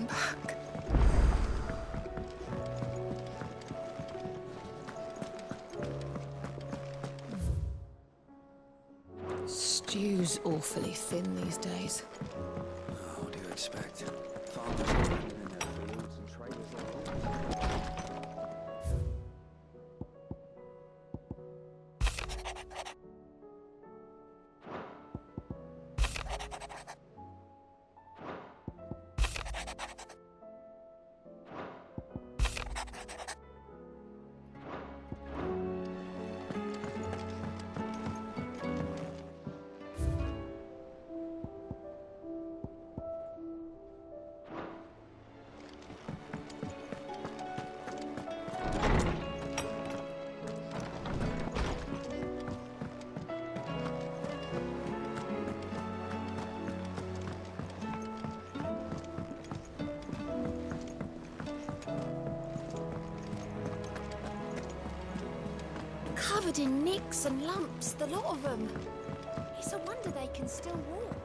come back. Stew's awfully thin these days. Oh, what do you expect? Farmers are abandoning their fields and traders are all. Covered in nicks and lumps, the lot of them. It's a wonder they can still walk.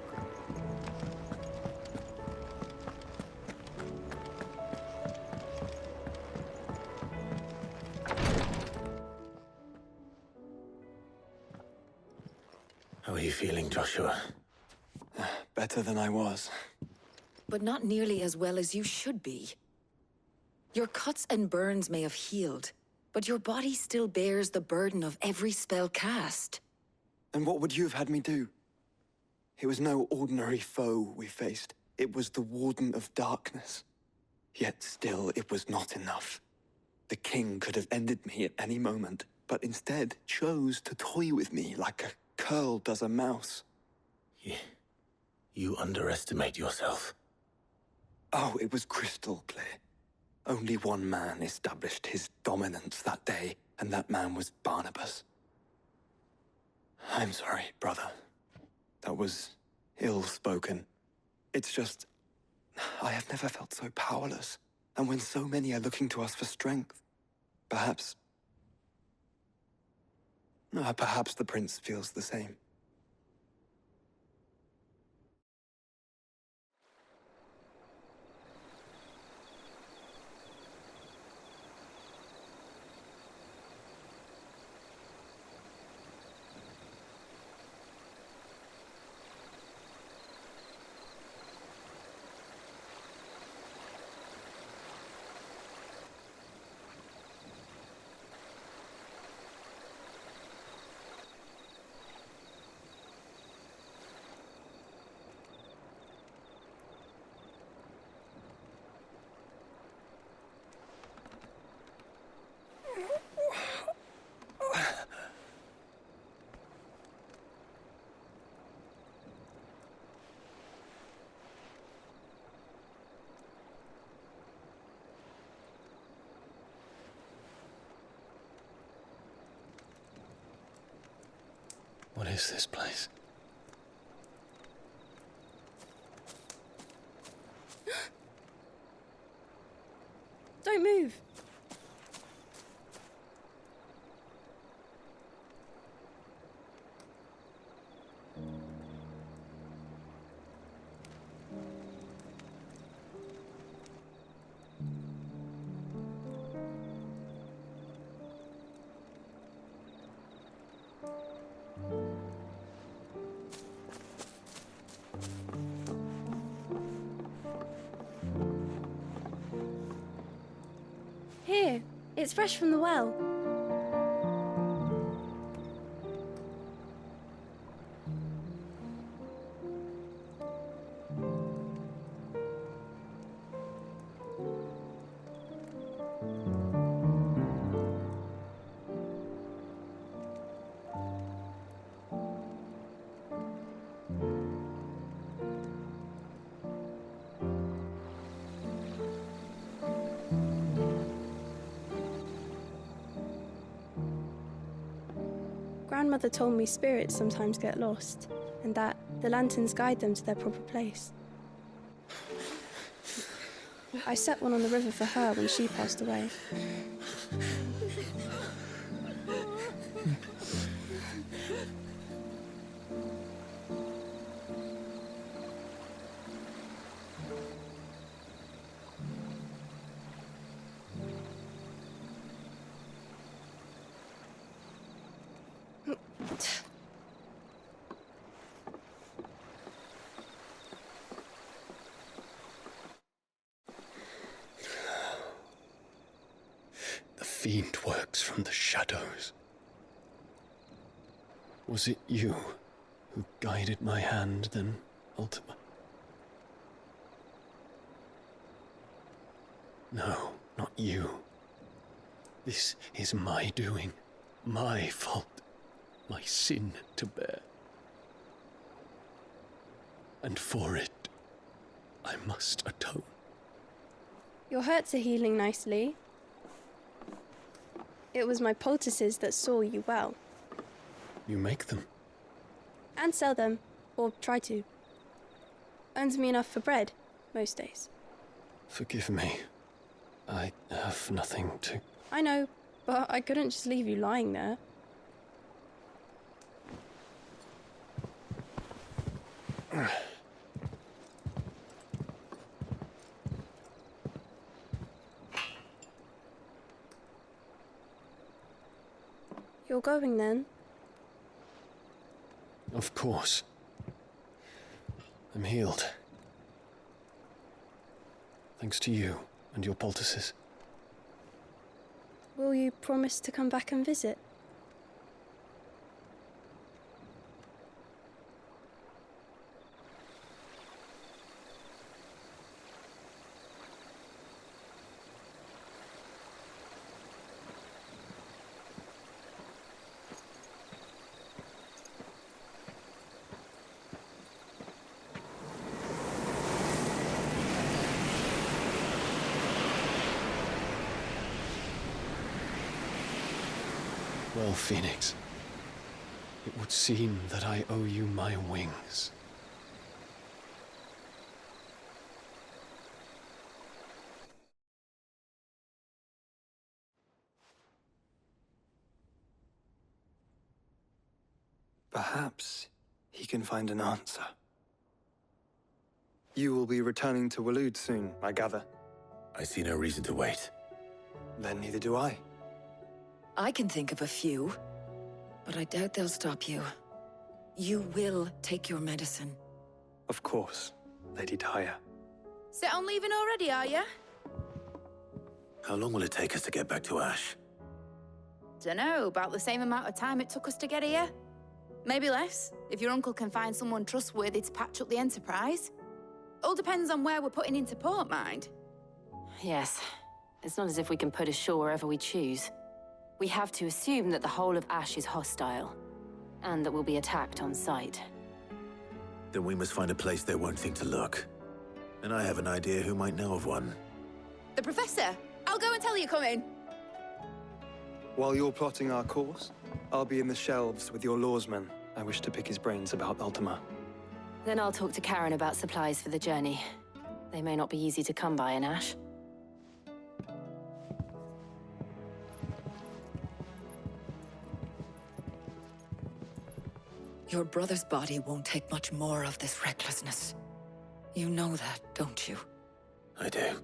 How are you feeling, Joshua? Better than I was. But not nearly as well as you should be. Your cuts and burns may have healed, but your body still bears the burden of every spell cast. And what would you have had me do? It was no ordinary foe we faced. It was the Warden of Darkness. Yet still, it was not enough. The king could have ended me at any moment, but instead chose to toy with me like a curl does a mouse. You underestimate yourself. Oh, it was crystal clear. Only one man established his dominance that day, and that man was Barnabas. I'm sorry, brother. That was ill-spoken. It's just, I have never felt so powerless. And when so many are looking to us for strength, perhaps the prince feels the same. What is this place? Don't move. Here, it's fresh from the well. Grandmother told me spirits sometimes get lost, and that the lanterns guide them to their proper place. I set one on the river for her when she passed away. fiend works from the shadows. Was it you who guided my hand then, Ultima? No, not you. This is my doing, my fault, my sin to bear. And for it, I must atone. Your hurts are healing nicely. It was my poultices that saw you well. You make them? And sell them, or try to. Earns me enough for bread, most days. Forgive me. I have nothing to... I know, but I couldn't just leave you lying there. You're going then? Of course. I'm healed. Thanks to you and your poultices. Will you promise to come back and visit? Well, Phoenix, it would seem that I owe you my wings. Perhaps he can find an answer. You will be returning to Waloed soon, I gather. I see no reason to wait. Then neither do I. I can think of a few, but I doubt they'll stop you. You will take your medicine. Of course, Lady Daya. Set on leaving already, are you? How long will it take us to get back to Ash? Dunno, about the same amount of time it took us to get here. Maybe less, if your uncle can find someone trustworthy to patch up the Enterprise. All depends on where we're putting into port, mind. Yes. It's not as if we can put ashore wherever we choose. We have to assume that the whole of Ash is hostile, and that we'll be attacked on sight. Then we must find a place they won't think to look. And I have an idea who might know of one. The Professor! I'll go and tell you come in. While you're plotting our course, I'll be in the shelves with your lawsman. I wish to pick his brains about Ultima. Then I'll talk to Karen about supplies for the journey. They may not be easy to come by in Ash. Your brother's body won't take much more of this recklessness. You know that, don't you? I do.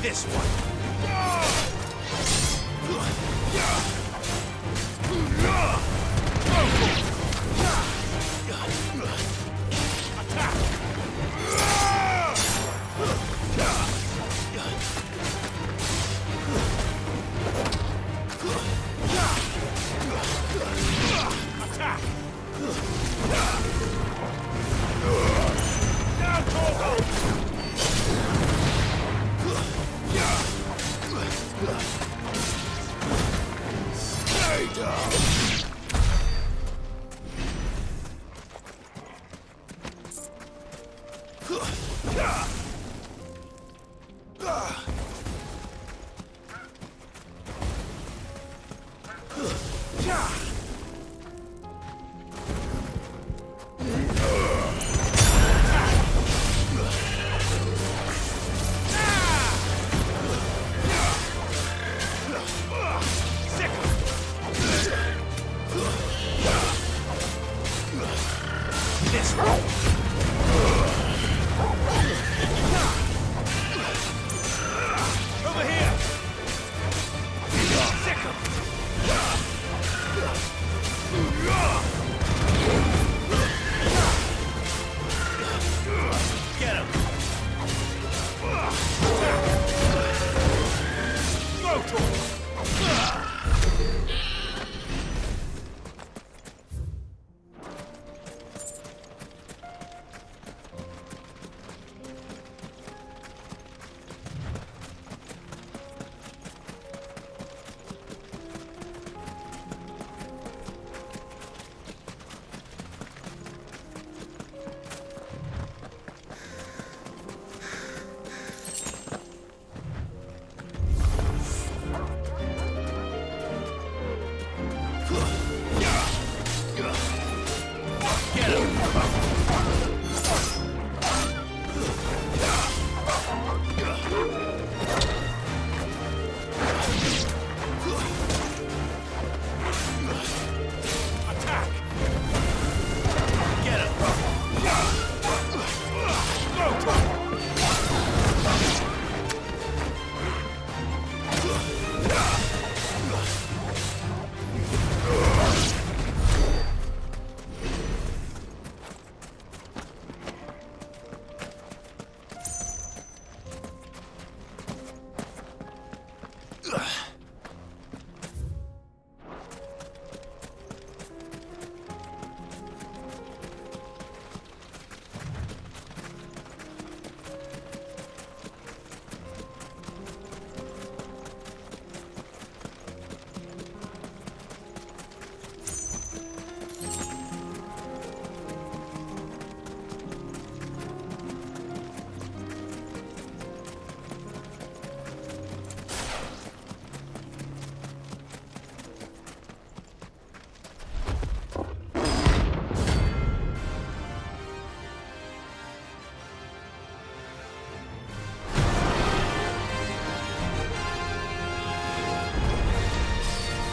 This one.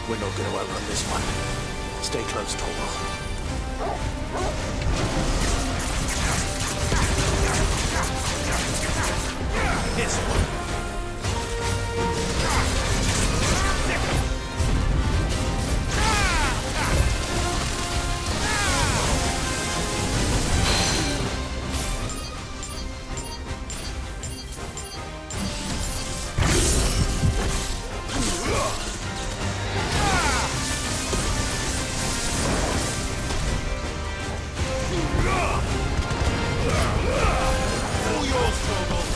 We're not going to outrun this one. Stay close, Torvald. This one. All yours, Torvald.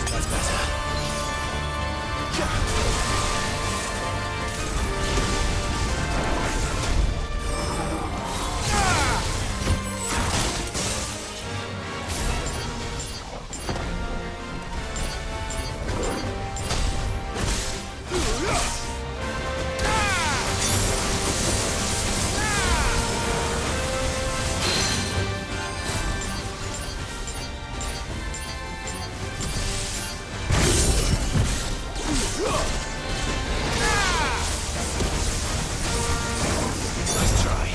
That's better. Nice try.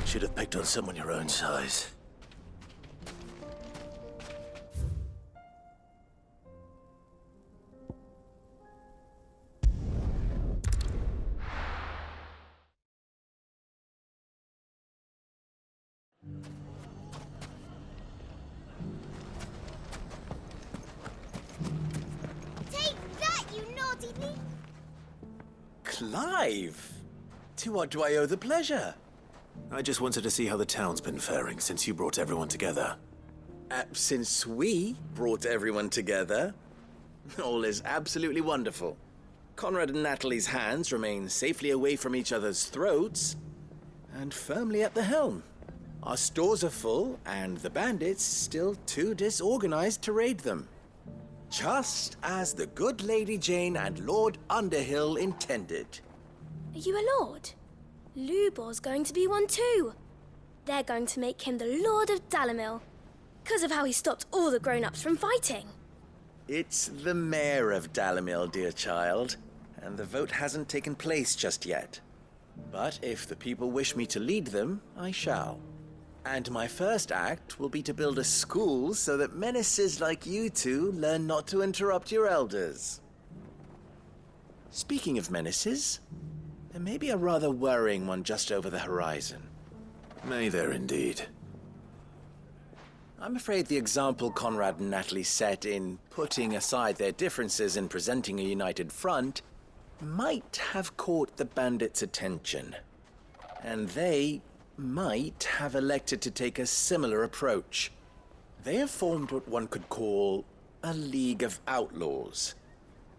Should have picked on someone your own size. Take that, you naughty thief! Clive! To what do I owe the pleasure? I just wanted to see how the town's been faring since you brought everyone together. Since we brought everyone together, all is absolutely wonderful. Conrad and Natalie's hands remain safely away from each other's throats and firmly at the helm. Our stores are full, and the bandits still too disorganized to raid them. Just as the good Lady Jane and Lord Underhill intended. Are you a lord? Lubor's going to be one too. They're going to make him the Lord of Dalimil, because of how he stopped all the grown-ups from fighting. It's the mayor of Dalimil, dear child, and the vote hasn't taken place just yet. But if the people wish me to lead them, I shall. And my first act will be to build a school so that menaces like you two learn not to interrupt your elders. Speaking of menaces, there may be a rather worrying one just over the horizon. May there indeed. I'm afraid the example Conrad and Natalie set in putting aside their differences and presenting a united front might have caught the bandits' attention. And they might have elected to take a similar approach. They have formed what one could call a League of Outlaws,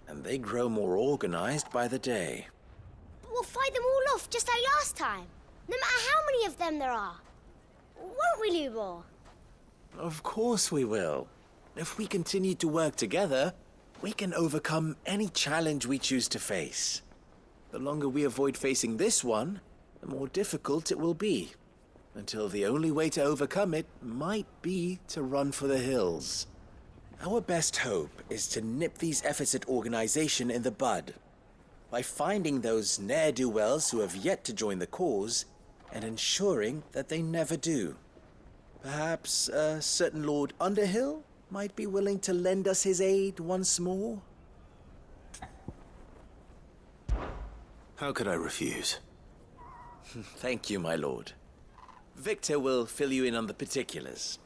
and they grow more organized by the day. But we'll fight them all off just like last time, no matter how many of them there are. Won't we, Lubor? Of course we will. If we continue to work together, we can overcome any challenge we choose to face. The longer we avoid facing this one, the more difficult it will be. Until the only way to overcome it might be to run for the hills. Our best hope is to nip these efforts at organization in the bud, by finding those ne'er-do-wells who have yet to join the cause, and ensuring that they never do. Perhaps a certain Lord Underhill might be willing to lend us his aid once more? How could I refuse? Thank you, my lord. Victor will fill you in on the particulars.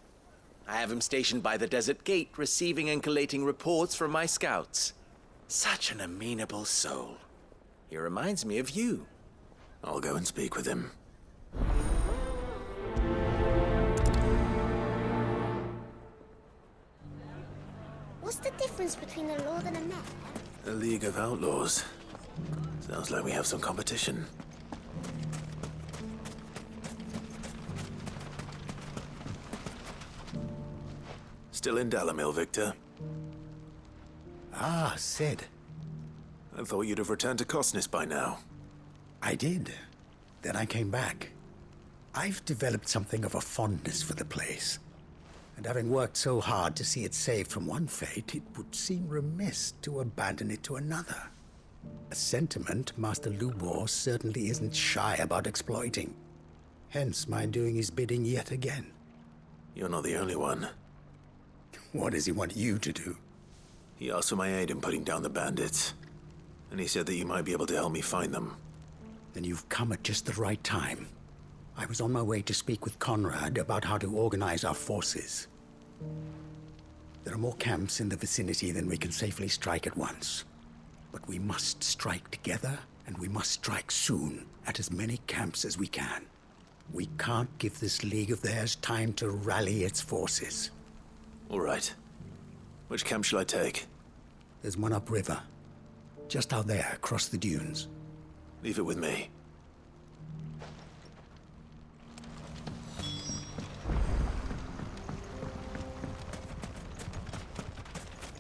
I have him stationed by the desert gate, receiving and collating reports from my scouts. Such an amenable soul. He reminds me of you. I'll go and speak with him. What's the difference between a lord and a mayor? A League of Outlaws. Sounds like we have some competition. Still in Dalamil, Victor? Ah, Sid. I thought you'd have returned to Cosnis by now. I did. Then I came back. I've developed something of a fondness for the place. And having worked so hard to see it saved from one fate, it would seem remiss to abandon it to another. A sentiment Master Lubor certainly isn't shy about exploiting. Hence my doing his bidding yet again. You're not the only one. What does he want you to do? He asked for my aid in putting down the bandits. And he said that you might be able to help me find them. Then you've come at just the right time. I was on my way to speak with Conrad about how to organize our forces. There are more camps in the vicinity than we can safely strike at once. But we must strike together, and we must strike soon at as many camps as we can. We can't give this league of theirs time to rally its forces. All right. Which camp shall I take? There's one upriver. Just out there, across the dunes. Leave it with me.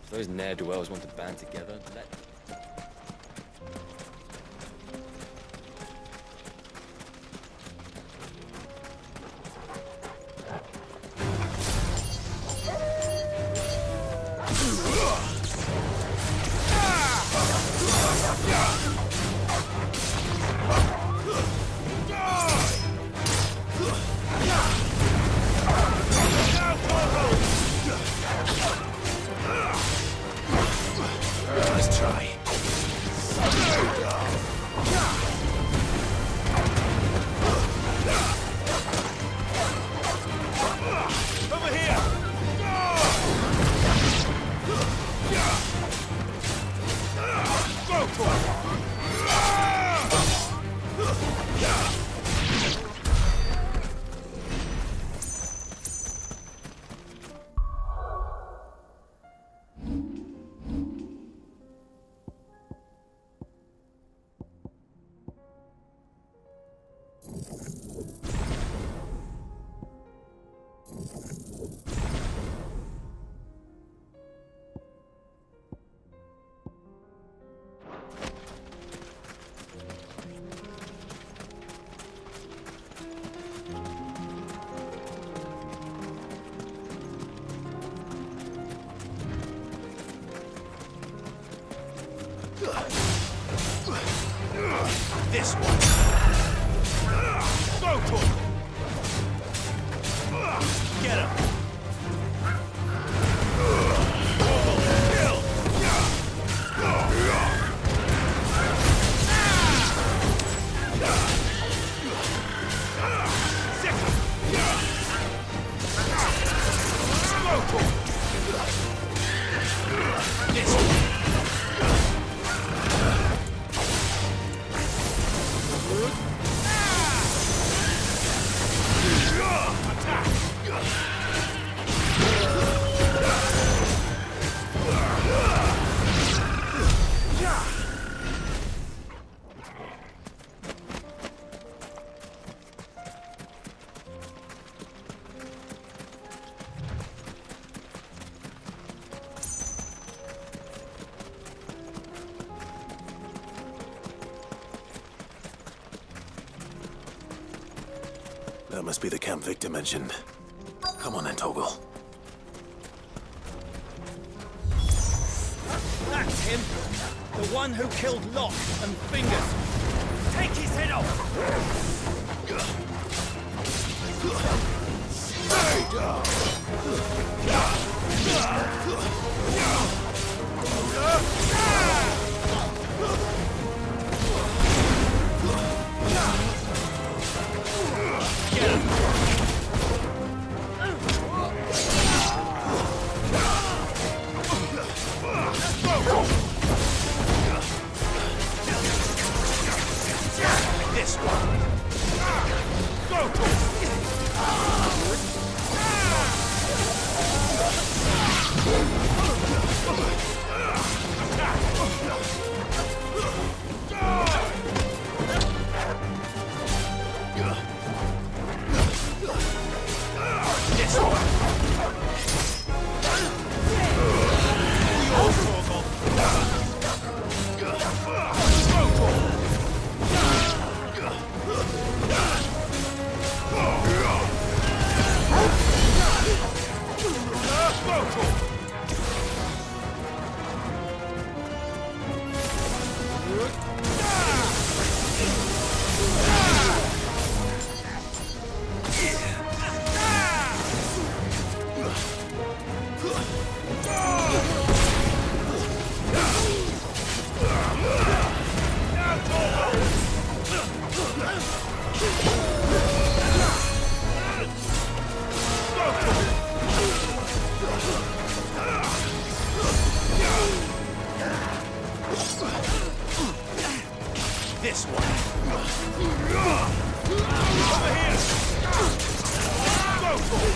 If those ne'er-do-wells want to band together, let... Let's try. Over here! Go for it! This one. Go for it. Get him. Attack! That must be the camp Victor mentioned. Come on then, Toggle. That's him! The one who killed Locke and Fingers! Take his head off! Get him! This one! Go! This one! This one. Over here. Go for it.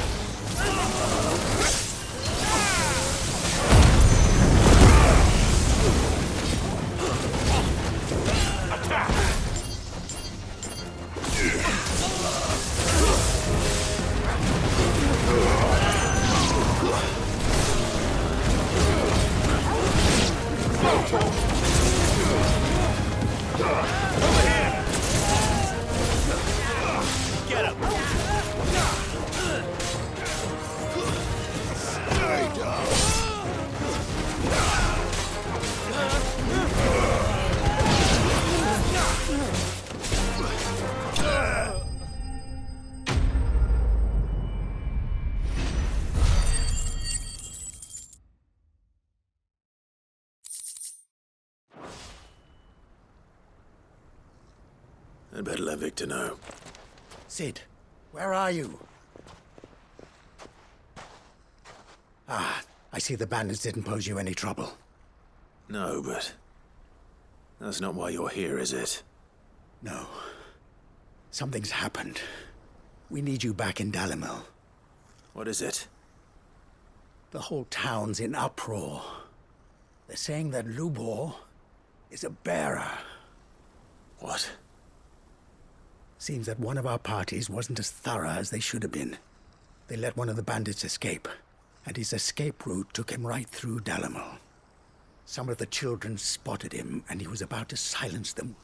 I'd better let Victor know. Sid, where are you? Ah, I see the bandits didn't pose you any trouble. No, but that's not why you're here, is it? No. Something's happened. We need you back in Dalimil. What is it? The whole town's in uproar. They're saying that Lubor is a bearer. What? Seems that one of our parties wasn't as thorough as they should have been. They let one of the bandits escape, and his escape route took him right through Dalimil. Some of the children spotted him, and he was about to silence them.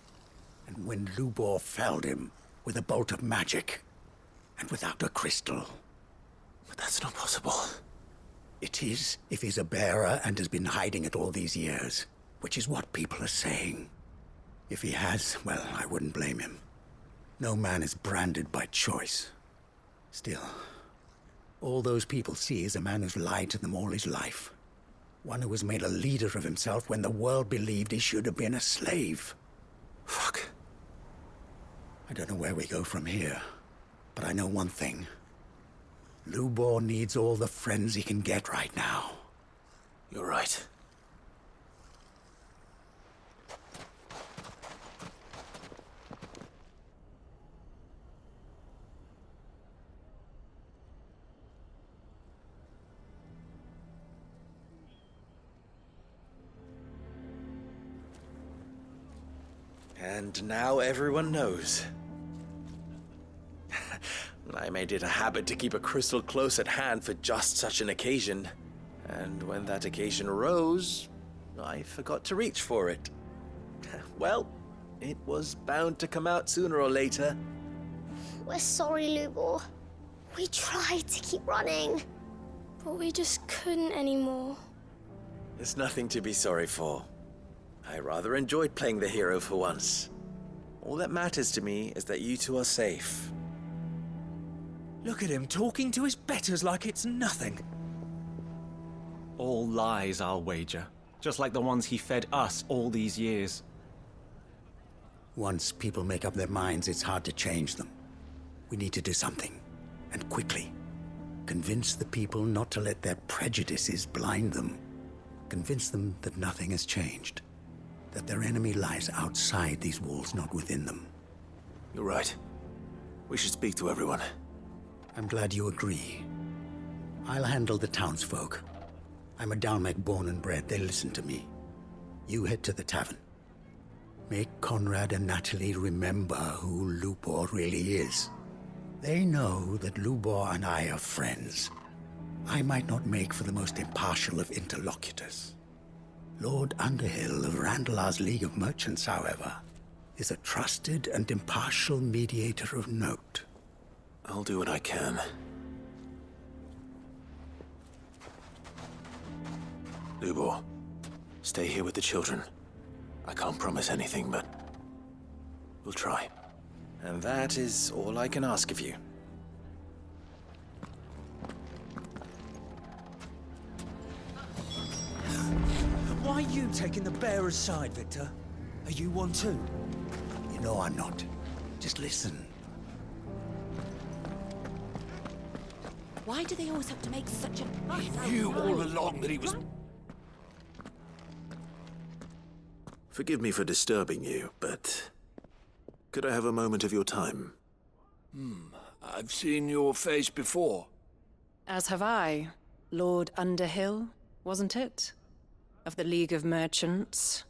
And when Lubor felled him with a bolt of magic, and without a crystal. But that's not possible. It is, if he's a bearer and has been hiding it all these years, which is what people are saying. If he has, well, I wouldn't blame him. No man is branded by choice. Still, all those people see is a man who's lied to them all his life. One who was made a leader of himself when the world believed he should have been a slave. Fuck. I don't know where we go from here, but I know one thing. Lubor needs all the friends he can get right now. You're right. And now everyone knows. I made it a habit to keep a crystal close at hand for just such an occasion. And when that occasion arose, I forgot to reach for it. Well, it was bound to come out sooner or later. We're sorry, Lubor. We tried to keep running. But we just couldn't anymore. There's nothing to be sorry for. I rather enjoyed playing the hero for once. All that matters to me is that you two are safe. Look at him talking to his betters like it's nothing. All lies, I'll wager. Just like the ones he fed us all these years. Once people make up their minds, it's hard to change them. We need to do something, and quickly. Convince the people not to let their prejudices blind them. Convince them that nothing has changed. That their enemy lies outside these walls, not within them. You're right. We should speak to everyone. I'm glad you agree. I'll handle the townsfolk. I'm a Dalmek born and bred. They listen to me. You head to the tavern. Make Conrad and Natalie remember who Lubor really is. They know that Lubor and I are friends. I might not make for the most impartial of interlocutors. Lord Underhill of Randalar's League of Merchants, however, is a trusted and impartial mediator of note. I'll do what I can. Lubor, stay here with the children. I can't promise anything, but we'll try. And that is all I can ask of you. Why are you taking the bearer's side, Victor? Are you one too? You know I'm not. Just listen. Why do they always have to make such a fuss? He knew all along that he was... Forgive me for disturbing you, but... could I have a moment of your time? I've seen your face before. As have I. Lord Underhill, wasn't it? Of the League of Merchants.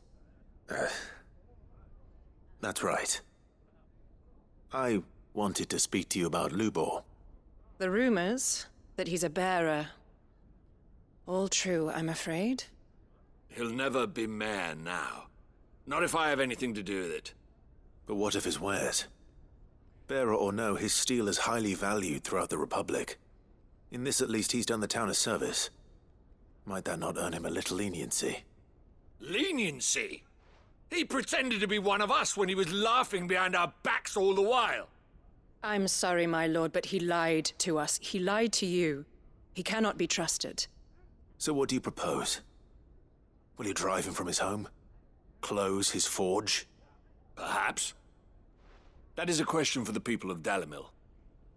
That's right. I wanted to speak to you about Lubor. The rumors that he's a bearer. All true, I'm afraid. He'll never be mayor now. Not if I have anything to do with it. But what of his wares? Bearer or no, his steel is highly valued throughout the Republic. In this at least, he's done the town a service. Might that not earn him a little leniency? Leniency? He pretended to be one of us when he was laughing behind our backs all the while. I'm sorry, my lord, but he lied to us. He lied to you. He cannot be trusted. So what do you propose? Will you drive him from his home? Close his forge? Perhaps. That is a question for the people of Dalimil.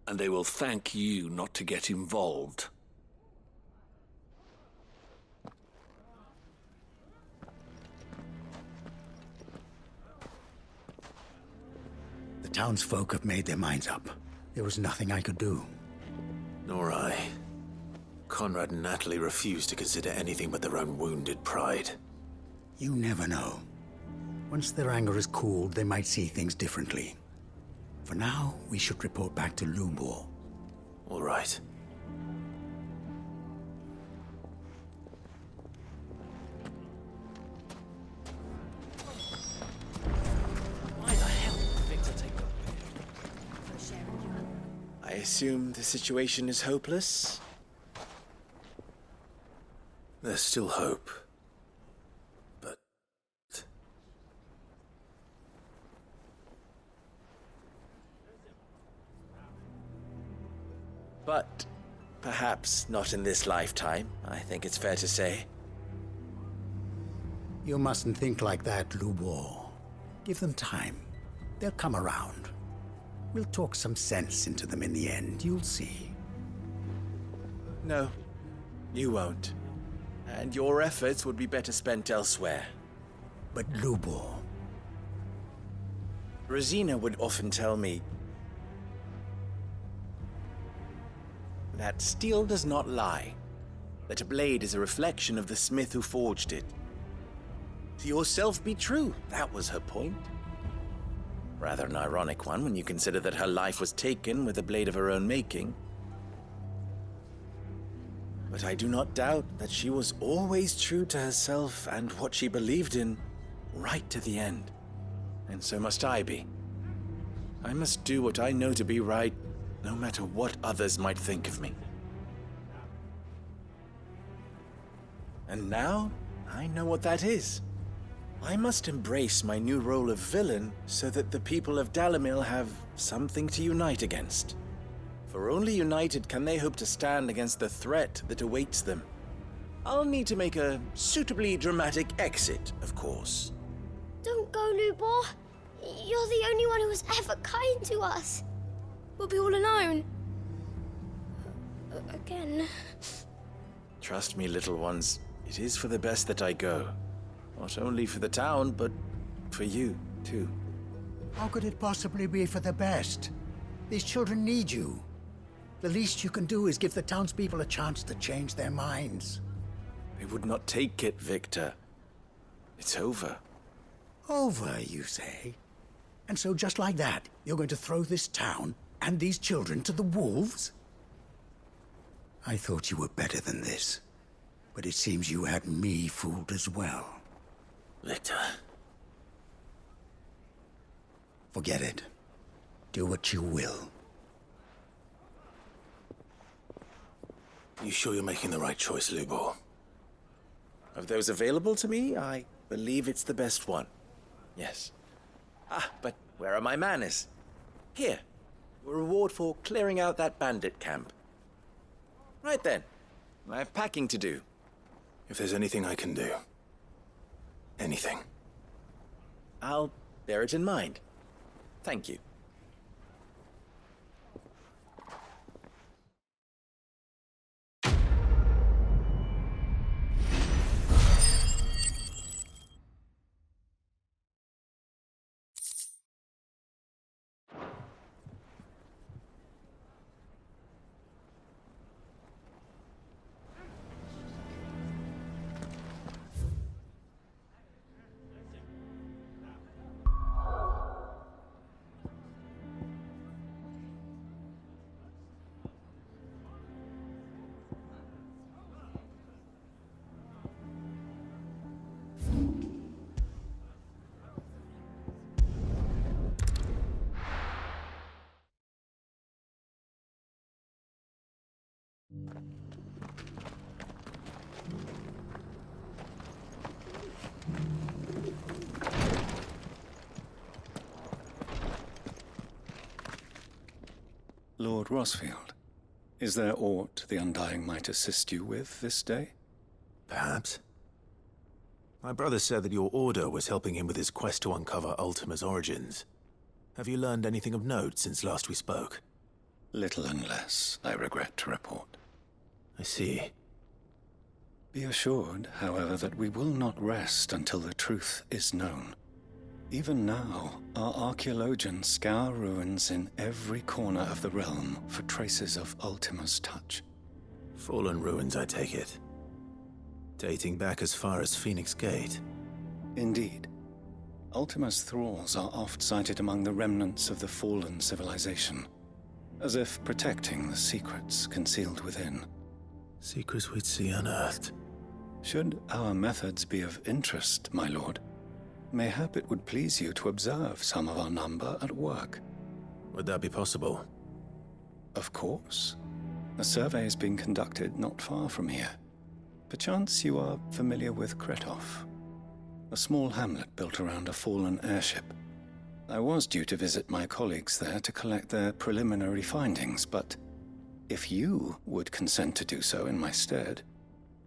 And they will thank you not to get involved. The townsfolk have made their minds up. There was nothing I could do. Nor I. Conrad and Natalie refused to consider anything but their own wounded pride. You never know. Once their anger is cooled, they might see things differently. For now, we should report back to Lubor. All right. Why the hell did Victor take the... I assume the situation is hopeless? There's still hope. But perhaps not in this lifetime, I think it's fair to say. You mustn't think like that, Lubor. Give them time. They'll come around. We'll talk some sense into them in the end, you'll see. No, you won't. And your efforts would be better spent elsewhere. But Lubor... Rosina would often tell me that steel does not lie, that a blade is a reflection of the smith who forged it. To yourself be true, that was her point. Rather an ironic one when you consider that her life was taken with a blade of her own making. But I do not doubt that she was always true to herself and what she believed in, right to the end. And so must I be. I must do what I know to be right, no matter what others might think of me. And now, I know what that is. I must embrace my new role of villain so that the people of Dalimil have something to unite against. For only united can they hope to stand against the threat that awaits them. I'll need to make a suitably dramatic exit, of course. Don't go, Lubor. You're the only one who was ever kind to us. We'll be all alone. Again. Trust me, little ones. It is for the best that I go. Not only for the town, but for you, too. How could it possibly be for the best? These children need you. The least you can do is give the townspeople a chance to change their minds. They would not take it, Victor. It's over. Over, you say? And so just like that, you're going to throw this town and these children to the wolves? I thought you were better than this. But it seems you had me fooled as well. Victor. Forget it. Do what you will. You sure you're making the right choice, Lubor? Of those available to me, I believe it's the best one. Yes. But where are my manners? Here. A reward for clearing out that bandit camp. Right then. I have packing to do. If there's anything I can do. Anything. I'll bear it in mind. Thank you. Lord Rosfield, is there aught the Undying might assist you with this day? Perhaps. My brother said that your order was helping him with his quest to uncover Ultima's origins. Have you learned anything of note since last we spoke? Little unless, I regret to report. I see. Be assured, however, that we will not rest until the truth is known. Even now, our archaeologians scour ruins in every corner of the realm for traces of Ultima's touch. Fallen ruins, I take it. Dating back as far as Phoenix Gate. Indeed. Ultima's thralls are oft sighted among the remnants of the fallen civilization, as if protecting the secrets concealed within. Secrets we'd see unearthed. Should our methods be of interest, my lord, mayhap it would please you to observe some of our number at work. Would that be possible? Of course. A survey is being conducted not far from here. Perchance you are familiar with Kretov, a small hamlet built around a fallen airship. I was due to visit my colleagues there to collect their preliminary findings, but if you would consent to do so in my stead,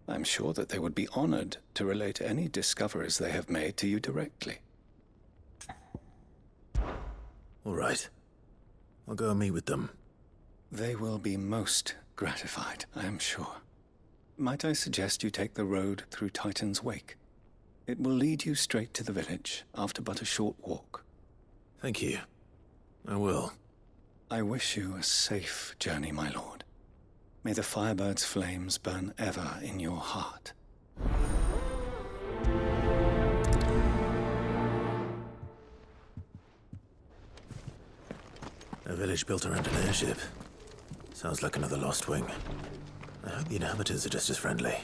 I'm sure that they would be honored to relate any discoveries they have made to you directly. All right. I'll go and meet with them. They will be most gratified, I am sure. Might I suggest you take the road through Titan's Wake? It will lead you straight to the village after but a short walk. Thank you. I will. I wish you a safe journey, my lord. May the Firebird's flames burn ever in your heart. A village built around an airship. Sounds like another lost wing. I hope the inhabitants are just as friendly.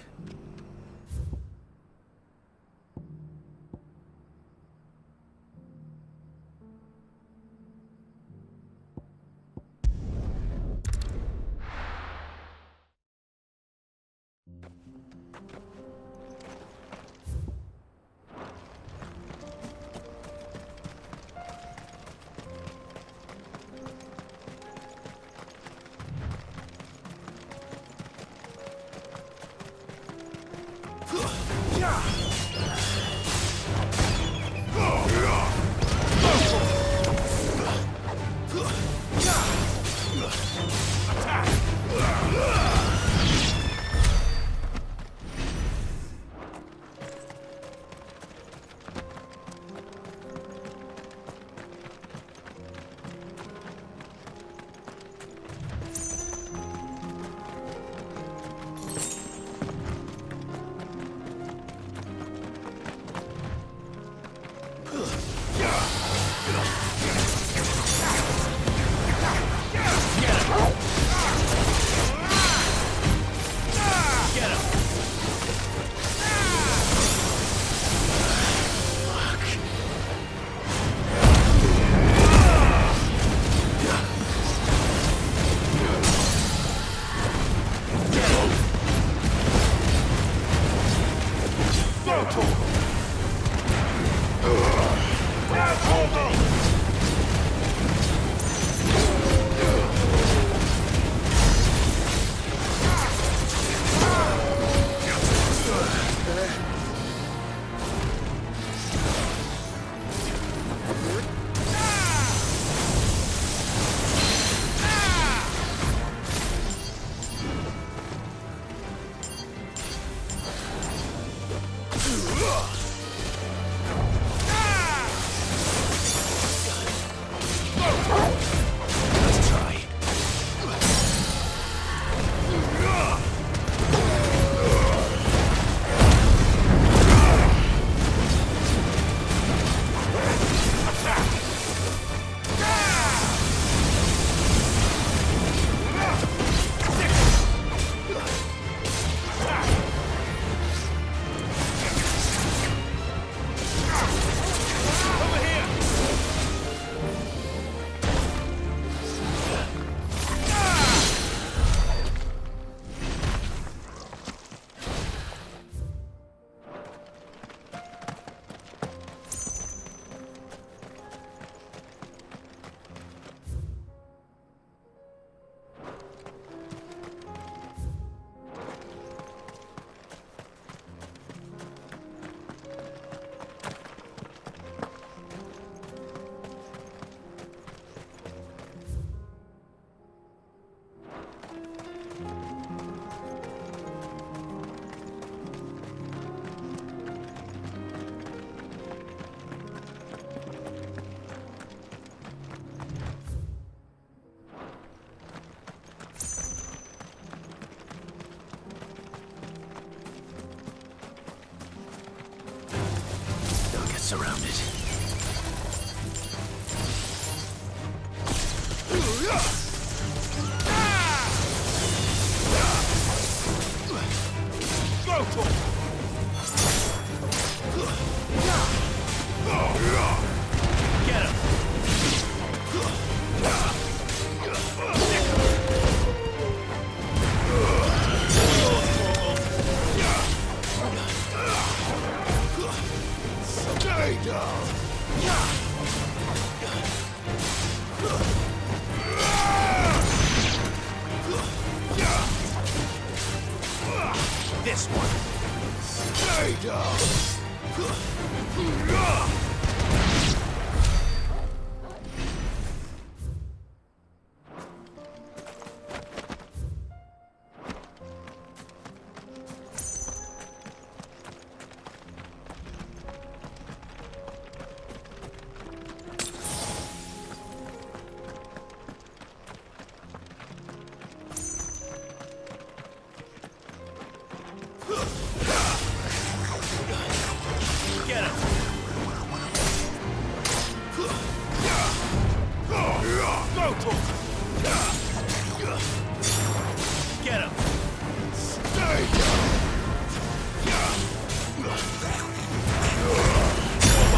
Surrounded. Get him! This one. Stay down. Get him! Go to him! Get him! Stay down! Kill!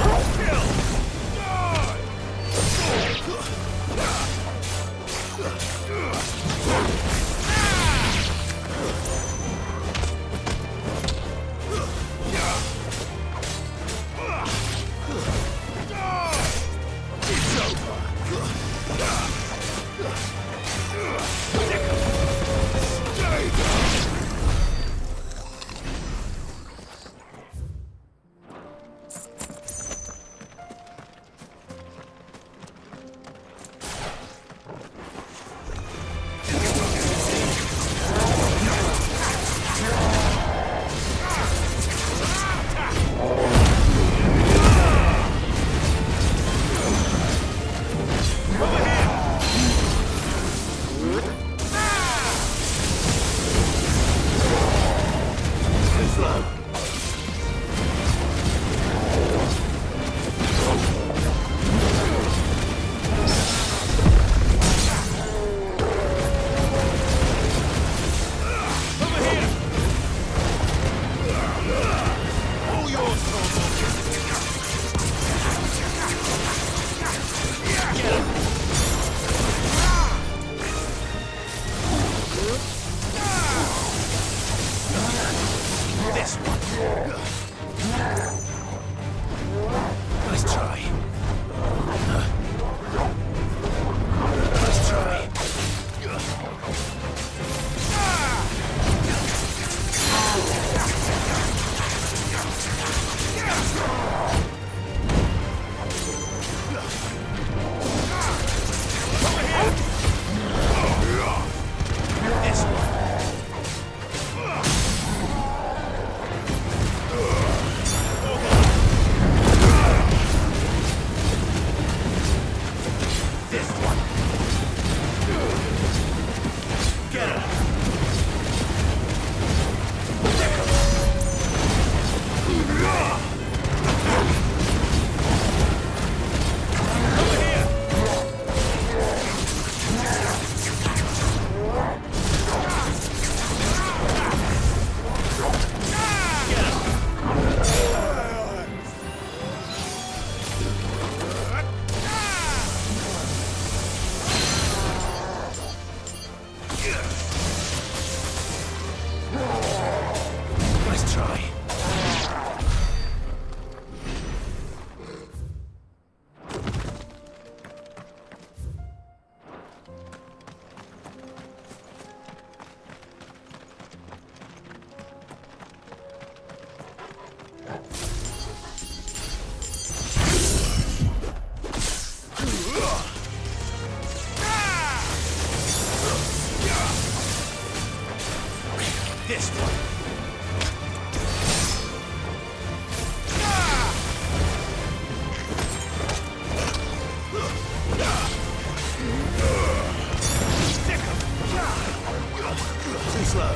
slow.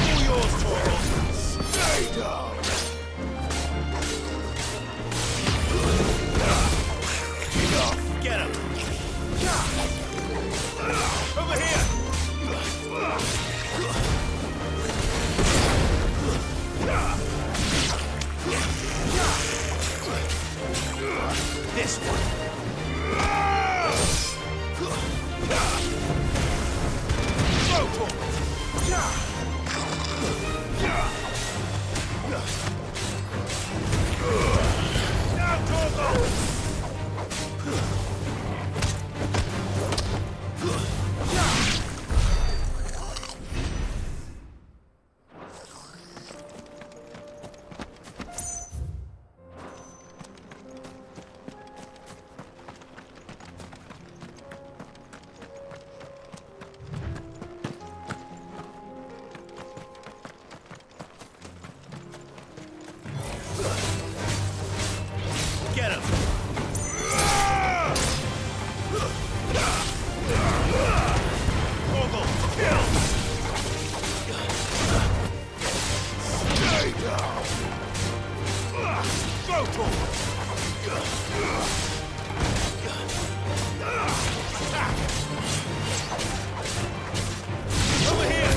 All yours, Torgal. Stay down. Get him. Over here. This one. Go, Torgal. Now, Torgal. Get him! Torgal, kill! Stay down! Go, Torgal! Attack! Over here!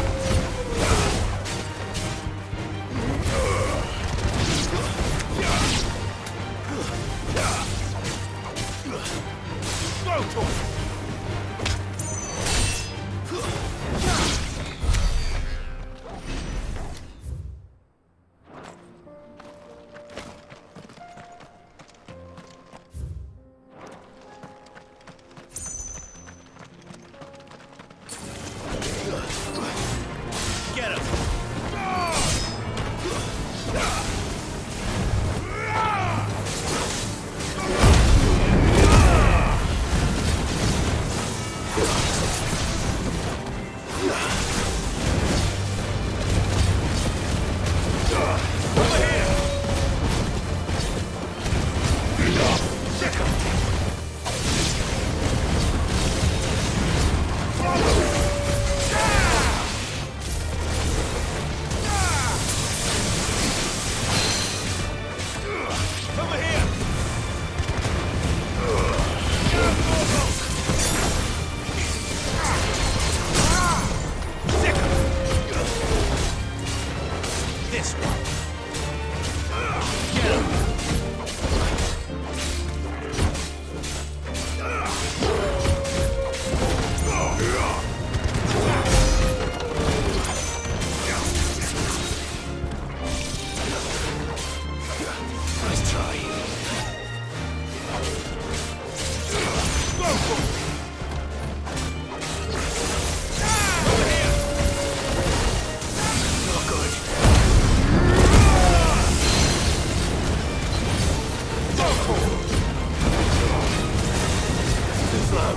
Go, Torgal! Get him! This one. Get him. Nice try. Go for it. Over here. Not good. Go for it. Too slow.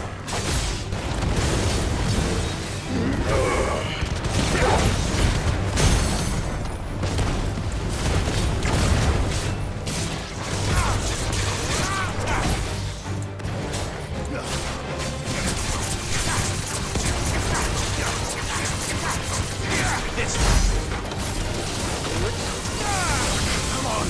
This one. Come on.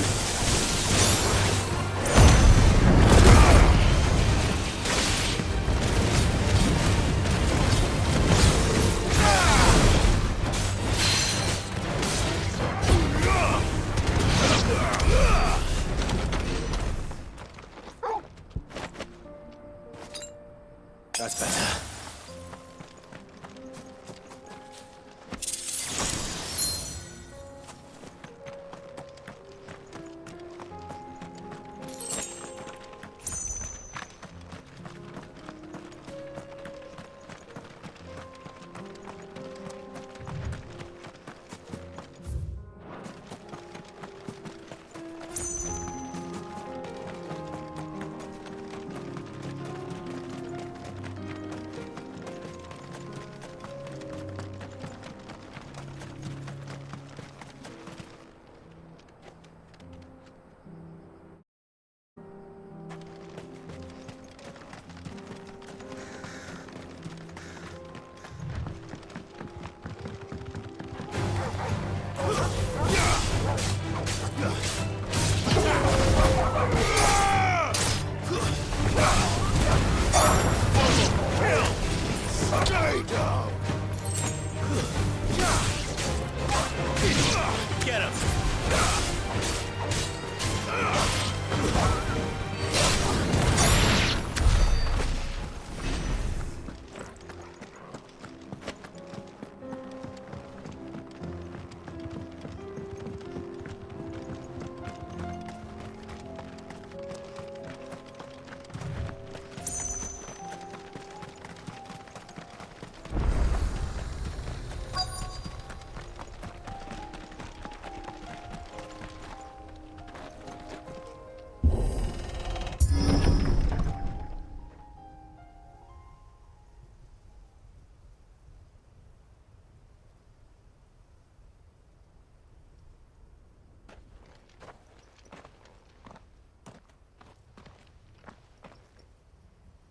That's better.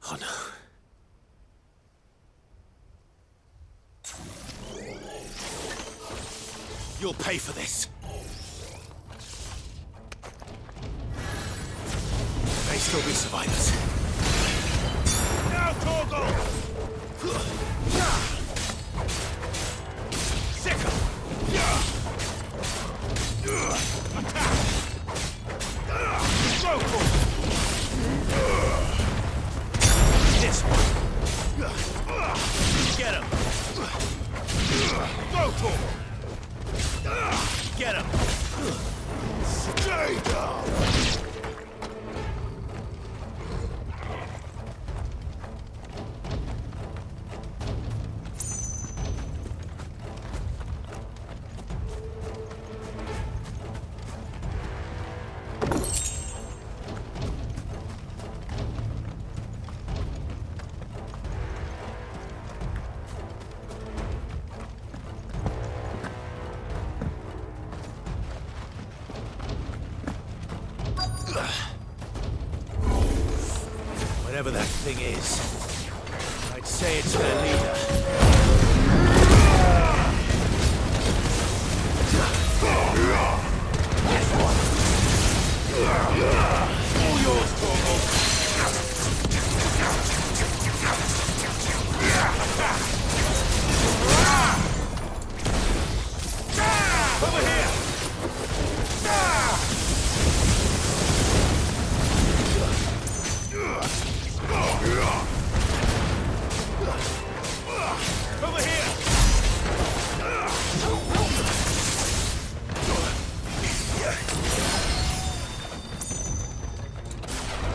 Oh no. You'll pay for this. May still be survivors. Now, Torgal! Sicker! Attack! Throw forward! This one! Get him! Throw forward! Get him! Stay down! Whatever that thing is, I'd say it's their leader. All yours, Torgal. Over here! Over here!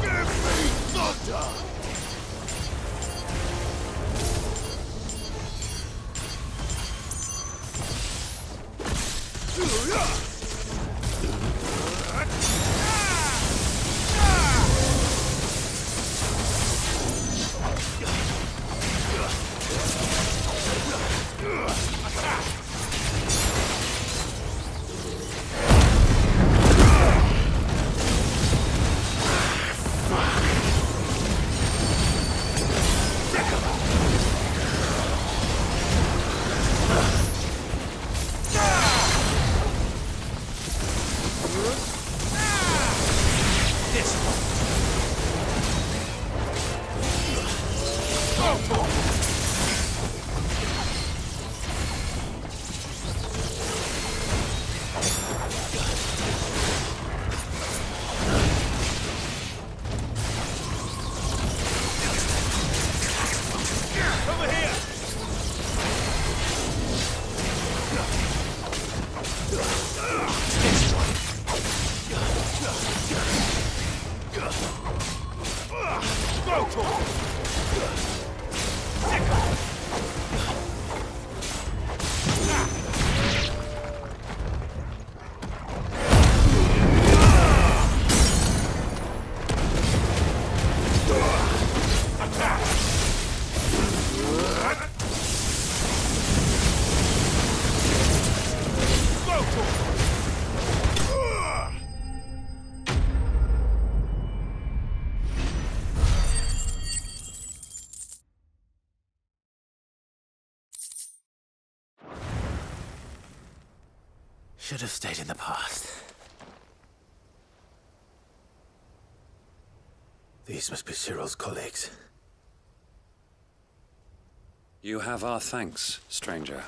Give me thunder! Should have stayed in the past. These must be Cyril's colleagues. You have our thanks, stranger.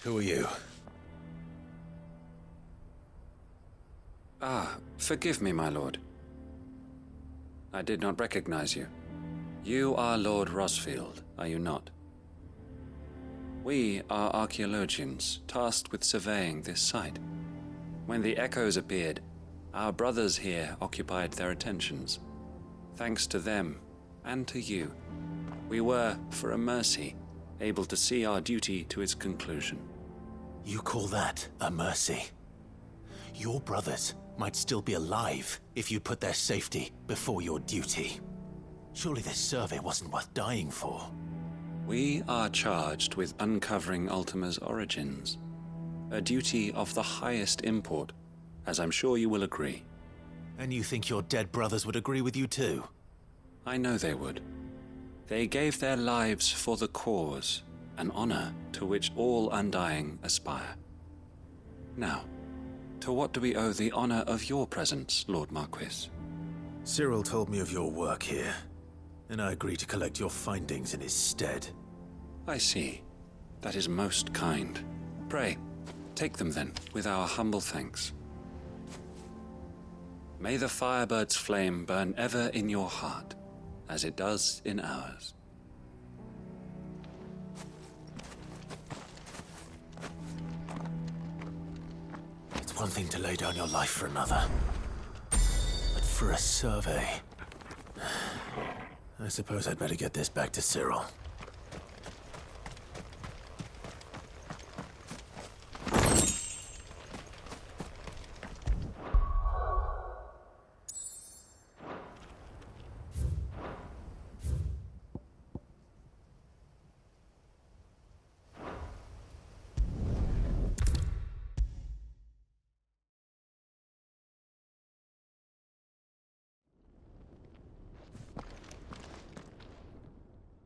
Who are you? Ah, forgive me, my lord. I did not recognize you. You are Lord Rosfield, are you not? We are archaeologians, tasked with surveying this site. When the echoes appeared, our brothers here occupied their attentions. Thanks to them, and to you, we were, for a mercy, able to see our duty to its conclusion. You call that a mercy? Your brothers might still be alive if you put their safety before your duty. Surely this survey wasn't worth dying for. We are charged with uncovering Ultima's origins. A duty of the highest import, as I'm sure you will agree. And you think your dead brothers would agree with you too? I know they would. They gave their lives for the cause, an honor to which all Undying aspire. Now, to what do we owe the honor of your presence, Lord Marquis? Cyril told me of your work here, and I agreed to collect your findings in his stead. I see. That is most kind. Pray, take them then, with our humble thanks. May the Firebird's flame burn ever in your heart, as it does in ours. It's one thing to lay down your life for another, but for a survey... I suppose I'd better get this back to Cyril.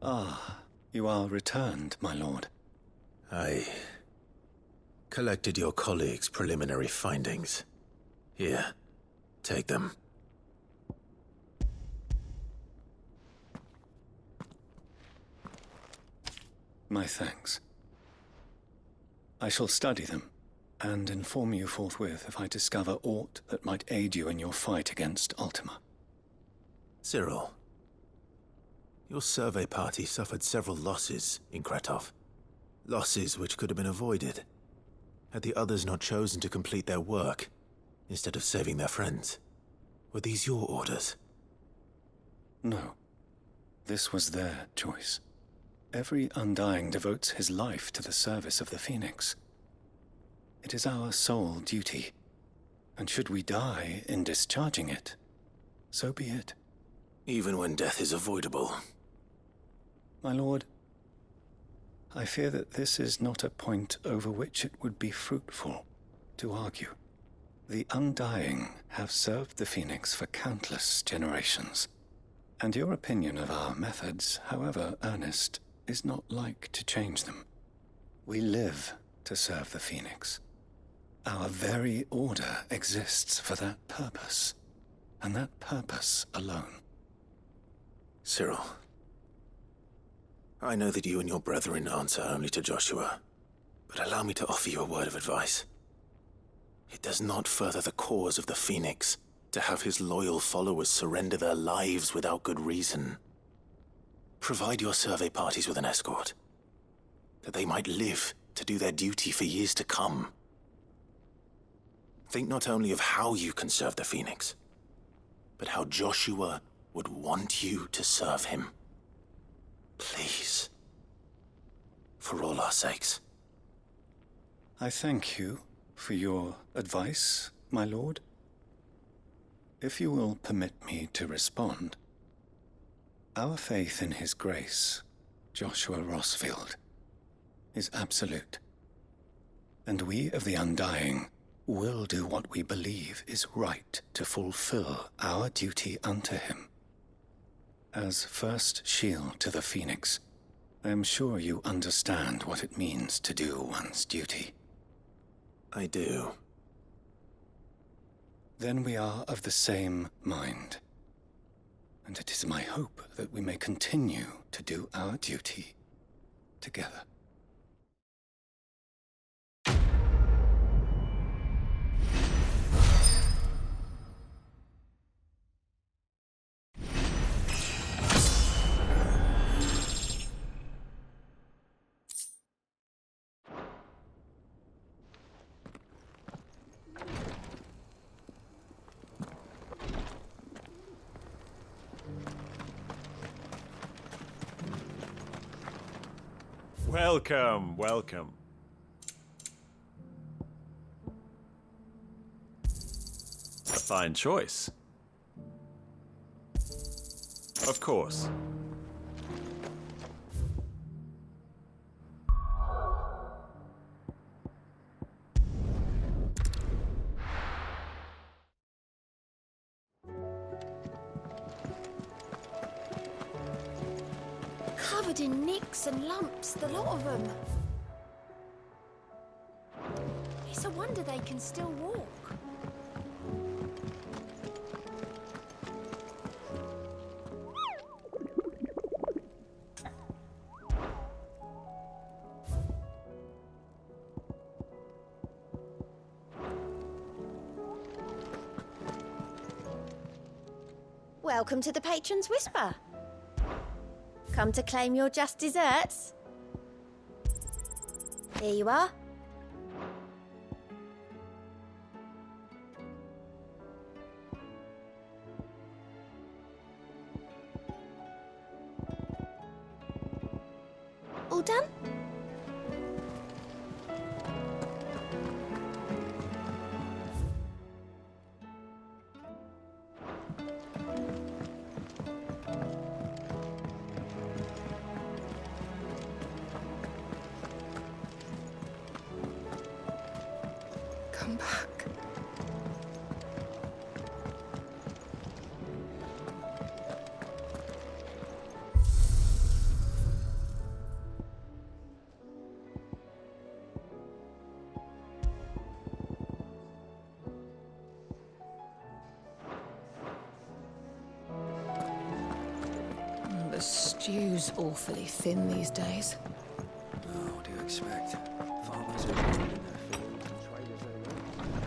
Ah, you are returned, my lord. I collected your colleagues' preliminary findings. Here, take them. My thanks. I shall study them, and inform you forthwith if I discover aught that might aid you in your fight against Ultima. Cyril, your survey party suffered several losses in Kretov. Losses which could have been avoided, had the others not chosen to complete their work, instead of saving their friends. Were these your orders? No. This was their choice. Every Undying devotes his life to the service of the Phoenix. It is our sole duty, and should we die in discharging it, so be it. Even when death is avoidable. My lord, I fear that this is not a point over which it would be fruitful to argue. The Undying have served the Phoenix for countless generations, and your opinion of our methods, however earnest, is not like to change them. We live to serve the Phoenix. Our very order exists for that purpose, and that purpose alone. Cyril, I know that you and your brethren answer only to Joshua, but allow me to offer you a word of advice. It does not further the cause of the Phoenix to have his loyal followers surrender their lives without good reason. Provide your survey parties with an escort, that they might live to do their duty for years to come. Think not only of how you can serve the Phoenix, but how Joshua would want you to serve him. Please. For all our sakes. I thank you for your advice, my lord. If you will permit me to respond, our faith in his grace, Joshua Rossfield, is absolute. And we of the Undying will do what we believe is right to fulfill our duty unto him. As first shield to the Phoenix, I am sure you understand what it means to do one's duty. I do. Then we are of the same mind. And it is my hope that we may continue to do our duty together. Welcome, welcome. A fine choice. Of course. covered in nicks and lumps, the lot of them. It's a wonder they can still walk. Welcome to the Patron's Whisper. Come to claim your just desserts? Here you are. All done? Come back. The stew's awfully thin these days. Oh, what do you expect? Farmers who live in their fields and traders they run.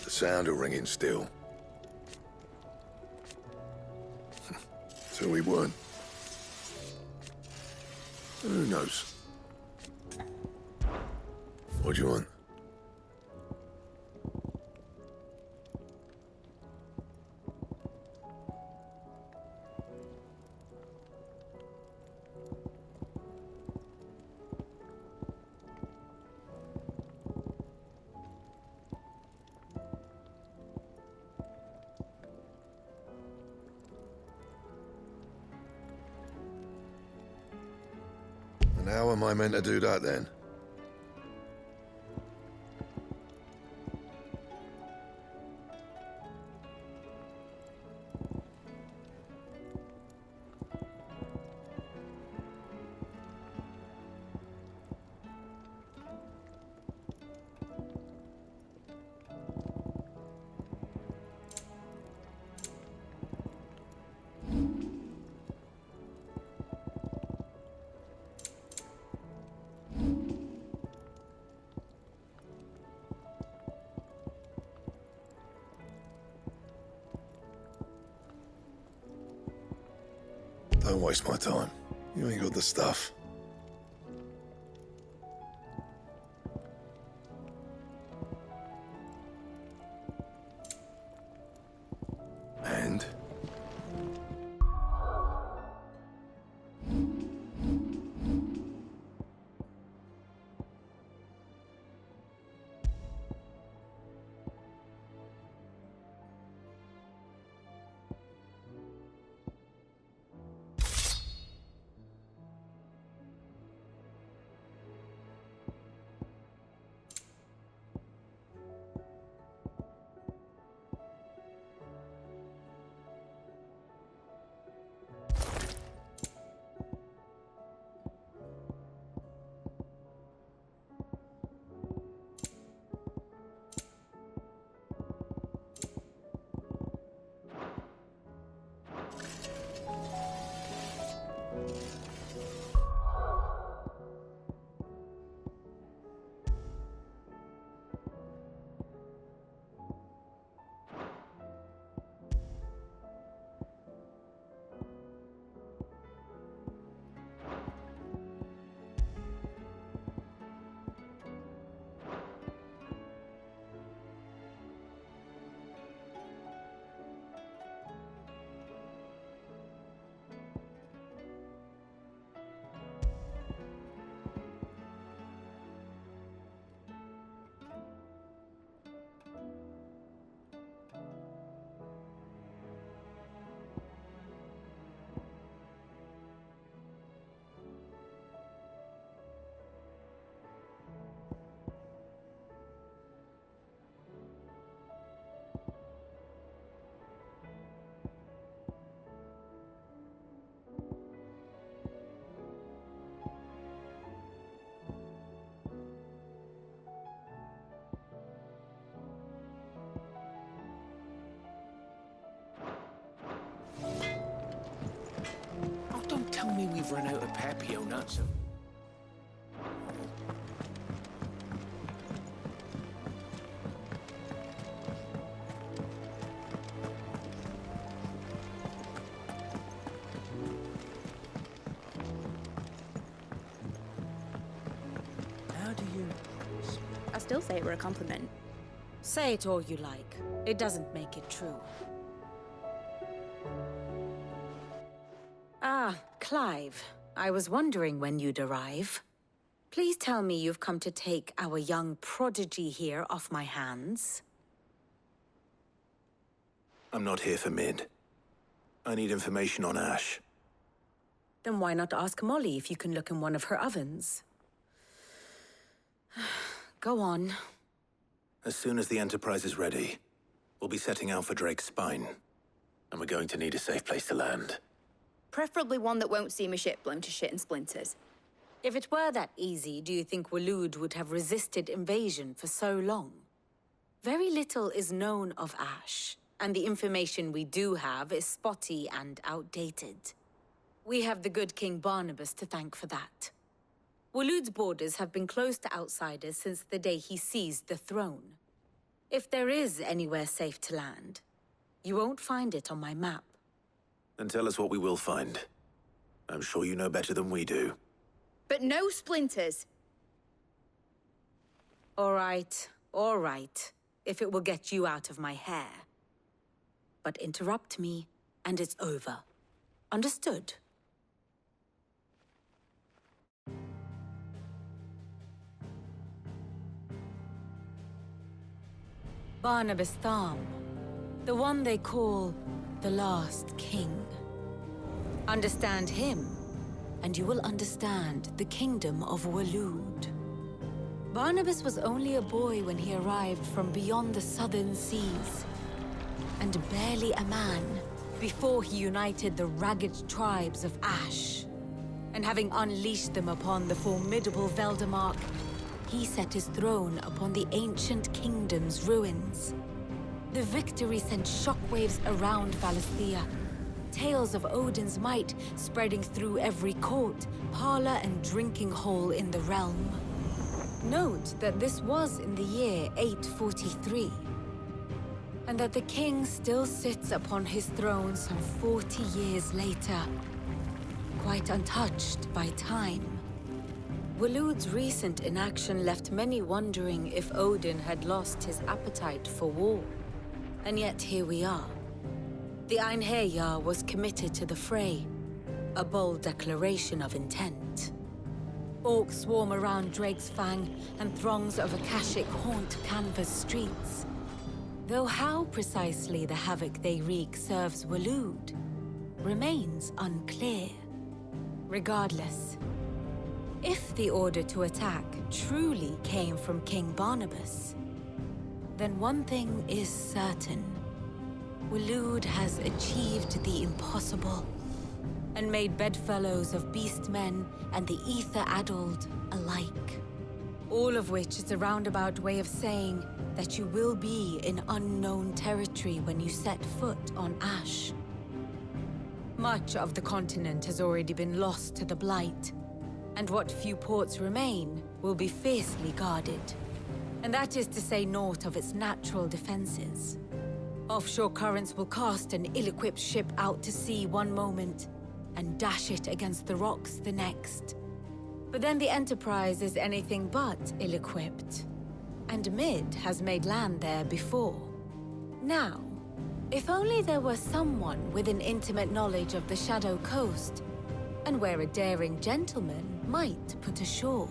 The sound of ringing still. So we weren't. Who knows? What do you want? And how am I meant to do that then? Don't waste my time. You ain't got the stuff. And? I've run out of papio nuts. How do you... I still say it were a compliment. Say it all you like. It doesn't make it true. Ah, Clive. I was wondering when you'd arrive. Please tell me you've come to take our young prodigy here off my hands. I'm not here for Mid. I need information on Ash. Then why not ask Molly if you can look in one of her ovens? Go on. As soon as the Enterprise is ready, we'll be setting out for Drake's Spine. And we're going to need a safe place to land. Preferably one that won't see my ship blown to shit and splinters. If it were that easy, do you think Waloed would have resisted invasion for so long? Very little is known of Ash, and the information we do have is spotty and outdated. We have the good King Barnabas to thank for that. Waloed's borders have been closed to outsiders since the day he seized the throne. If there is anywhere safe to land, you won't find it on my map. Then tell us what we will find. I'm sure you know better than we do. But no splinters. All right, if it will get you out of my hair. But interrupt me, and it's over. Understood? Barnabas Tham, the one they call the Last King. Understand him, and you will understand the kingdom of Waloed. Barnabas was only a boy when he arrived from beyond the southern seas, and barely a man before he united the ragged tribes of Ash. And having unleashed them upon the formidable Veldamark, he set his throne upon the ancient kingdom's ruins. The victory sent shockwaves around Valisthea, tales of Odin's might spreading through every court, parlor, and drinking hole in the realm. Note that this was in the year 843, and that the king still sits upon his throne some 40 years later, quite untouched by time. Waloed's recent inaction left many wondering if Odin had lost his appetite for war. And yet here we are. The Einherjar was committed to the fray, a bold declaration of intent. Orcs swarm around Drake's Fang, and throngs of Akashic haunt Canva's streets. Though how precisely the havoc they wreak serves Waloed remains unclear. Regardless, if the order to attack truly came from King Barnabas, then one thing is certain. Waloed has achieved the impossible, and made bedfellows of beastmen and the ether-addled alike. All of which is a roundabout way of saying that you will be in unknown territory when you set foot on Ash. Much of the continent has already been lost to the Blight, and what few ports remain will be fiercely guarded. And that is to say naught of its natural defenses. Offshore currents will cast an ill-equipped ship out to sea one moment, and dash it against the rocks the next. But then the Enterprise is anything but ill-equipped, and Mid has made land there before. Now, if only there were someone with an intimate knowledge of the Shadow Coast, and where a daring gentleman might put ashore.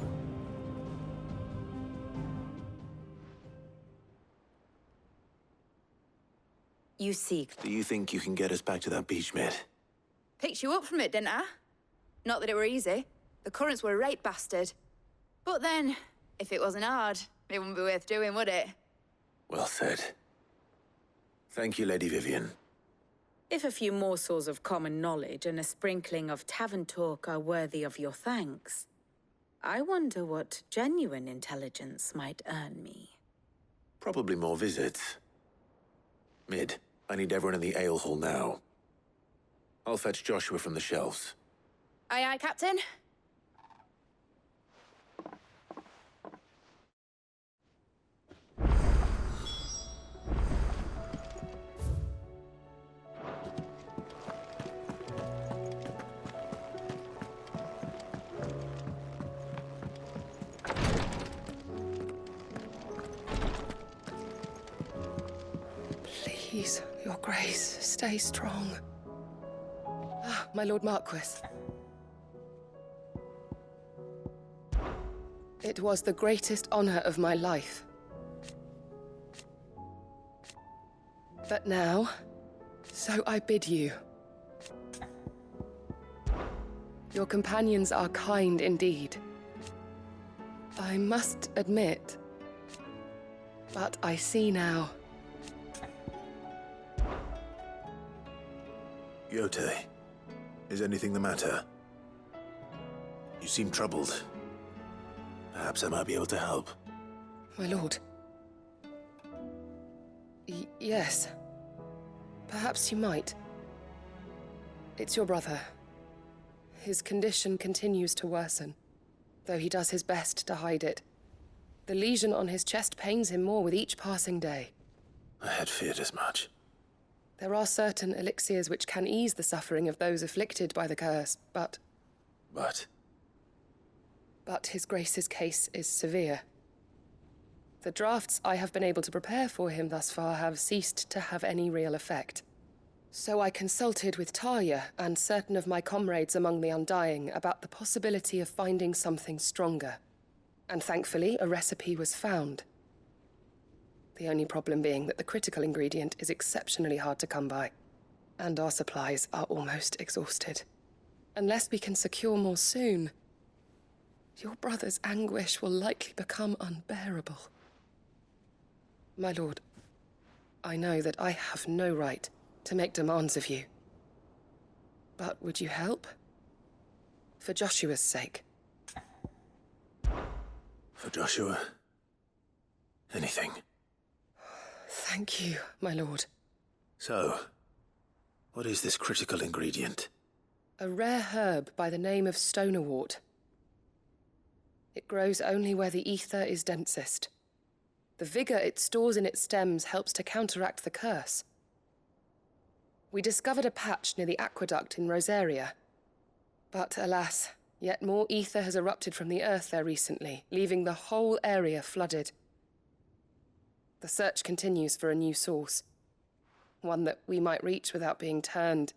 You seek. Do you think you can get us back to that beach, Mid? Picked you up from it, didn't I? Not that it were easy. The currents were a right bastard. But then, if it wasn't hard, it wouldn't be worth doing, would it? Well said. Thank you, Lady Vivian. If a few morsels of common knowledge and a sprinkling of tavern talk are worthy of your thanks, I wonder what genuine intelligence might earn me. Probably more visits. Mid, I need everyone in the ale hall now. I'll fetch Joshua from the shelves. Aye, aye, Captain. Please, your grace, stay strong. Ah, my Lord Marquis. It was the greatest honor of my life. But now, so I bid you. Your companions are kind indeed. I must admit, but I see now. Yote, is anything the matter? You seem troubled. Perhaps I might be able to help. My lord. Yes. Perhaps you might. It's your brother. His condition continues to worsen, though he does his best to hide it. The lesion on his chest pains him more with each passing day. I had feared as much. There are certain elixirs which can ease the suffering of those afflicted by the curse, but... But His Grace's case is severe. The drafts I have been able to prepare for him thus far have ceased to have any real effect. So I consulted with Talia and certain of my comrades among the Undying about the possibility of finding something stronger. And thankfully, a recipe was found. The only problem being that the critical ingredient is exceptionally hard to come by, and our supplies are almost exhausted. Unless we can secure more soon, your brother's anguish will likely become unbearable. My lord, I know that I have no right to make demands of you. But would you help? For Joshua's sake. For Joshua? Anything. Thank you, my lord. So, what is this critical ingredient? A rare herb by the name of stonerwort. It grows only where the ether is densest. The vigor it stores in its stems helps to counteract the curse. We discovered a patch near the aqueduct in Rosaria. But alas, yet more ether has erupted from the earth there recently, leaving the whole area flooded. The search continues for a new source. One that we might reach without being turned.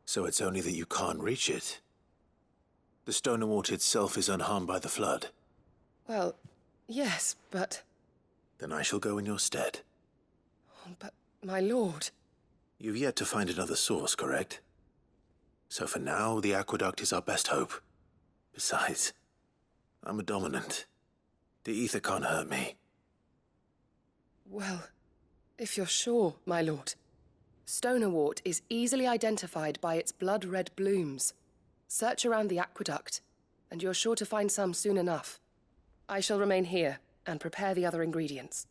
So it's only that you can't reach it? The stonerwort itself is unharmed by the flood? Well, yes, but... Then I shall go in your stead. But, my lord... You've yet to find another source, correct? So for now, the aqueduct is our best hope. Besides, I'm a dominant. The ether can't hurt me. Well, if you're sure, my lord. Stonerwort is easily identified by its blood-red blooms. Search around the aqueduct, and you're sure to find some soon enough. I shall remain here and prepare the other ingredients.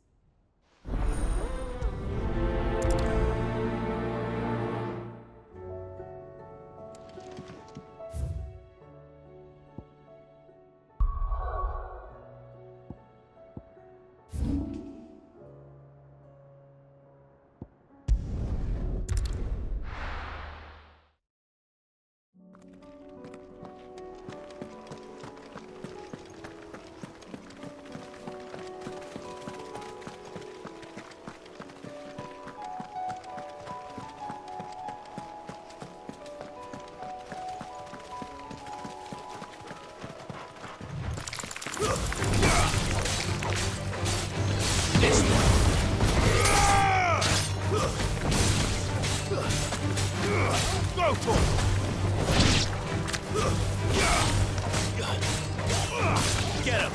Get him!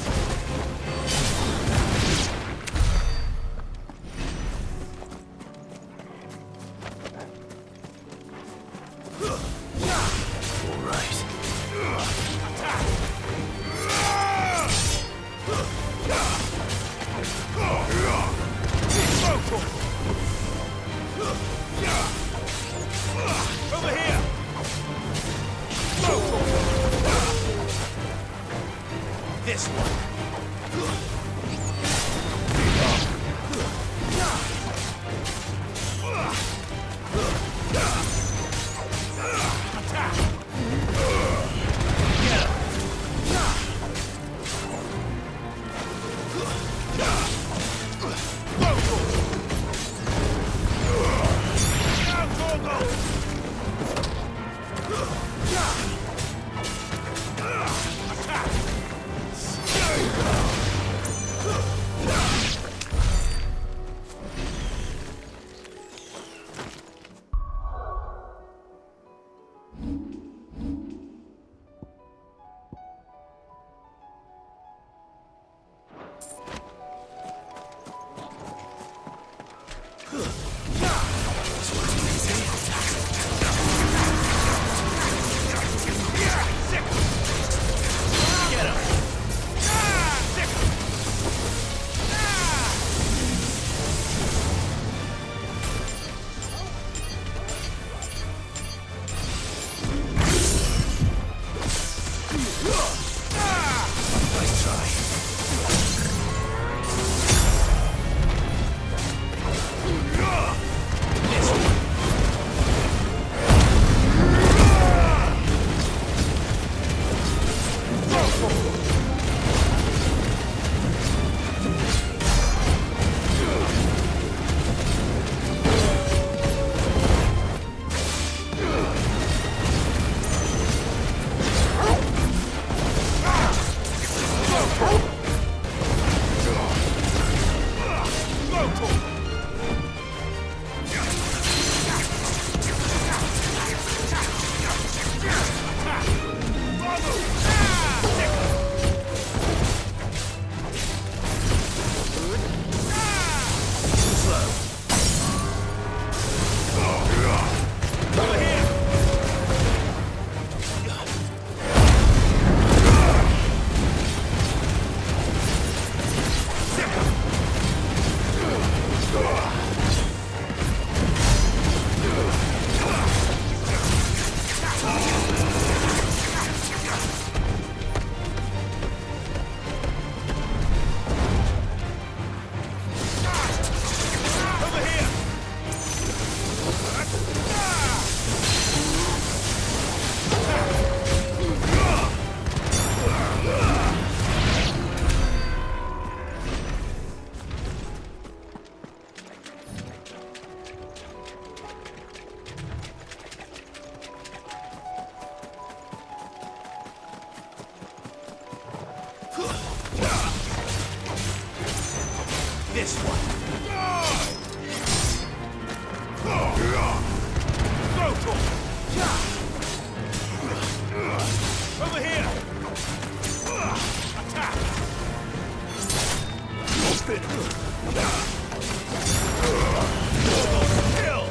All right. Over here! This one. This one. Over here. Attack. Kill.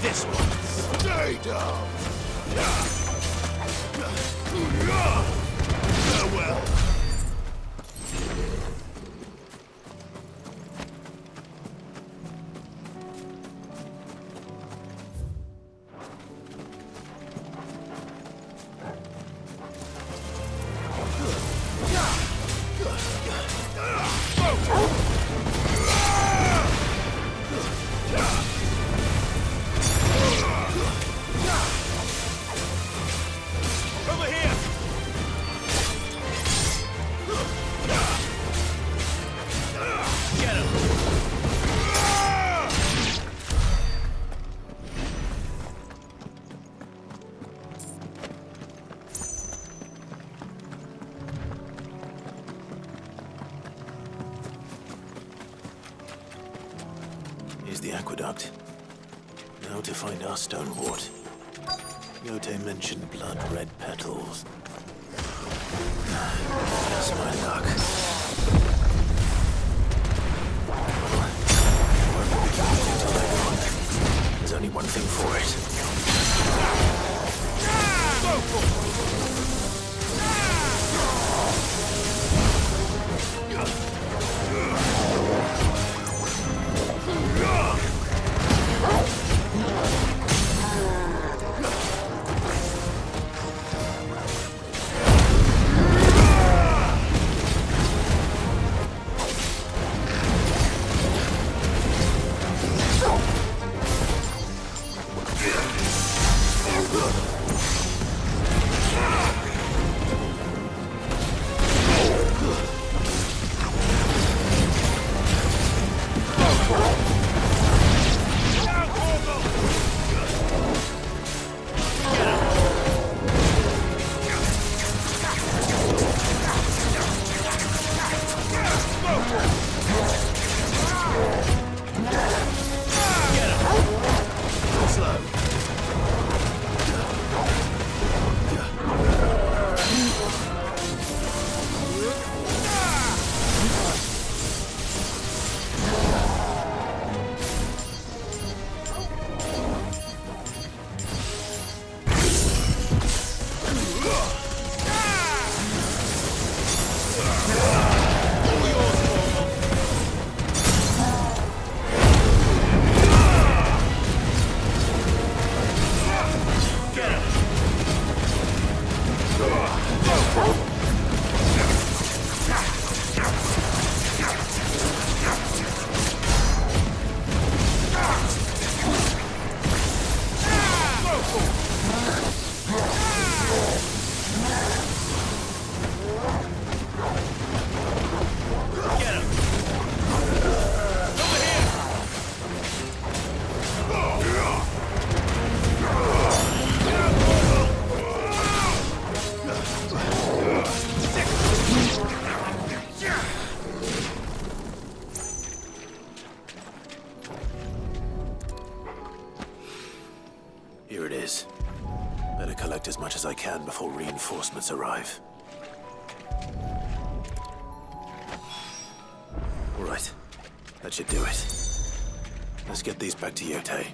This one. Stay down. Farewell. Here's the aqueduct. Now to find our stone wart. Yote mentioned blood-red petals. That's my luck. There's only one thing for it. as I can before reinforcements arrive. All right, that should do it. Let's get these back to Yotei.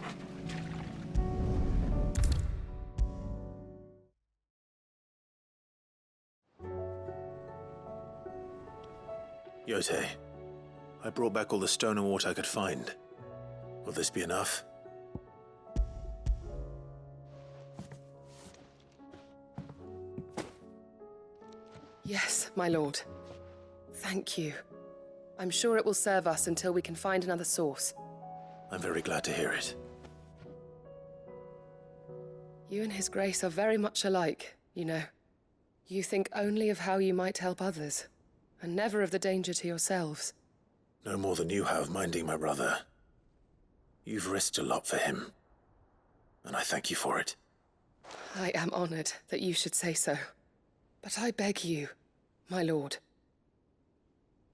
Yotei, I brought back all the stone and water I could find. Will this be enough? Yes, my lord. Thank you. I'm sure it will serve us until we can find another source. I'm very glad to hear it. You and His Grace are very much alike, you know. You think only of how you might help others, and never of the danger to yourselves. No more than you have minding my brother. You've risked a lot for him, and I thank you for it. I am honored that you should say so. But I beg you, my lord,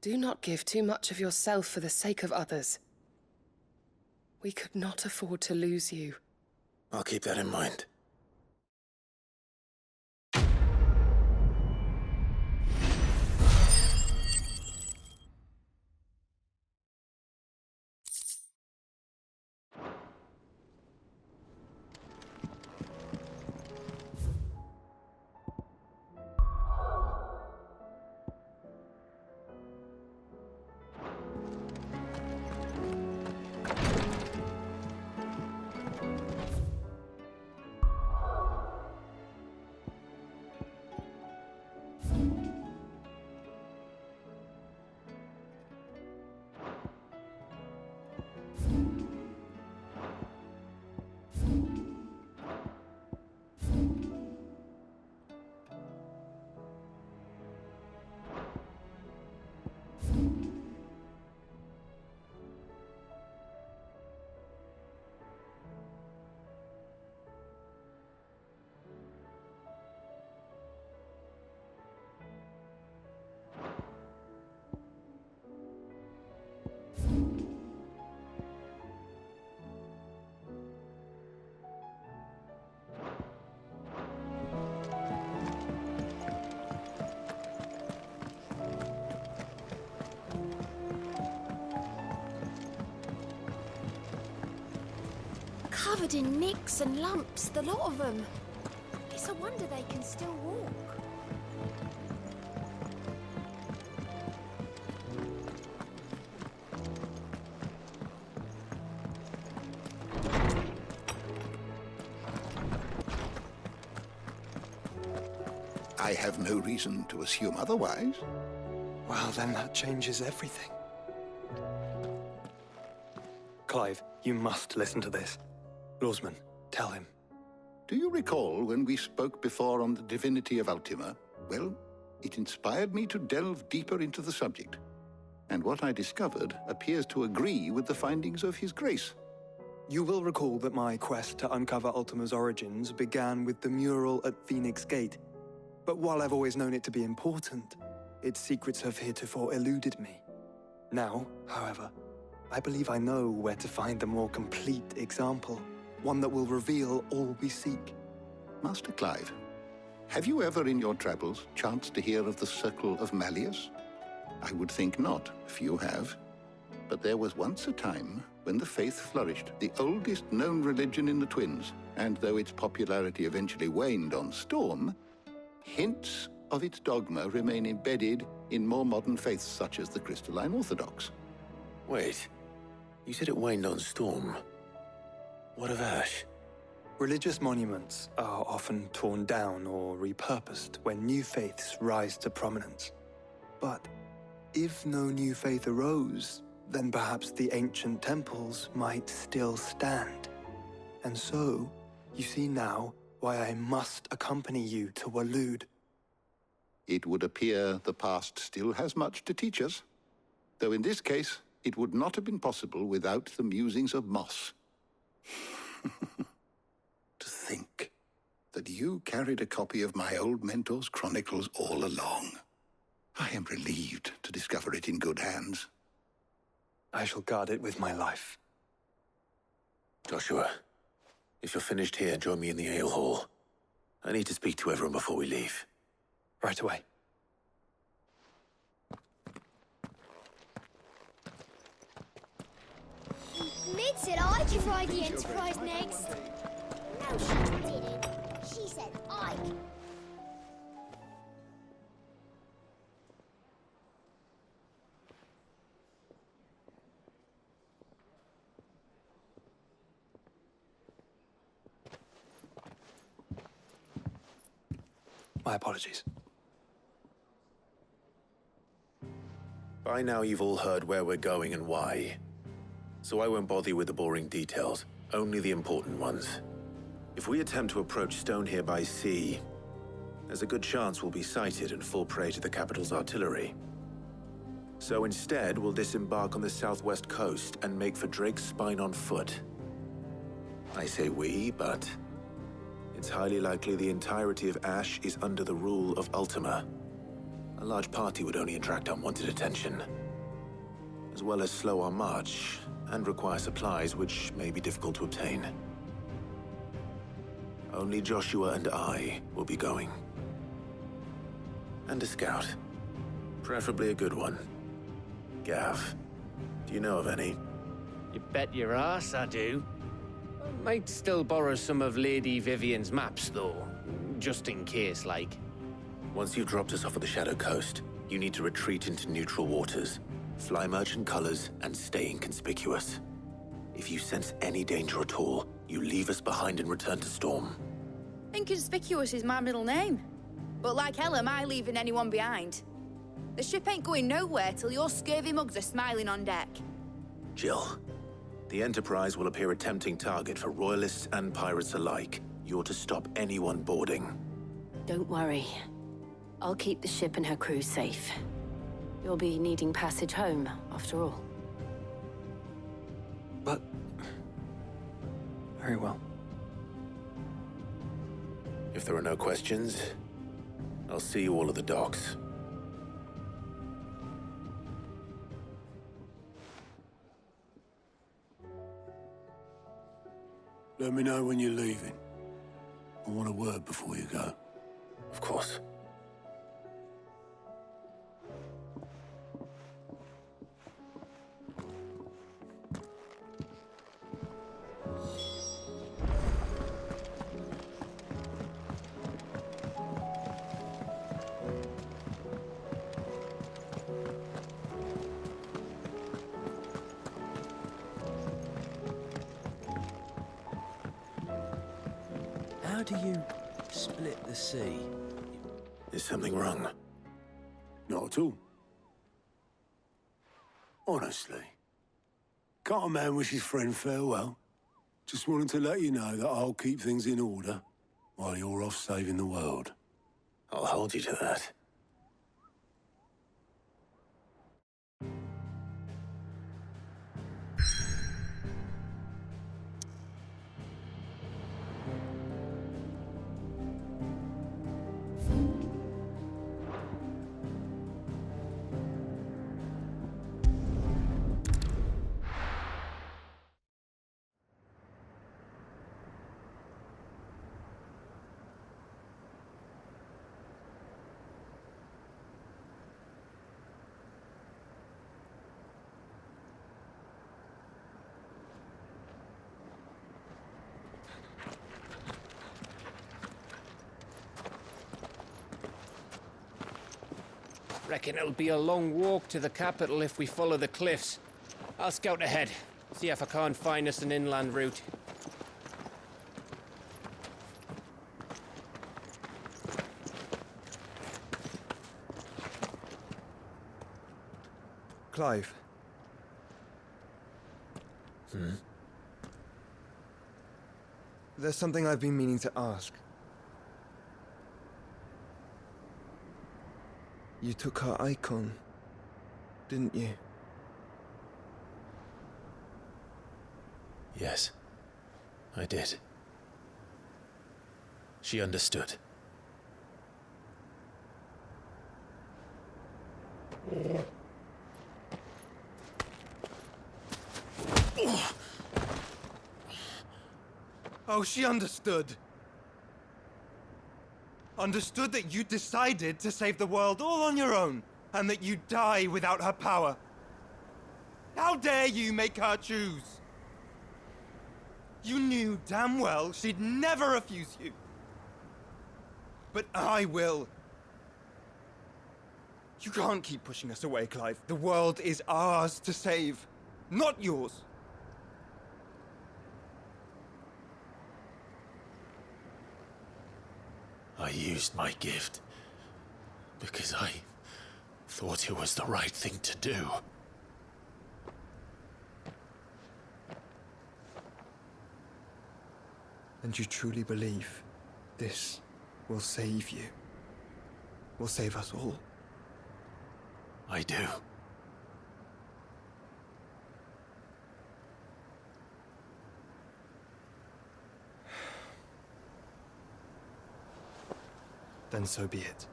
do not give too much of yourself for the sake of others. We could not afford to lose you. I'll keep that in mind. Covered in nicks and lumps, the lot of them. It's a wonder they can still walk. I have no reason to assume otherwise. Well, then that changes everything. Clive, you must listen to this. Lawsman, tell him. Do you recall when we spoke before on the divinity of Ultima? Well, it inspired me to delve deeper into the subject. And what I discovered appears to agree with the findings of His Grace. You will recall that my quest to uncover Ultima's origins began with the mural at Phoenix Gate. But while I've always known it to be important, its secrets have heretofore eluded me. Now, however, I believe I know where to find the more complete example. One that will reveal all we seek. Master Clive, have you ever in your travels chanced to hear of the Circle of Malleus? I would think not, if you have. But there was once a time when the faith flourished, the oldest known religion in the Twins, and though its popularity eventually waned on Storm, hints of its dogma remain embedded in more modern faiths such as the Crystalline Orthodox. Wait, you said it waned on Storm. What of Ash? Religious monuments are often torn down or repurposed when new faiths rise to prominence. But if no new faith arose, then perhaps the ancient temples might still stand. And so, you see now why I must accompany you to Waloed. It would appear the past still has much to teach us, though in this case, it would not have been possible without the musings of Moss. To think that you carried a copy of my old mentor's chronicles all along. I am relieved to discover it in good hands. I shall guard it with my life. Joshua, if you're finished here, join me in the ale hall. I need to speak to everyone before we leave. Right away. Mid said I could ride the Enterprise next. No, she didn't. She said I could. My apologies. By now you've all heard where we're going and why. So I won't bother you with the boring details, only the important ones. If we attempt to approach Stone here by sea, there's a good chance we'll be sighted and fall prey to the capital's artillery. So instead, we'll disembark on the southwest coast and make for Drake's Spine on foot. I say we, but it's highly likely the entirety of Ash is under the rule of Ultima. A large party would only attract unwanted attention, as well as slow our march and require supplies which may be difficult to obtain. Only Joshua and I will be going. And a scout. Preferably a good one. Gav, do you know of any? You bet your ass I do. I might still borrow some of Lady Vivian's maps, though. Just in case, like. Once you've dropped us off at the Shadow Coast, you need to retreat into neutral waters, fly merchant colors, and stay inconspicuous. If you sense any danger at all, you leave us behind and return to Storm. Inconspicuous is my middle name. But like hell am I leaving anyone behind. The ship ain't going nowhere till your scurvy mugs are smiling on deck. Jill, the Enterprise will appear a tempting target for royalists and pirates alike. You're to stop anyone boarding. Don't worry. I'll keep the ship and her crew safe. You'll be needing passage home, after all. But... very well. If there are no questions, I'll see you all at the docks. Let me know when you're leaving. I want a word before you go. Of course. How do you split the sea? Is something wrong? Not at all. Honestly. Can't a man wish his friend farewell? Just wanted to let you know that I'll keep things in order while you're off saving the world. I'll hold you to that. Reckon it'll be a long walk to the capital if we follow the cliffs. I'll scout ahead, see if I can't find us an inland route. Clive. There's something I've been meaning to ask. You took her icon, didn't you? Yes, I did. She understood. Oh, she understood. Understood that you decided to save the world all on your own, and that you'd die without her power. How dare you make her choose? You knew damn well she'd never refuse you. But I will. You can't keep pushing us away, Clive. The world is ours to save, not yours. I used my gift because I thought it was the right thing to do. And you truly believe this will save you? Will save us all? I do. Then so be it.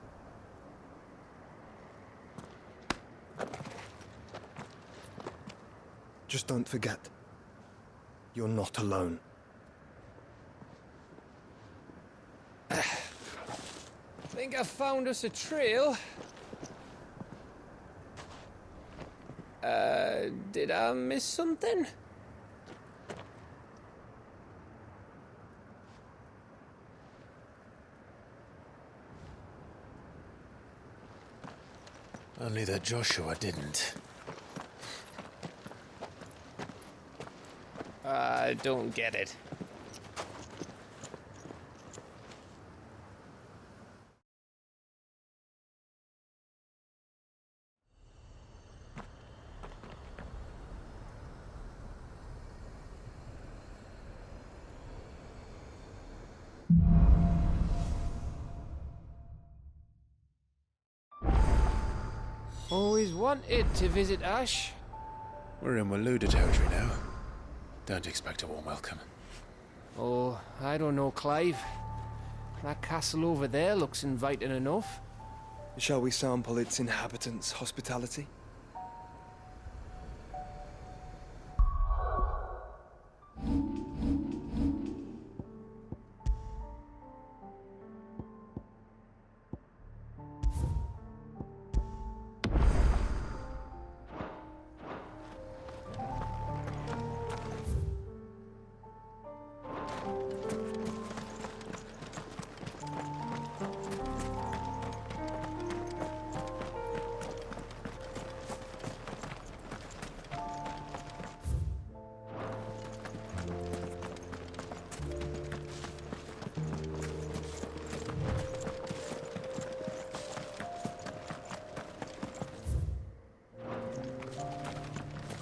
Just don't forget, you're not alone. Think I found us a trail. Did I miss something? Only that Joshua didn't. I don't get it. Always wanted to visit Ash. We're in Waluda territory now. Don't expect a warm welcome. Oh, I don't know, Clive. That castle over there looks inviting enough. Shall we sample its inhabitants' hospitality?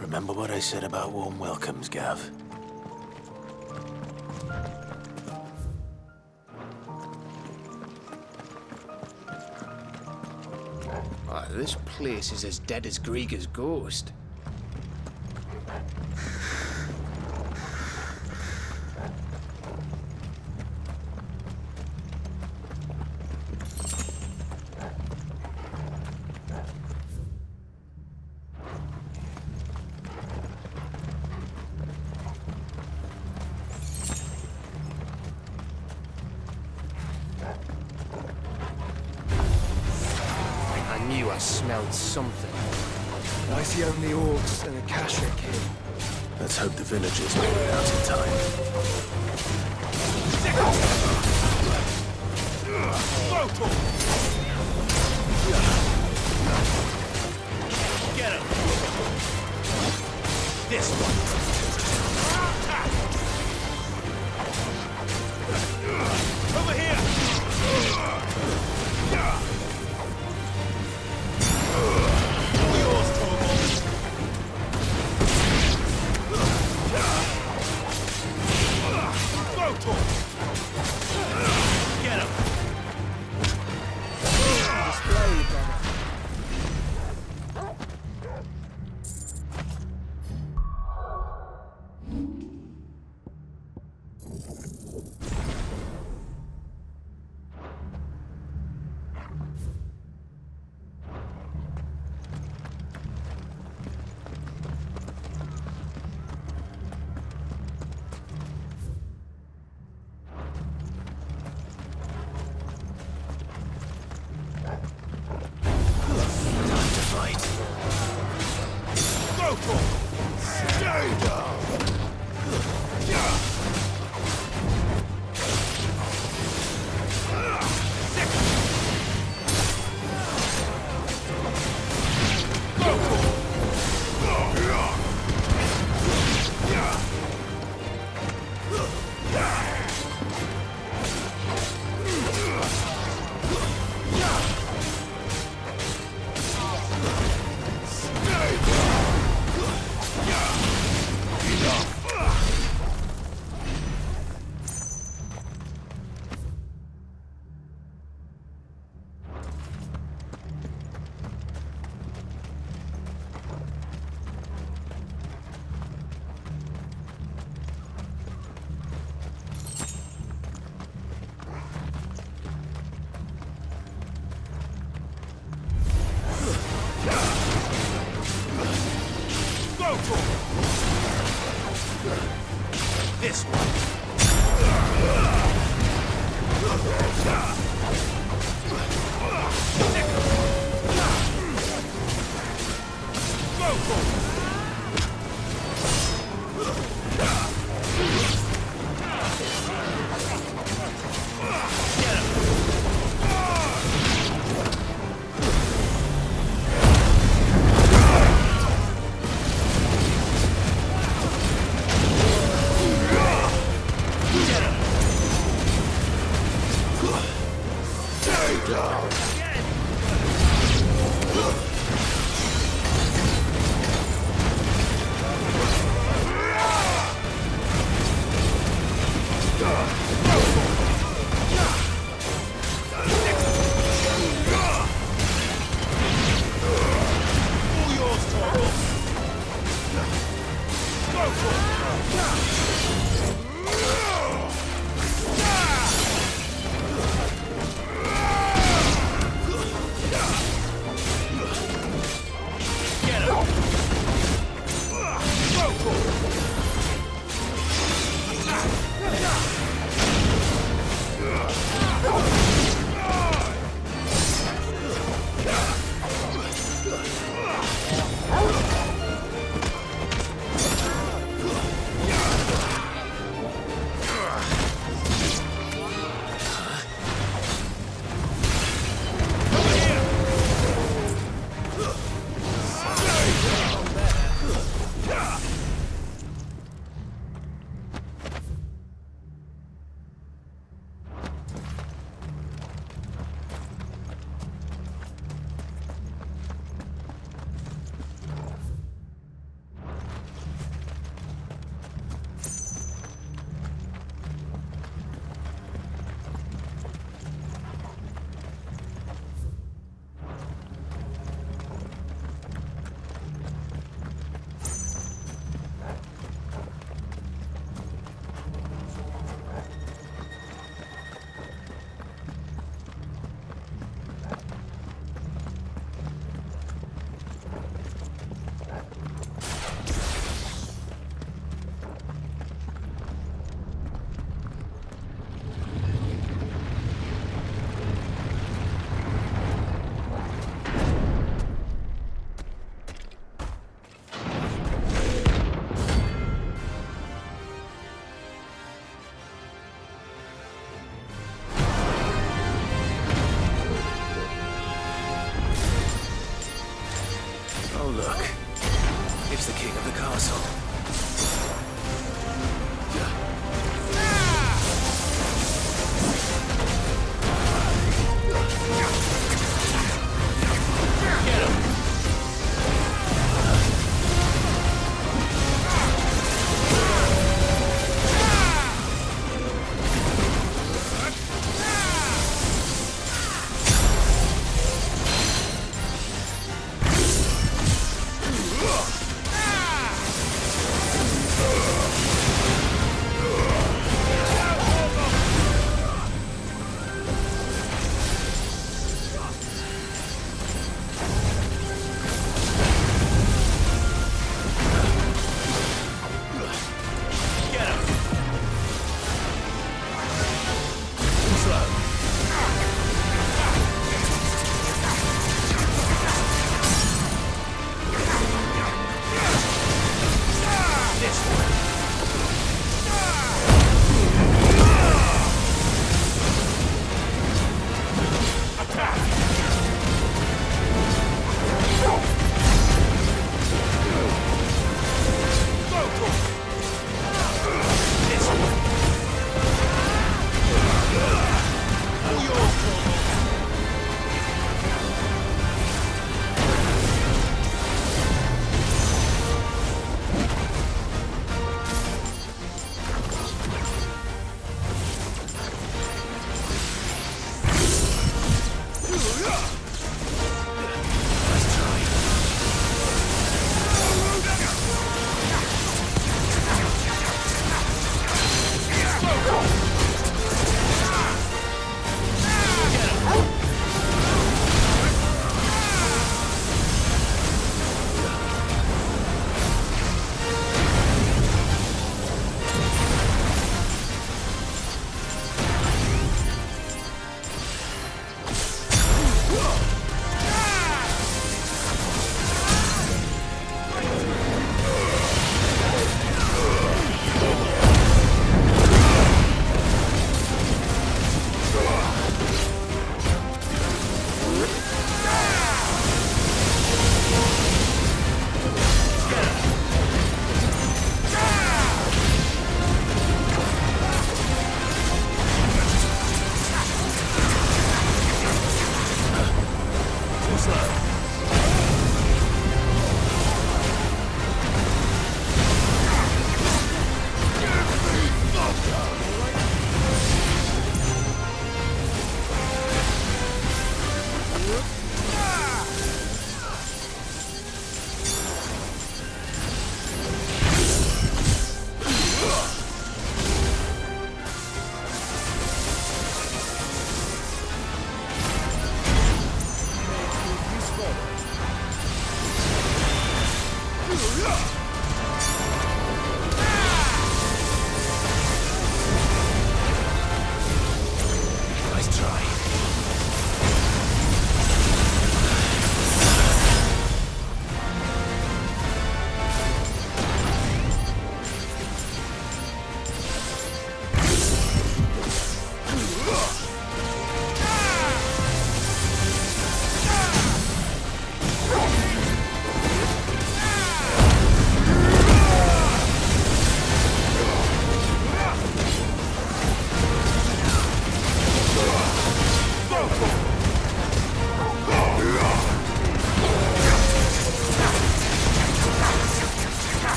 Remember what I said about warm welcomes, Gav? This place is as dead as Grieger's ghost. I smelled something. I see only orcs and Akashic here. Let's hope the villagers make it out in time. Get him! This one! Over here! Get him!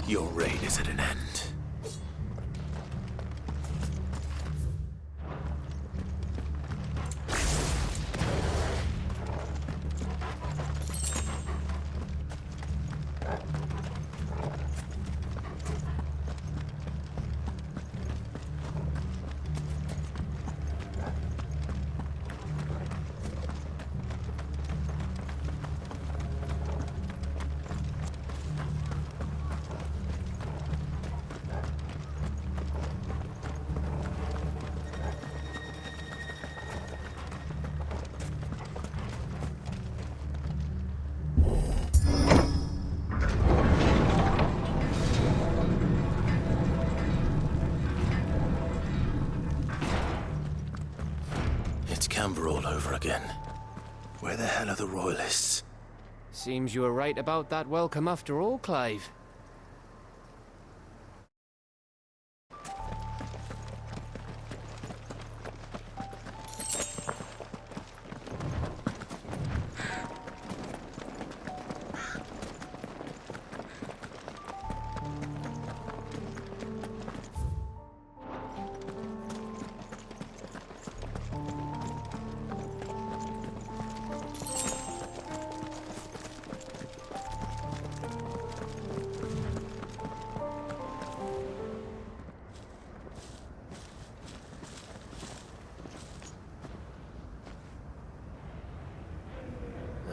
Your reign is at an end. Canberra all over again. Where the hell are the royalists? Seems you were right about that welcome after all, Clive.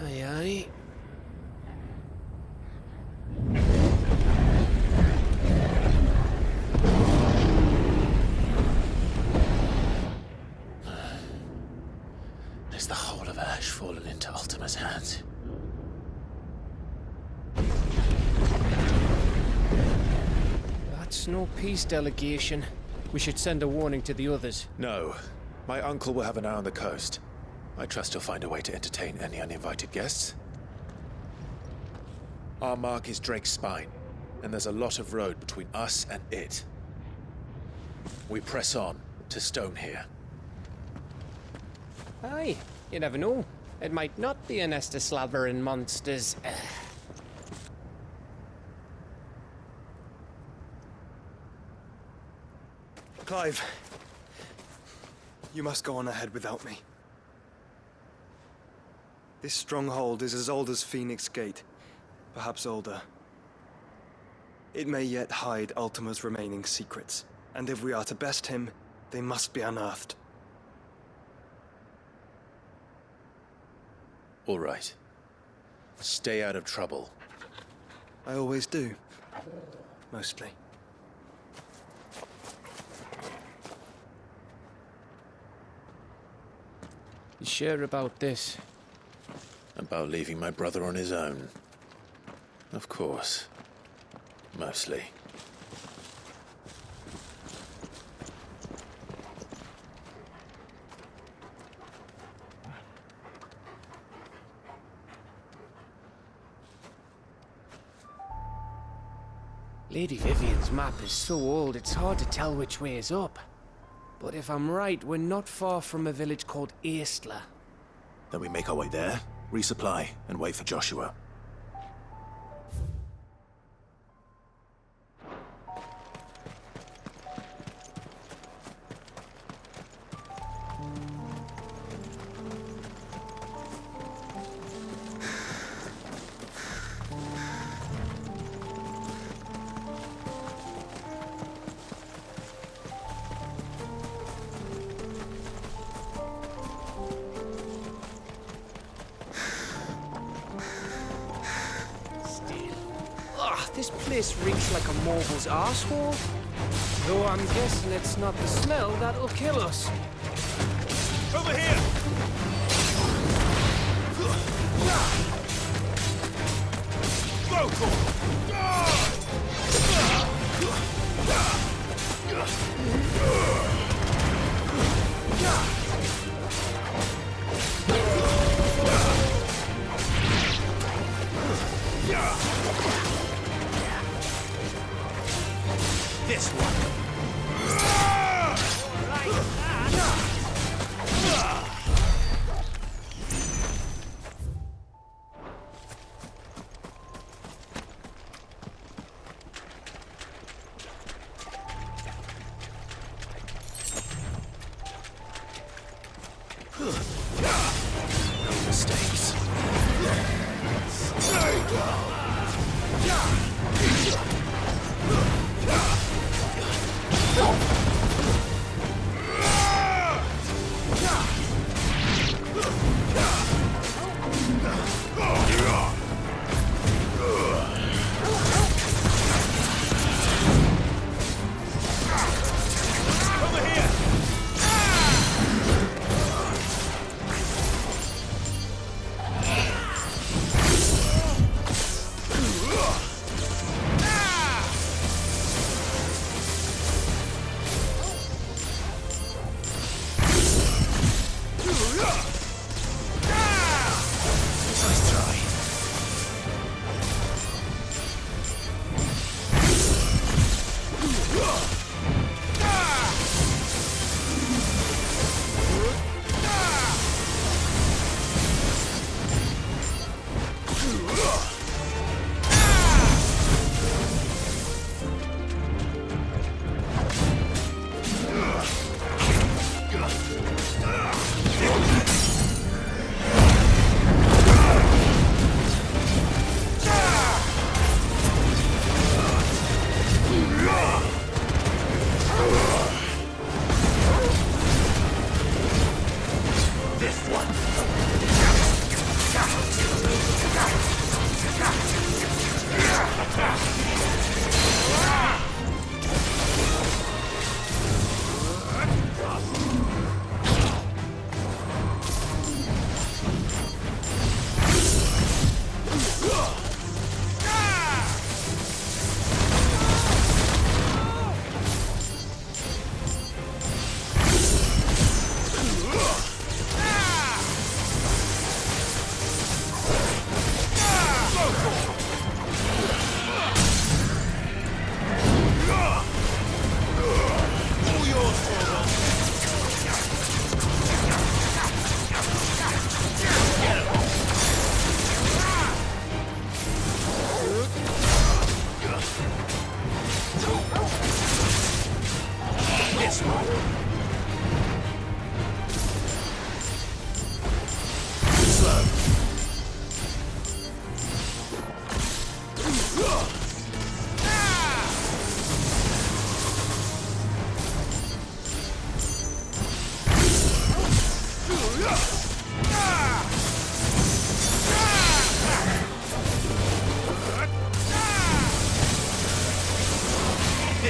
Aye, aye. Is the whole of Ash fallen into Ultima's hands? That's no peace delegation. We should send a warning to the others. No. My uncle will have an eye on the coast. I trust he'll find a way to entertain any uninvited guests. Our mark is Drake's Spine, and there's a lot of road between us and it. We press on to Stone here. Aye, you never know. It might not be a nest of slavering monsters. Clive, you must go on ahead without me. This stronghold is as old as Phoenix Gate, perhaps older. It may yet hide Ultima's remaining secrets, and if we are to best him, they must be unearthed. All right. Stay out of trouble. I always do. Mostly. You sure about this? About leaving my brother on his own. Of course. Mostly. Lady Vivian's map is so old it's hard to tell which way is up. But if I'm right, we're not far from a village called Eastla. Then we make our way there, resupply, and wait for Joshua. This place reeks like a moguls arsehole. Though I'm guessing it's not the smell that'll kill us. Over here! Go for this one.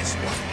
this one.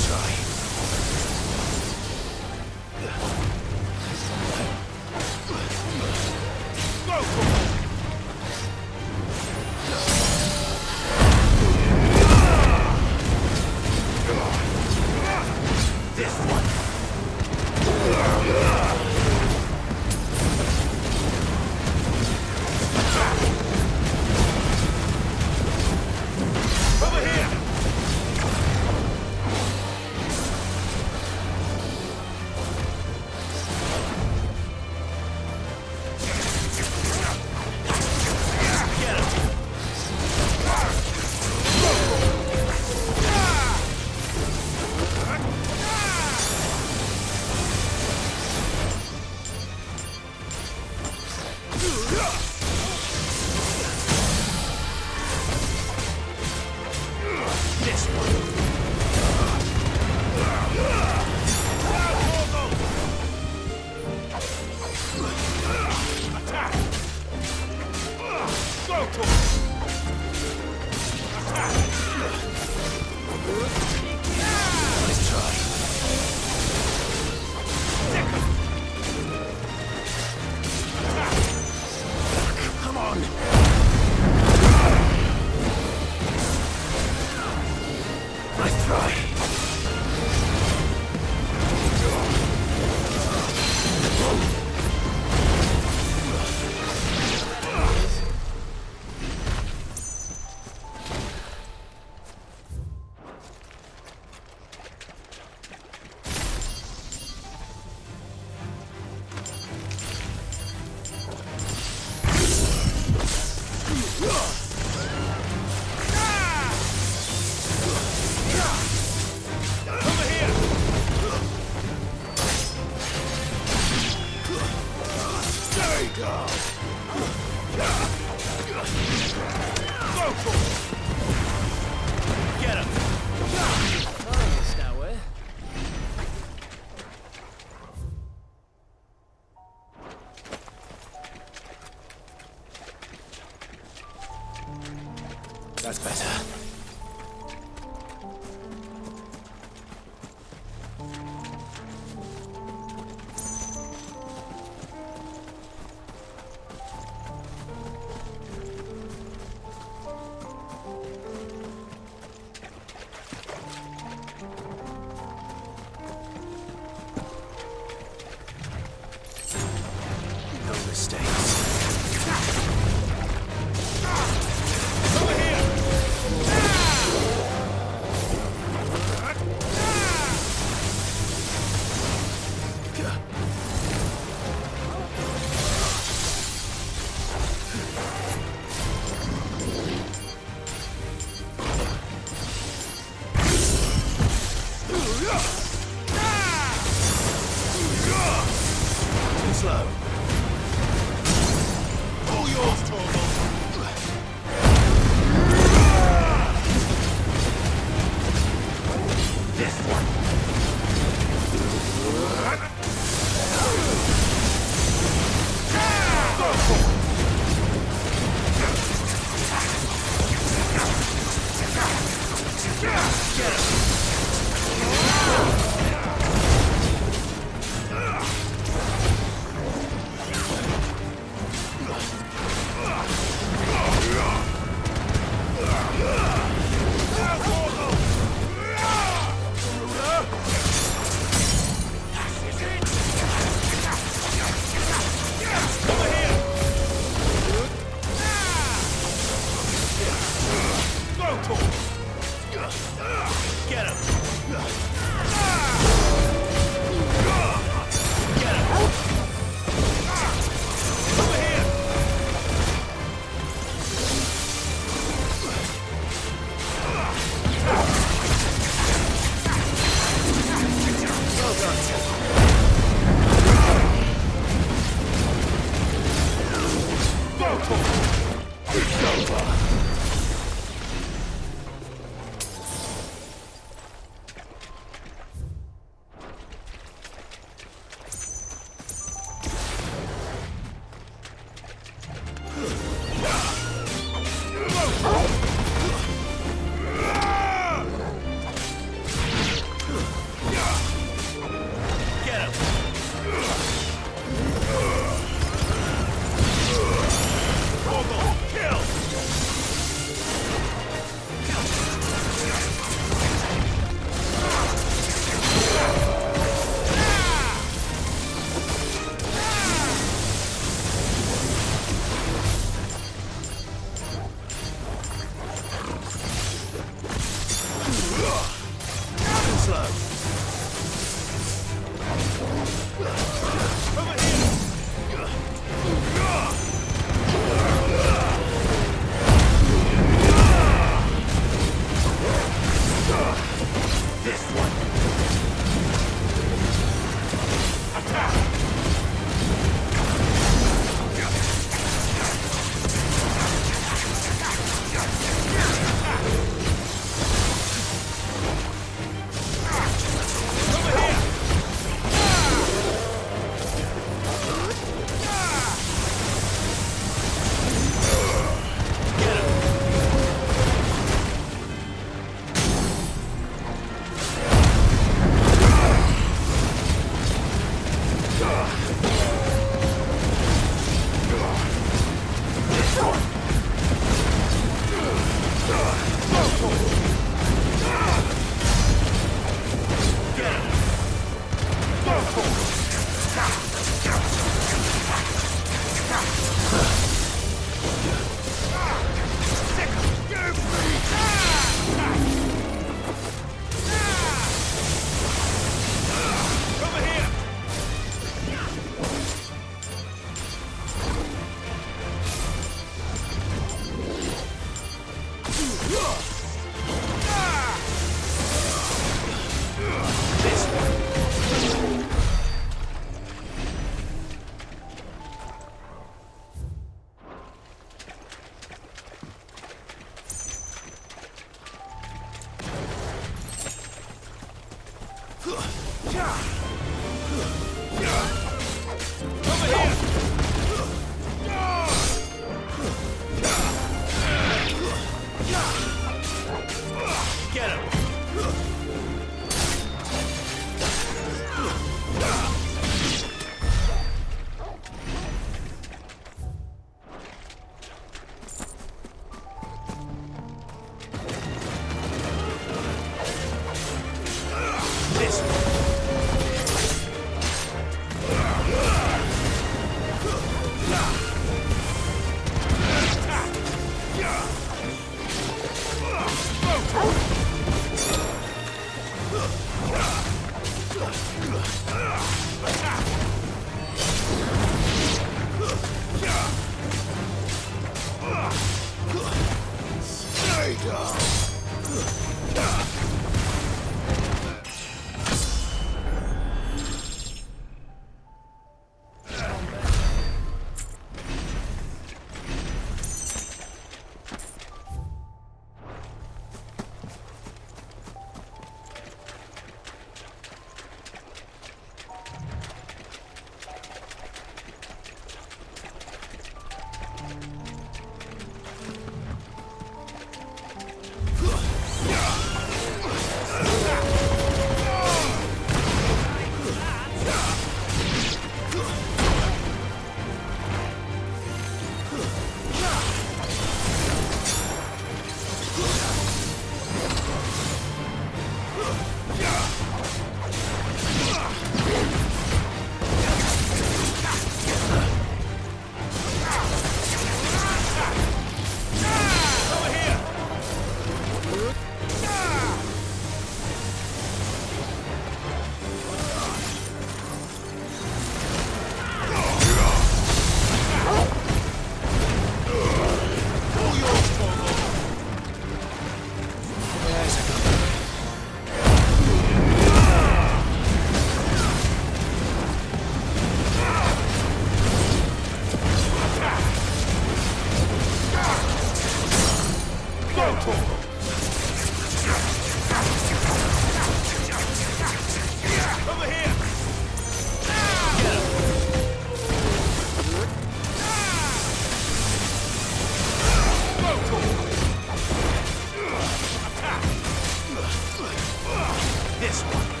This one.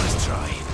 Let's try.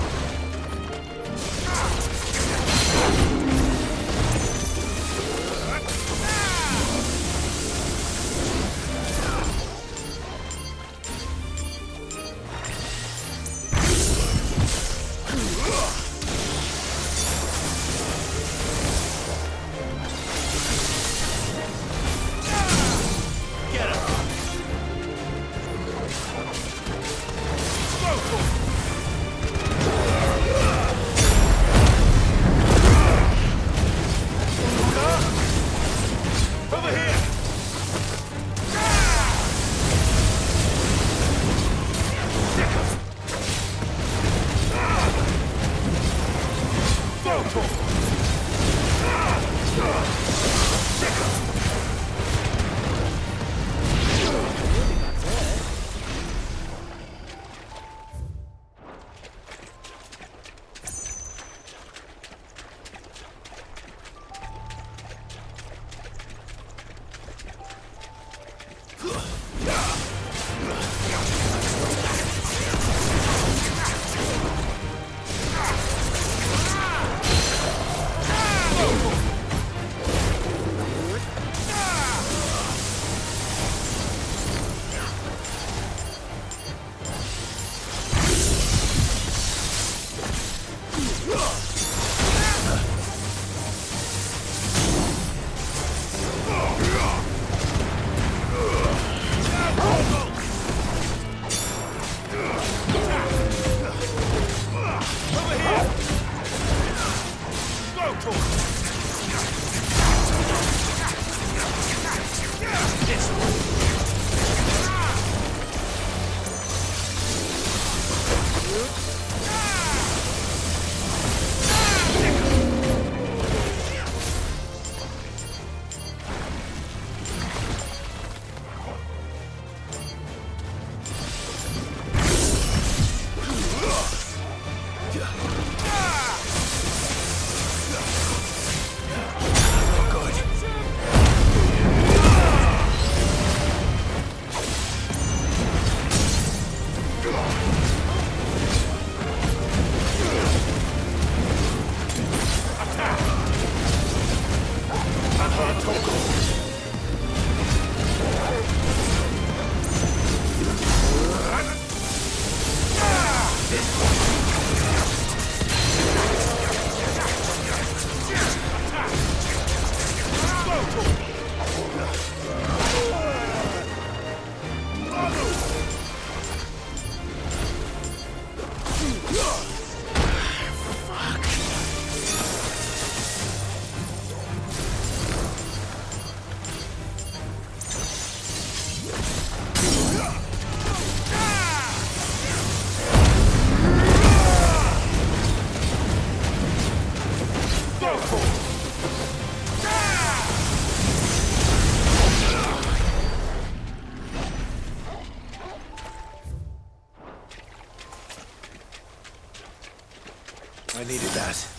I needed that.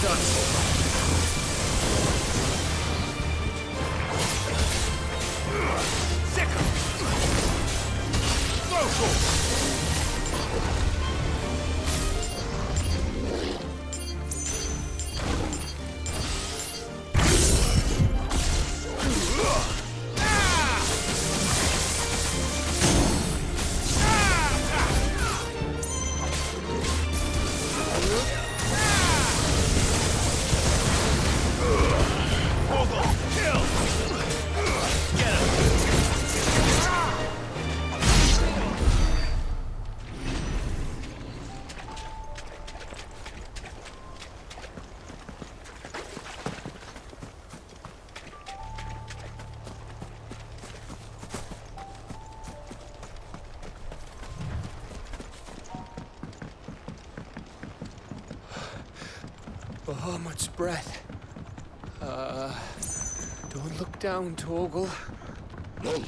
done for. Bahamut's breath. Don't look down, Torgal. No.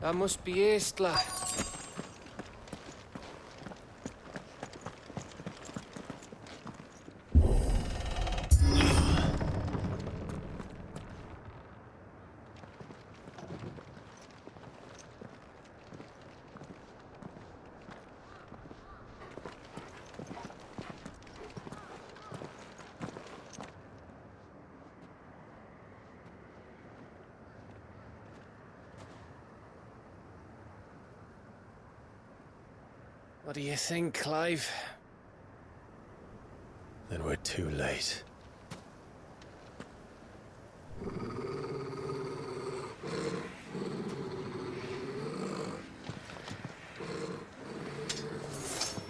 That must be Aistla. What do you think, Clive? Then we're too late.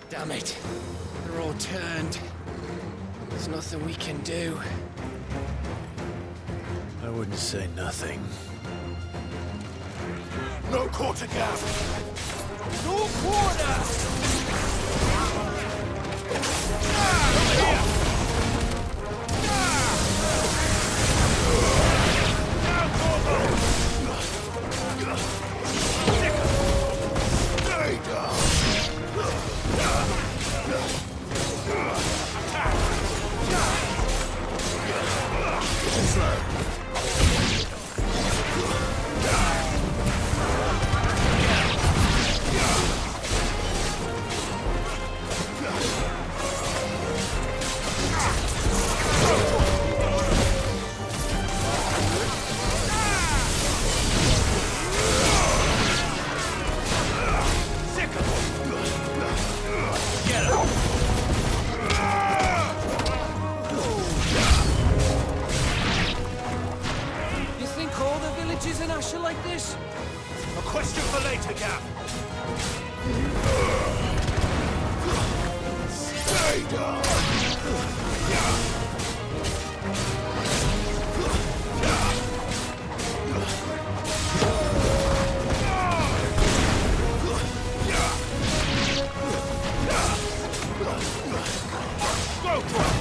Damn it. They're all turned. There's nothing we can do. I wouldn't say nothing. No quarter gap! No quarter! Like this? A question for later, Gap. Stay down. Go for it.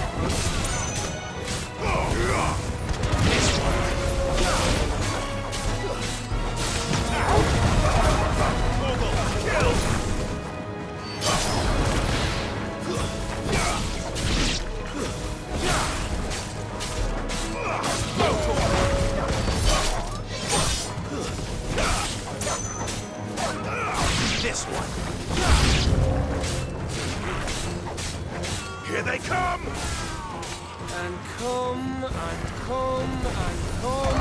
This one. Here they come! And come, and come, and come.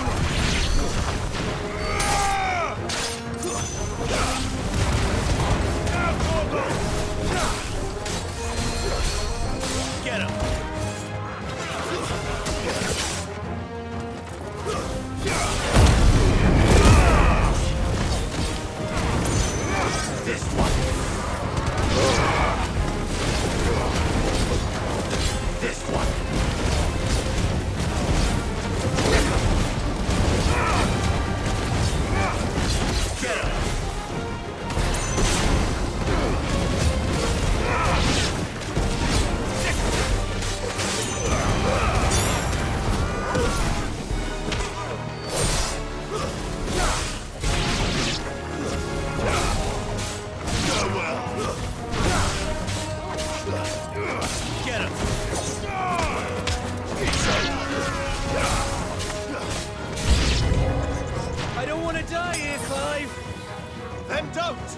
Get him! This one. This one. Get him. 5. Then don't!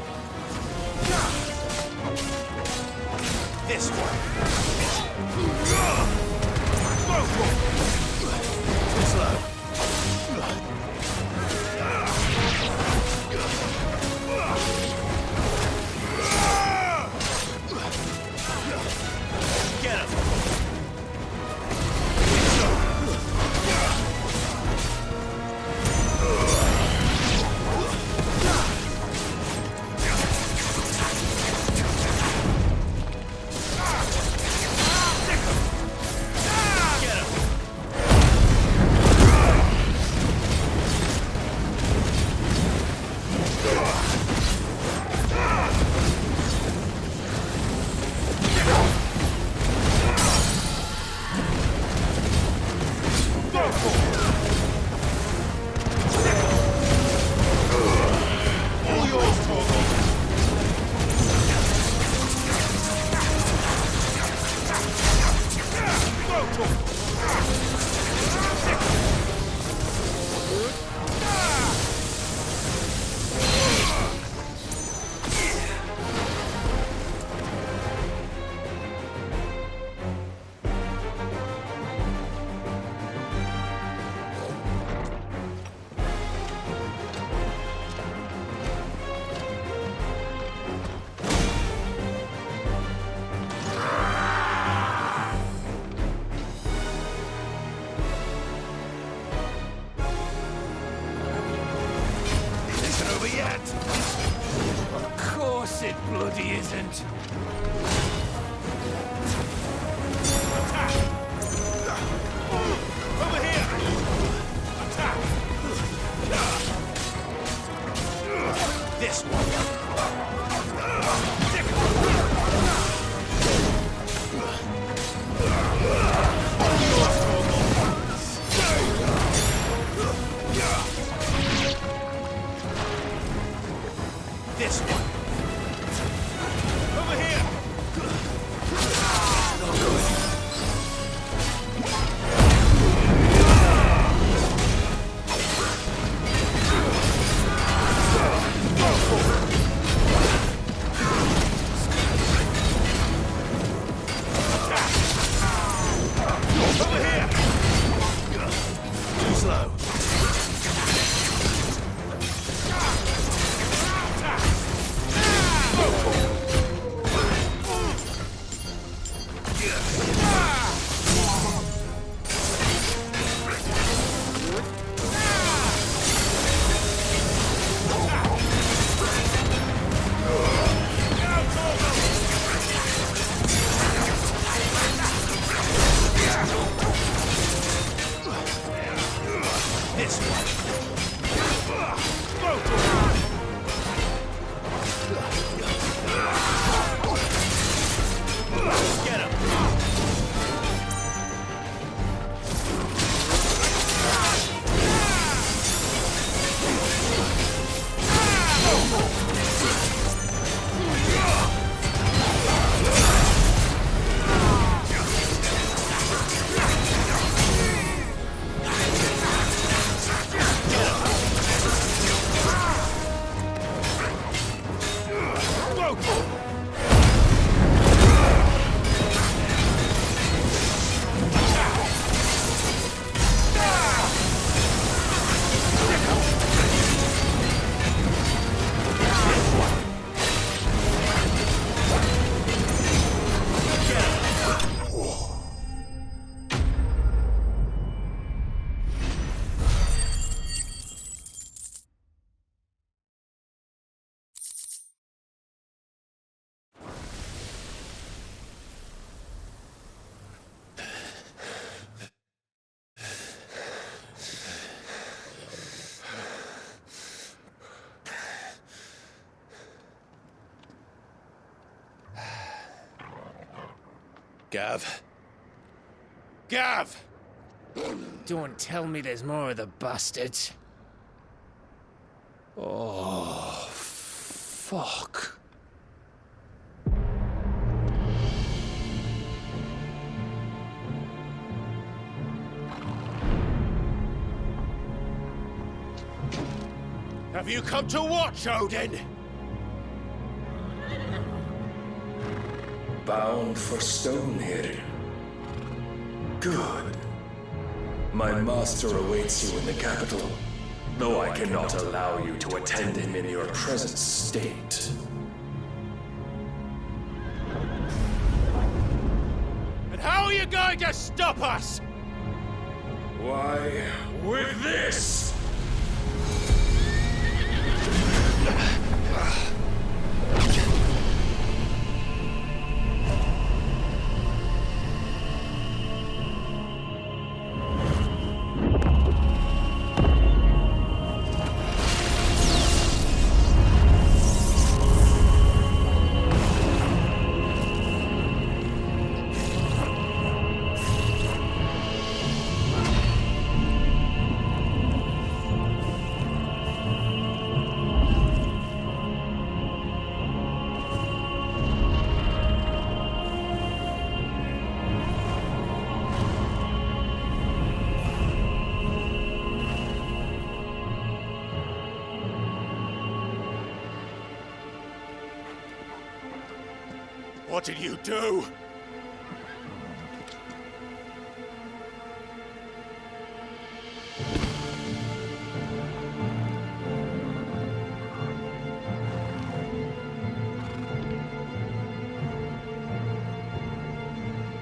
This one. Too slow. Get him! It bloody isn't. Attack! Over here! Attack! This one. This one. Over here! No good. Over here! Too slow. This one. Get him. Gav. Gav! Don't tell me there's more of the bastards. Oh, fuck. Have you come to watch, Odin? Bound for Stonehill. Good. My master awaits you in the capital, though I cannot allow you to attend him in your present state. And how are you going to stop us? Why, with this! What did you do?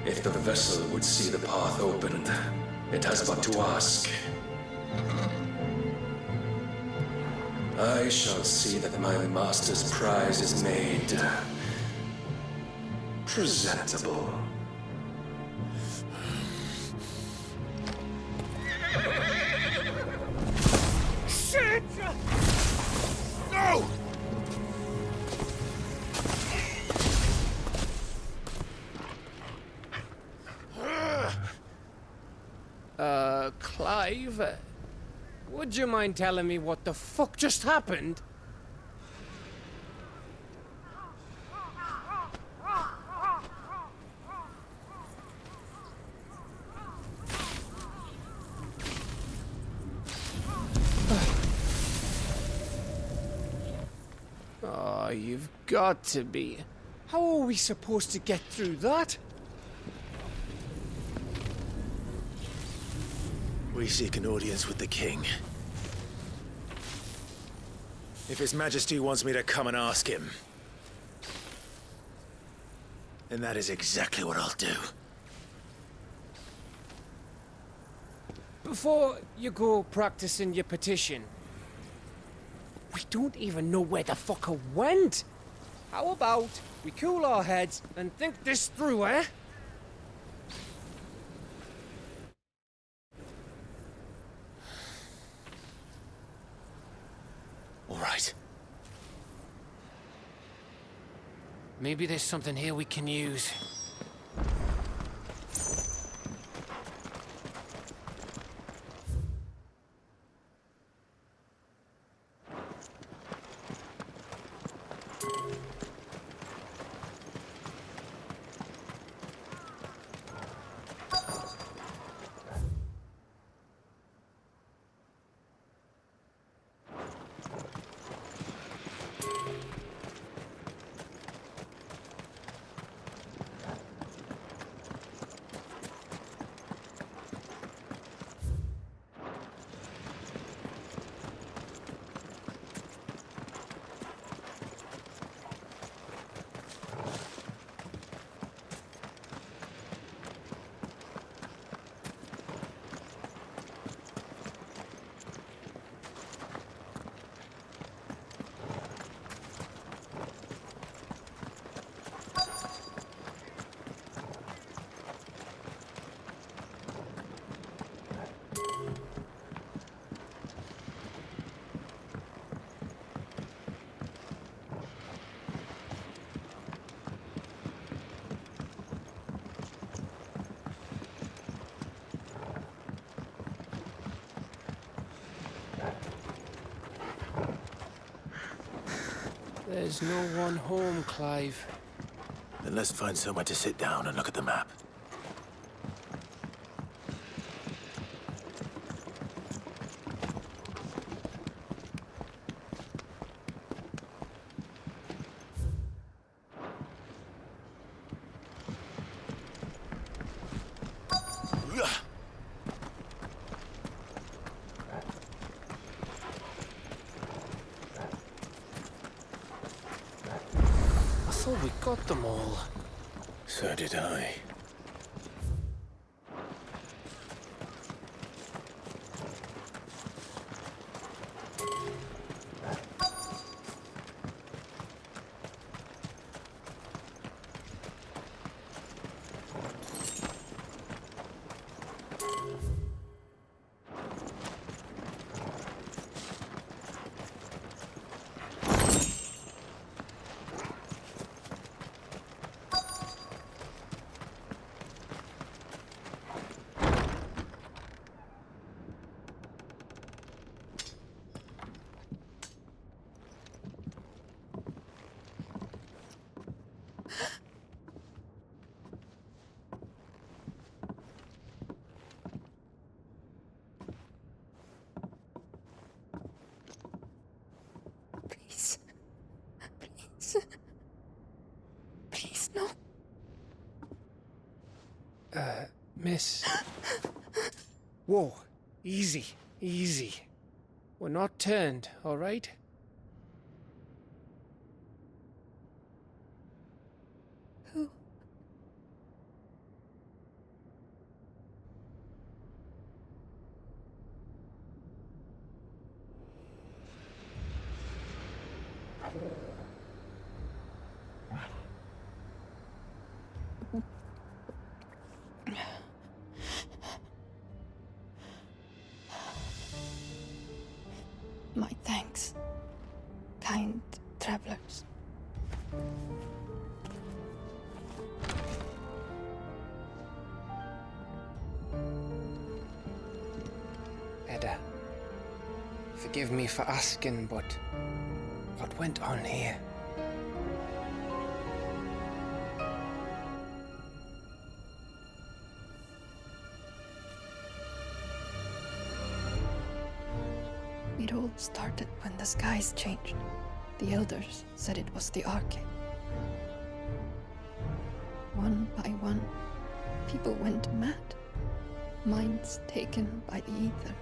If the vessel would see the path opened, it has but to ask. I shall see that my master's prize is made presentable. Shit! No! Clive, would you mind telling me what the fuck just happened? Oh, you've got to be. How are we supposed to get through that? We seek an audience with the king. If His Majesty wants me to come and ask him, then that is exactly what I'll do. Before you go practicing your petition, we don't even know where the fucker went. How about we cool our heads and think this through, eh? All right. Maybe there's something here we can use. There's no one home, Clive. Then let's find somewhere to sit down and look at the map. thought we got them all. So did I. Please, no. Miss. Whoa, easy, easy. We're not turned, all right? Who? My thanks, kind travelers. Edda, forgive me for asking, but what went on here? It all started when the skies changed. The elders said it was the Arcade. One by one, people went mad, minds taken by the ether,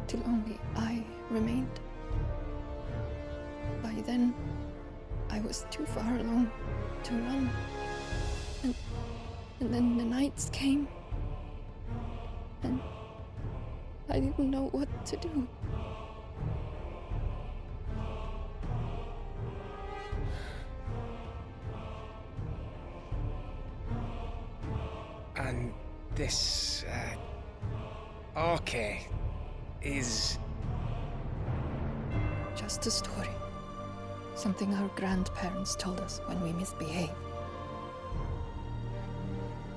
till only I remained. By then, I was too far along to run. And then the nights came, and I didn't know what to do. And this, Arcade is... Just a story. Something our grandparents told us when we misbehaved.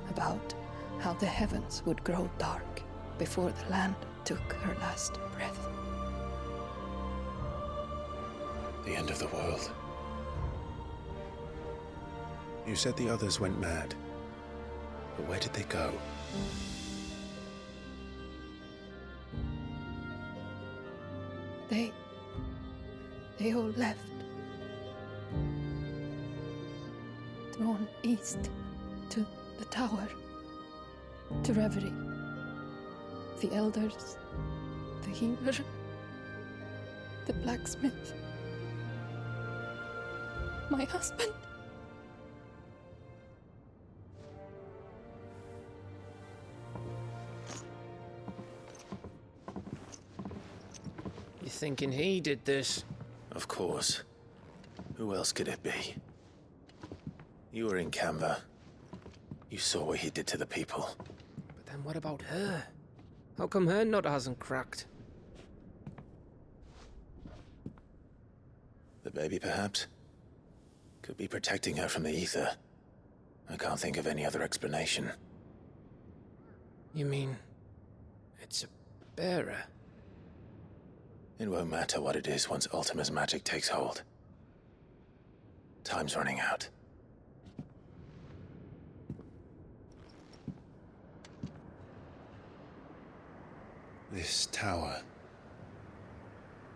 About how the heavens would grow dark before the land took her last breath. The end of the world. You said the others went mad. But where did they go? They all left. Drawn east to the tower, to reverie. The elders, the healer, the blacksmith, my husband. You thinking he did this? Of course. Who else could it be? You were in Canva. You saw what he did to the people. But then what about her? How come her nut hasn't cracked? The baby, perhaps? Could be protecting her from the ether. I can't think of any other explanation. You mean... it's a bearer? It won't matter what it is once Ultima's magic takes hold. Time's running out. This tower.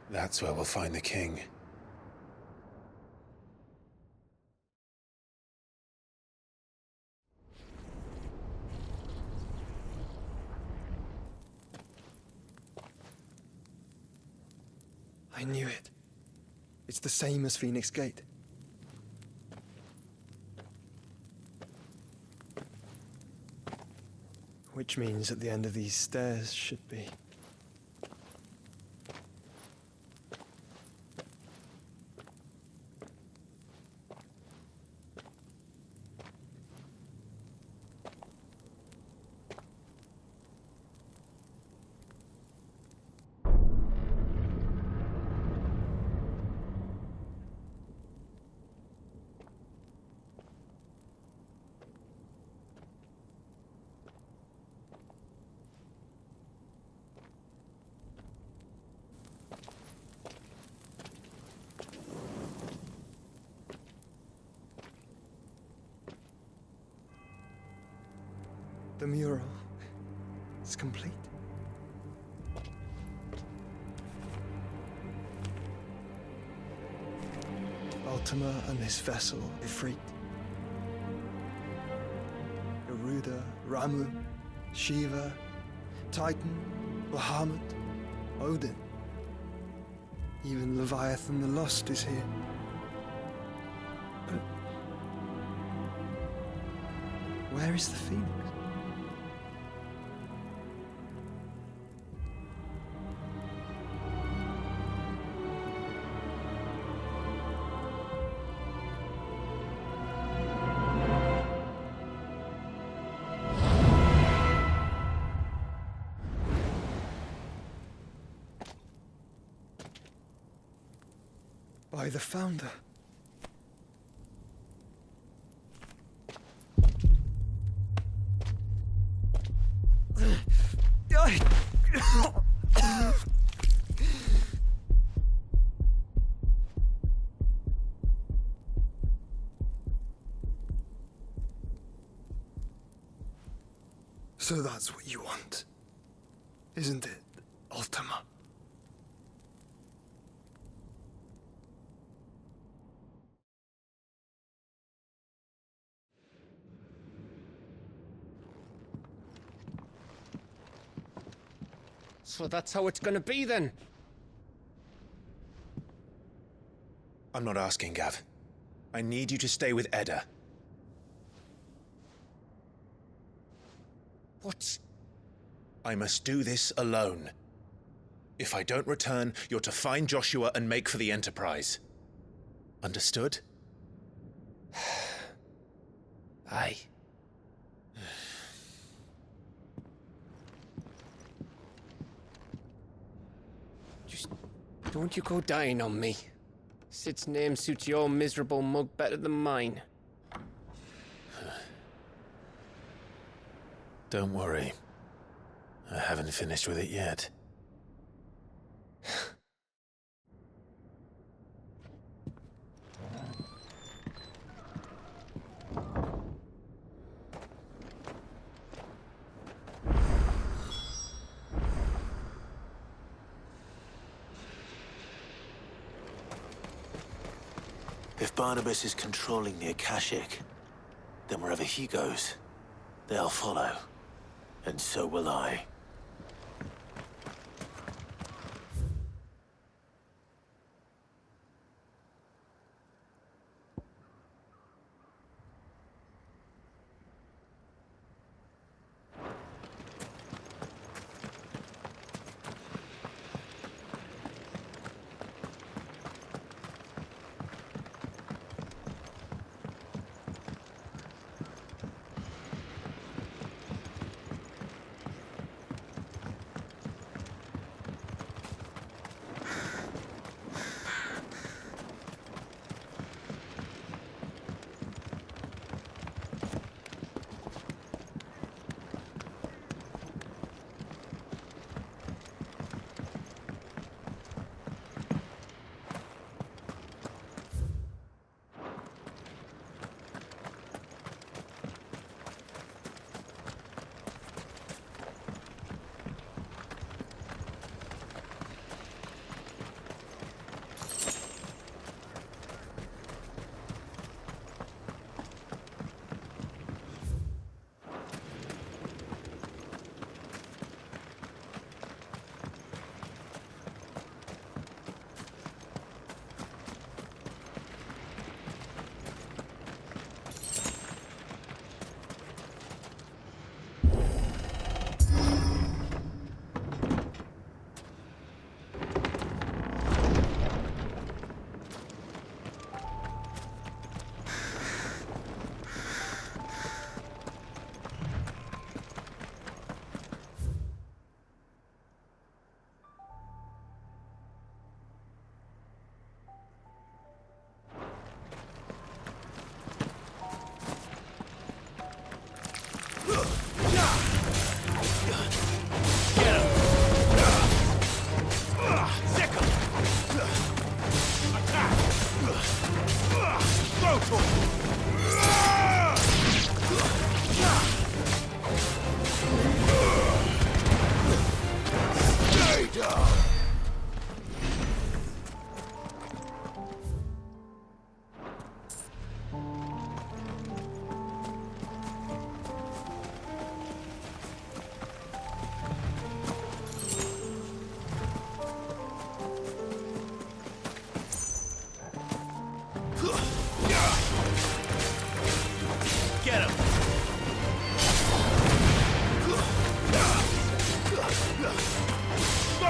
That's where we'll find the king. I knew it. It's the same as Phoenix Gate. Which means at the end of these stairs should be... The mural is complete. Ultima and his vessel, Ifrit. Garuda, Ramu, Shiva, Titan, Bahamut, Odin. Even Leviathan the Lost is here. But where is the Phoenix? By the Founder. So that's what you want, isn't it, Ultima? So that's how it's gonna be then? I'm not asking, Gav. I need you to stay with Edda. What? I must do this alone. If I don't return, you're to find Joshua and make for the Enterprise. Understood? Aye. Just don't you go dying on me. Sid's name suits your miserable mug better than mine. Don't worry. I haven't finished with it yet. If Barnabas is controlling the Akashic, then wherever he goes, they'll follow. And so will I.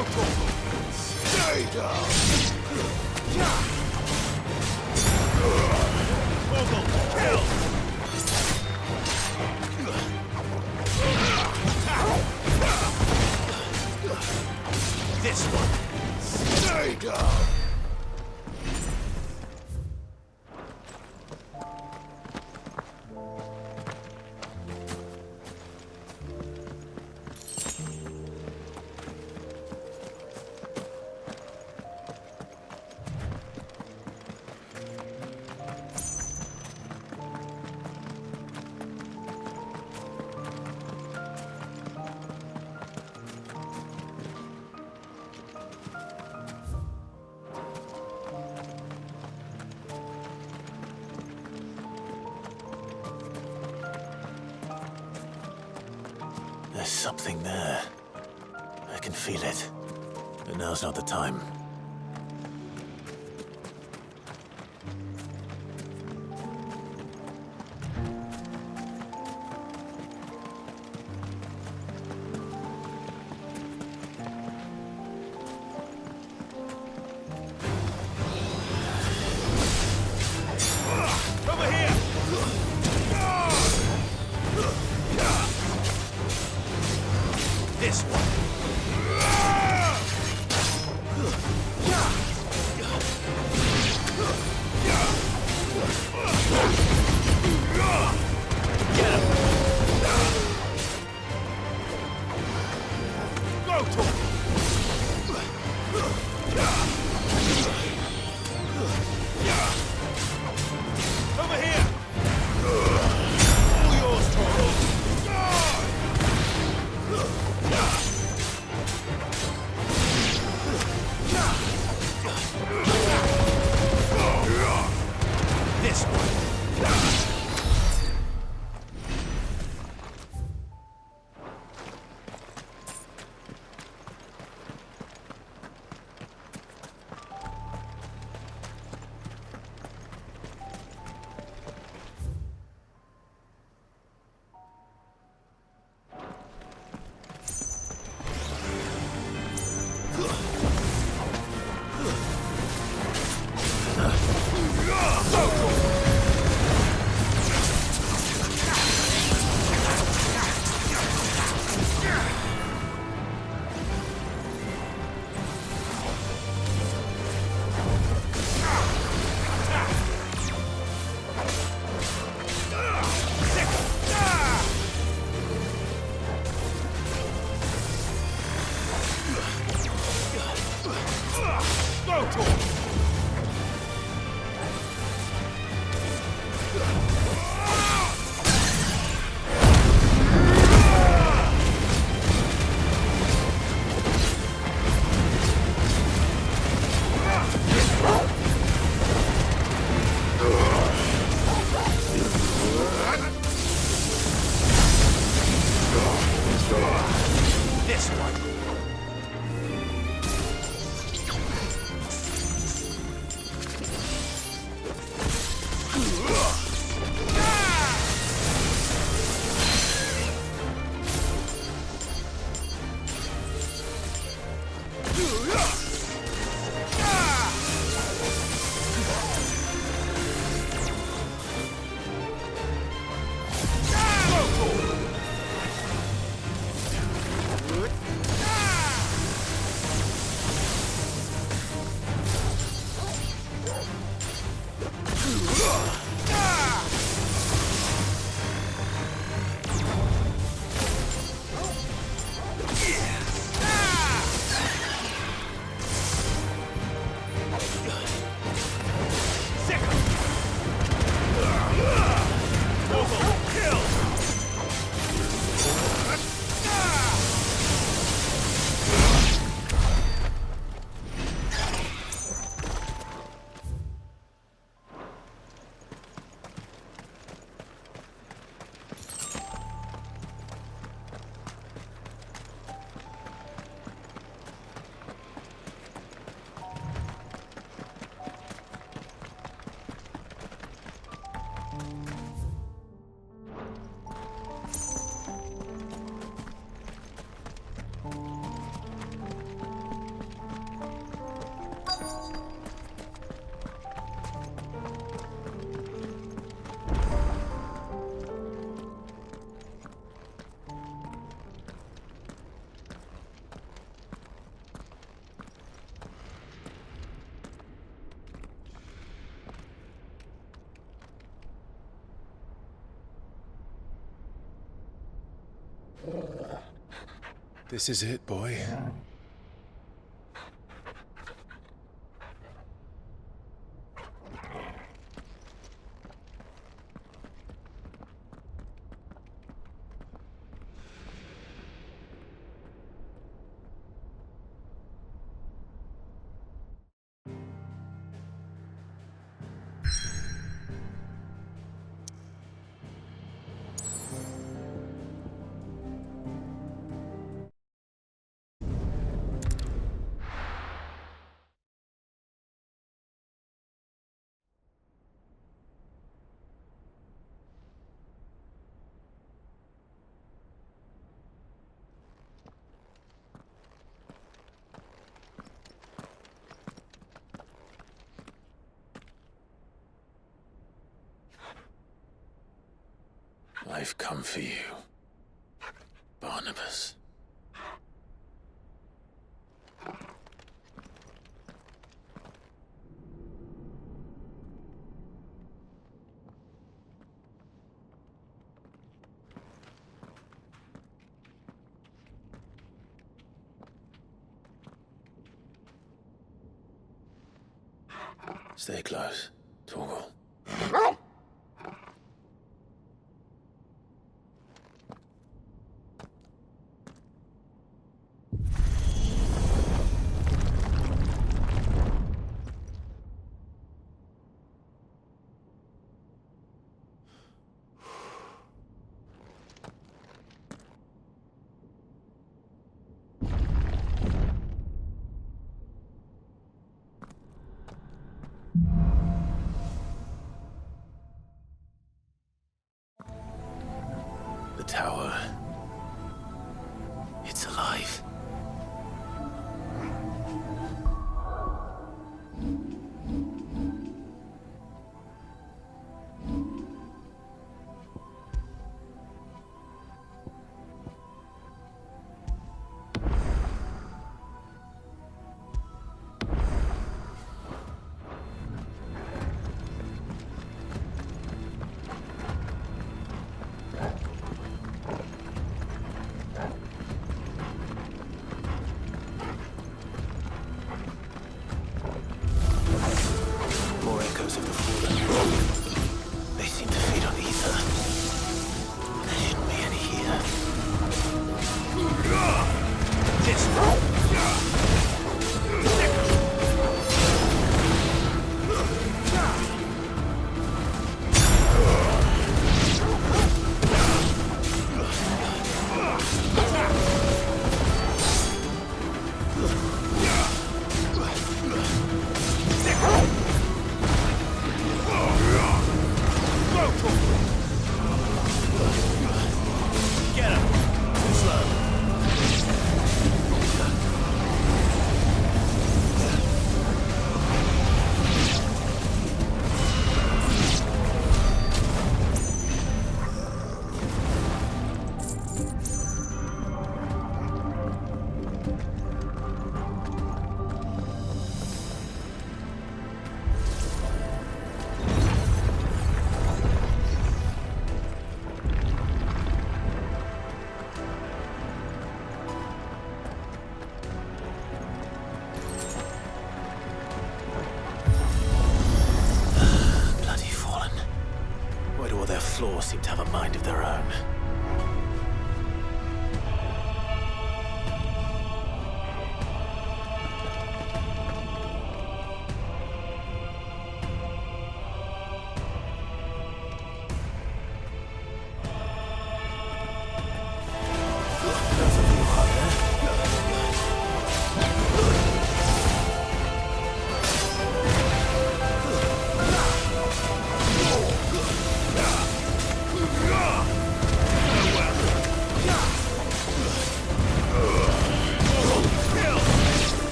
Go for it! Stay down! Mogul, kill! This one! Stay down! There's something there. I can feel it. But now's not the time. Over here! This one! Go to him! Over here! All yours, Toro! This one! This is it, boy. I've come for you, Barnabas. Stay close, Torgal. The tower. It's alive. More echoes of the fallen. They seem to feed on ether. There shouldn't be any here. Get him! Too slow. Bloody fallen. Why do all their floors seem to have a mind of their own?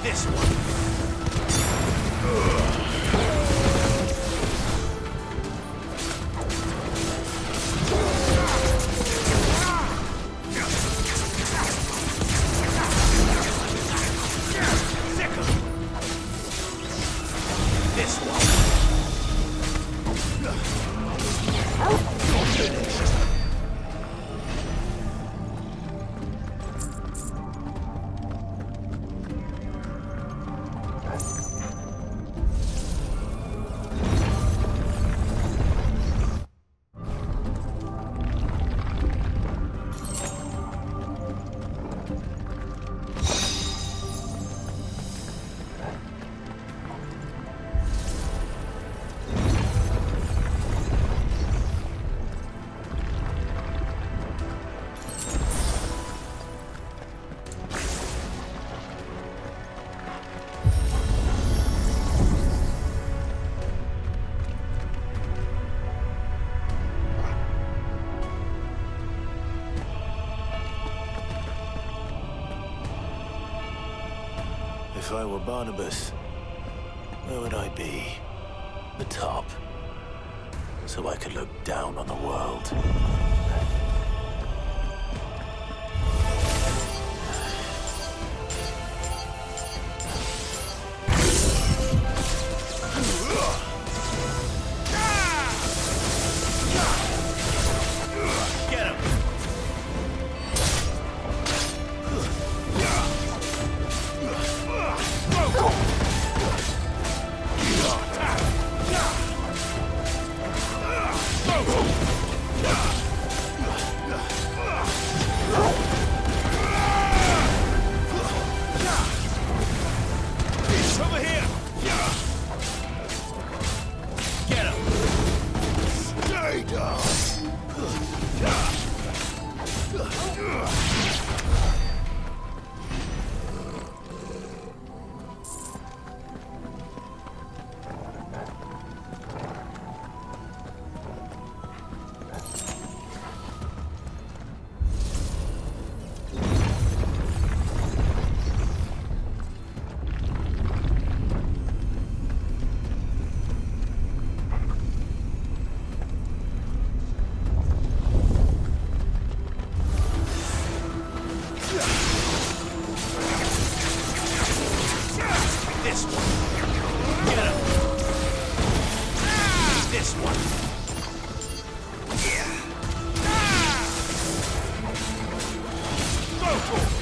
This one. If I were Barnabas, where would I be? The top. So I could look down on the world. Get him! He's over here! Get him! Stay down! This one. Get him. This one. Yeah. Go.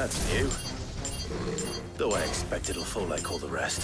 That's new. Though I expect it'll fall like all the rest.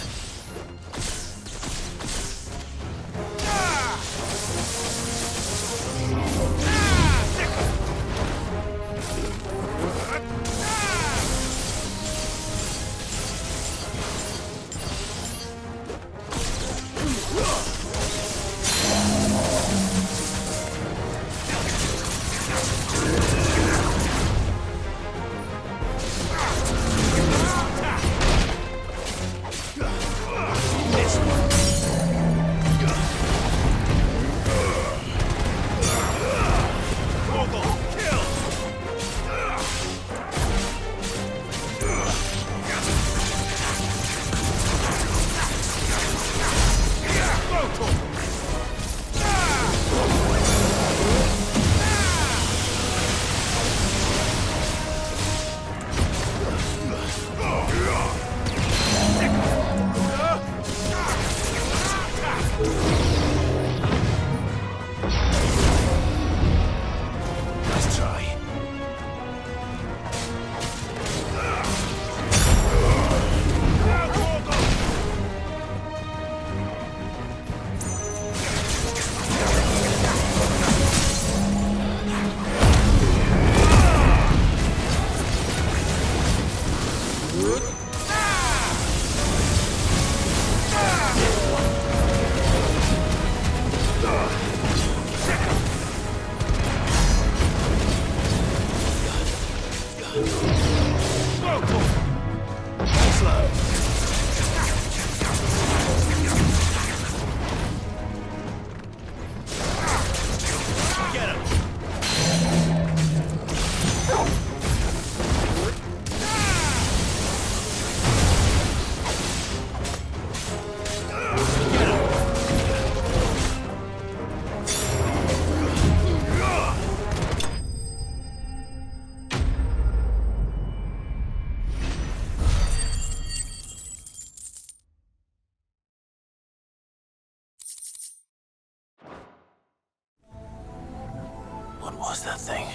What was that thing?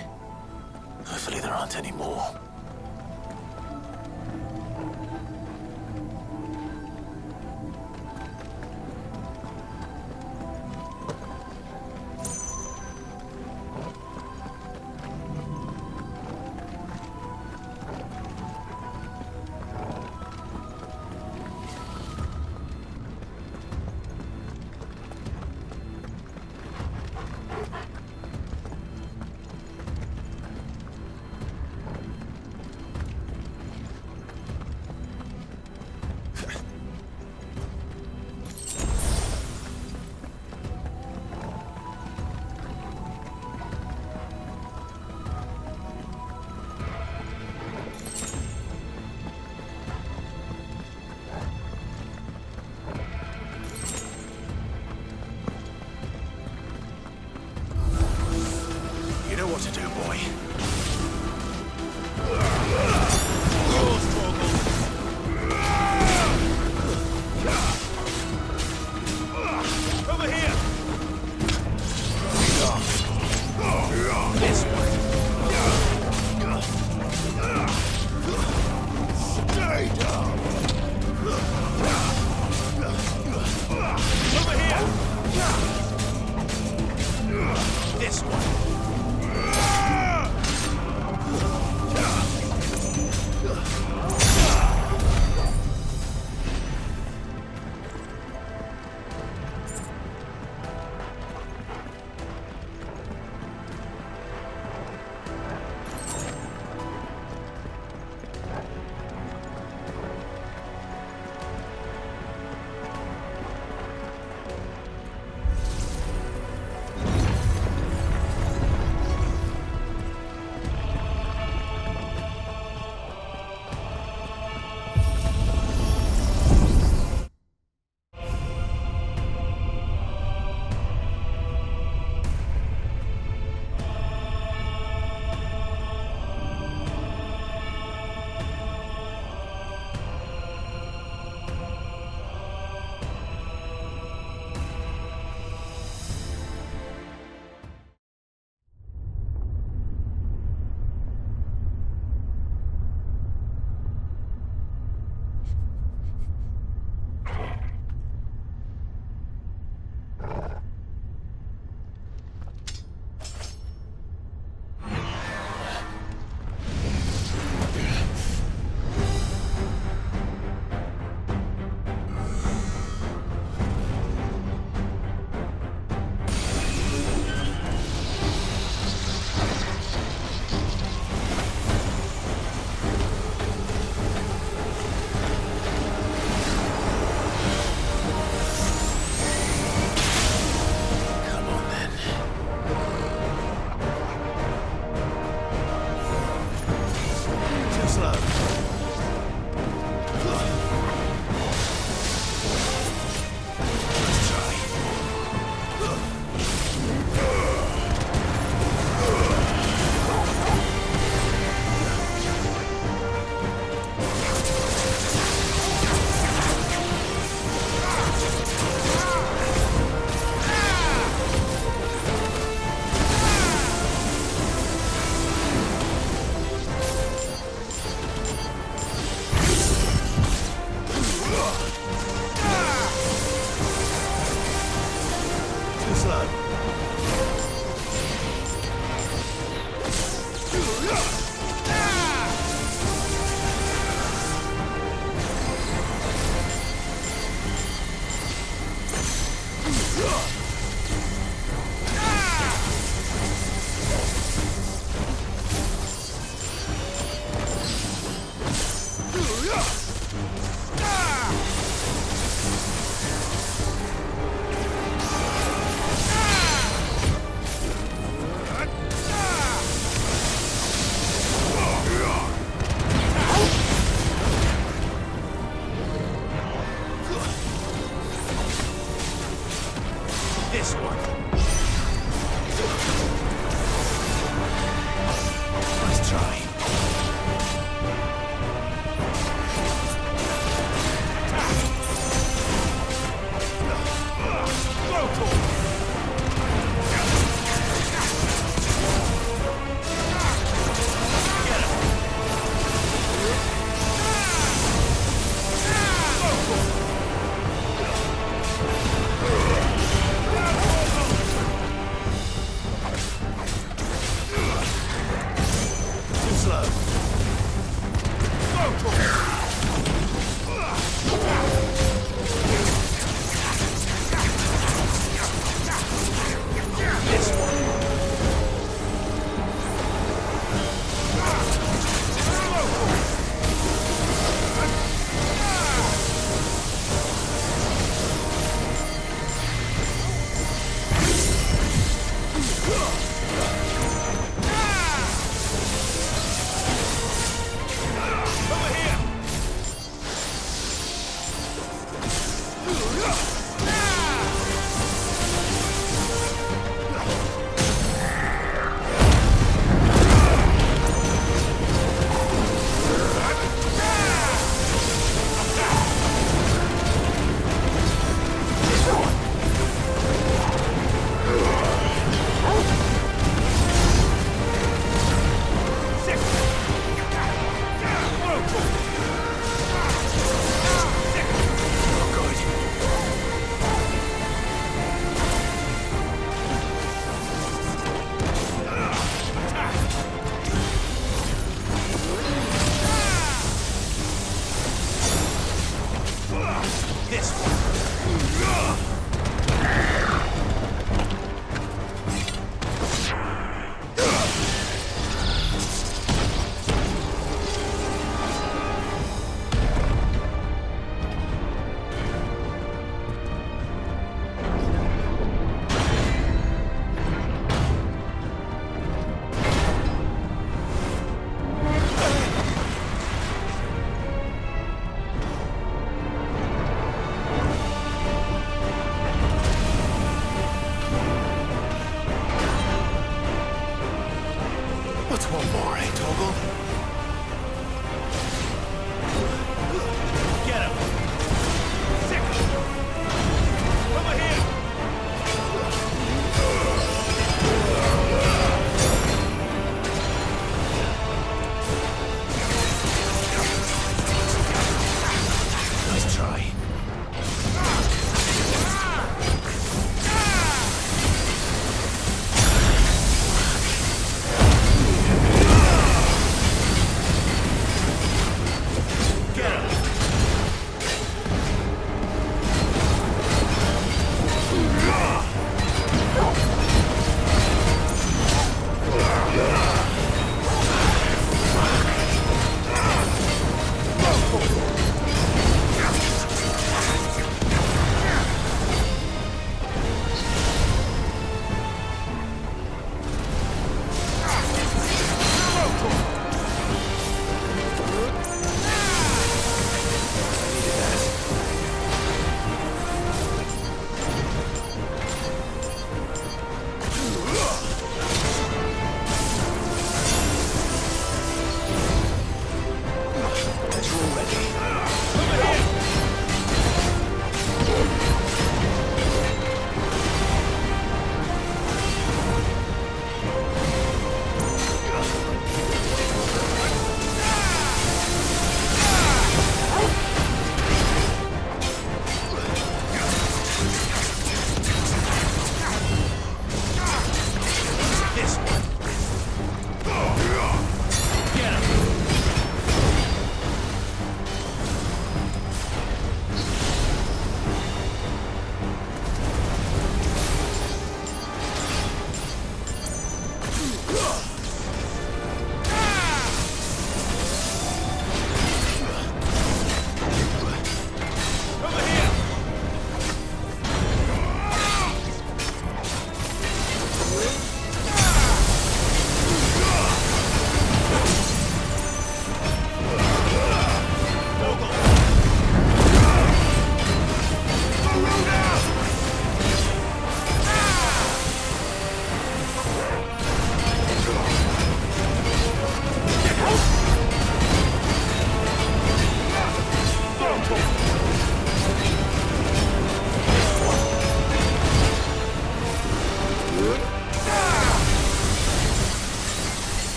Hopefully there aren't any more.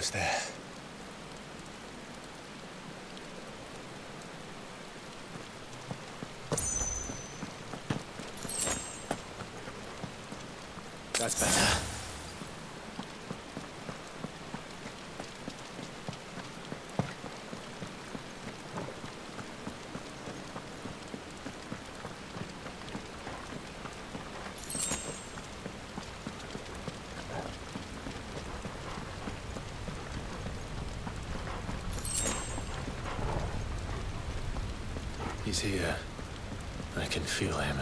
almost there. That's better. He's here. I can feel him.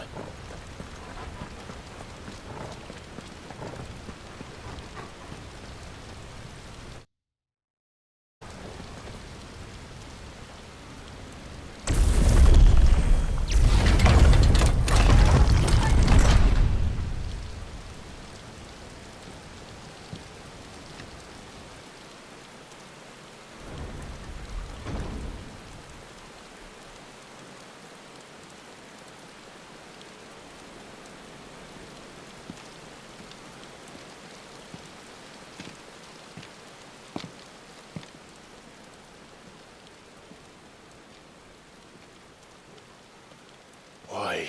Why?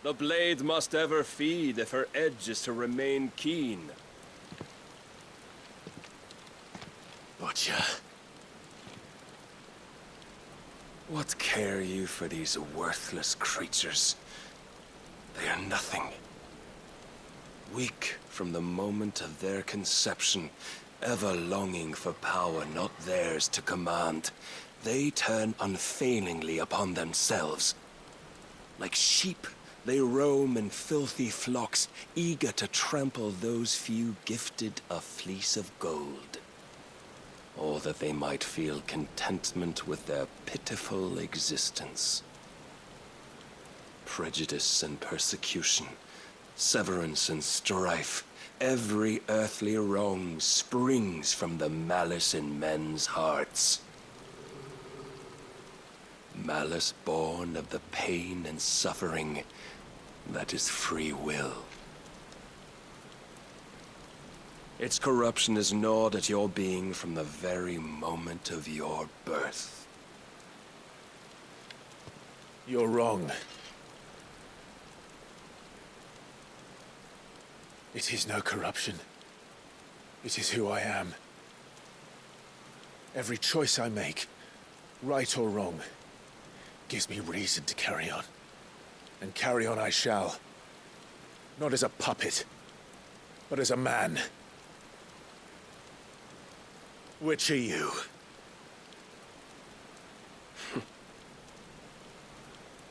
The blade must ever feed if her edge is to remain keen. Butcher. What care you for these worthless creatures? They are nothing. Weak from the moment of their conception, ever longing for power not theirs to command, they turn unfailingly upon themselves. Like sheep, they roam in filthy flocks, eager to trample those few gifted a fleece of gold. Or that they might feel contentment with their pitiful existence. Prejudice and persecution, severance and strife, every earthly wrong springs from the malice in men's hearts. Malice born of the pain and suffering that is free will. Its corruption is gnawed at your being from the very moment of your birth. You're wrong. It is no corruption. It is who I am. Every choice I make, right or wrong, gives me reason to carry on. And carry on I shall. Not as a puppet, but as a man. Which are you?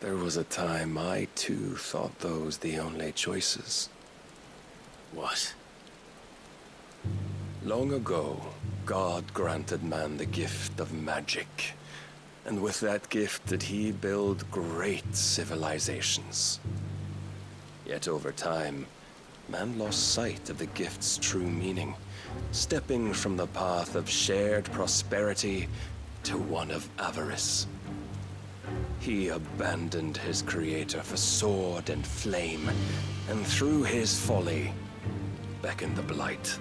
There was a time I too thought those the only choices. What? Long ago, God granted man the gift of magic. And with that gift did he build great civilizations. Yet over time, man lost sight of the gift's true meaning, stepping from the path of shared prosperity to one of avarice. He abandoned his creator for sword and flame, and through his folly, beckoned the blight.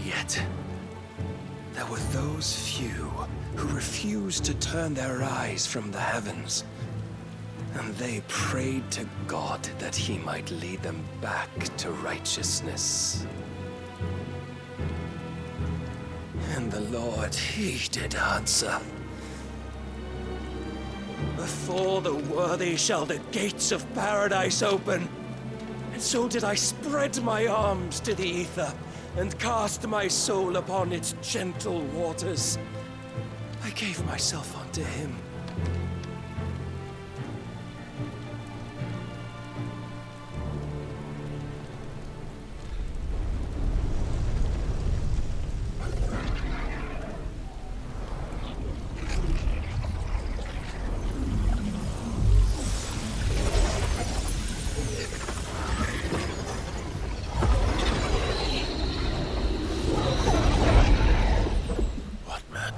Yet, there were those few who refused to turn their eyes from the heavens, and they prayed to God that he might lead them back to righteousness. And the Lord, he did answer. Before the worthy shall the gates of paradise open. And so did I spread my arms to the ether, and cast my soul upon its gentle waters. I gave myself unto him.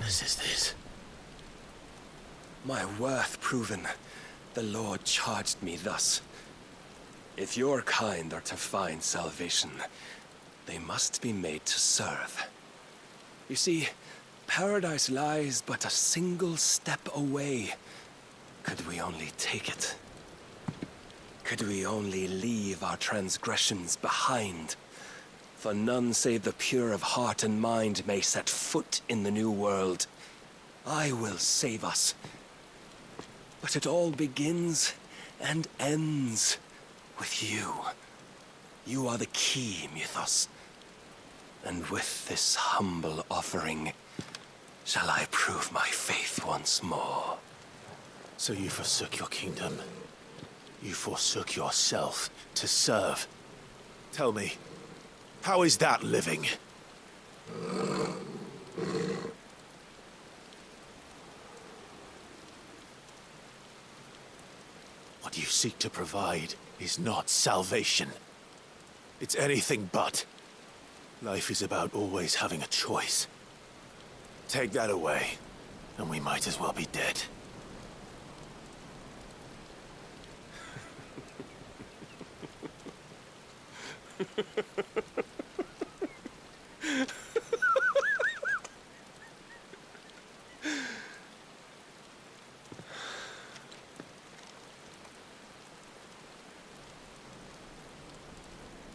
Is this? My worth proven, the Lord charged me thus. If your kind are to find salvation, they must be made to serve. You see, paradise lies but a single step away. Could we only take it? Could we only leave our transgressions behind? For none save the pure of heart and mind may set foot in the new world. I will save us. But it all begins and ends with you. You are the key, Mythos. And with this humble offering, shall I prove my faith once more. So you forsook your kingdom. You forsook yourself to serve. Tell me, how is that living? What you seek to provide is not salvation. It's anything but. Life is about always having a choice. Take that away, and we might as well be dead.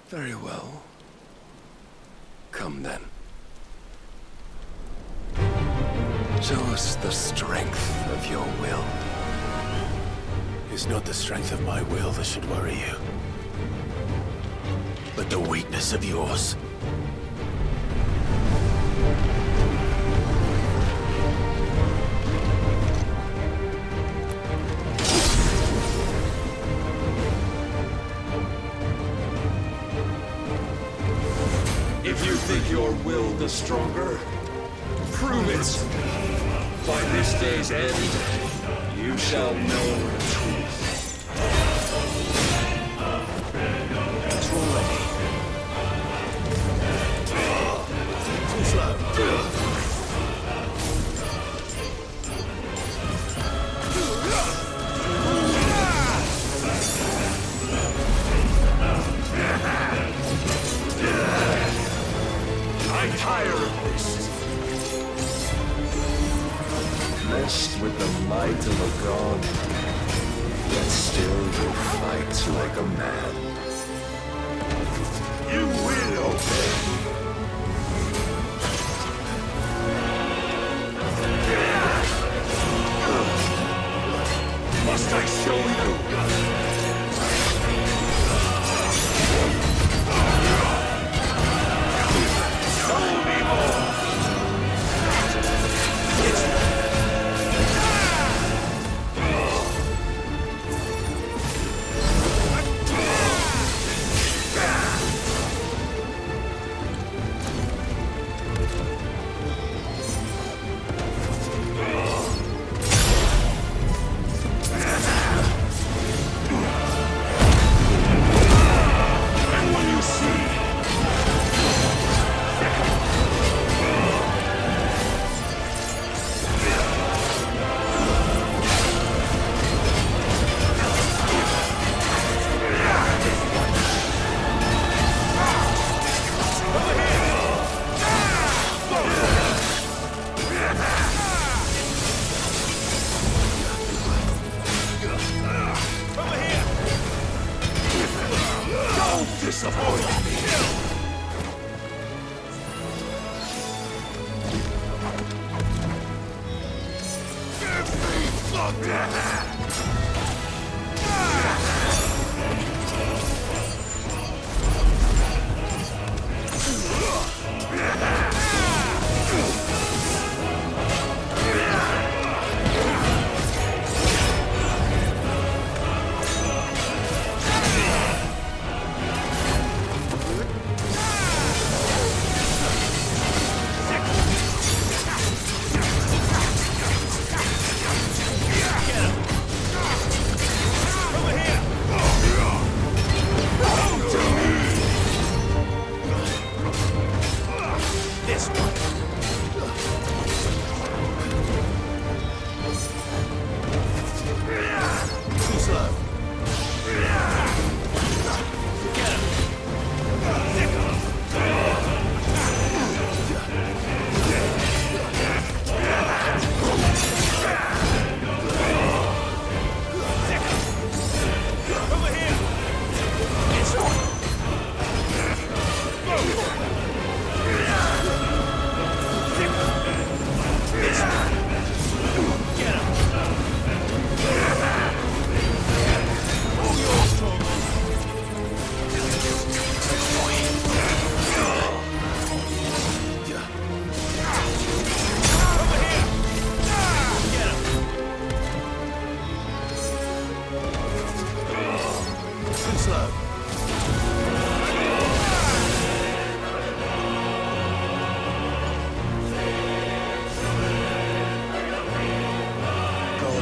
Very well. Come then. Show us the strength of your will. It's not the strength of my will that should worry you, but the weakness of yours. If you think your will the stronger, prove it. By this day's end, you shall know the truth. Control ready. Too slow. I'm tired of this. Messed with the might of a god, yet still you fight like a man. You will obey. Must I show you? Show me more!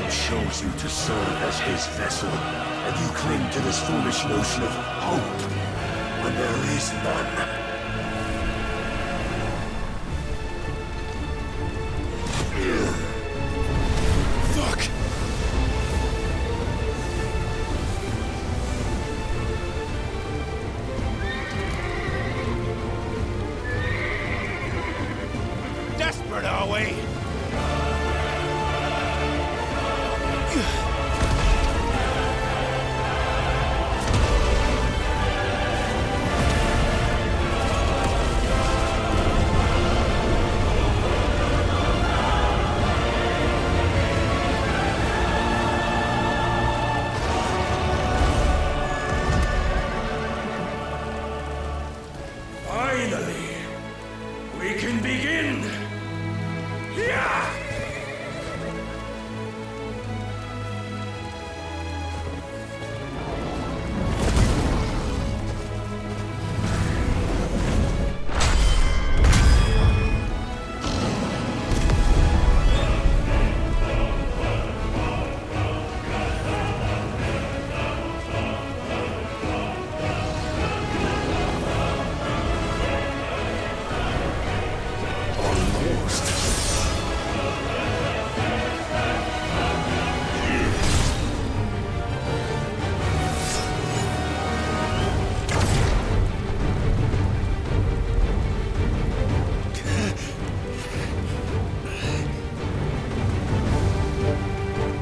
God chose you to serve as his vessel, and you cling to this foolish notion of hope when there is none. Fuck! Desperate, are we? Finally, we can begin. Yeah!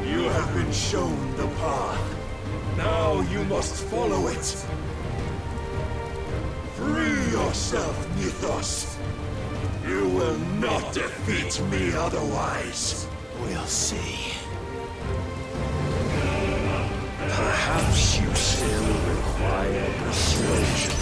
You have been shown the path. Now you must follow it. Free yourself, Mythos. You will not defeat me otherwise. We'll see. Perhaps you still require persuasion.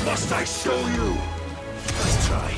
Must I show you? Let's try.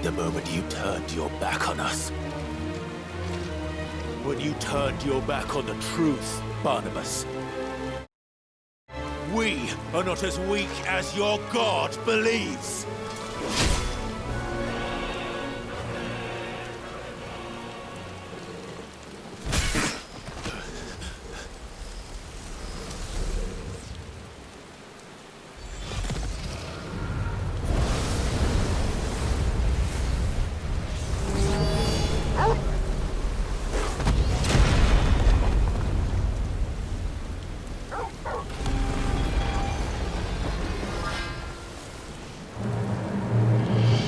The moment you turned your back on us. When you turned your back on the truth, Barnabas. We are not as weak as your God believes.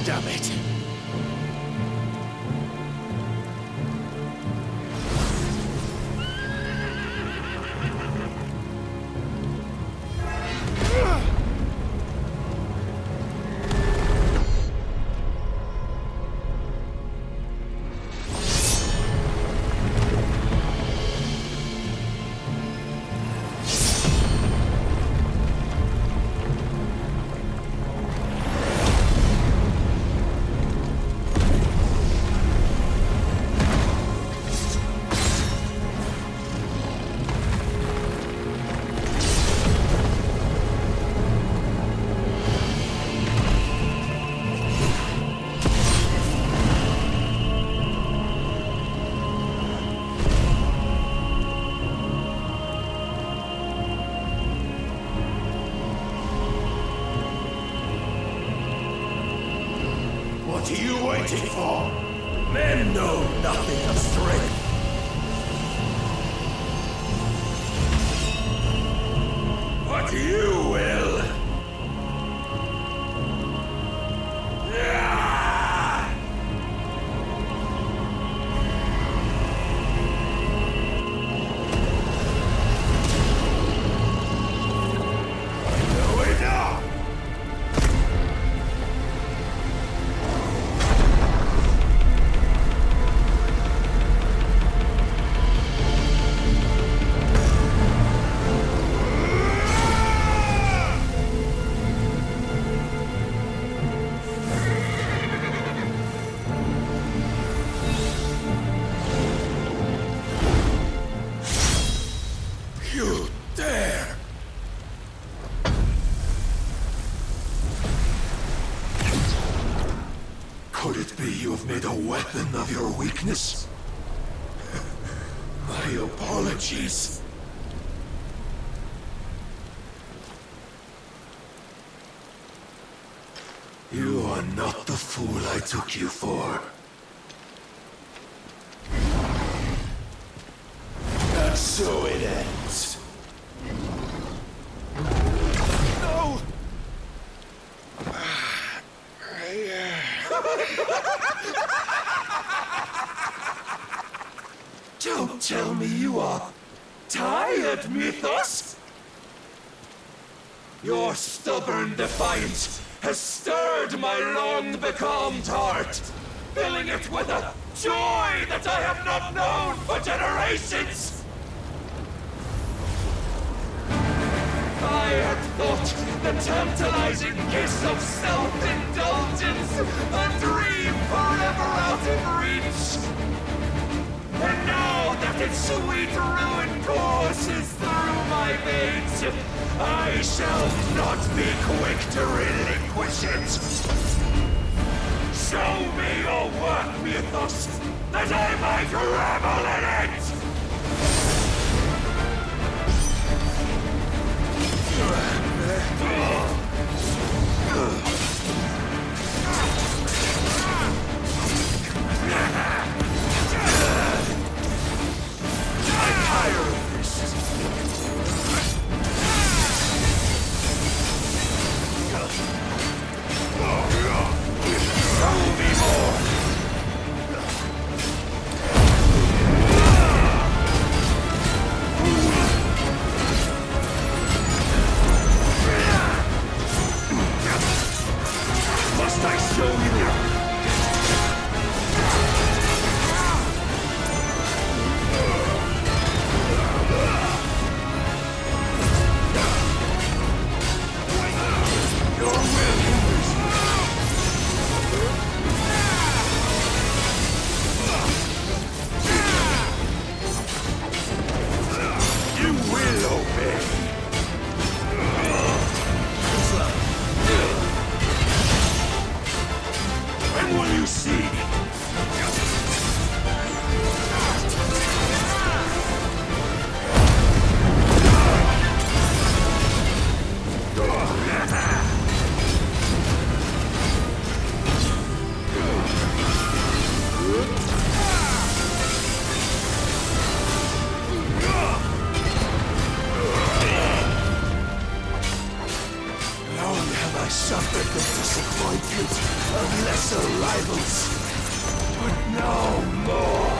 Damn it. What are you waiting for? Men know nothing of strength. But you will. You dare! Could it be you have made a weapon of your weakness? My apologies. You are not the fool I took you for. And so it ends. No! Don't tell me you are tired, Mythos! Your stubborn defiance has stirred my long-becalmed heart, filling it with a joy that I have not known for generations! I had thought the tantalizing kiss of self-indulgence a dream forever out of reach. And now that its sweet ruin courses through my veins, I shall not be quick to relinquish it. Show me your work, Mythos, that I might revel in it! see. Long have I suffered the disappointment of lesser rivals, but no more.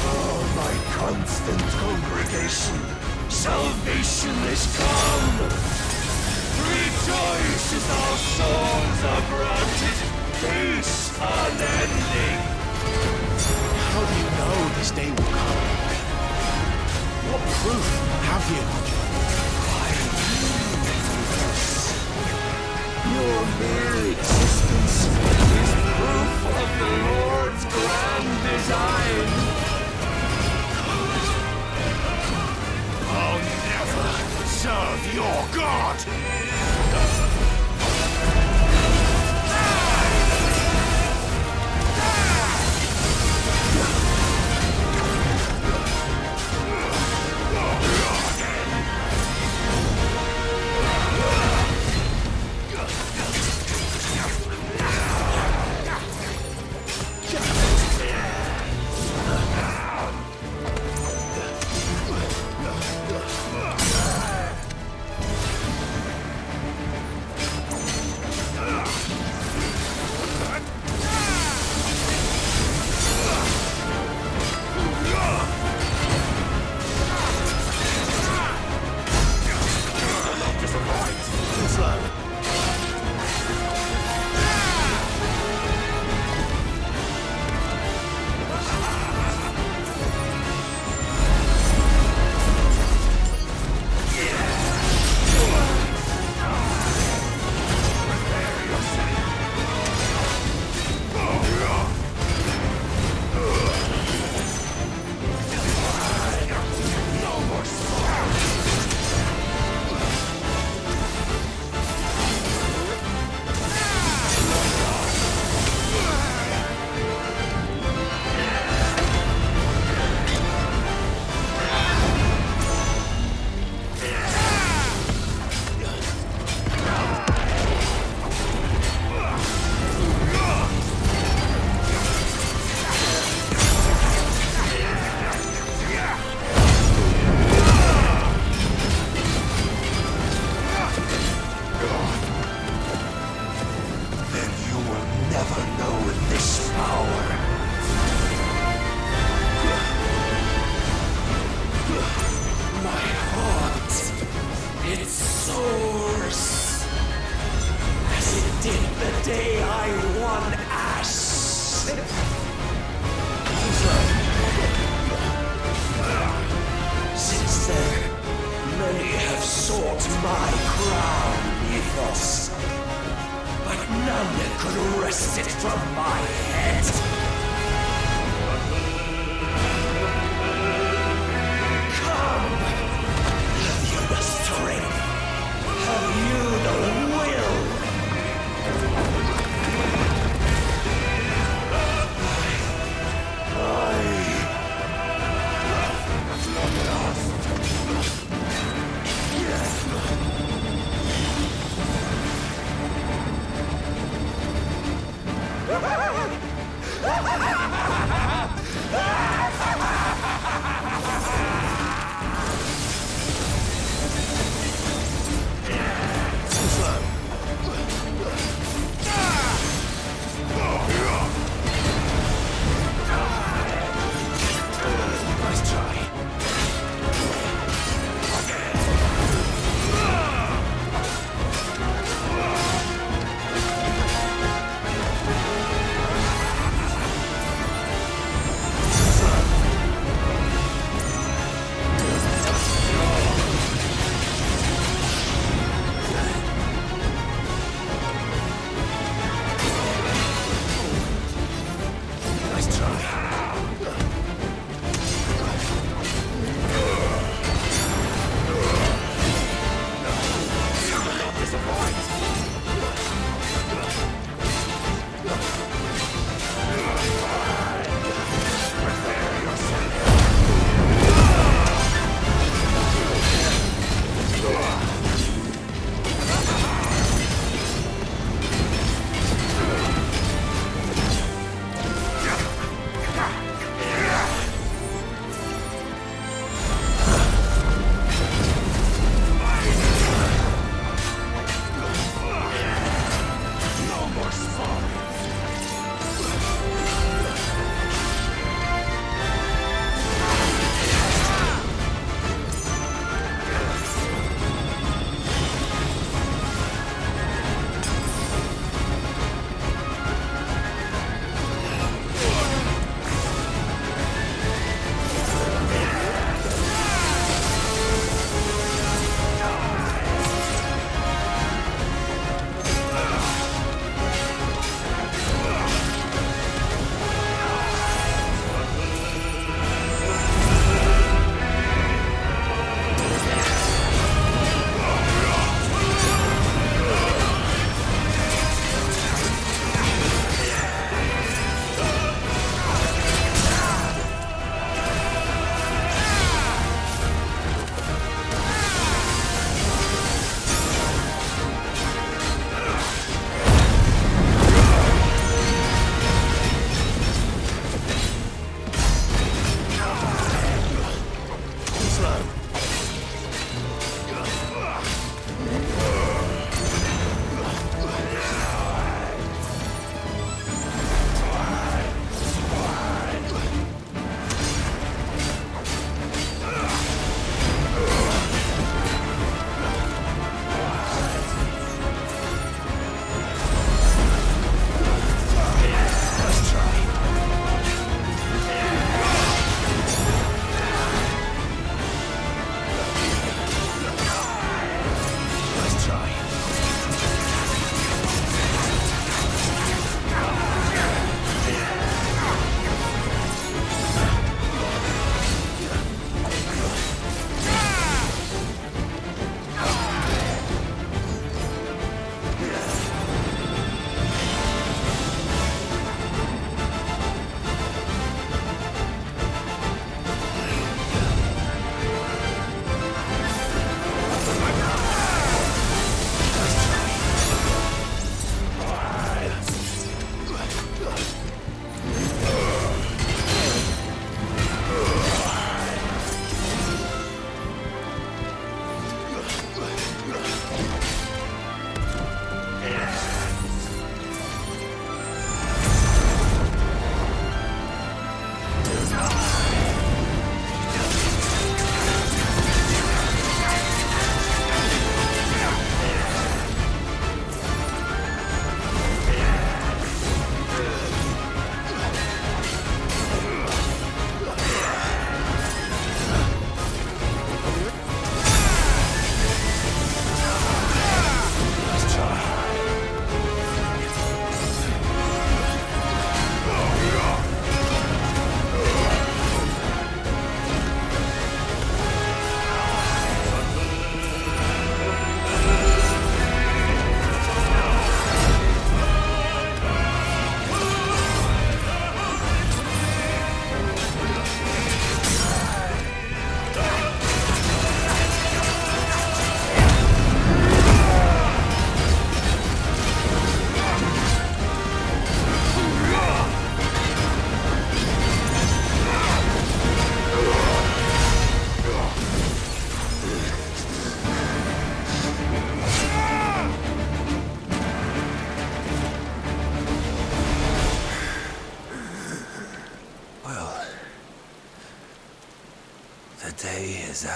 Oh, my constant congregation, salvation is come. Rejoice as our souls are granted peace unending. How do you know this day will come? What proof have you? Your mere existence is proof of the Lord's grand design. I'll never serve your God!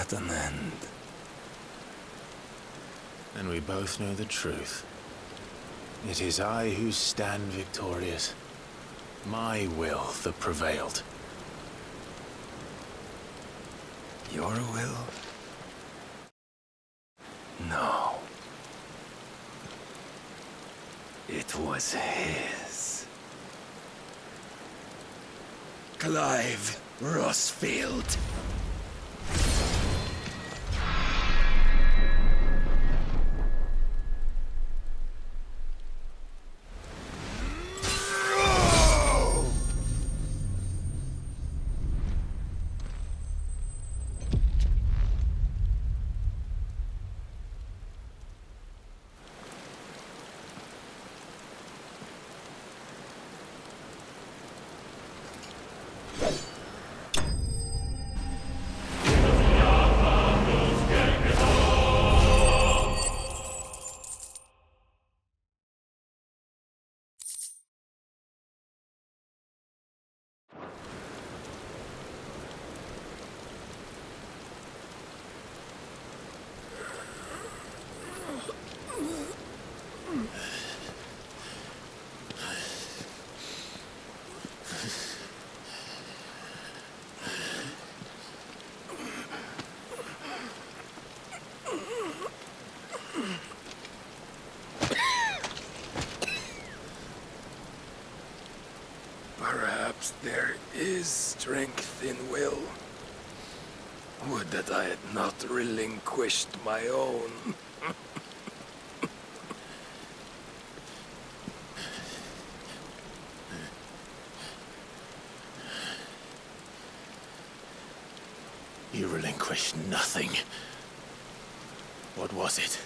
at an end. And we both know the truth. It is I who stand victorious. My will that prevailed. Your will? No. It was his. Clive Rossfield. Perhaps there is strength in will. Would that I had not relinquished my own. You relinquished nothing. What was it,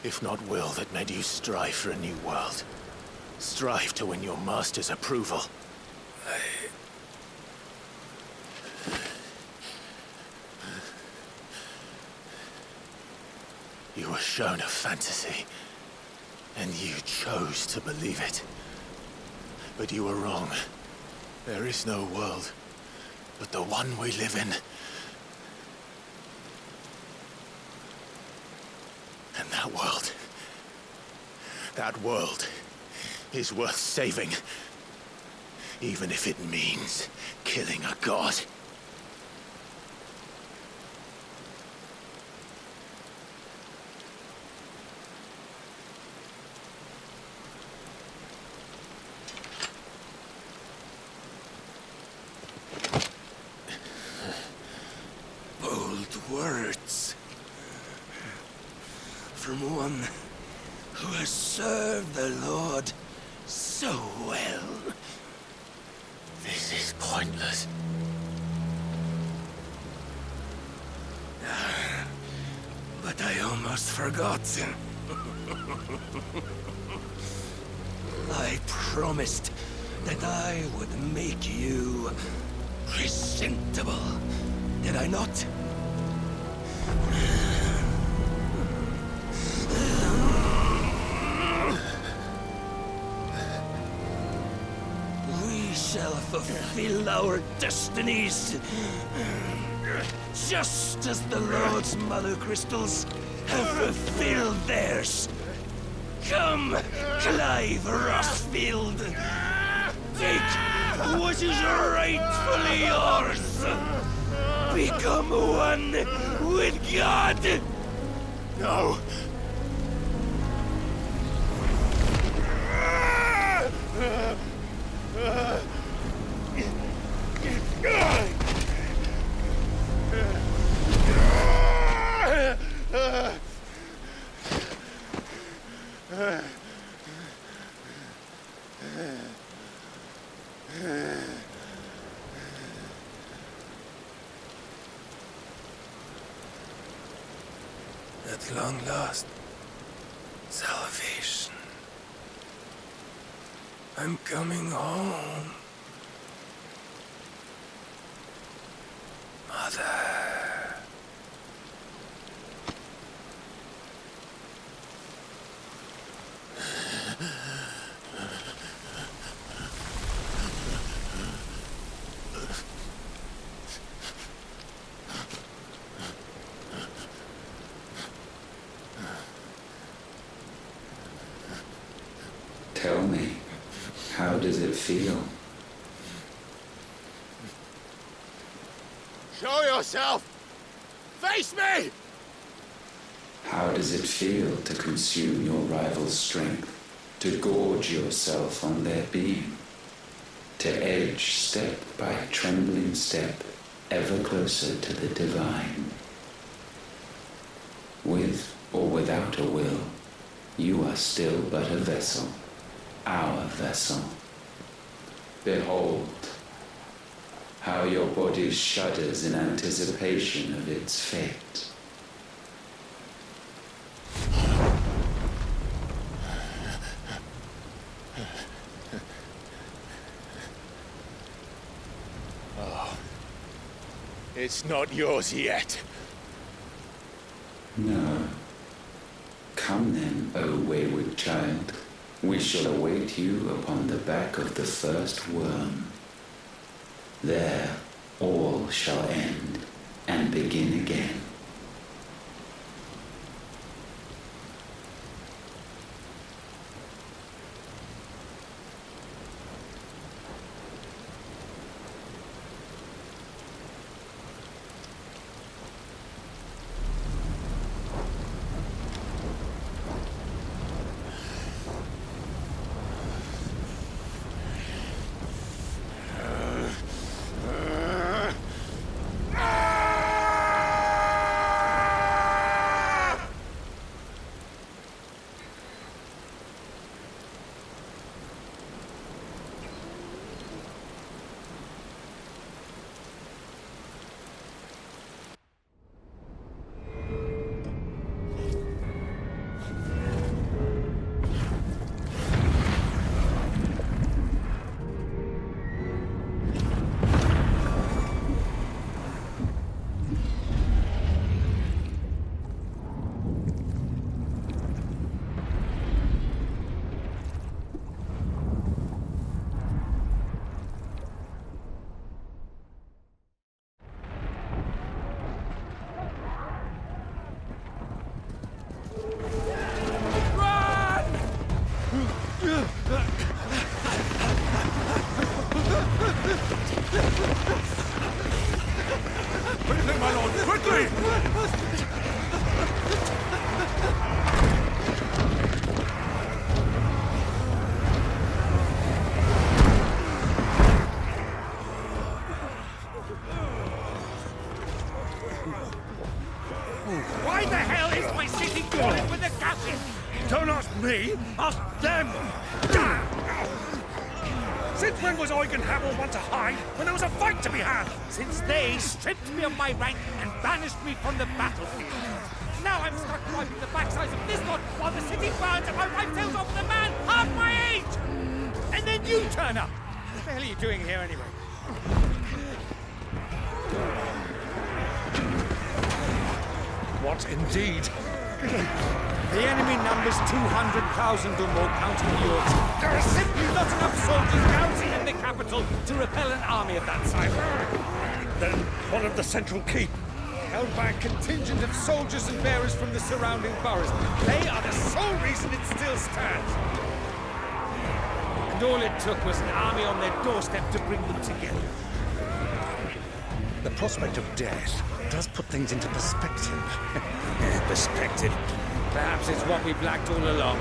if not will, that made you strive for a new world? Strive to win your master's approval? You were shown a fantasy, and you chose to believe it. But you were wrong. There is no world but the one we live in. And that world is worth saving, even if it means killing a god. Words from one who has served the Lord so well. This is pointless. But I almost forgot. I promised that I would make you presentable. Did I not? We shall fulfill our destinies, just as the Lord's Mother Crystals have fulfilled theirs. Come, Clive Rossfield. Take what is rightfully yours. Become one with God. No. At long last, salvation. I'm coming home. Mother. does it feel? Show yourself! Face me! How does it feel to consume your rival's strength? To gorge yourself on their beam? To edge step by trembling step ever closer to the divine? With or without a will, you are still but a vessel, our vessel. Behold, how your body shudders in anticipation of its fate. Oh, it's not yours yet. No. Come then, O wayward child. We shall await you upon the back of the first worm. There all shall end and begin again. Quickly, my lord, quickly! Why the hell is my city falling with the gases? Don't ask me, ask them! Since when was Eugen Hamel one to hide when there was a fight to be had? Since they stripped me of my rank and banished me from the battlefield. Now I'm stuck wiping the backsides of this lot while the city burns and my wife tells off the man half my age! And then you turn up! What the hell are you doing here anyway? What indeed? The enemy numbers 200,000 or more, counting yours. There are simply not enough soldiers garrisoning in the capital to repel an army of that size. Then what of the central keep? Held by a contingent of soldiers and bearers from the surrounding boroughs. They are the sole reason it still stands. And all it took was an army on their doorstep to bring them together. The prospect of death does put things into perspective. Perspective. Perhaps it's what we've lacked all along.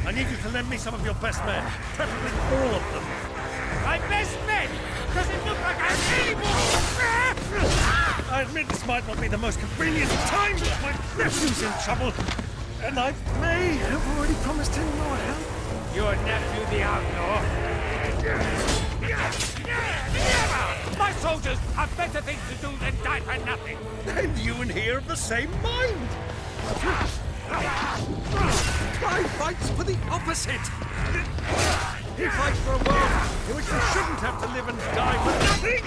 I need you to lend me some of your best men, preferably all of them. My best men? Does it look like I have any more? I admit this might not be the most convenient time, but my nephew's in trouble, and I may have already promised him more help. Your nephew, the outlaw? Never! My soldiers have better things to do than die for nothing. And you and he are of the same mind. Clive fights for the opposite. He fights for a world in which they shouldn't have to live and die for nothing.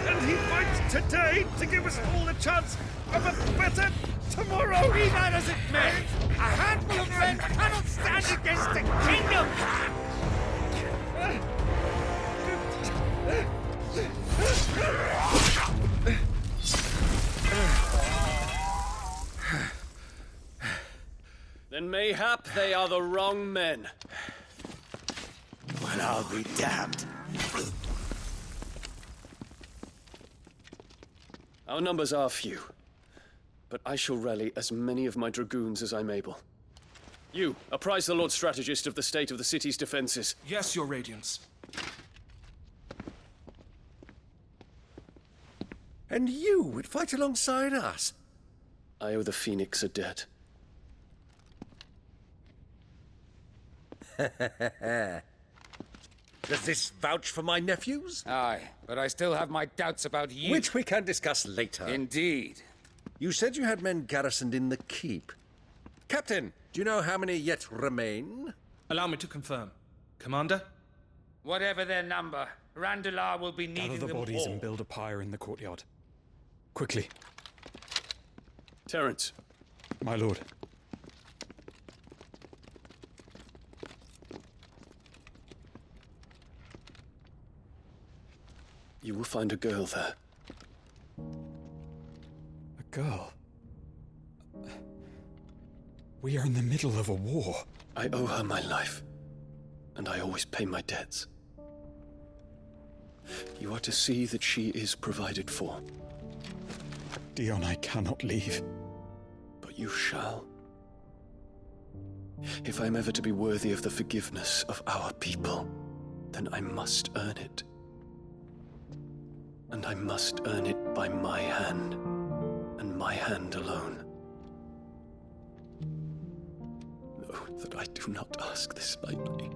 And he fights today to give us all a chance of a better tomorrow. Be that as it may, a handful of men cannot stand against the kingdom! Then mayhap they are the wrong men. Well, I'll be damned. Our numbers are few, but I shall rally as many of my dragoons as I'm able. You, apprise the Lord Strategist of the state of the city's defenses. Yes, Your Radiance. And you would fight alongside us? I owe the Phoenix a debt. Does this vouch for my nephews? Aye, but I still have my doubts about you. Which we can discuss later. Indeed. You said you had men garrisoned in the keep. Captain, do you know how many yet remain? Allow me to confirm. Commander? Whatever their number, Randalar will be needing Gather the them bodies all. and build a pyre in the courtyard. Quickly. Terence. My lord. You will find a girl there. A girl? We are in the middle of a war. I owe her my life, and I always pay my debts. You are to see that she is provided for. Dion, I cannot leave. But you shall. If I am ever to be worthy of the forgiveness of our people, then I must earn it. And I must earn it by my hand, and my hand alone. Know that I do not ask this lightly.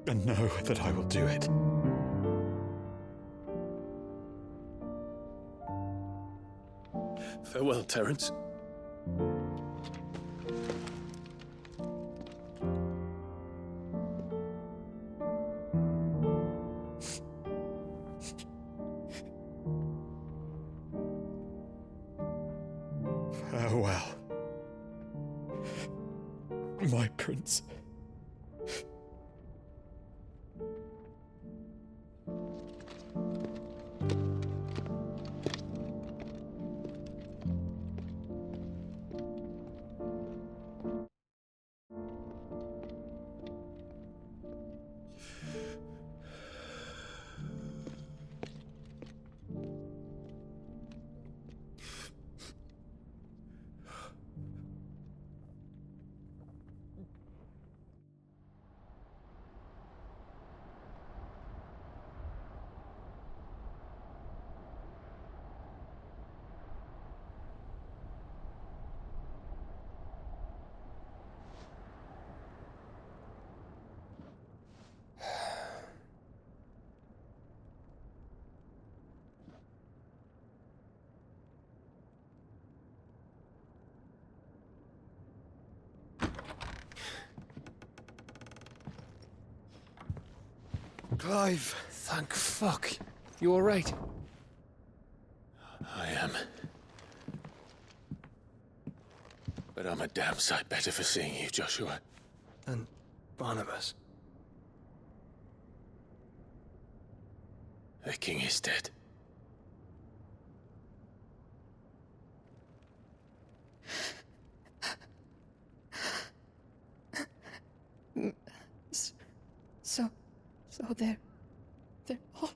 And know that I will do it. Farewell, Terence. Farewell, my prince. Clive. Thank fuck. You all right? I am. But I'm a damn sight better for seeing you, Joshua. And Barnabas. The king is dead. So they're all...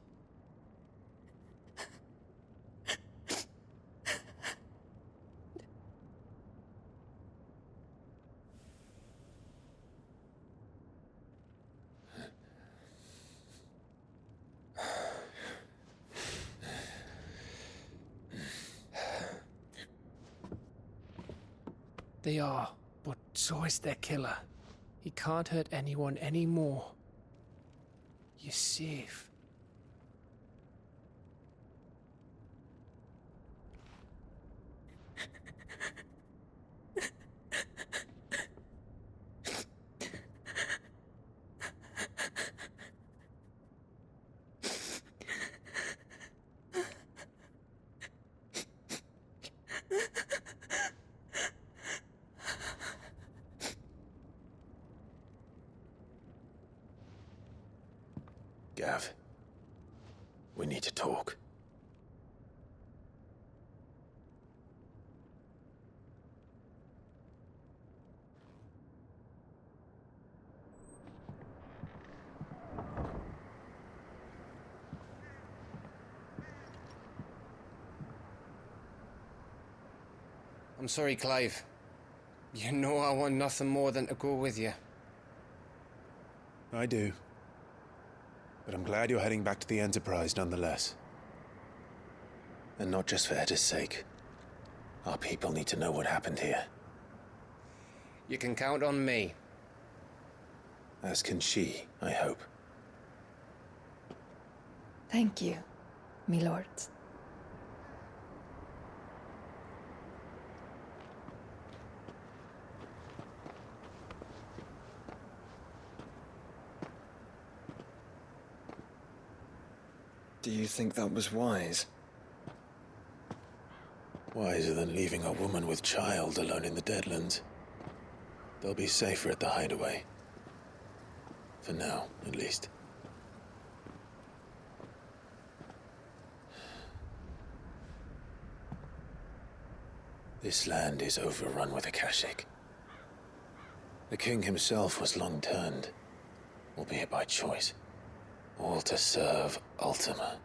They are, but so is their killer. He can't hurt anyone anymore. You're safe. Gav, we need to talk. I'm sorry, Clive. You know I want nothing more than to go with you. I do. But I'm glad you're heading back to the Enterprise nonetheless. And not just for Etta's sake. Our people need to know what happened here. You can count on me. As can she, I hope. Thank you, my lords. Do you think that was wise? Wiser than leaving a woman with child alone in the Deadlands. They'll be safer at the hideaway. For now, at least. This land is overrun with Akashic. The king himself was long turned, albeit by choice. All to serve Ultima,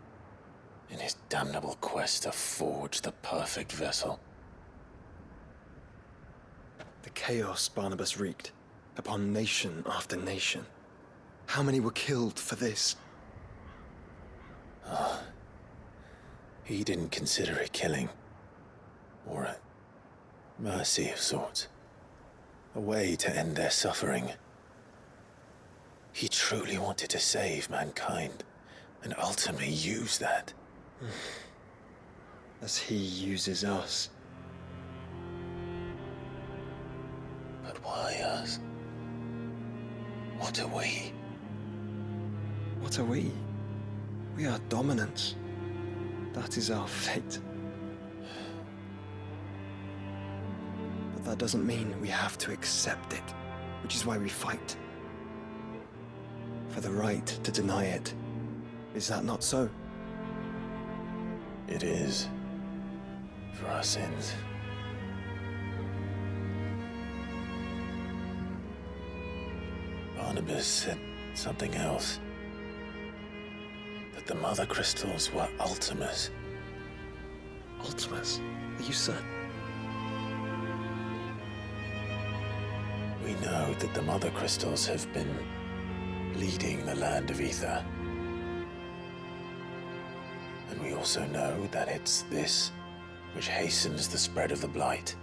in his damnable quest to forge the perfect vessel. The chaos Barnabas wreaked upon nation after nation. How many were killed for this? He didn't consider it killing. Or a mercy of sorts. A way to end their suffering. He truly wanted to save mankind, and ultimately use that. As he uses us. But why us? What are we? What are we? We are dominance. That is our fate. But that doesn't mean we have to accept it, which is why we fight. For the right to deny it. Is that not so? It is. For our sins. Barnabas said something else. That the Mother Crystals were Ultimas. Ultimas? Are you certain? We know that the Mother Crystals have been leading the land of Ether. And we also know that it's this which hastens the spread of the Blight.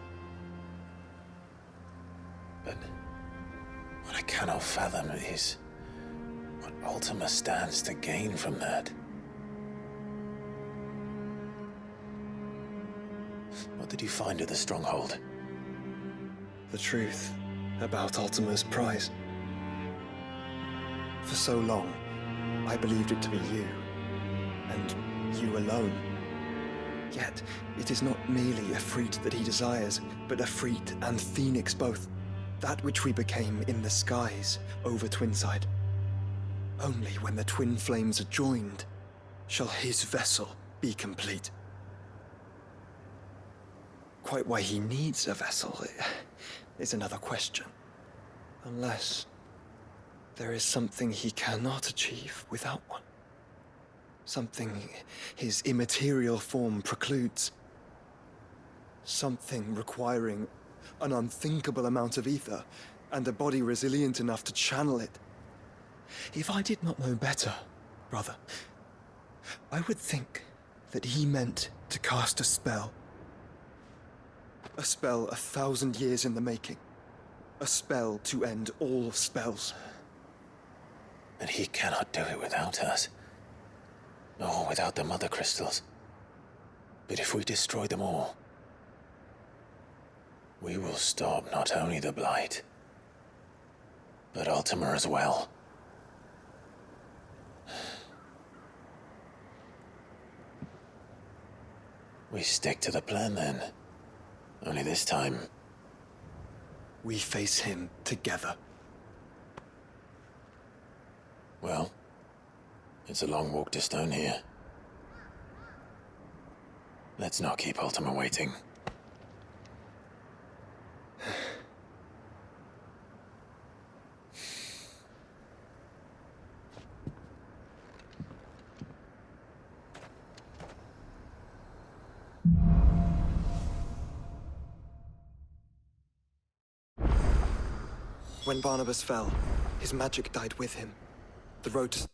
But what I cannot fathom is what Ultima stands to gain from that. What did you find at the Stronghold? The truth about Ultima's prize. For so long, I believed it to be you, and you alone. Yet, it is not merely a Freet that he desires, but a Freet and Phoenix both. That which we became in the skies over Twinside. Only when the twin flames are joined shall his vessel be complete. Quite why he needs a vessel is another question. Unless there is something he cannot achieve without one. Something his immaterial form precludes. Something requiring an unthinkable amount of ether and a body resilient enough to channel it. If I did not know better, brother, I would think that he meant to cast a spell. A spell 1,000 years in the making. A spell to end all spells. And he cannot do it without us. Or without the Mother Crystals. But if we destroy them all, we will stop not only the Blight, but Ultima as well. We stick to the plan then. Only this time, we face him together. Well, It's a long walk to Stone here. Let's not keep Ultima waiting. When Barnabas fell, his magic died with him. The road to...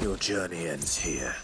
Your journey ends here.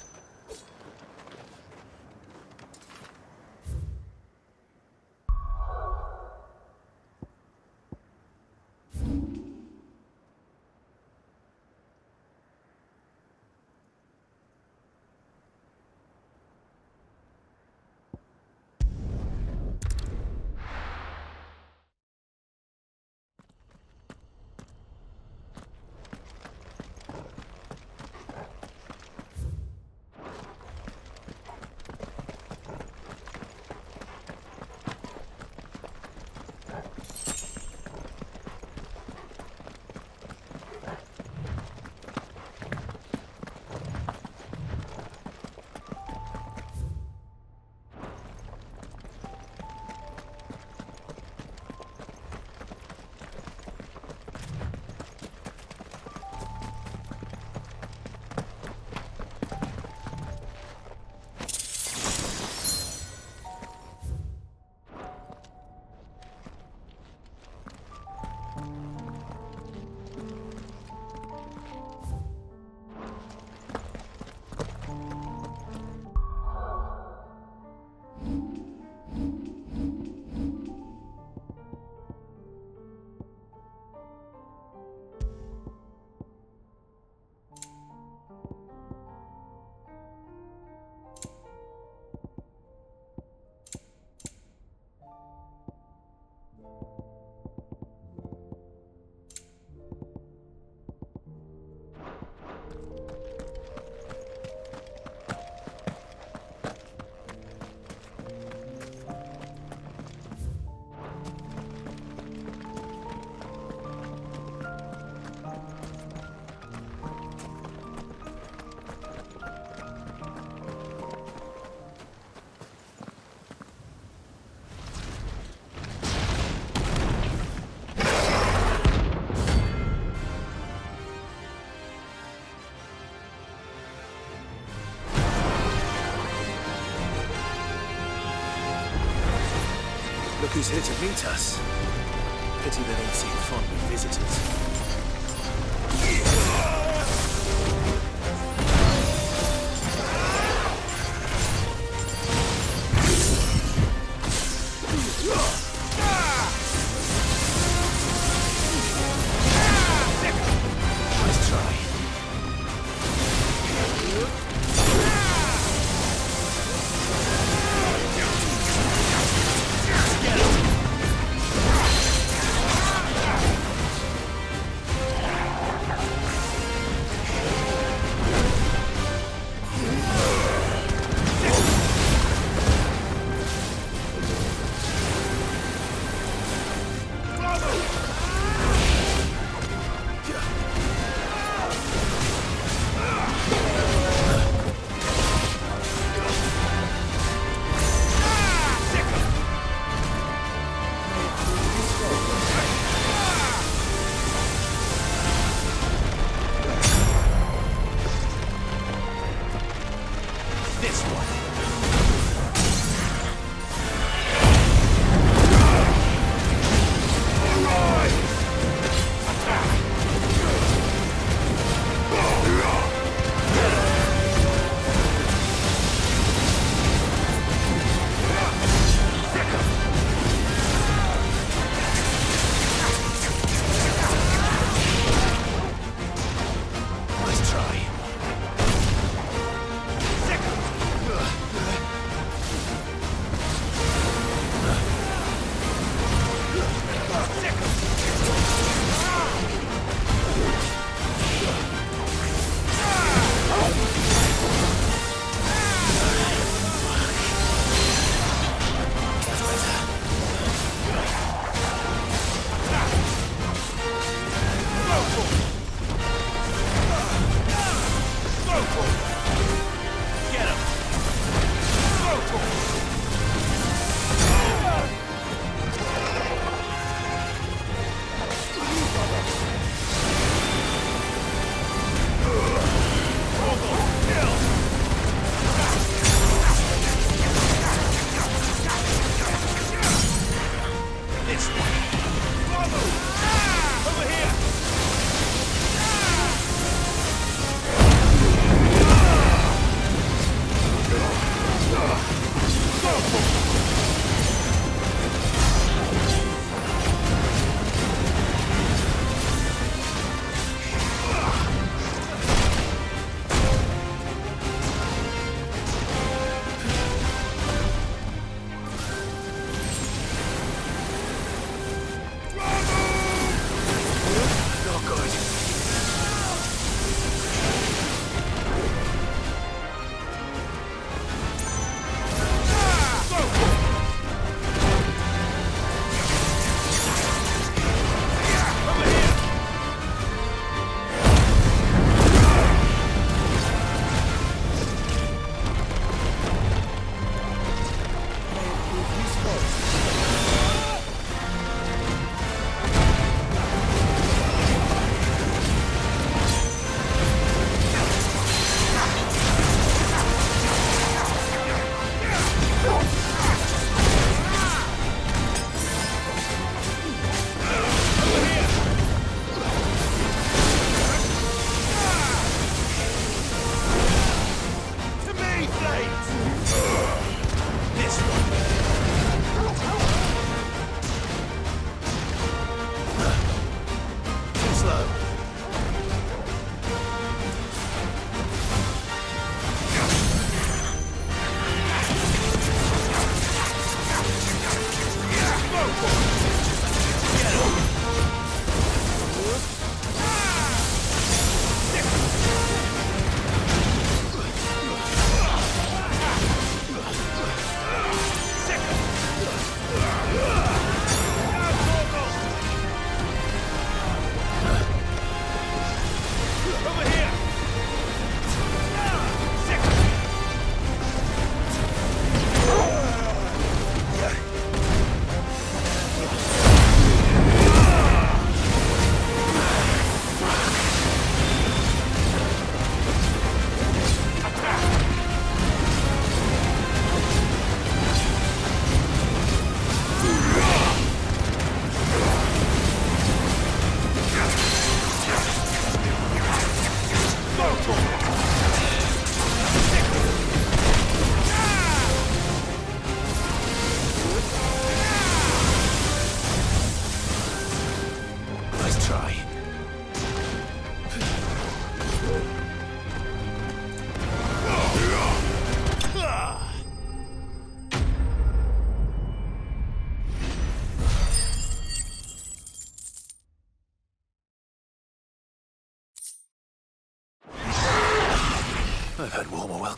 Look who's here to meet us. Pity they don't seem fond of visitors. Nice try.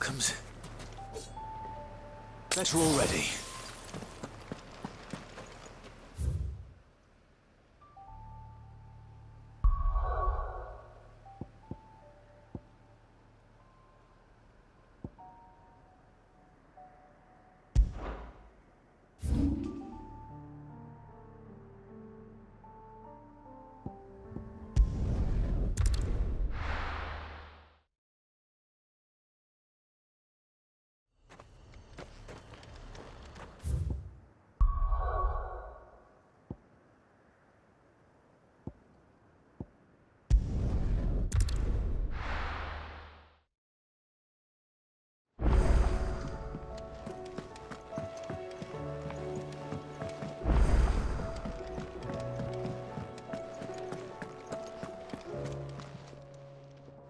welcomes. Better already.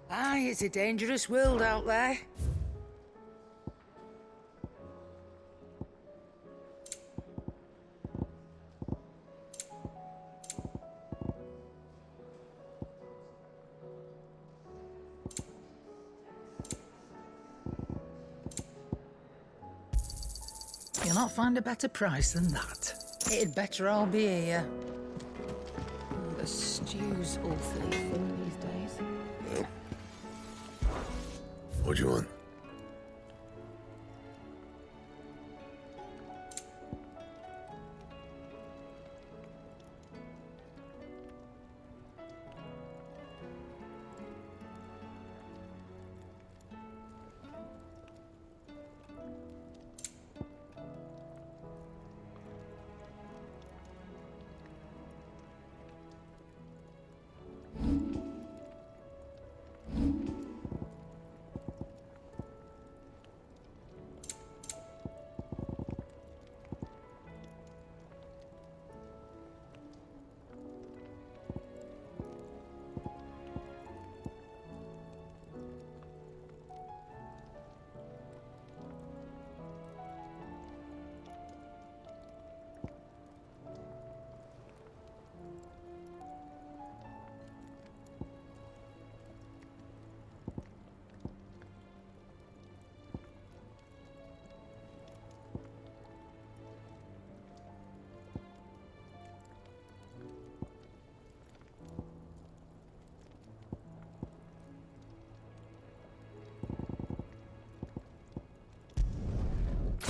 Aye, it's a dangerous world out there. You'll not find a better price than that. It'd better all be here. The stew's awfully thin these days. Yep. What do you want?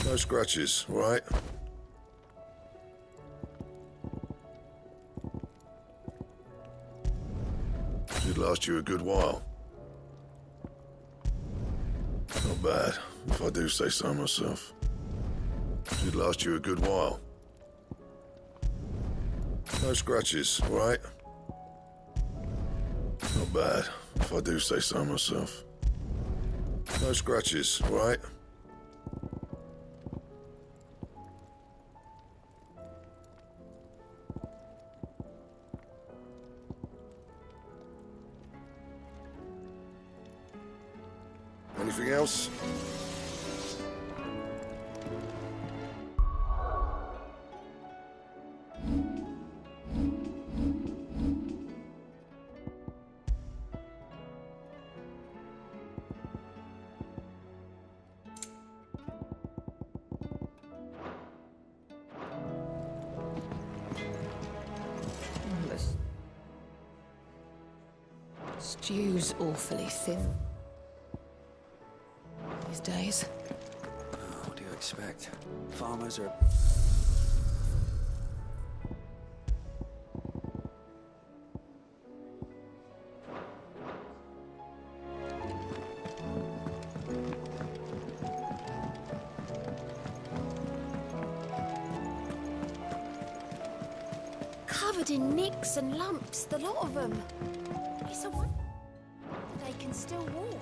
No scratches, all right? Should last you a good while. Not bad, if I do say so myself. Should last you a good while. No scratches, all right? Not bad, if I do say so myself. No scratches, all right? Anything else? The stew's awfully thin these days. Oh, what do you expect? Farmers are... Covered in nicks and lumps, the lot of them. It's a wonder they can still walk.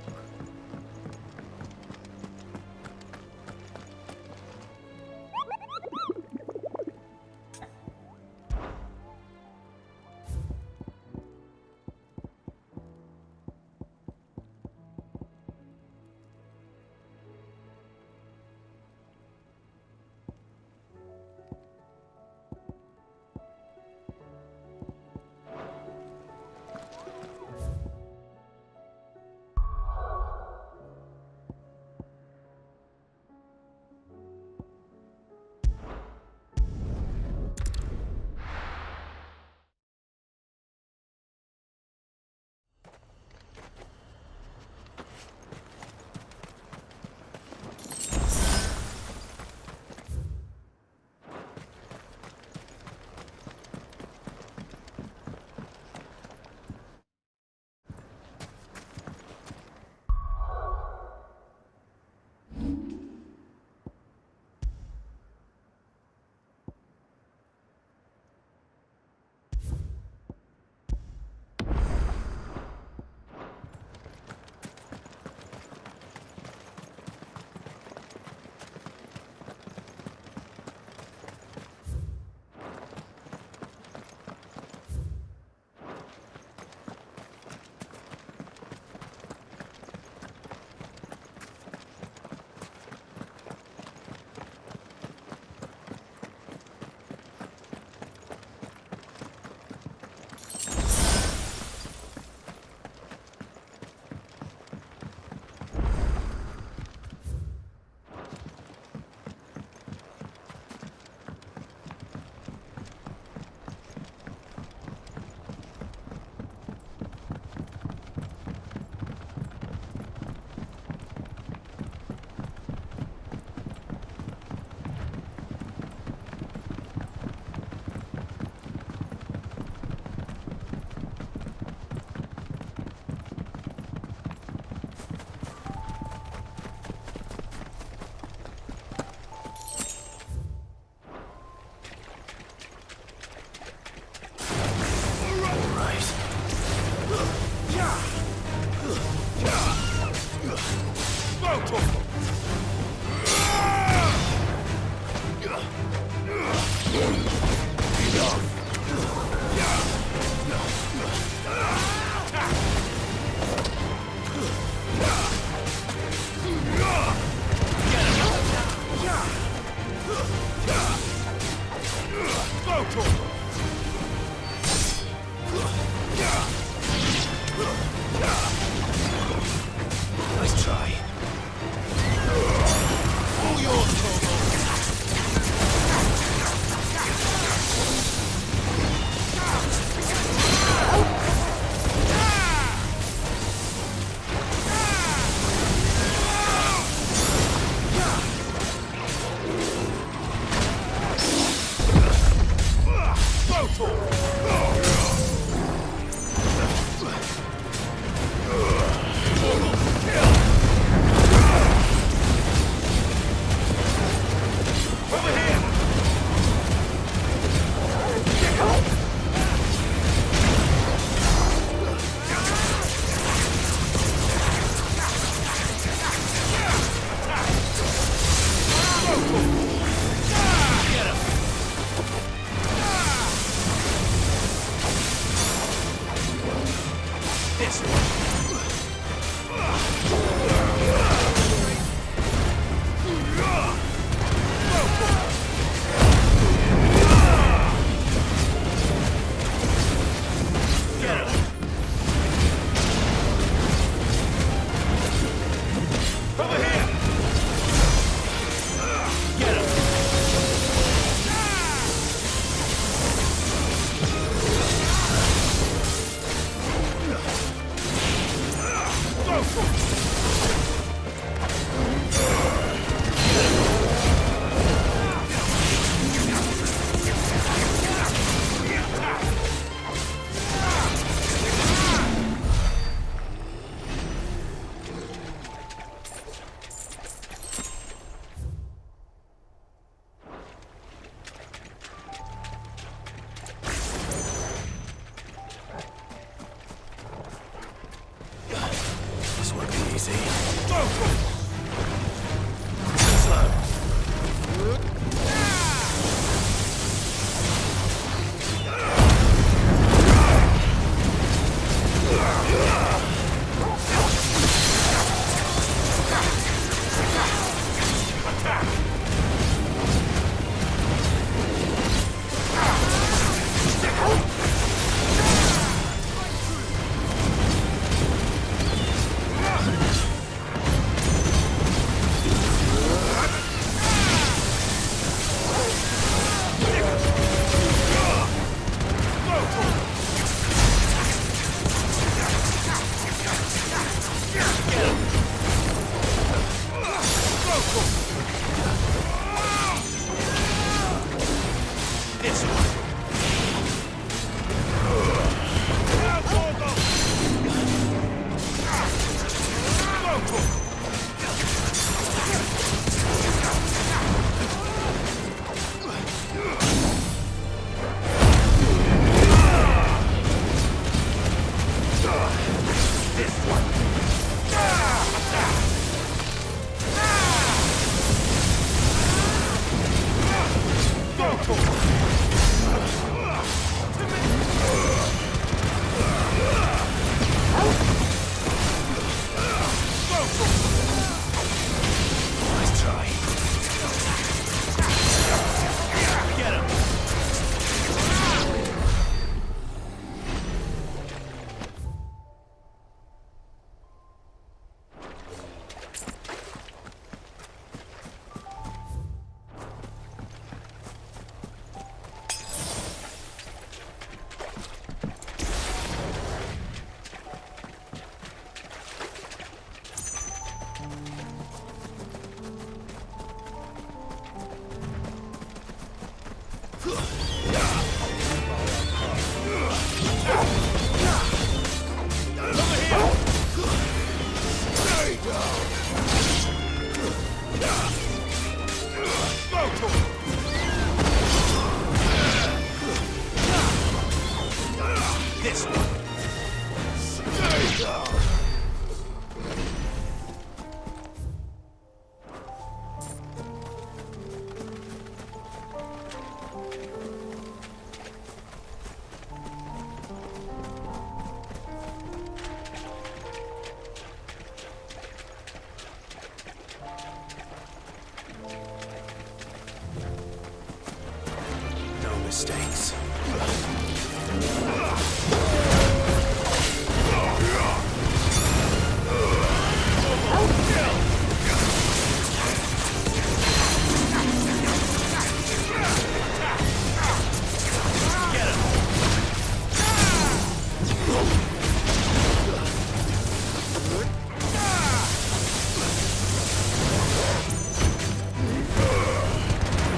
Mistakes.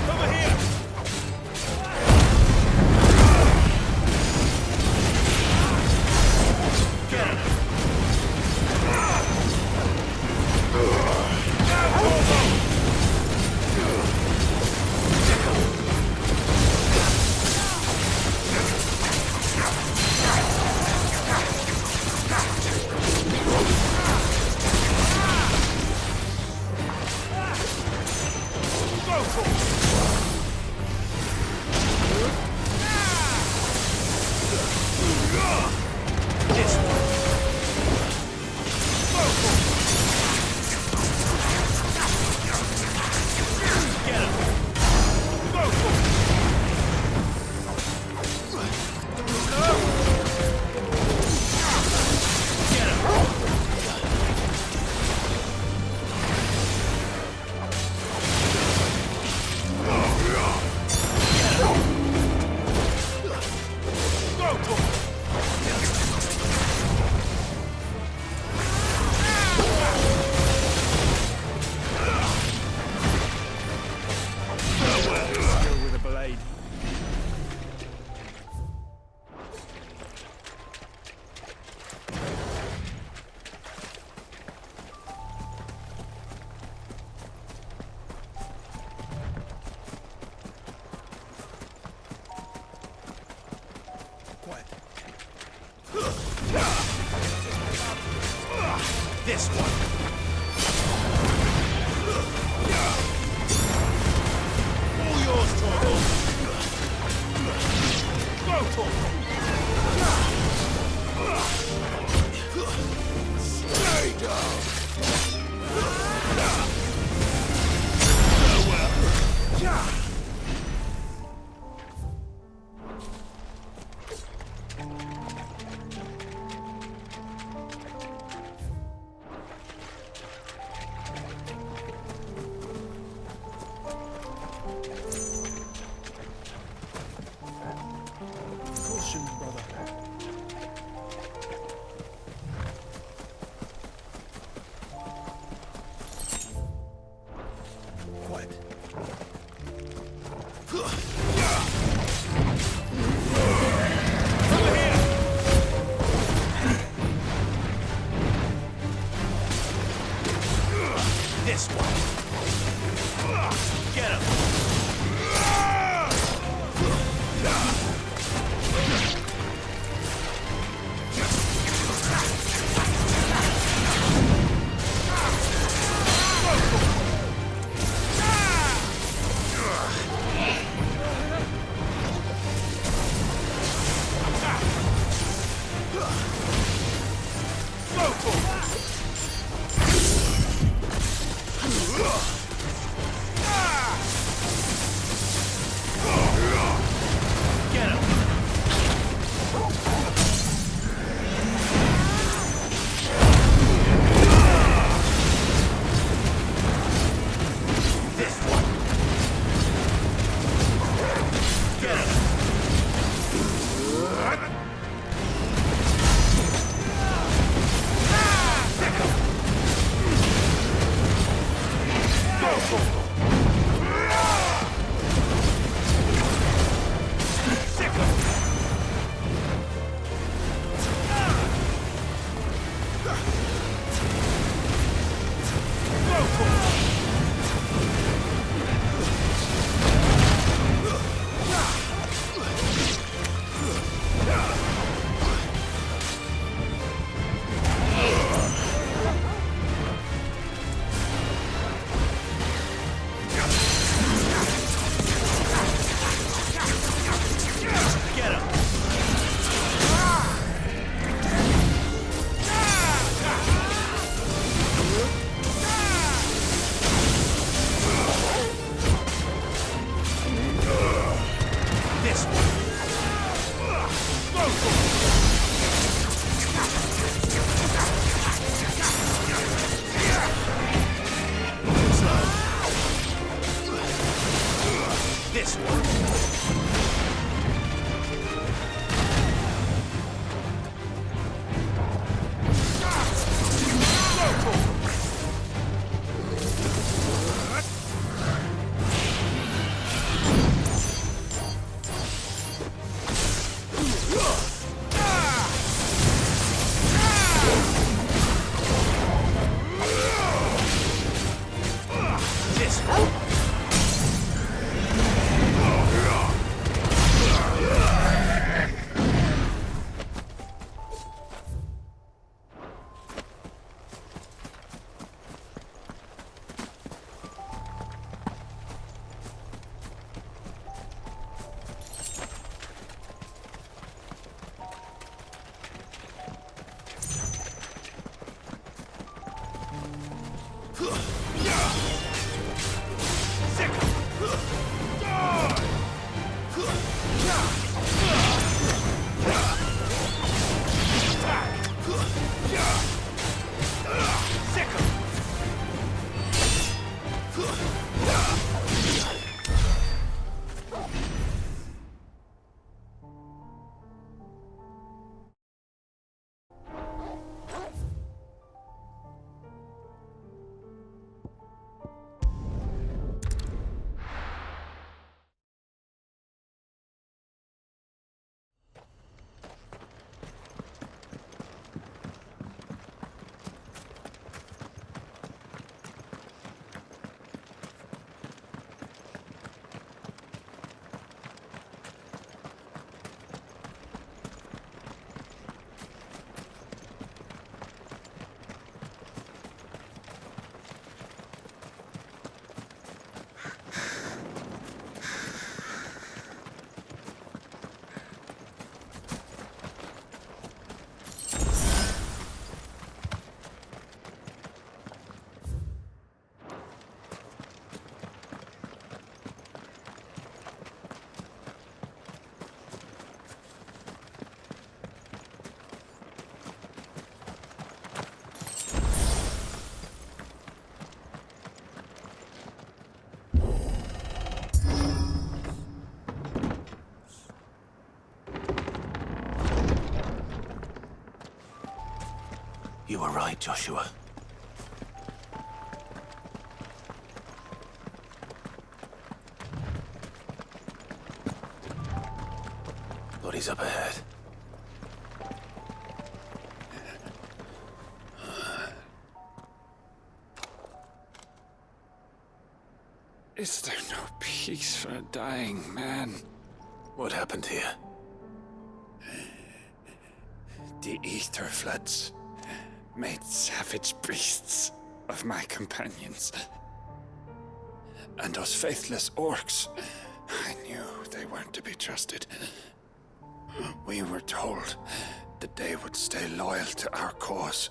Over here! This one. All yours, Torgal. Go, Torgal. Stay down. Farewell. Caution, brother. Quiet. This one. Get him. Get him. This one. Get him. Get him. This one. This one. This one. You were right, Joshua. Bodies up ahead. Is there no peace for a dying man? What happened here? The ether floods made savage beasts of my companions. And those faithless orcs, I knew they weren't to be trusted. We were told that they would stay loyal to our cause.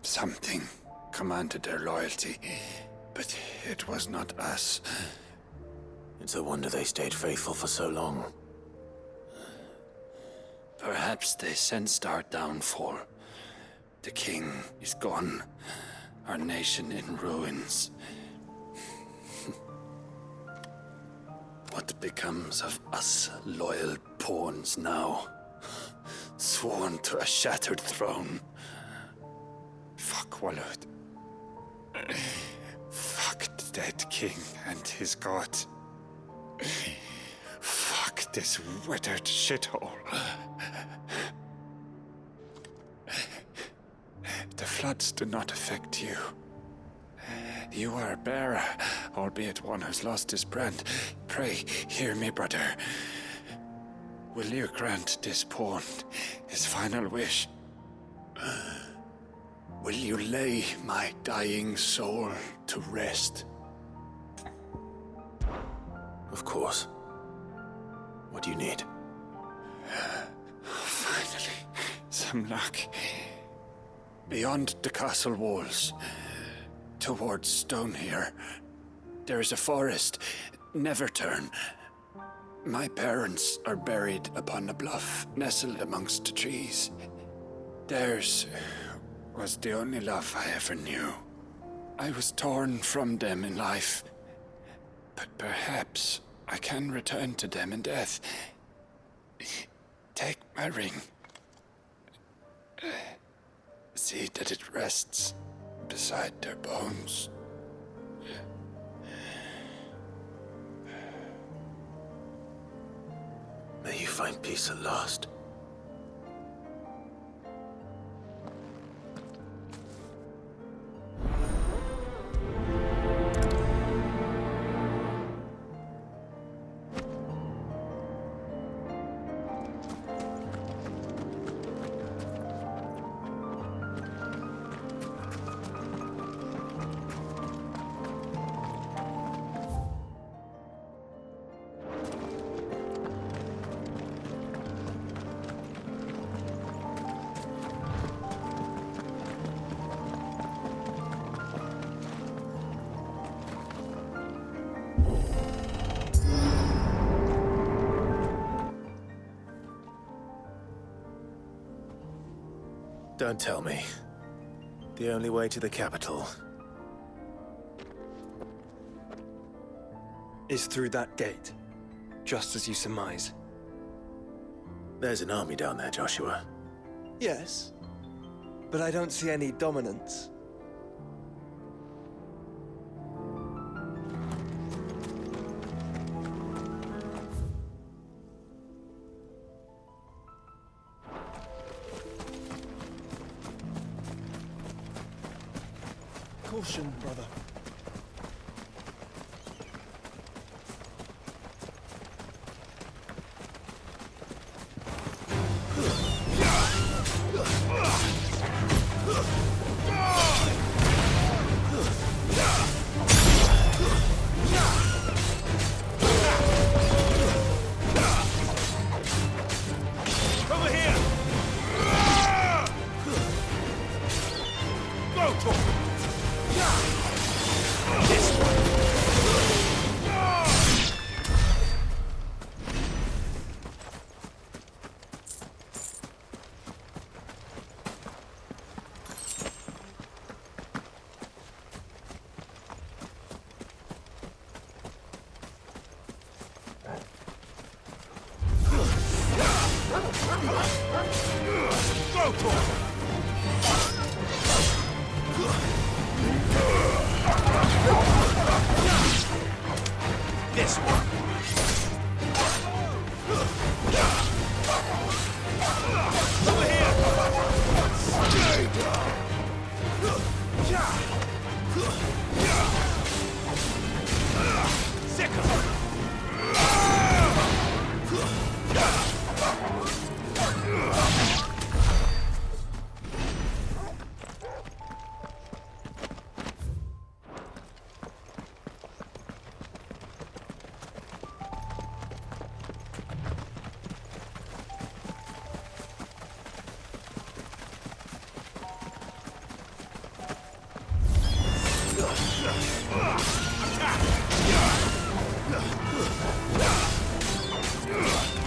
Something commanded their loyalty, but it was not us. It's a wonder they stayed faithful for so long. Perhaps they sensed our downfall. The king is gone, our nation in ruins. What becomes of us loyal pawns now? Sworn to a shattered throne. Fuck Walud. Fuck the dead king and his god. Fuck this withered shithole. The floods do not affect you. You are a bearer, albeit one who's lost his brand. Pray, hear me, brother. Will you grant this pawn his final wish? Will you lay my dying soul to rest? Of course. What do you need? Finally, some luck. Beyond the castle walls, towards Stone here, there is a forest. Never turn. My parents are buried upon a bluff, nestled amongst the trees. Theirs was the only love I ever knew. I was torn from them in life, but perhaps I can return to them in death. Take my ring. See that it rests beside their bones. May you find peace at last. Don't tell me. The only way to the capital is through that gate, just as you surmise. There's an army down there, Joshua. Yes, but I don't see any dominance. Caution, brother. Over here! Go, Tor! This one! Go, Tor! This one. Over here. Stay down. Sickle.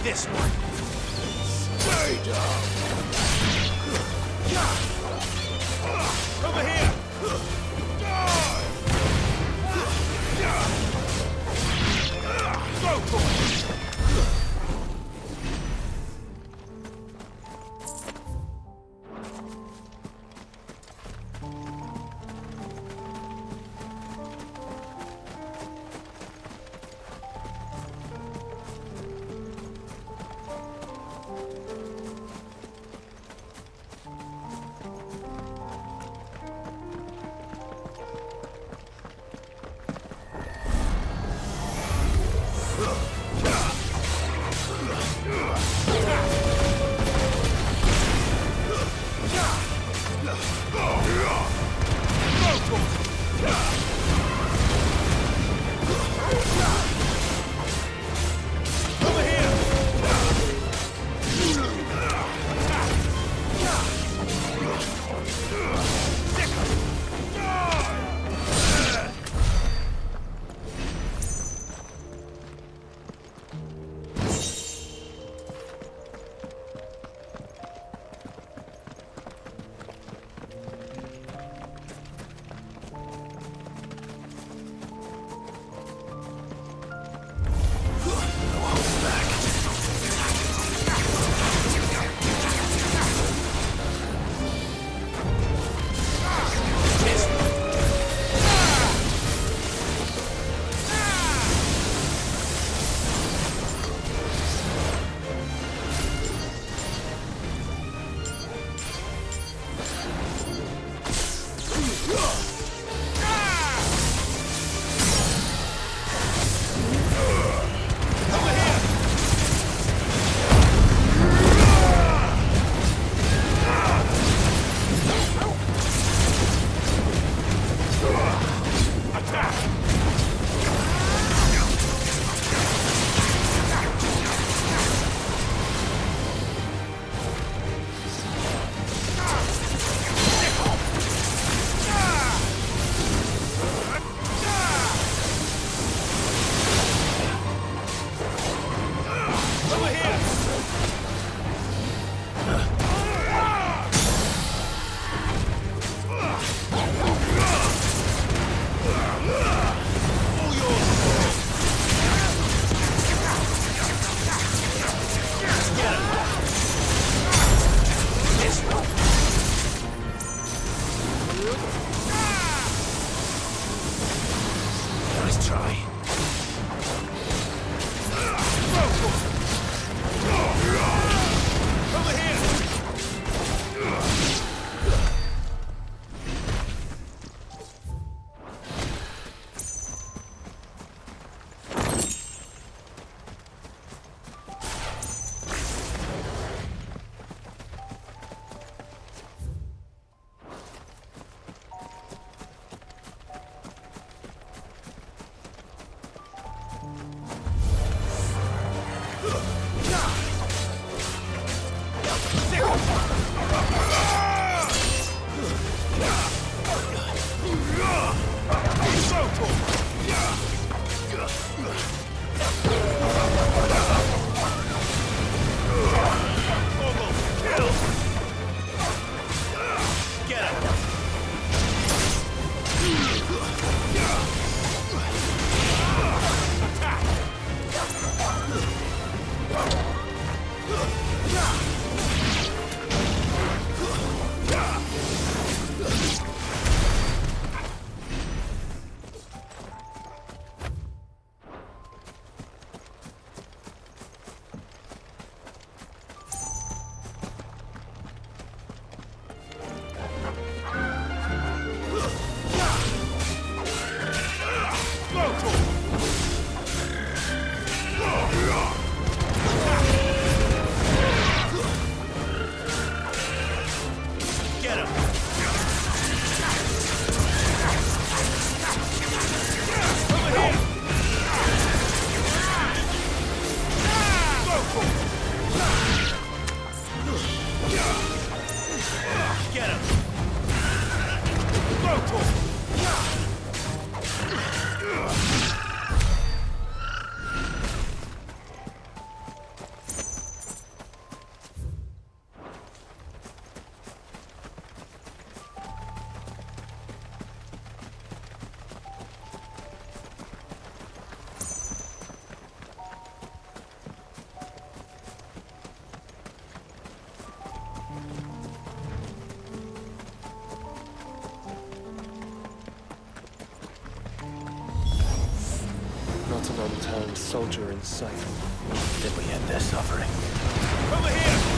This one. Stay down. Over here. Go for it. well-turned soldier in sight. Then we end their suffering. Over here!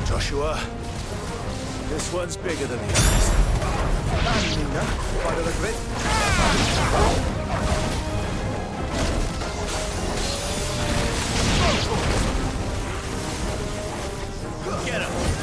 Joshua, this one's bigger than the others. Get him!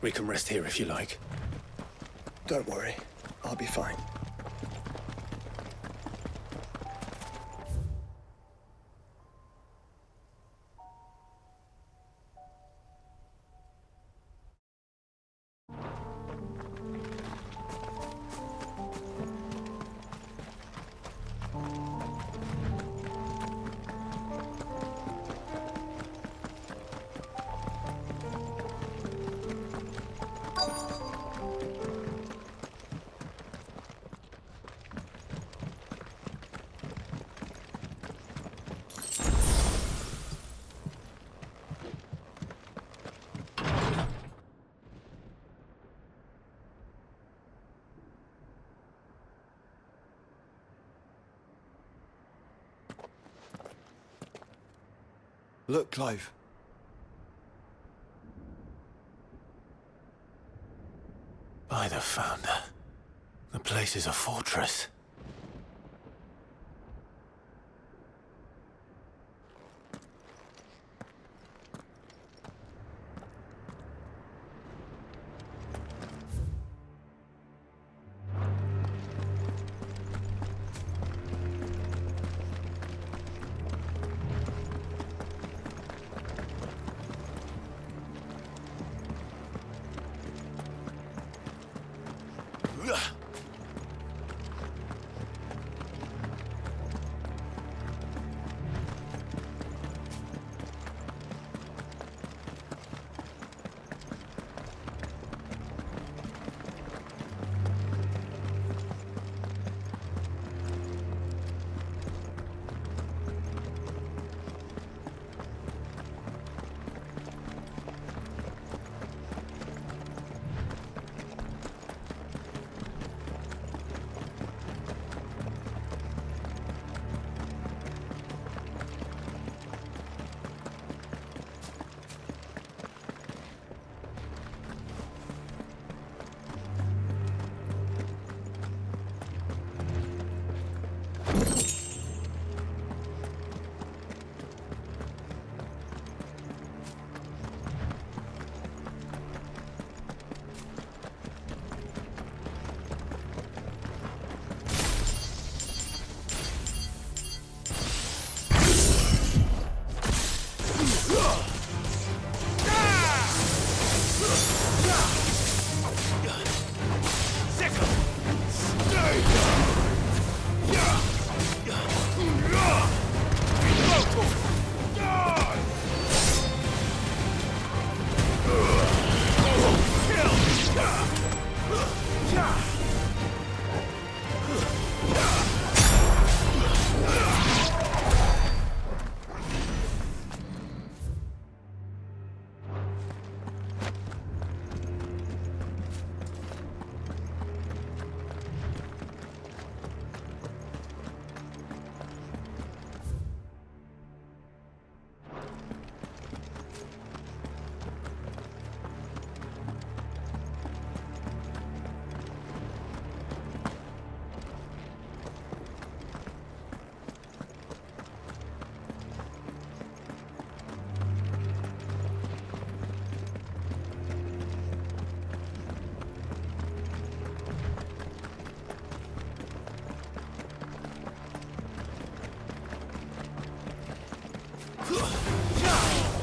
We can rest here if you like. Don't worry, I'll be fine. Look, Clive. By the Founder. The place is a fortress.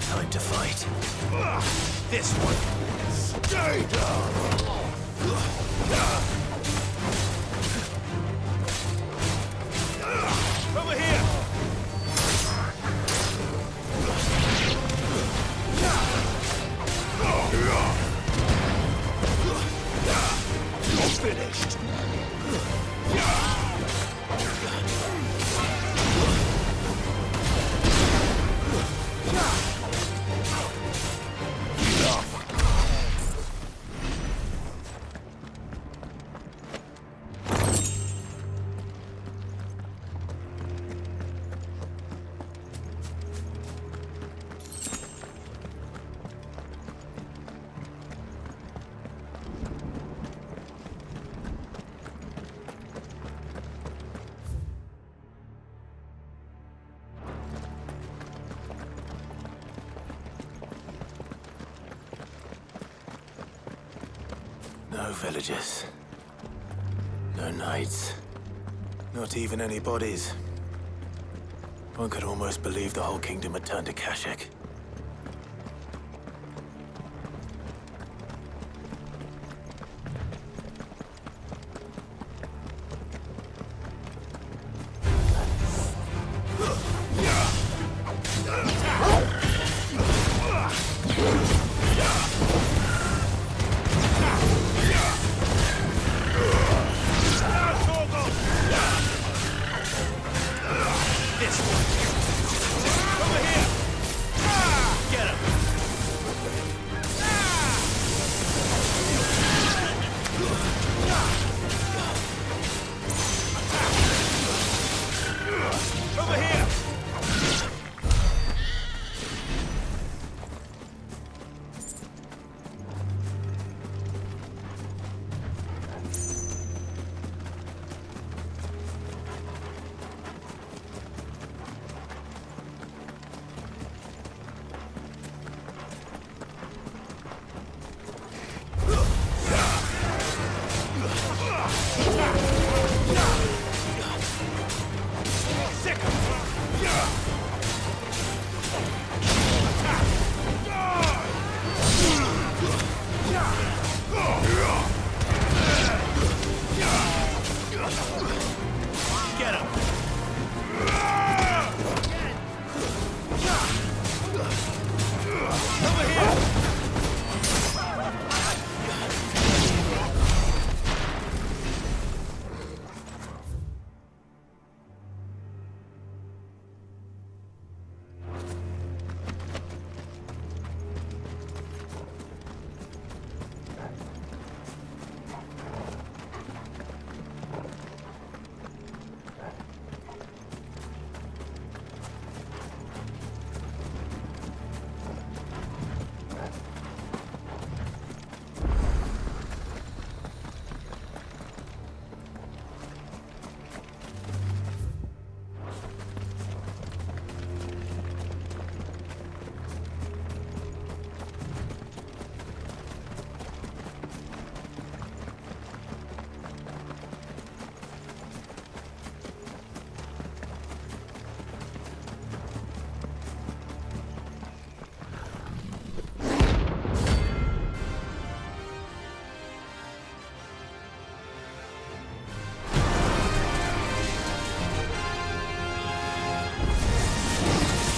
Time to fight. This one. Stay down! Over here! You're finished. No villagers. No knights. Not even any bodies. One could almost believe the whole kingdom had turned to Kashek.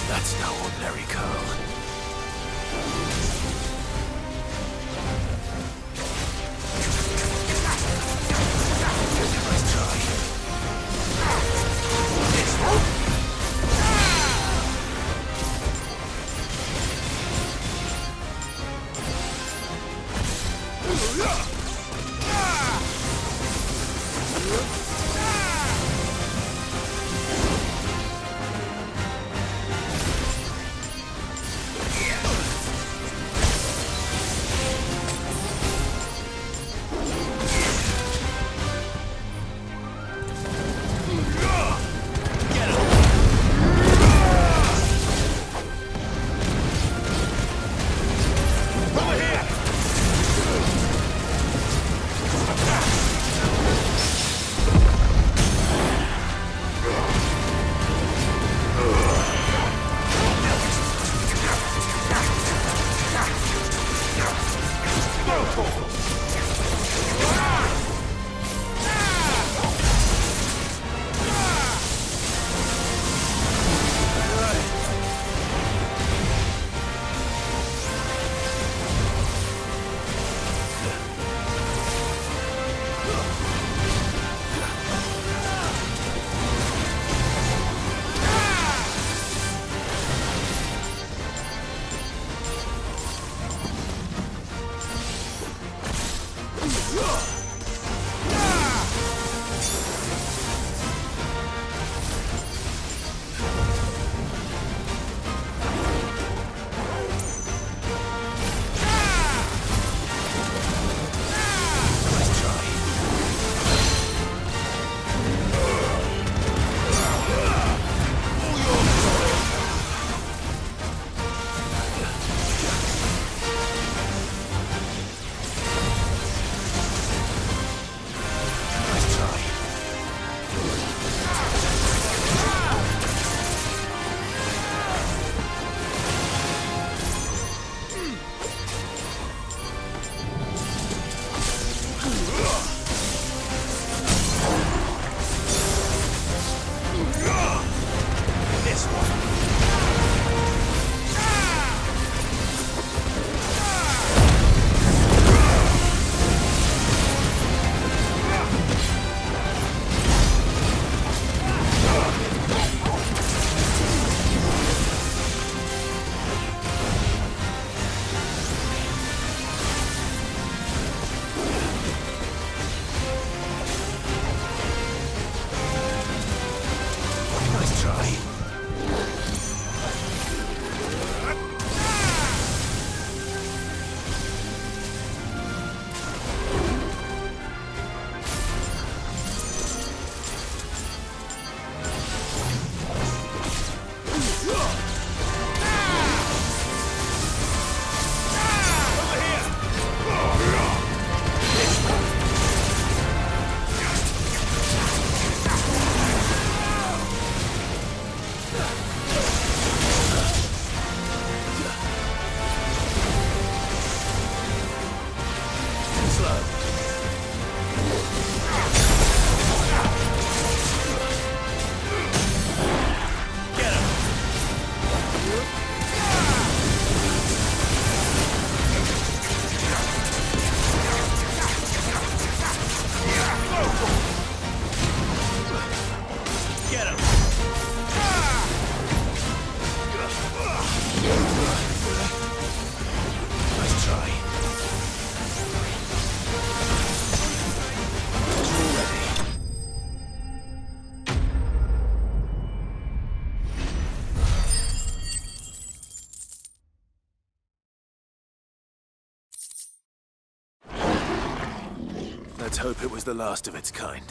That's no ordinary girl. Nice try. Let's hope it was the last of its kind.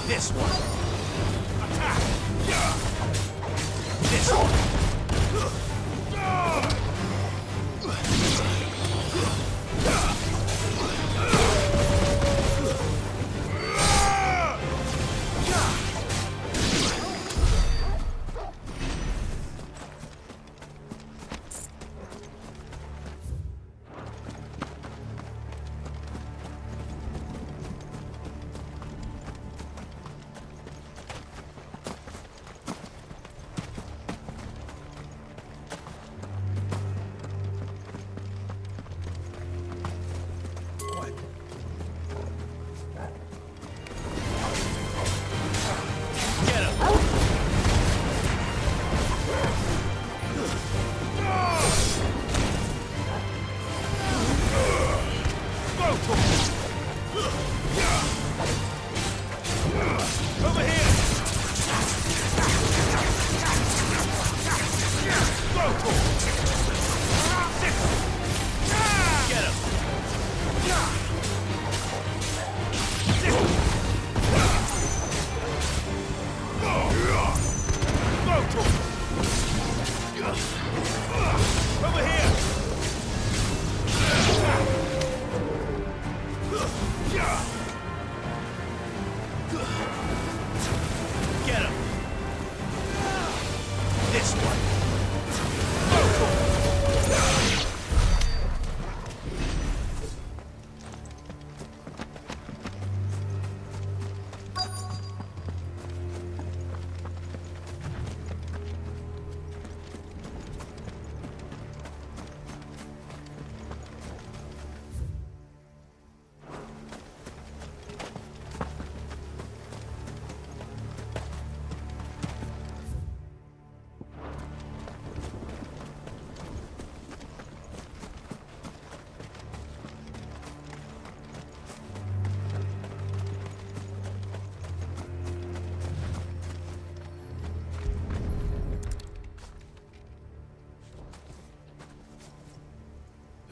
This one. Attack. This one.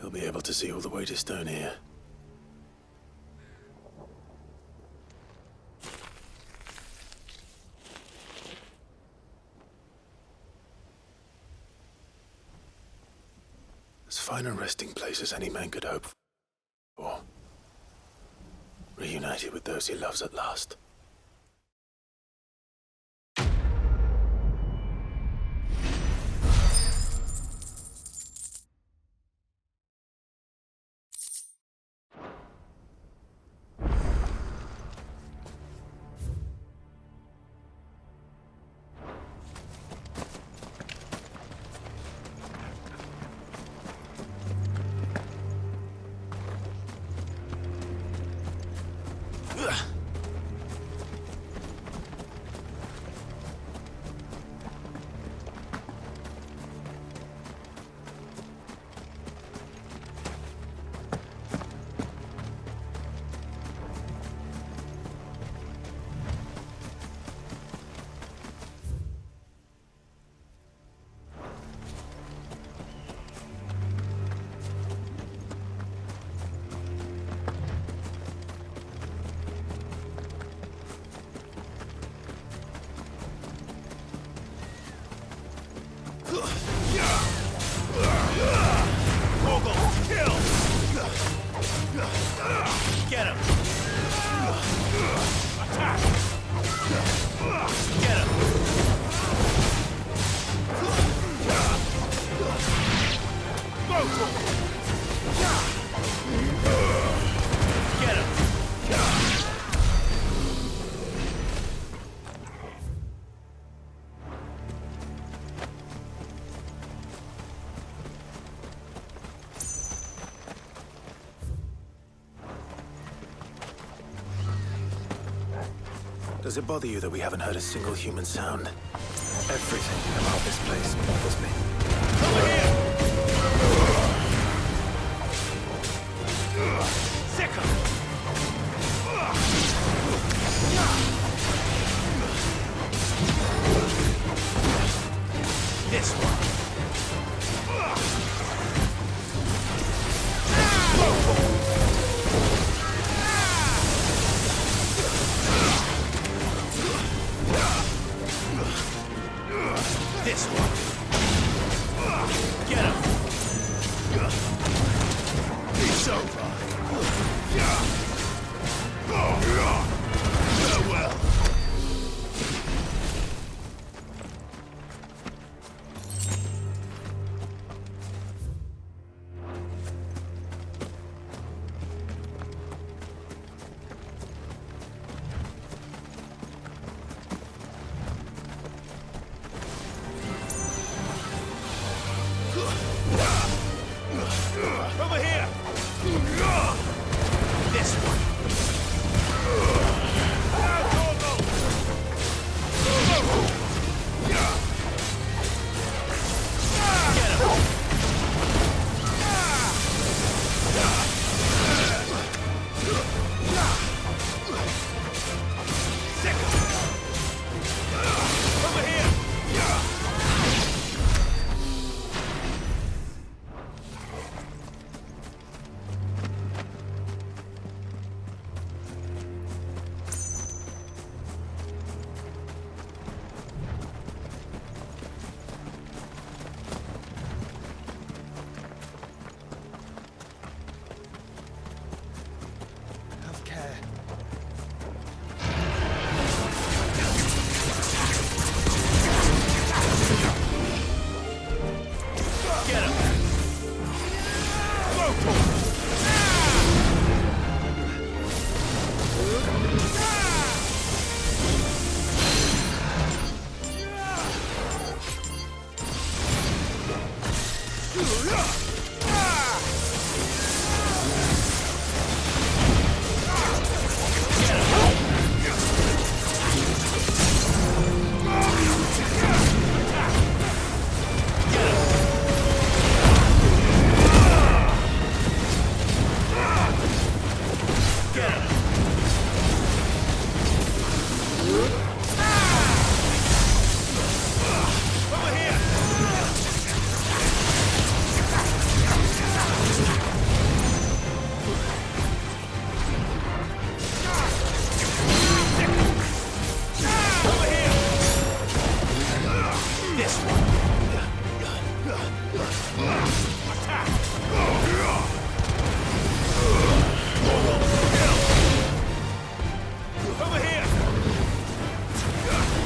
He'll be able to see all the way to Stone here. As fine a resting place as any man could hope for. Reunited with those he loves at last. Does it bother you that we haven't heard a single human sound? Everything about this place bothers me. Over here! Second! This one. This one. Get him. It's over. Farewell. Over here! This one! Now, Torgal! Get him! Second! Over here! Have care.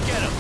Get him!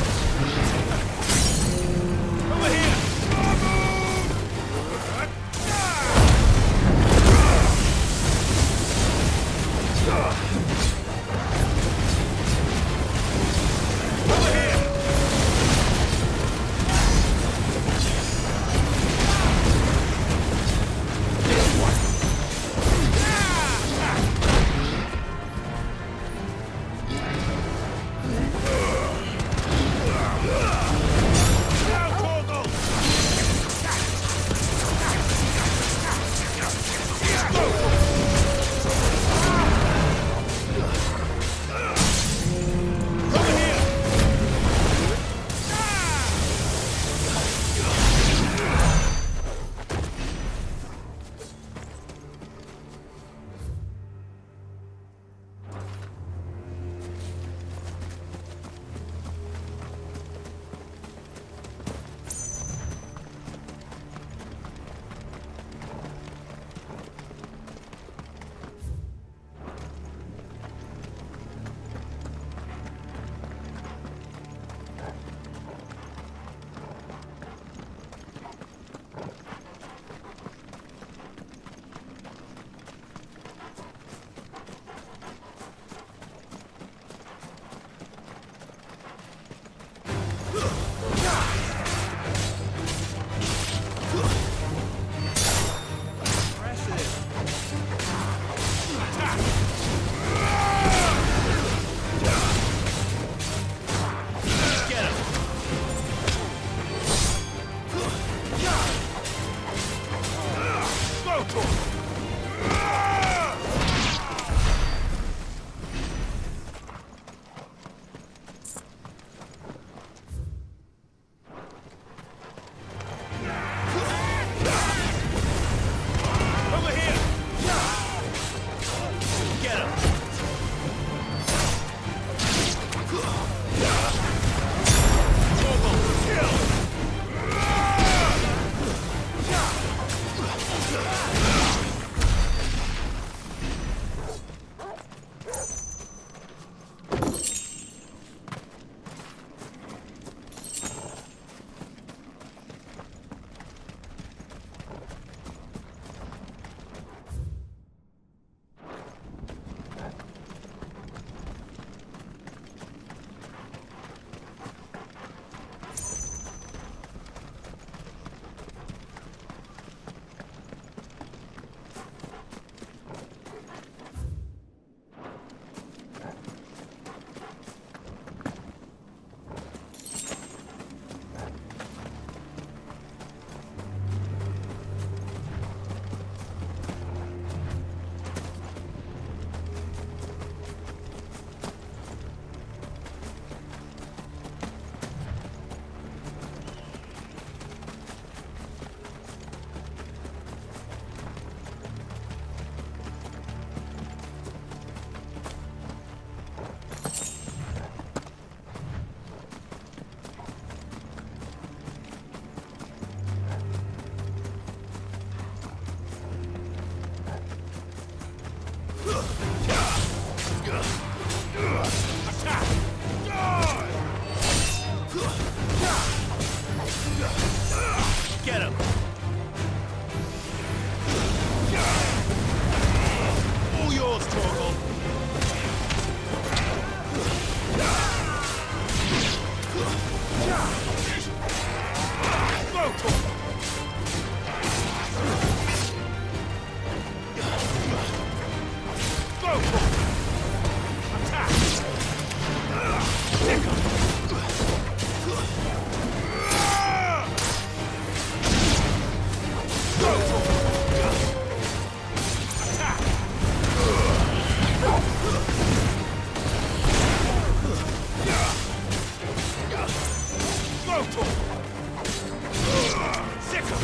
Get him! All yours, Torgal! Go, Torgal! Go, Torgal! Attack! Pick 'em! Go, Torgal! Attack! Go, Torgal! Sick 'em!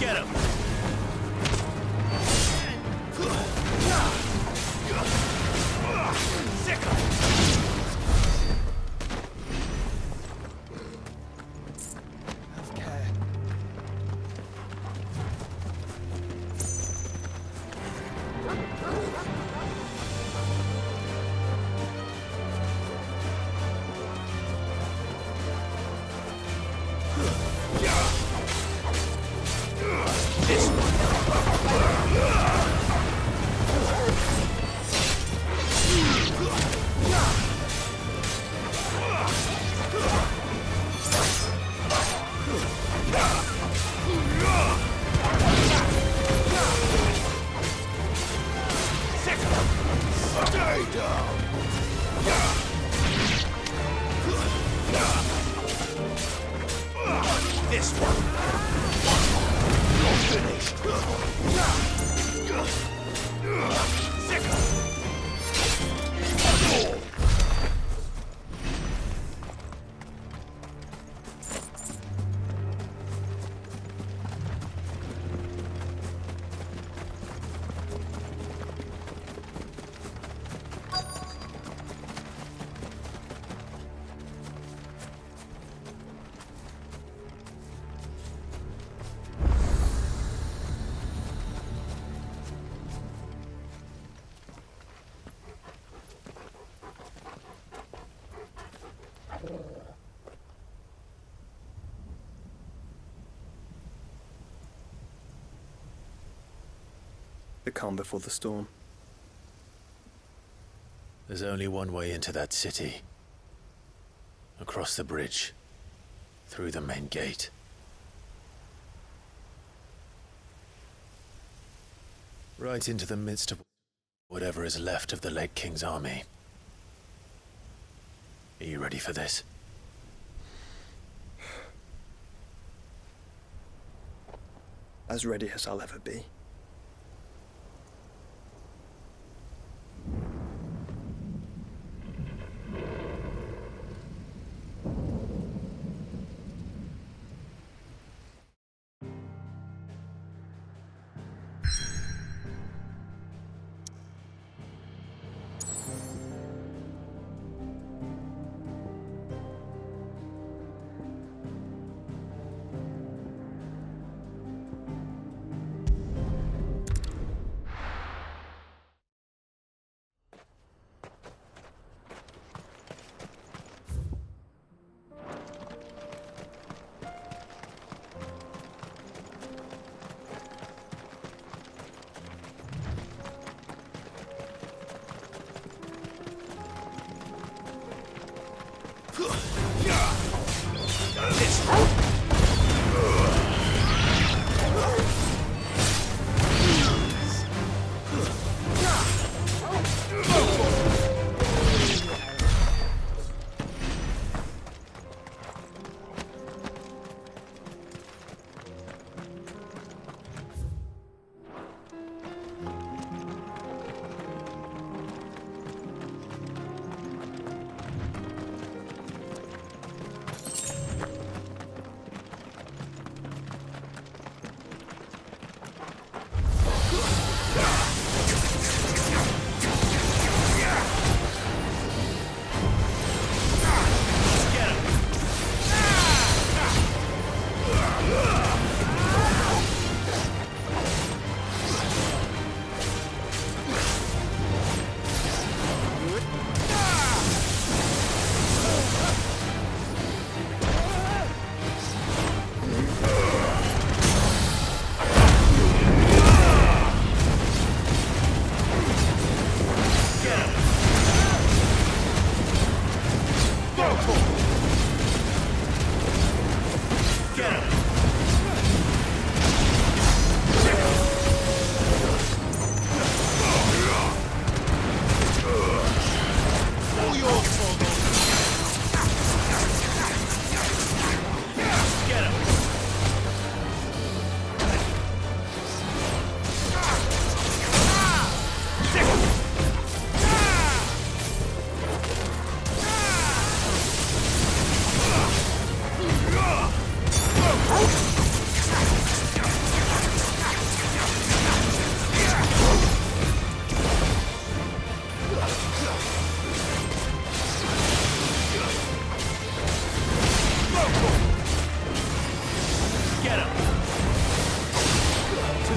Get him! Sick 'em! Have care. This one! Stay down! This one! You're finished! The calm before the storm. There's only one way into that city. Across the bridge. Through the main gate. Right into the midst of whatever is left of the late King's army. Are you ready for this? As ready as I'll ever be.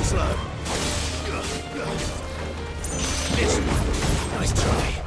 slow. Missed one. Nice try.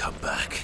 come back.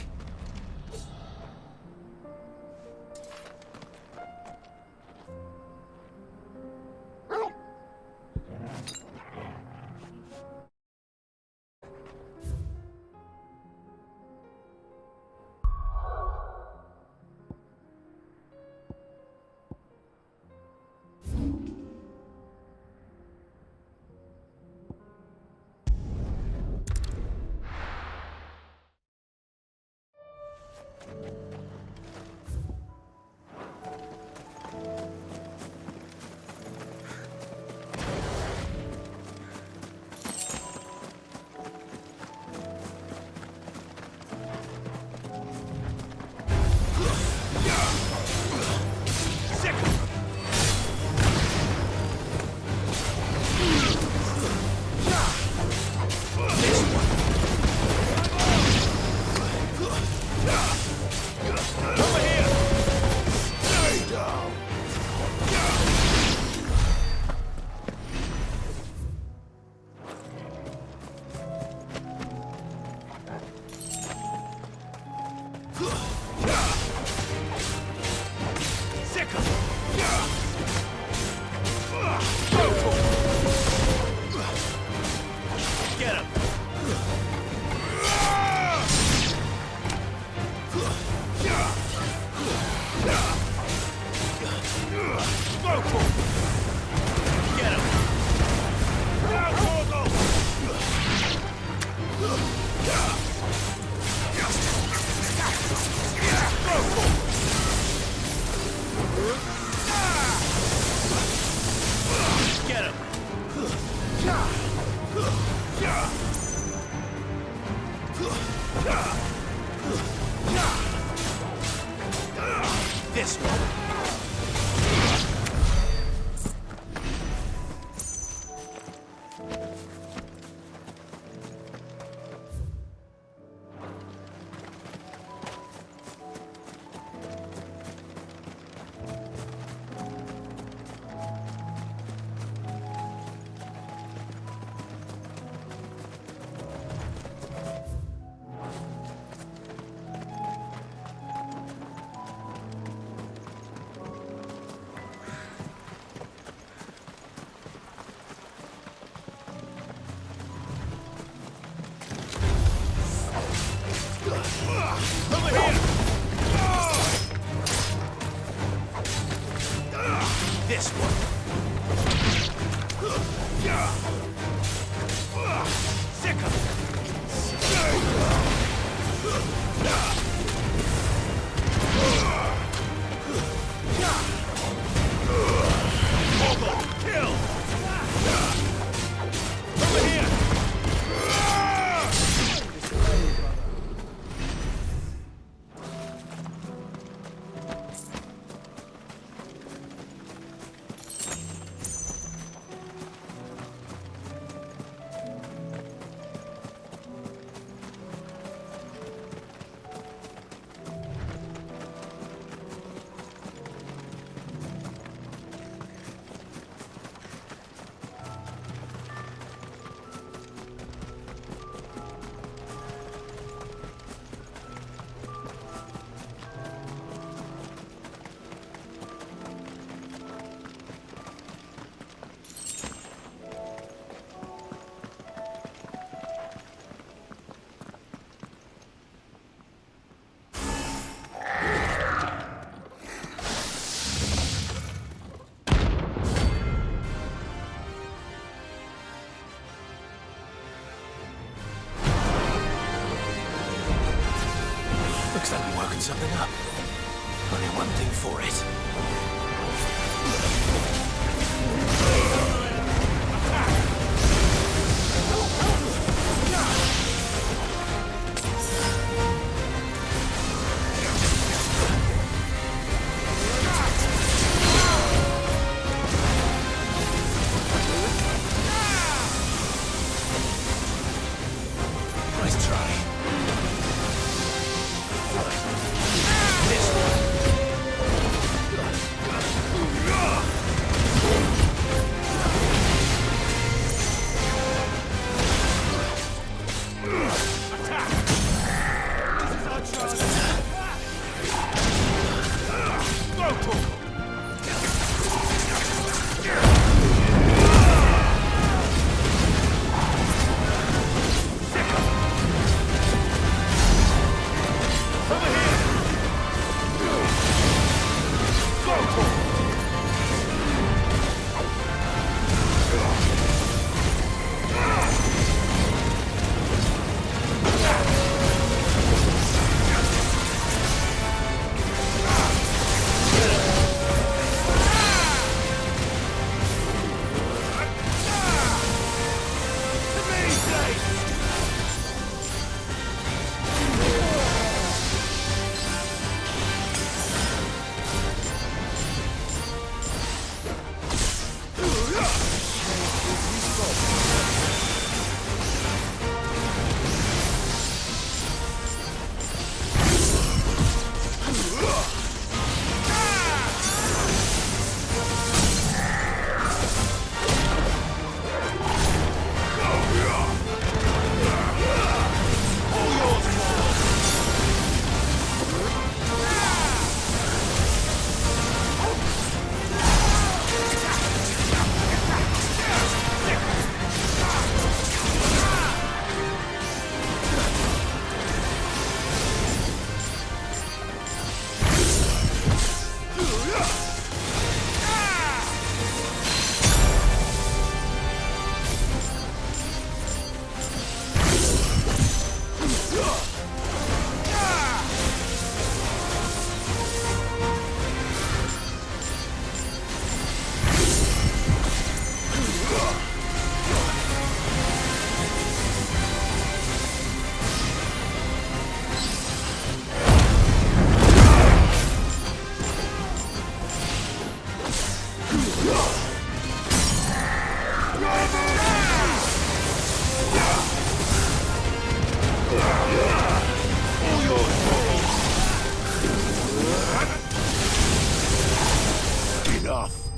This one. This one. Sick of kill! Over here! Looks like we're working something up. Only one thing for it. Nice try. Enough.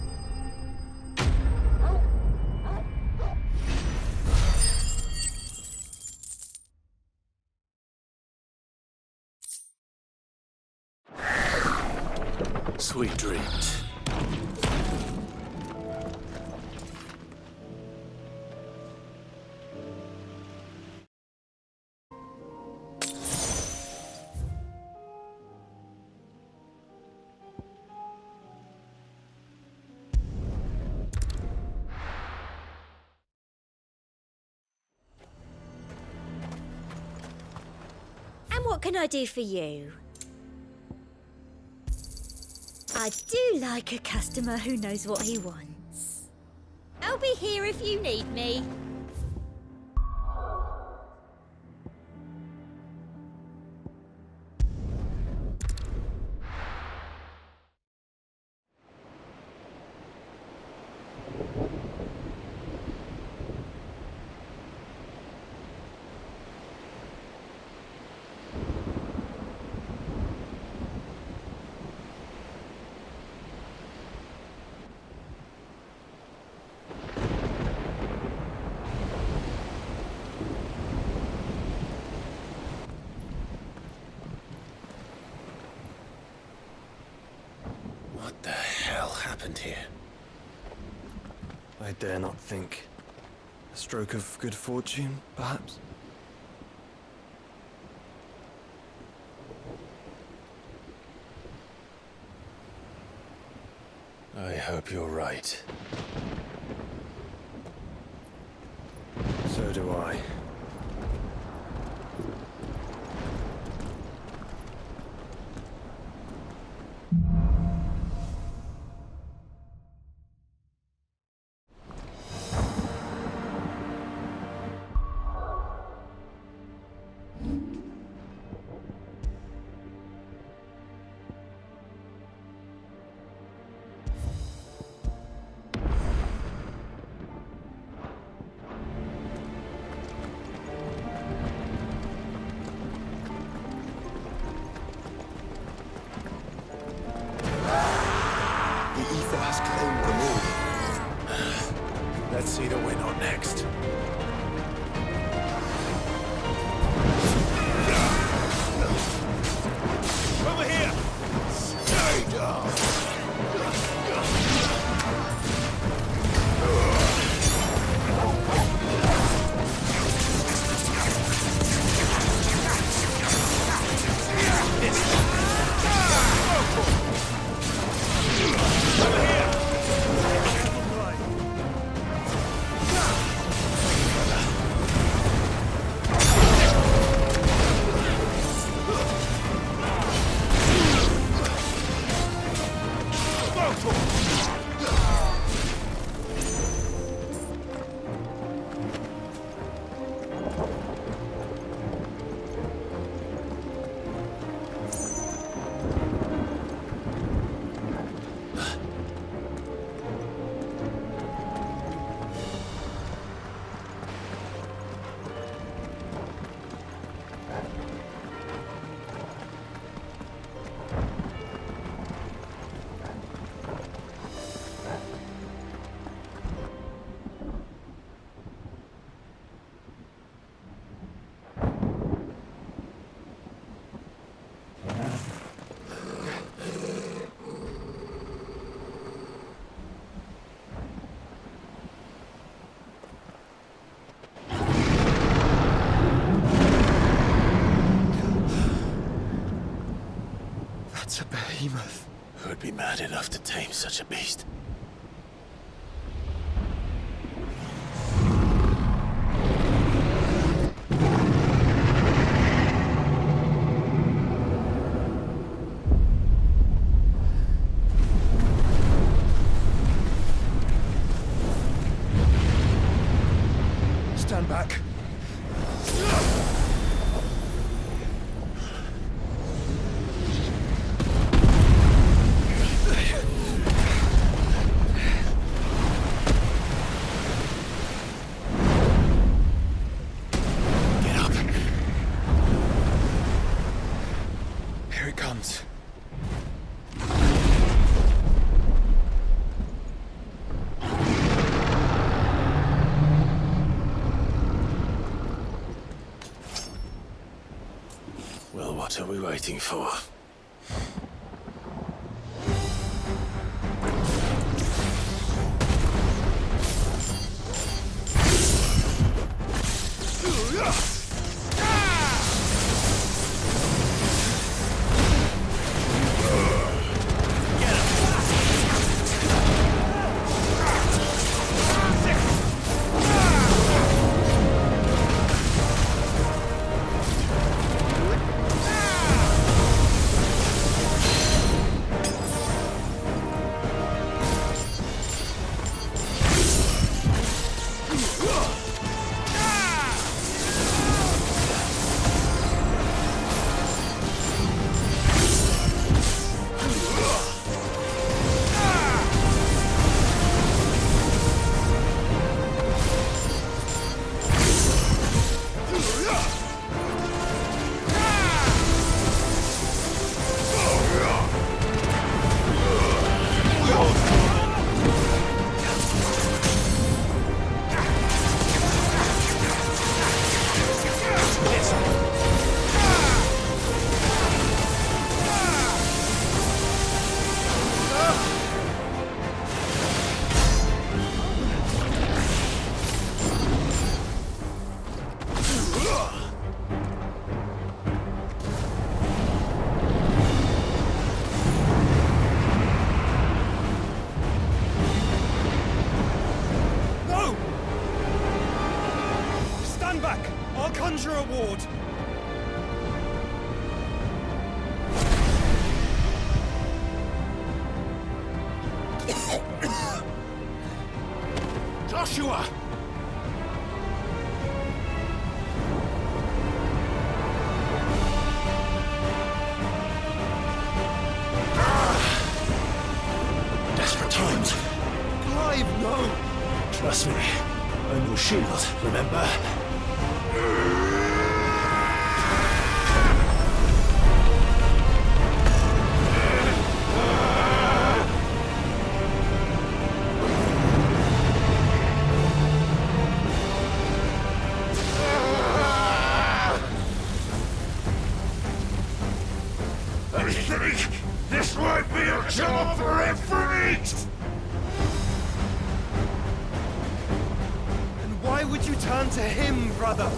Sweet dreams. And what can I do for you? I do like a customer who knows what he wants. I'll be here if you need me. What the hell happened here? I dare not think. A stroke of good fortune, perhaps? I hope you're right. So do I. Let's see the win on next. Over here! Stay down! That's a behemoth. Who'd be mad enough to tame such a beast? Stand back. comes. Well, what are we waiting for? Conjure a ward! Joshua! Desperate times. Clive, no! Trust me. I'm your shield, remember? I think this might be a job for Efreet! And why would you turn to him, brother?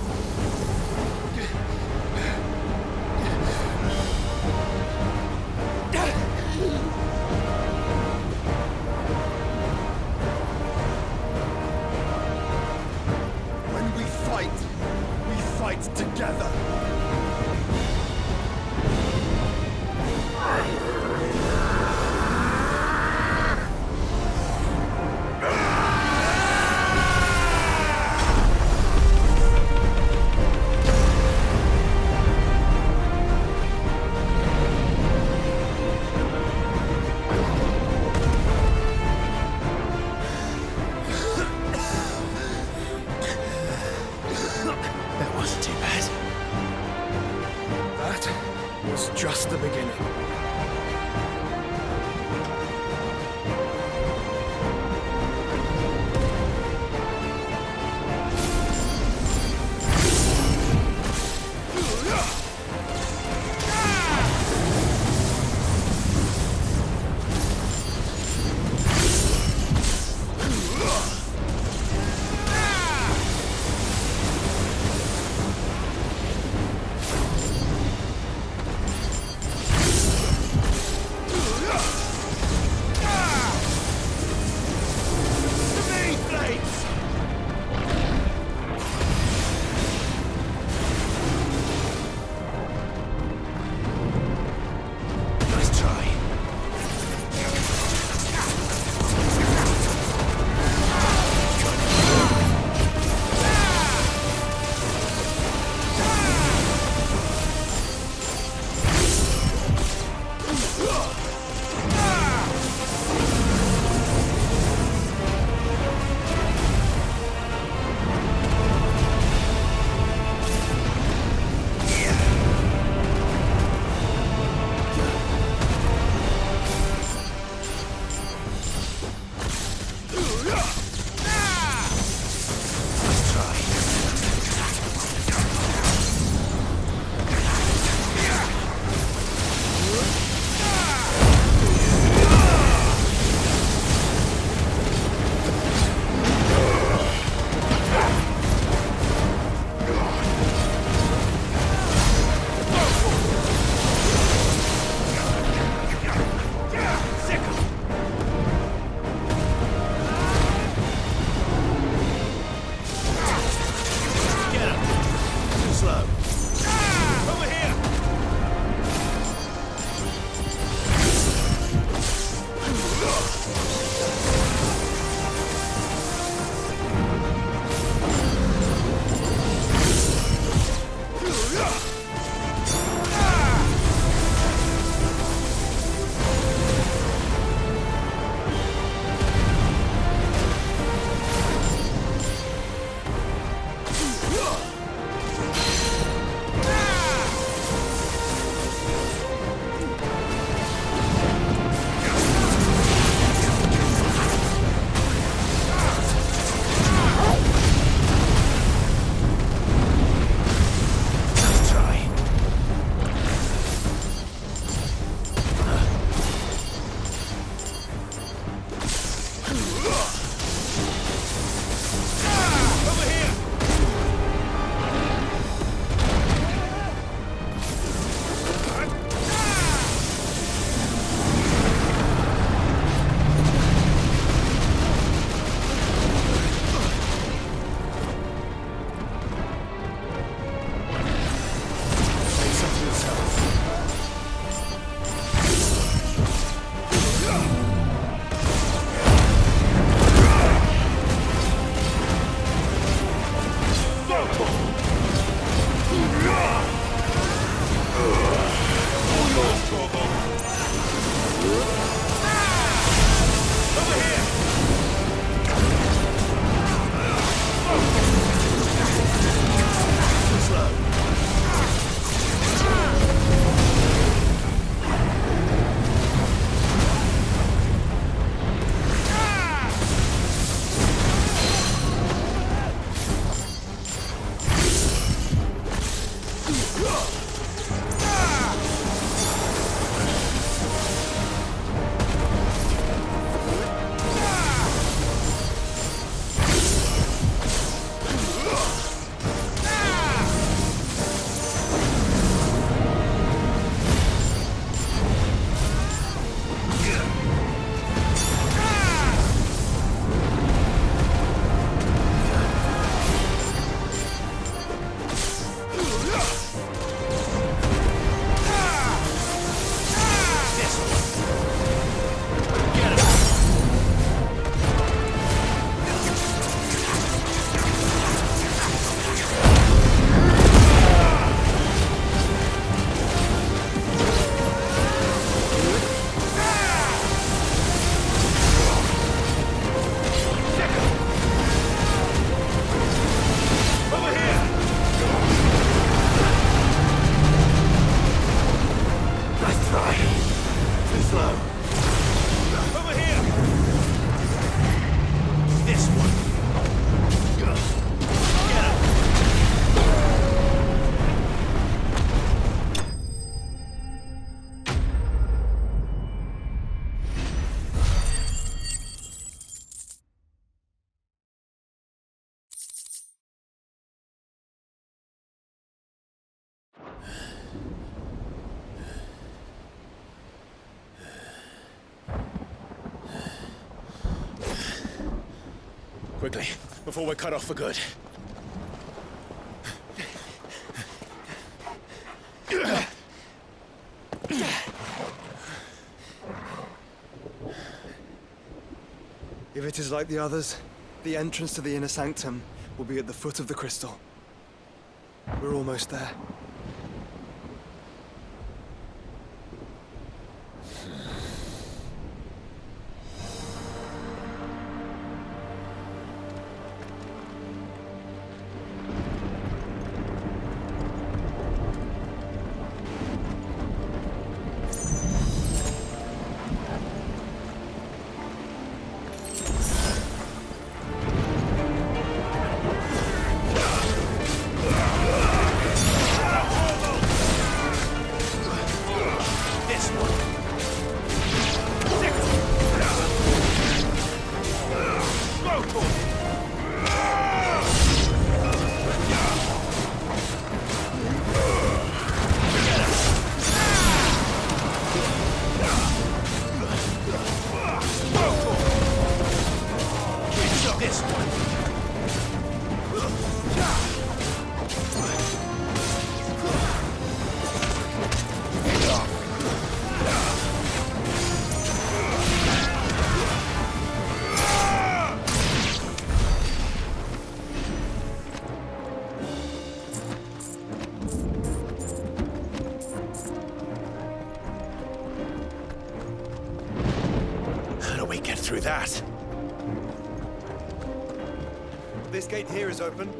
When we fight together. That wasn't too bad. That was just the beginning. Quickly, before we're cut off for good. If it is like the others, the entrance to the inner sanctum will be at the foot of the crystal. We're almost there. Through that. This gate here is open.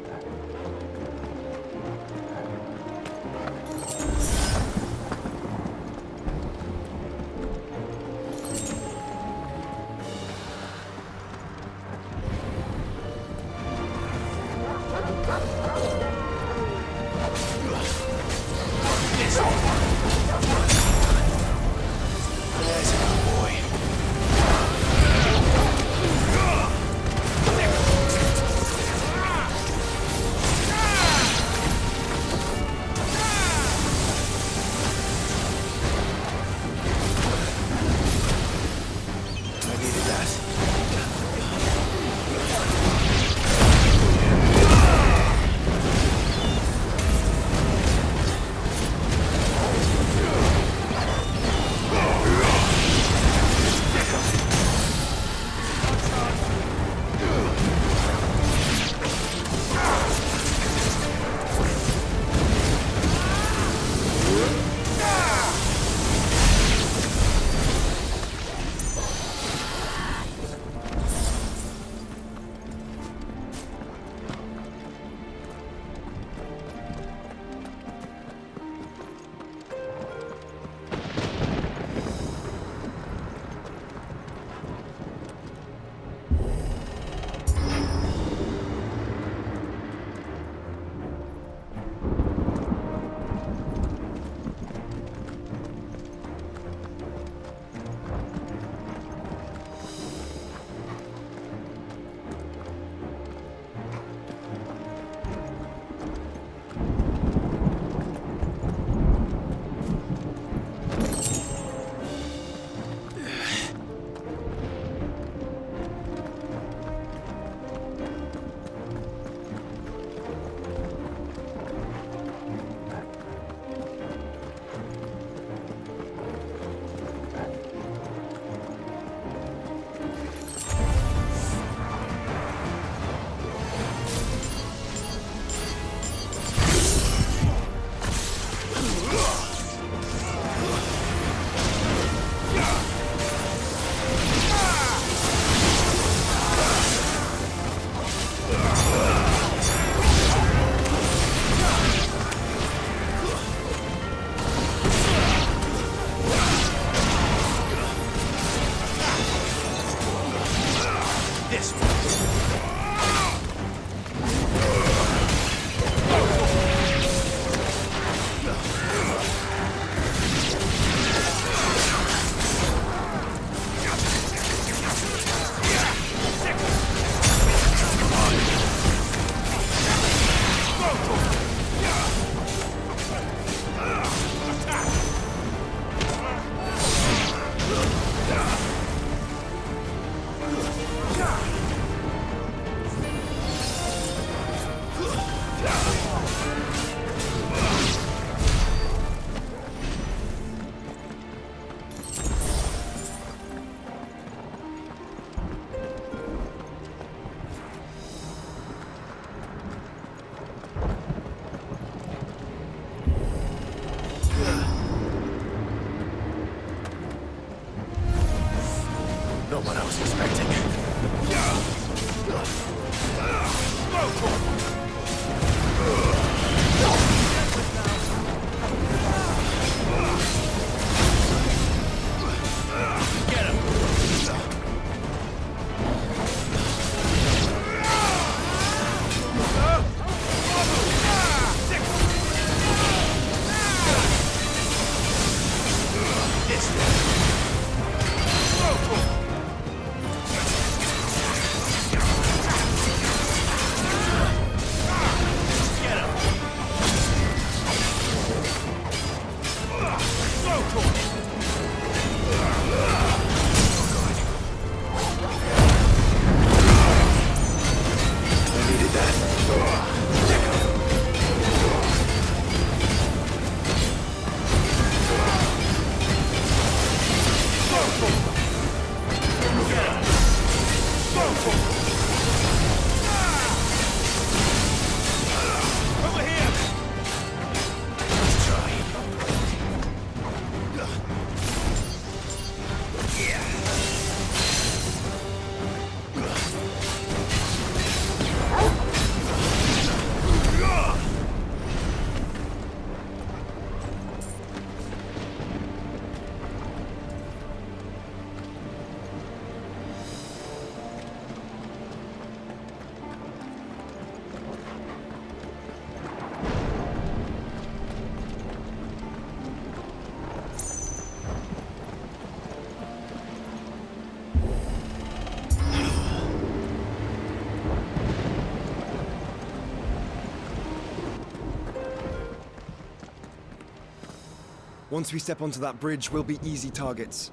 Once we step onto that bridge, we'll be easy targets.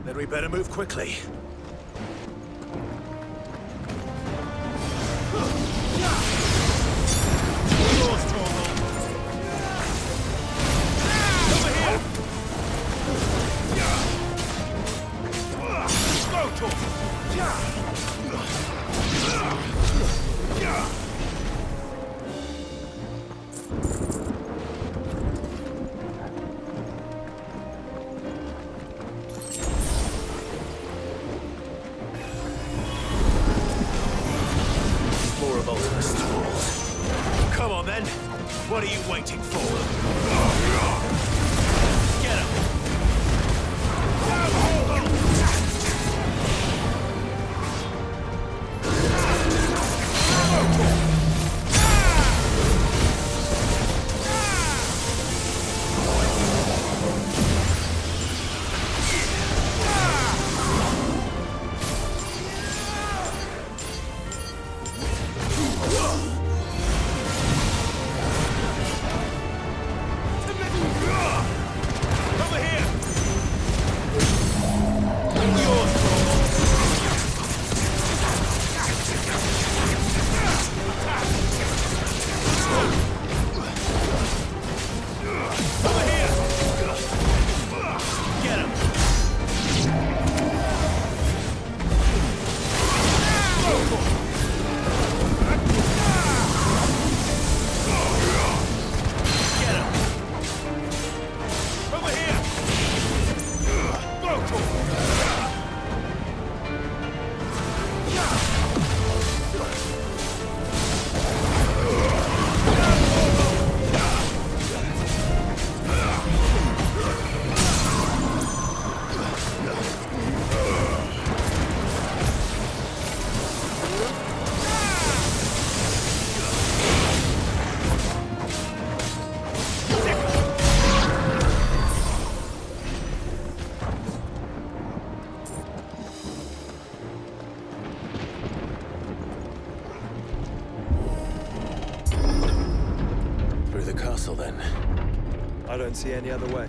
Then we better move quickly. More of Ultimus thralls. Come on then. What are you waiting for? Get him! Then. I don't see any other way.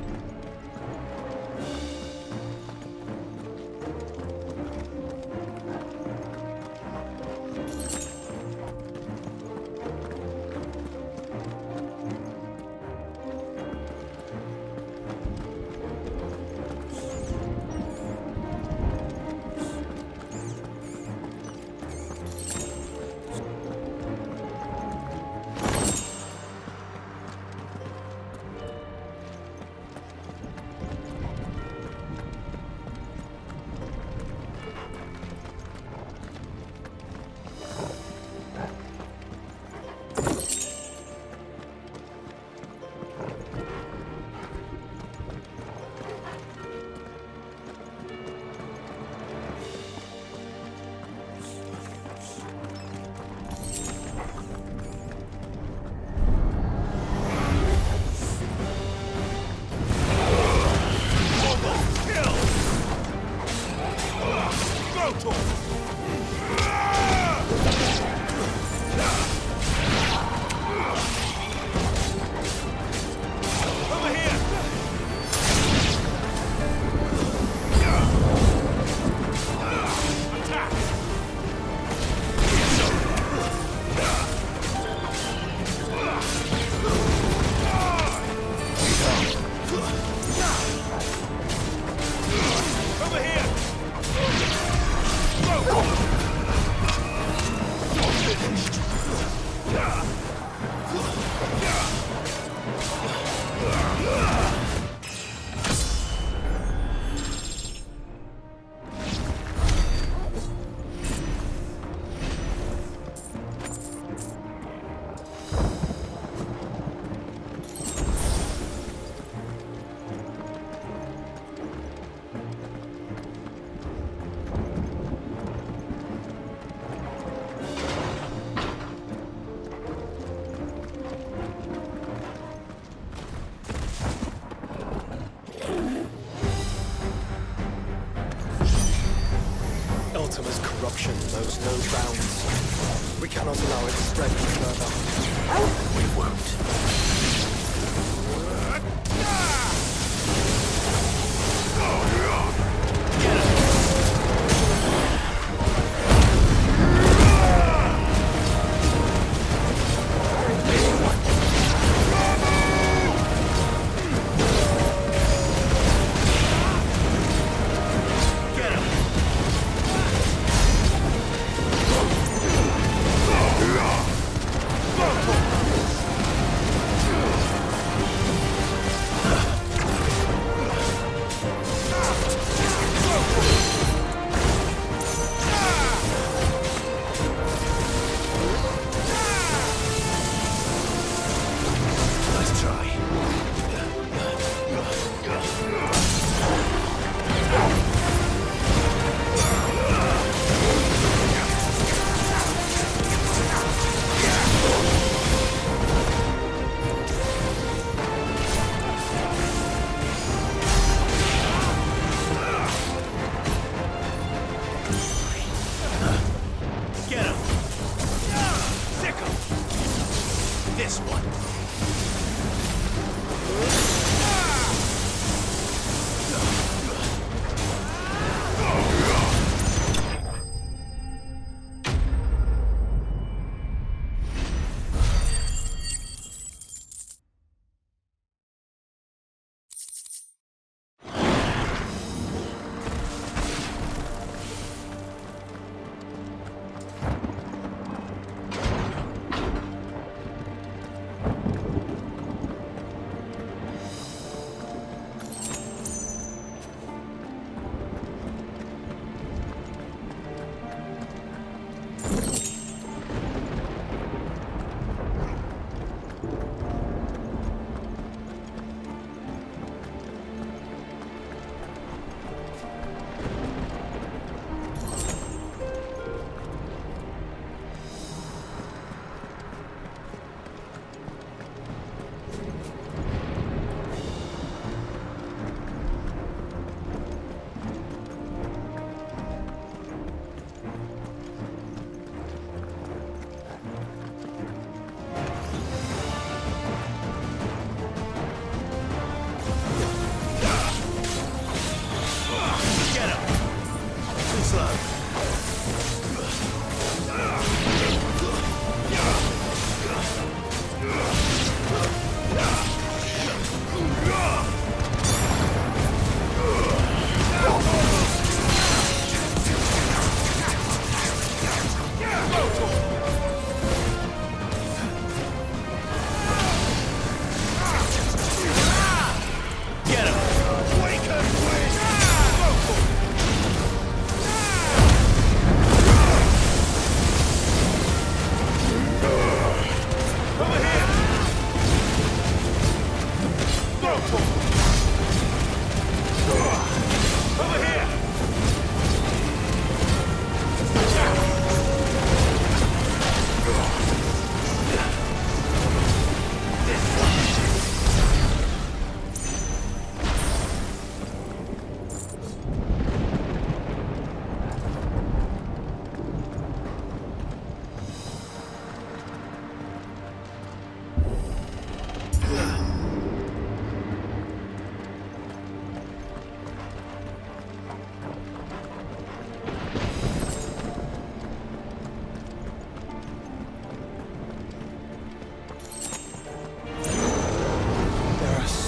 Nice try. Get him! Sick him! This one!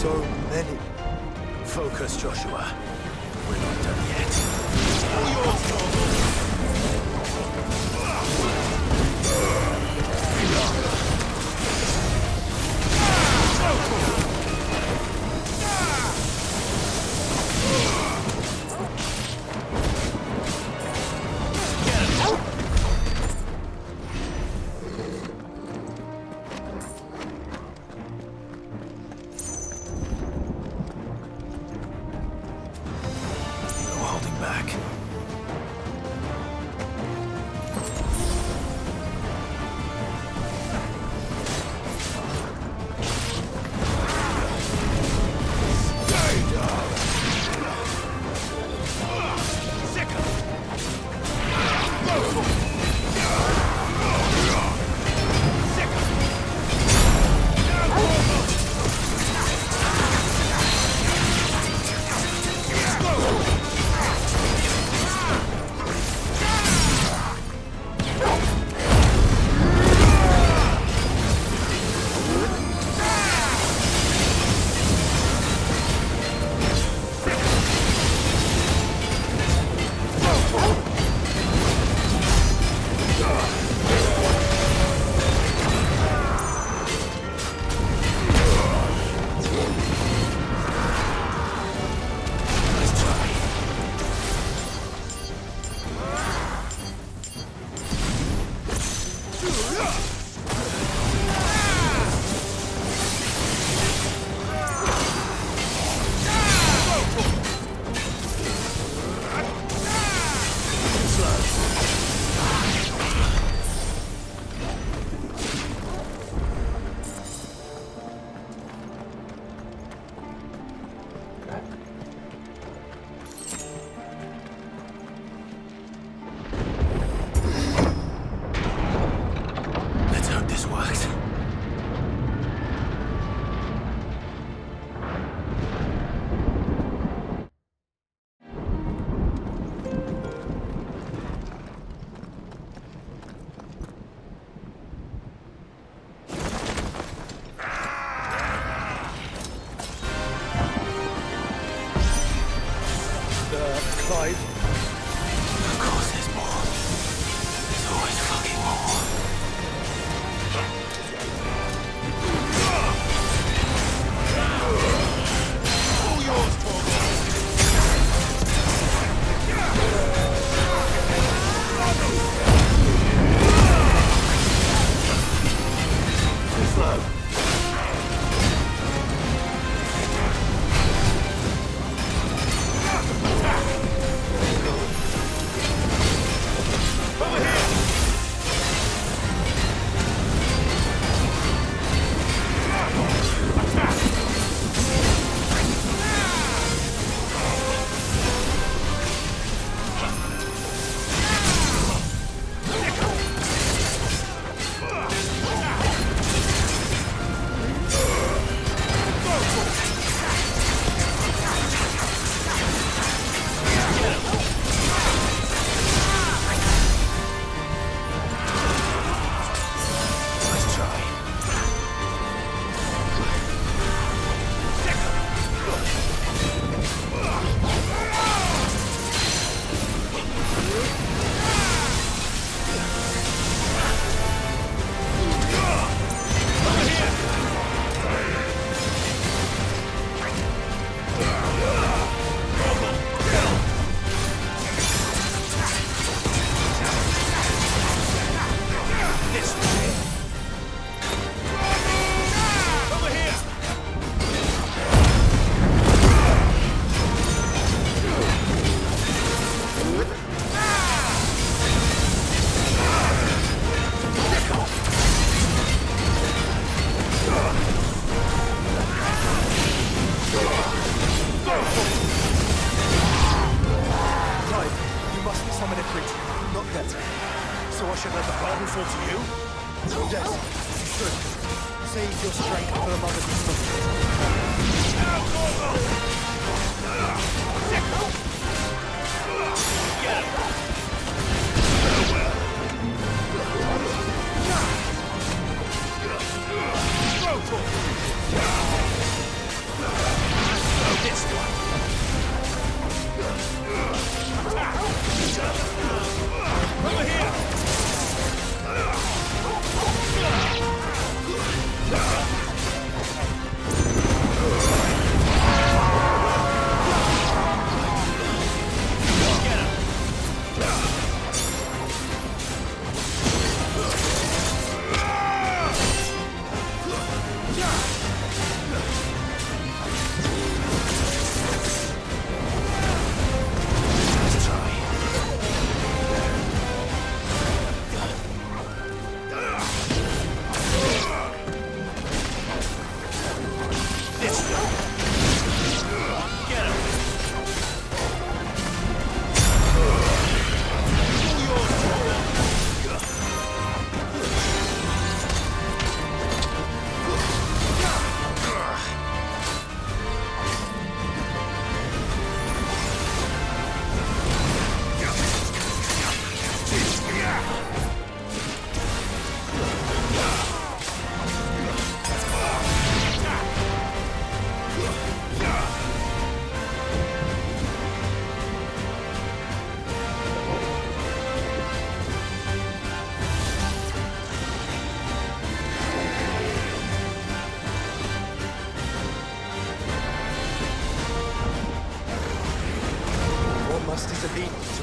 So many. Focus, Joshua. We're not done yet. All yours,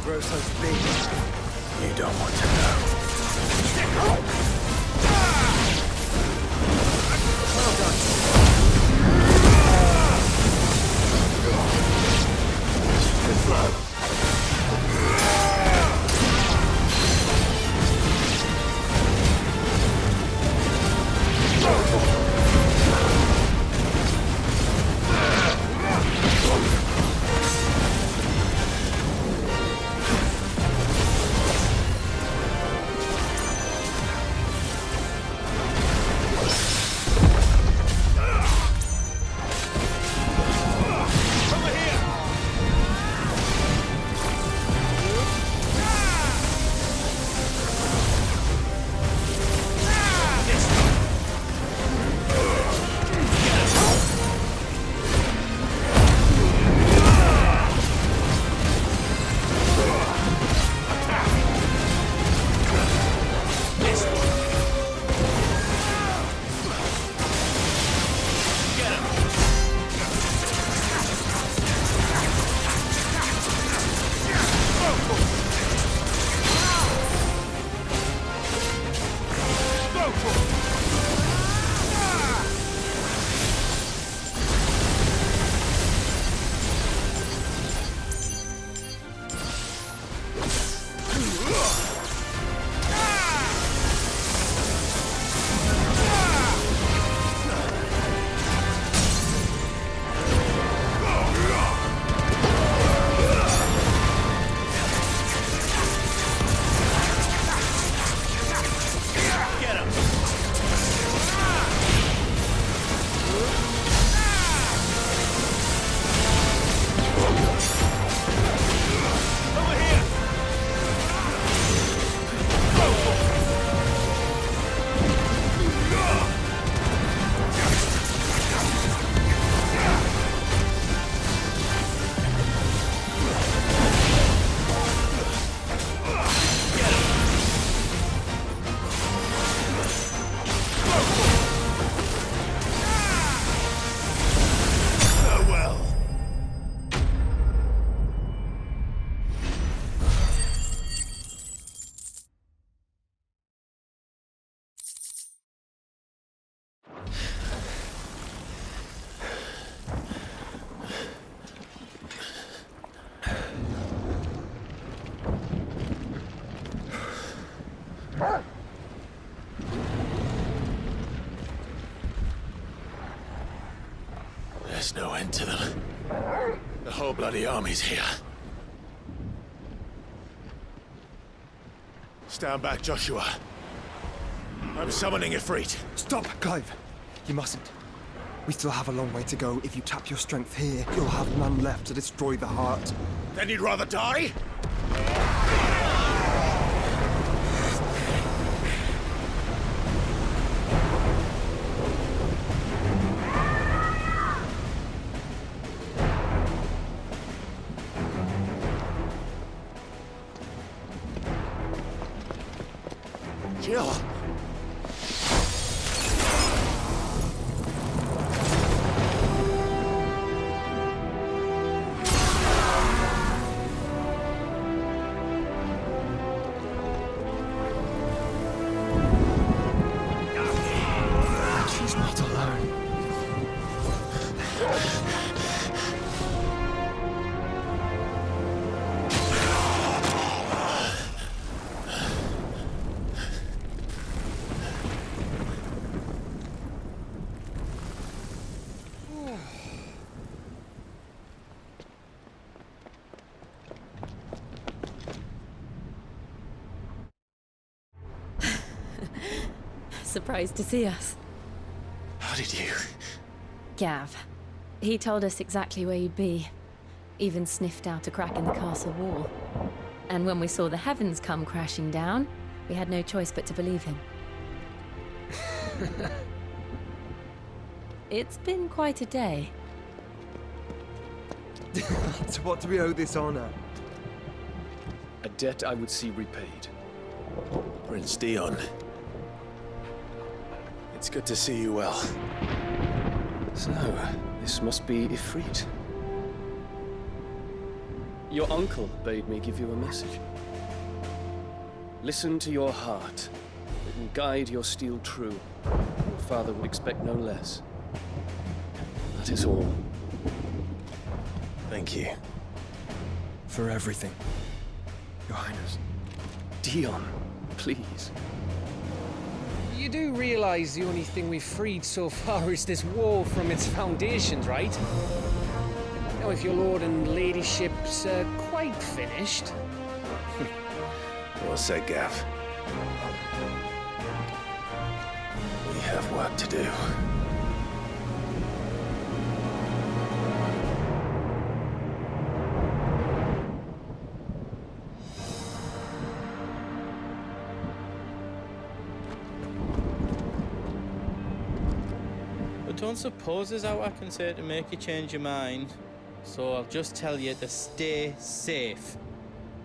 grow so big? You don't want to know. Well done. Good flow. no end to them. The whole bloody army's here. Stand back, Joshua. I'm summoning Ifrit. Stop, Clive. You mustn't. We still have a long way to go. If you tap your strength here, you'll have none left to destroy the heart. Then you'd rather die? Jill! She's not alone. Surprised to see us. How did you? Gav. He told us exactly where you'd be. Even sniffed out a crack in the castle wall. And when we saw the heavens come crashing down, we had no choice but to believe him. It's been quite a day. To what do we owe this honor? A debt I would see repaid. Prince Dion. It's good to see you well. So, this must be Ifrit. Your uncle bade me give you a message. Listen to your heart. It will guide your steel true. Your father would expect no less. That is all. Thank you. For everything, Your Highness. Dion, please. You do realize the only thing we've freed so far is this wall from its foundations, right? Now, if your lord and ladyship's quite finished... Well said, Gav. We have work to do. Don't suppose there's out I can say to make you change your mind. So I'll just tell you to stay safe.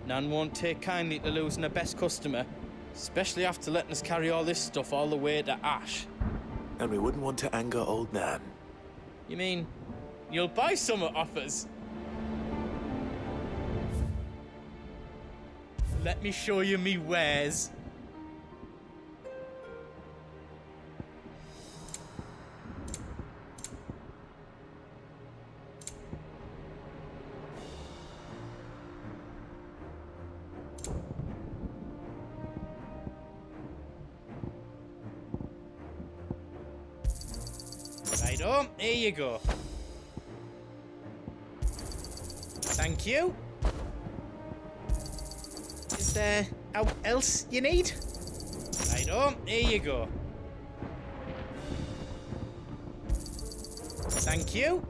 Nan won't take kindly to losing her best customer, especially after letting us carry all this stuff all the way to Ash. And we wouldn't want to anger old Nan. You mean, you'll buy some off us? Let me show you me wares. Righto, here you go. Thank you. Is there out else you need? Righto, here you go. Thank you.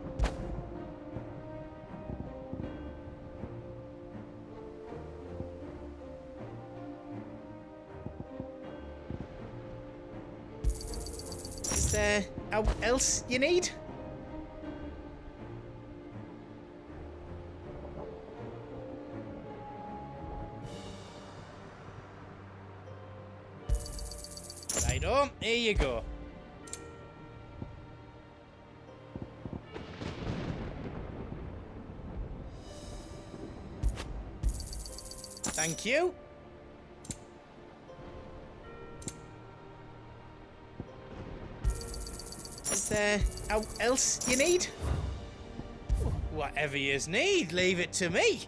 Is there out else you need? Righto, here you go. Thank you. Is there out else you need? Whatever yous need, leave it to me.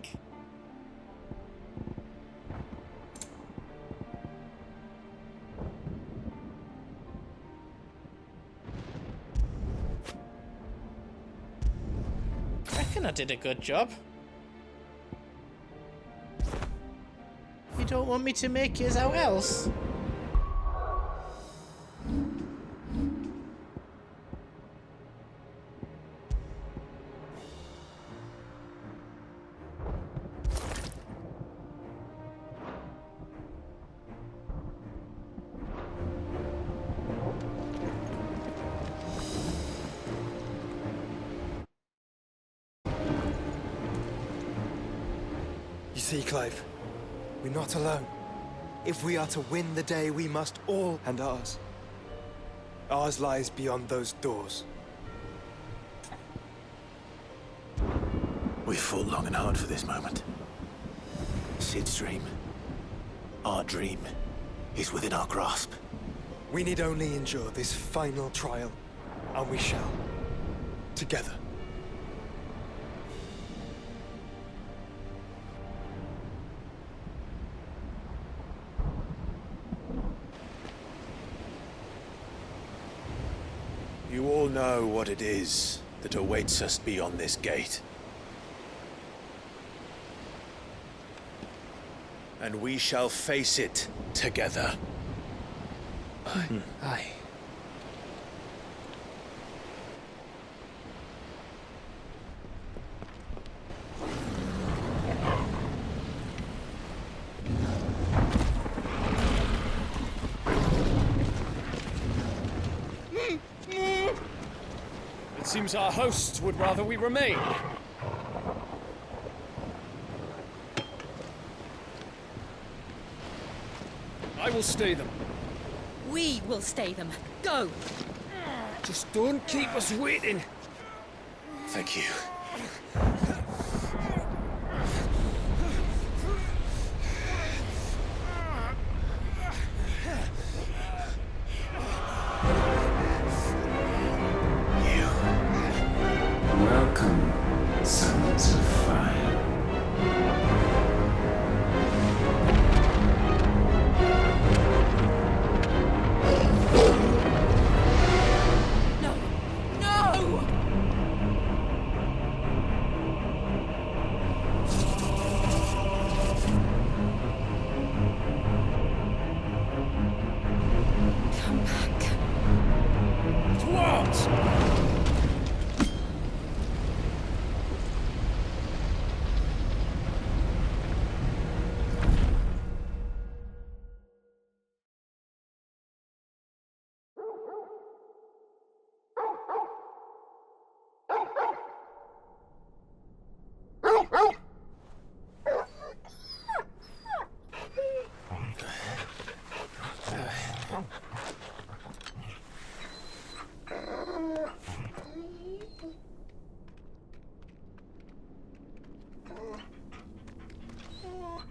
think? I reckon I did a good job. You don't want me to make yours out else? You see, Clive, we're not alone. If we are to win the day, we must all, and ours. Ours lies beyond those doors. We fought long and hard for this moment. Sid's dream, our dream, is within our grasp. We need only endure this final trial, and we shall. Together. You all know what it is that awaits us beyond this gate. And we shall face it together. Aye. Aye. It seems our hosts would rather we remain. I will stay them. We will stay them. Go! Just don't keep us waiting. Thank you. Welcome, sons of fire. No! No! Come back. Towards!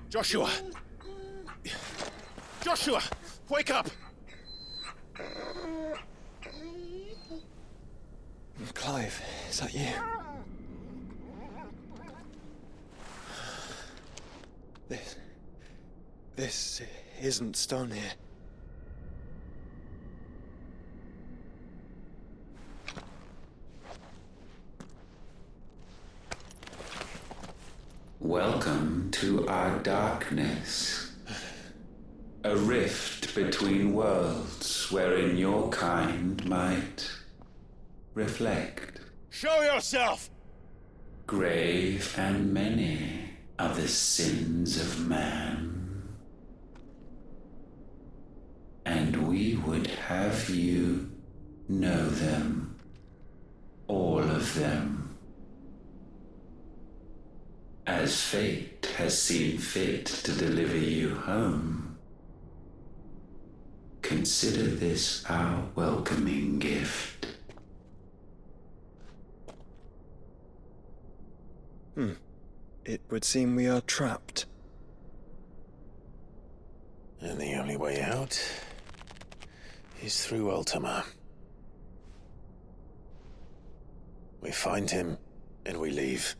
Joshua! Joshua! Wake up! Clive, is that you? This isn't stone here. Welcome to our darkness. A rift between worlds wherein your kind might reflect. Show yourself! Grave and many are the sins of man. And we would have you know them, all of them. As fate has seen fit to deliver you home, consider this our welcoming gift. It would seem we are trapped. And the only way out is through Ultima. We find him, and we leave.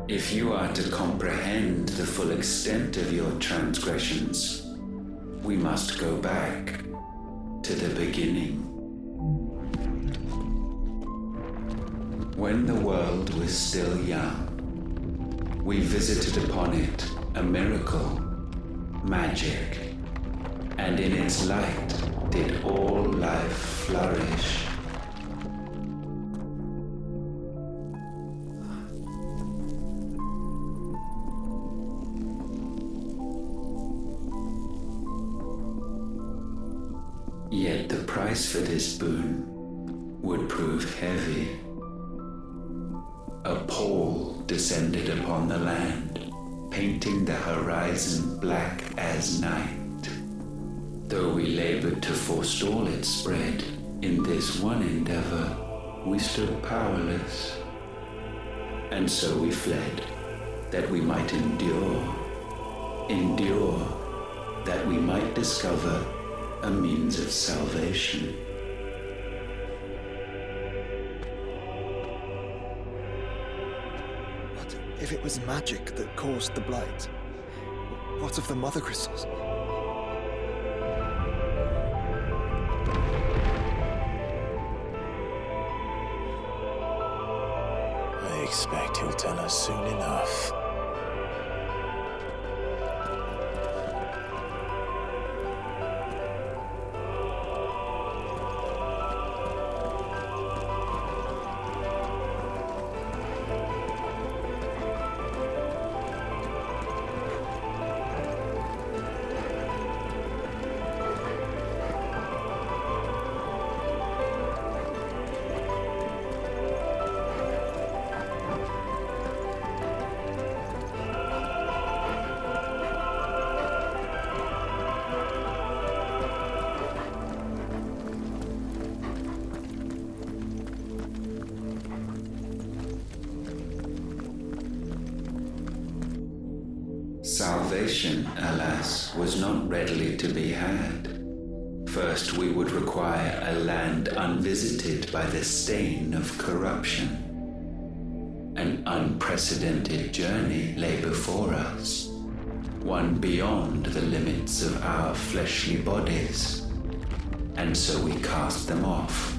If you are to comprehend the full extent of your transgressions, we must go back to the beginning. When the world was still young, we visited upon it a miracle, magic, and in its light did all life flourish. Yet the price for this boon would prove heavy. A pall descended upon the land, painting the horizon black as night. Though we labored to forestall its spread, in this one endeavor we stood powerless. And so we fled, that we might endure, that we might discover a means of salvation. What if it was magic that caused the blight? What of the mother crystals? I expect he'll tell us soon enough. Salvation, alas, was not readily to be had. First, we would require a land unvisited by the stain of corruption. An unprecedented journey lay before us, one beyond the limits of our fleshly bodies. And so we cast them off.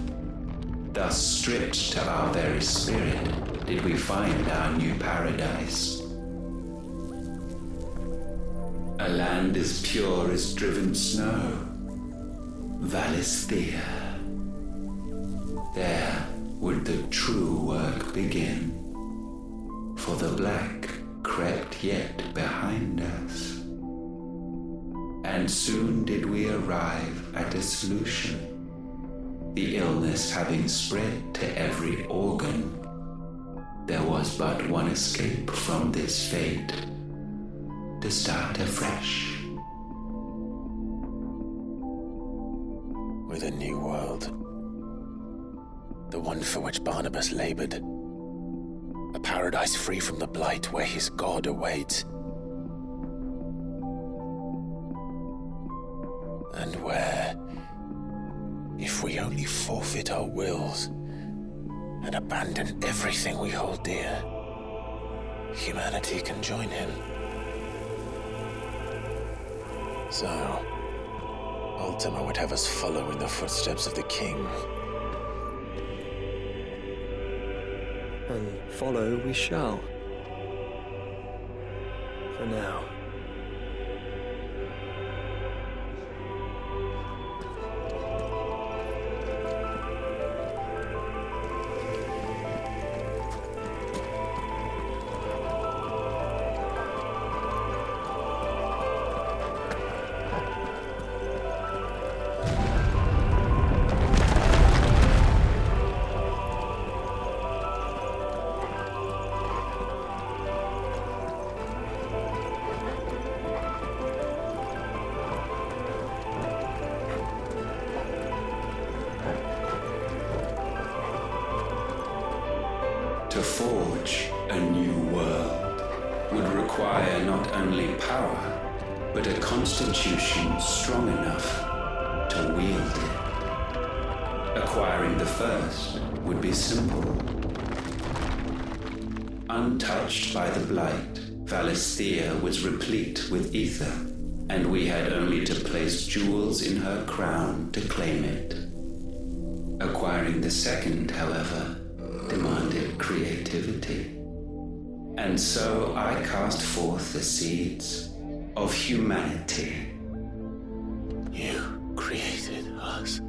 Thus, stripped to our very spirit, did we find our new paradise. A land as pure as driven snow, Valisthea. There would the true work begin, for the black crept yet behind us. And soon did we arrive at a solution. The illness having spread to every organ, there was but one escape from this fate: to start afresh. With a new world. The one for which Barnabas labored. A paradise free from the blight where his God awaits. And where, if we only forfeit our wills and abandon everything we hold dear, humanity can join him. So, Ultima would have us follow in the footsteps of the king. And follow we shall. For now. To forge a new world would require not only power, but a constitution strong enough to wield it. Acquiring the first would be simple. untouched by the blight, Valisthea was replete with ether, and we had only to place jewels in her crown to claim it. Acquiring the second, however, demanded creativity. And so I cast forth the seeds of humanity. You created us.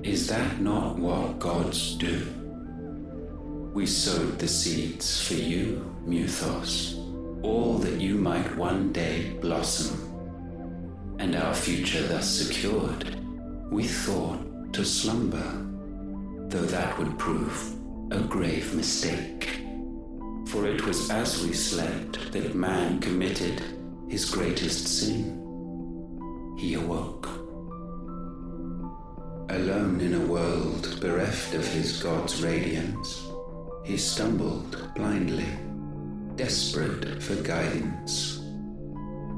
Is that not what gods do? We sowed the seeds for you, Muthos, all that you might one day blossom. And our future thus secured, we thought to slumber, though that would prove a grave mistake. For it was as we slept that man committed his greatest sin. He awoke. Alone in a world bereft of his god's radiance, he stumbled blindly, desperate for guidance.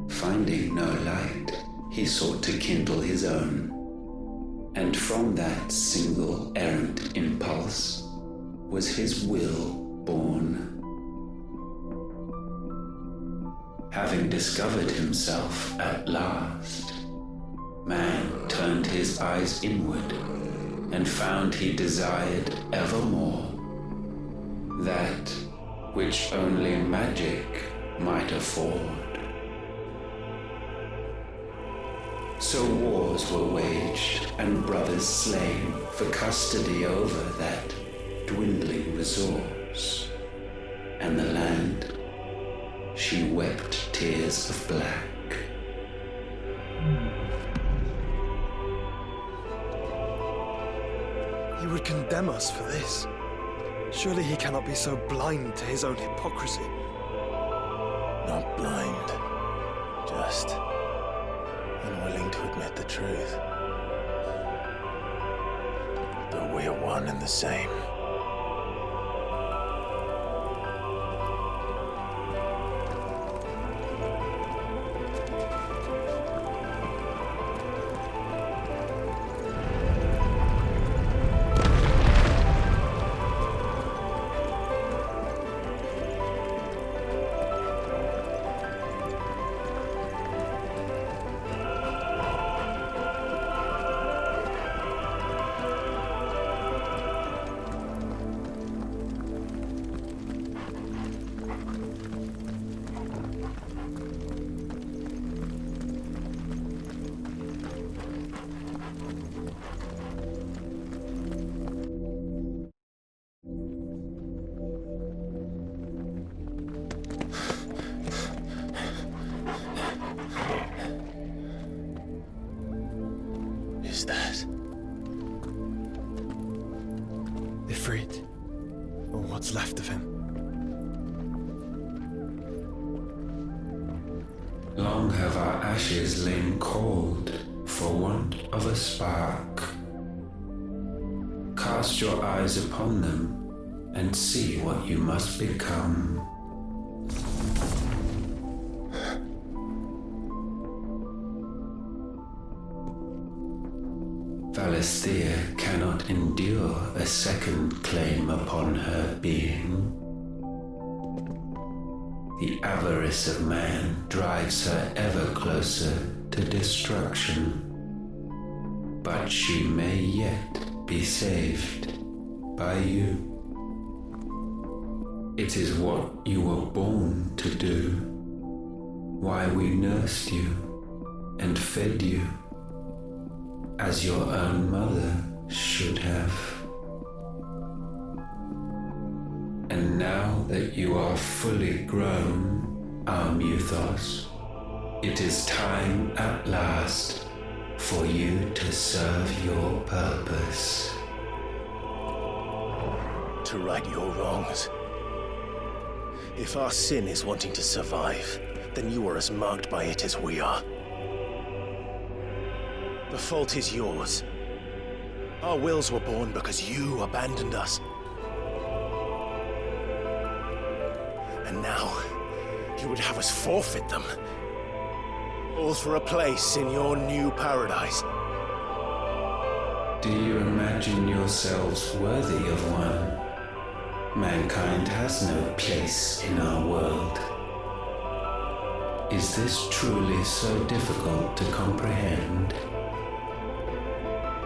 Finding no light, he sought to kindle his own. And from that single errant impulse was his will born. Having discovered himself at last, man turned his eyes inward and found he desired evermore that which only magic might afford. So wars were waged and brothers slain for custody over that dwindling resource, and the land, she wept tears of black. He would condemn us for this. Surely he cannot be so blind to his own hypocrisy. Not blind, just unwilling to admit the truth. Though we are one and the same. Ifrit, or what's left of him. Long have our ashes lain cold for want of a spark. Cast your eyes upon them and see what you must become. Valisthea cannot endure a second claim upon her being. The avarice of man drives her ever closer to destruction. But she may yet be saved by you. It is what you were born to do, why we nursed you and fed you, as your own mother should have. And now that you are fully grown, our Muthos, it is time at last for you to serve your purpose. To right your wrongs. If our sin is wanting to survive, then you are as marked by it as we are. The fault is yours. Our wills were born because you abandoned us. And now, you would have us forfeit them. All for a place in your new paradise. Do you imagine yourselves worthy of one? Mankind has no place in our world. Is this truly so difficult to comprehend?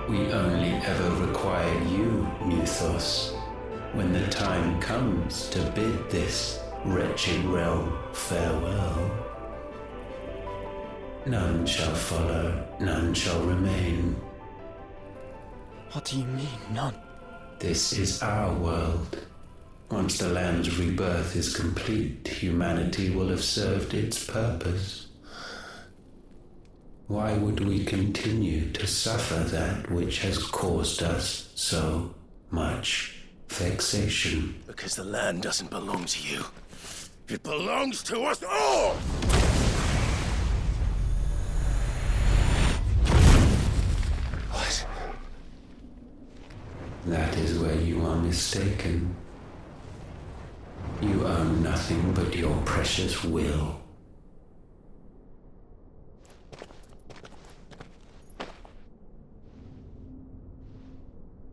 We only ever require you, Muthos, when the time comes to bid this wretched realm farewell. None shall follow, none shall remain. What do you mean, none? This is our world. Once the land's rebirth is complete, humanity will have served its purpose. Why would we continue to suffer that which has caused us so much vexation? Because the land doesn't belong to you. It belongs to us all! What? That is where you are mistaken. You own nothing but your precious will.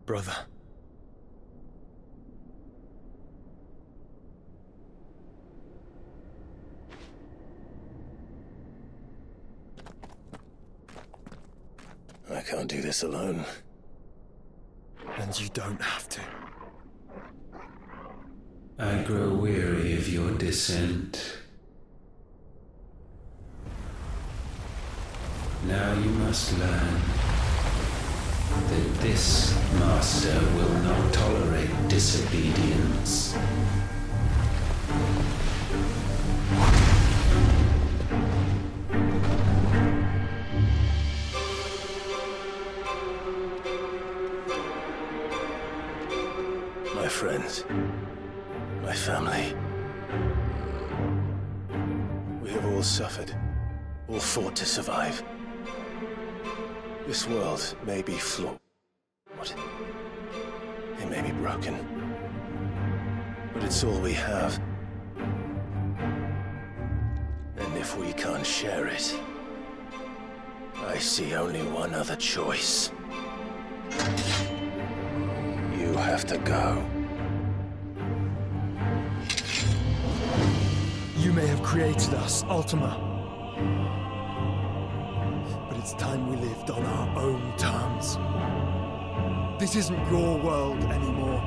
Brother. I can't do this alone. And you don't have to. I grow weary of your dissent. Now you must learn that this master will not tolerate disobedience. My friends, my family. We have all suffered, all fought to survive. This world may be flawed. It may be broken. But it's all we have. And if we can't share it, I see only one other choice. You have to go. You may have created us, Ultima. But it's time we lived on our own terms. This isn't your world anymore.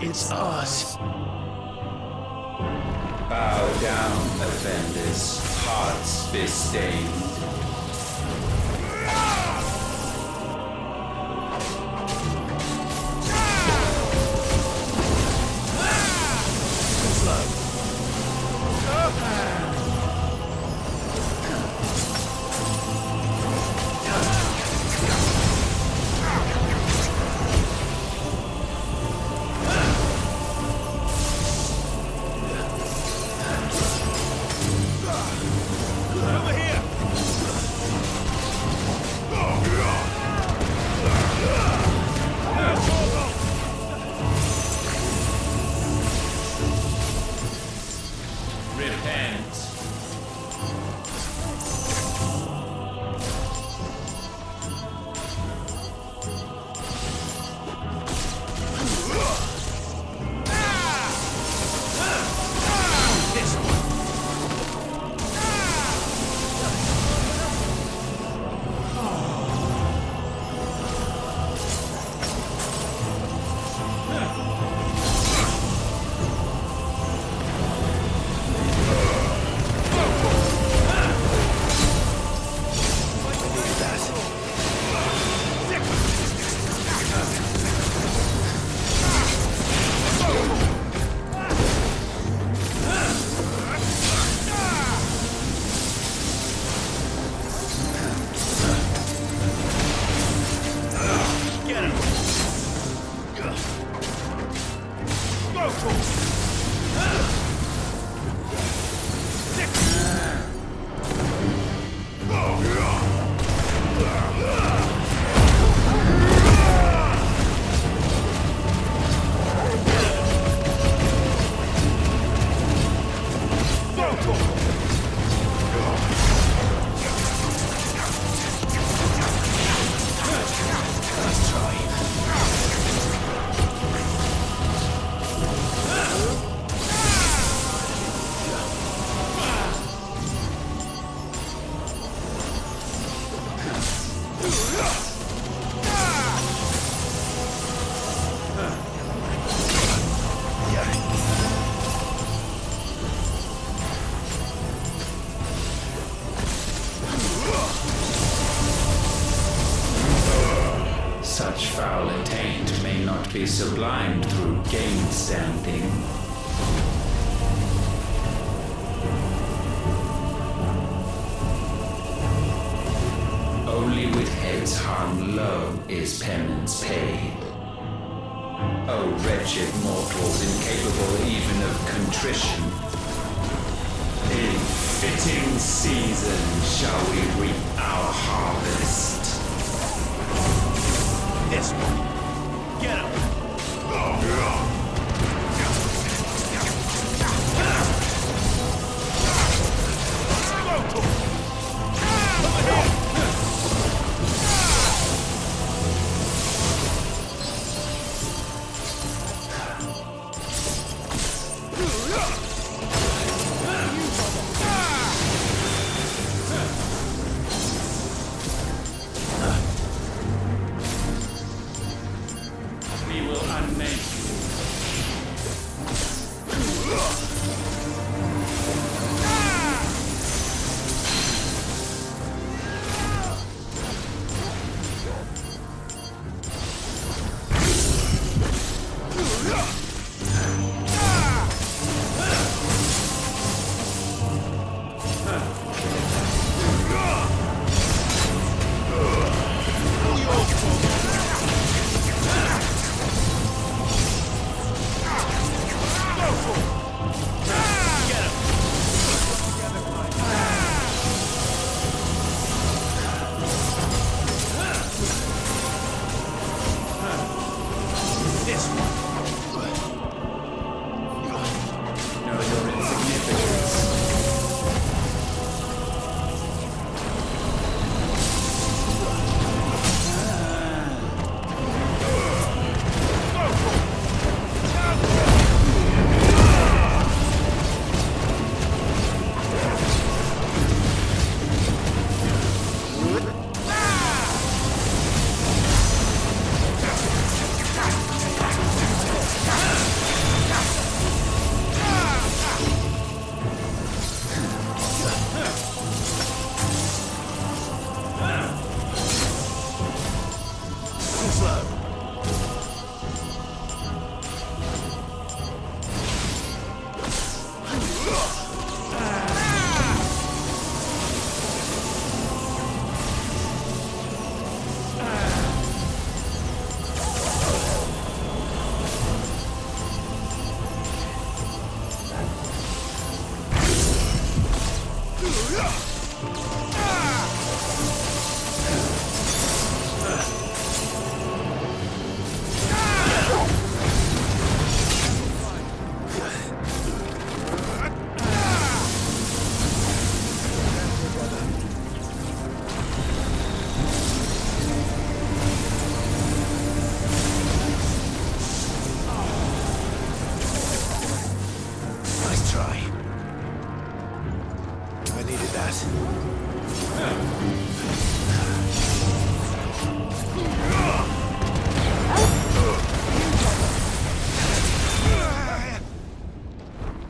It's ours. Bow down, offenders, hearts be stained. Over here! ideal attained may not be sublimed through gain-standing. Only with heads hung low is penance paid. O wretched mortals, incapable even of contrition, in fitting season shall we reap our harvest. This one. Get him.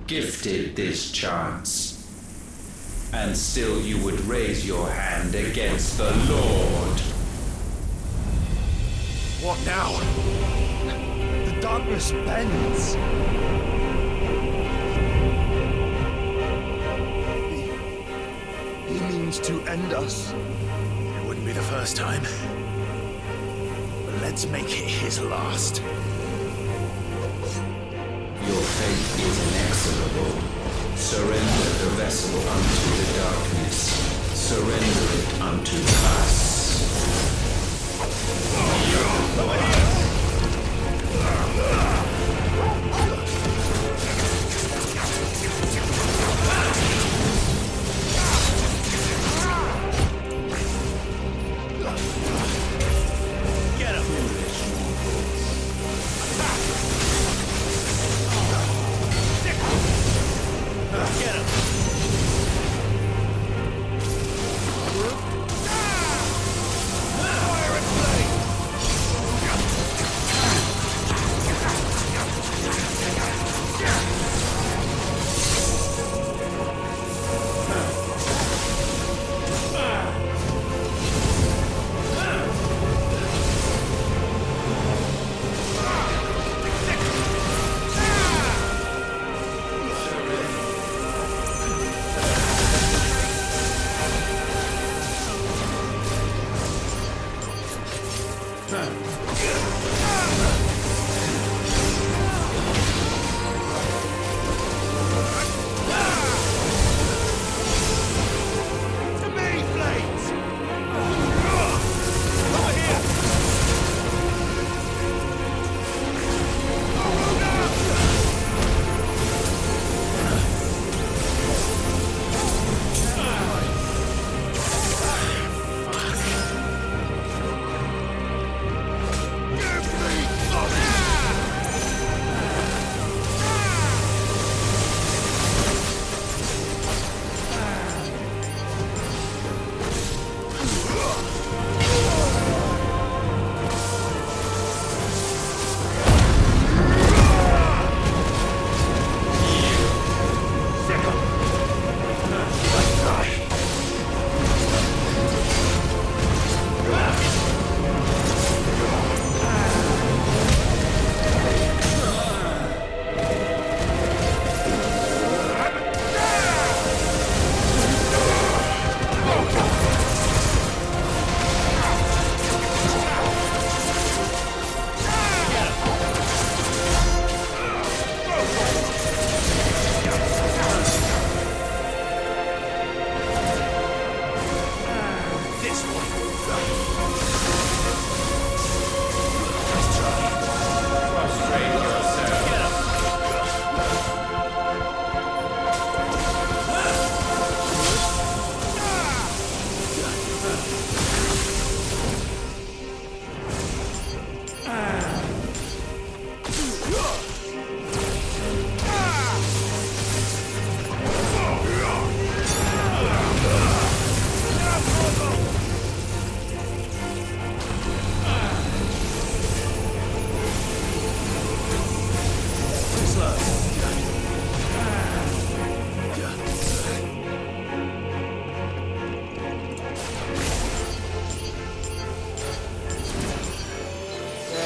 Gifted this chance, and still you would raise your hand against the Lord. What now? The darkness bends. He means to end us. It wouldn't be the first time. But let's make it his last. Your faith is inexorable. Surrender the vessel unto the darkness. Surrender it unto us. Get him. Get him! Fire and flame!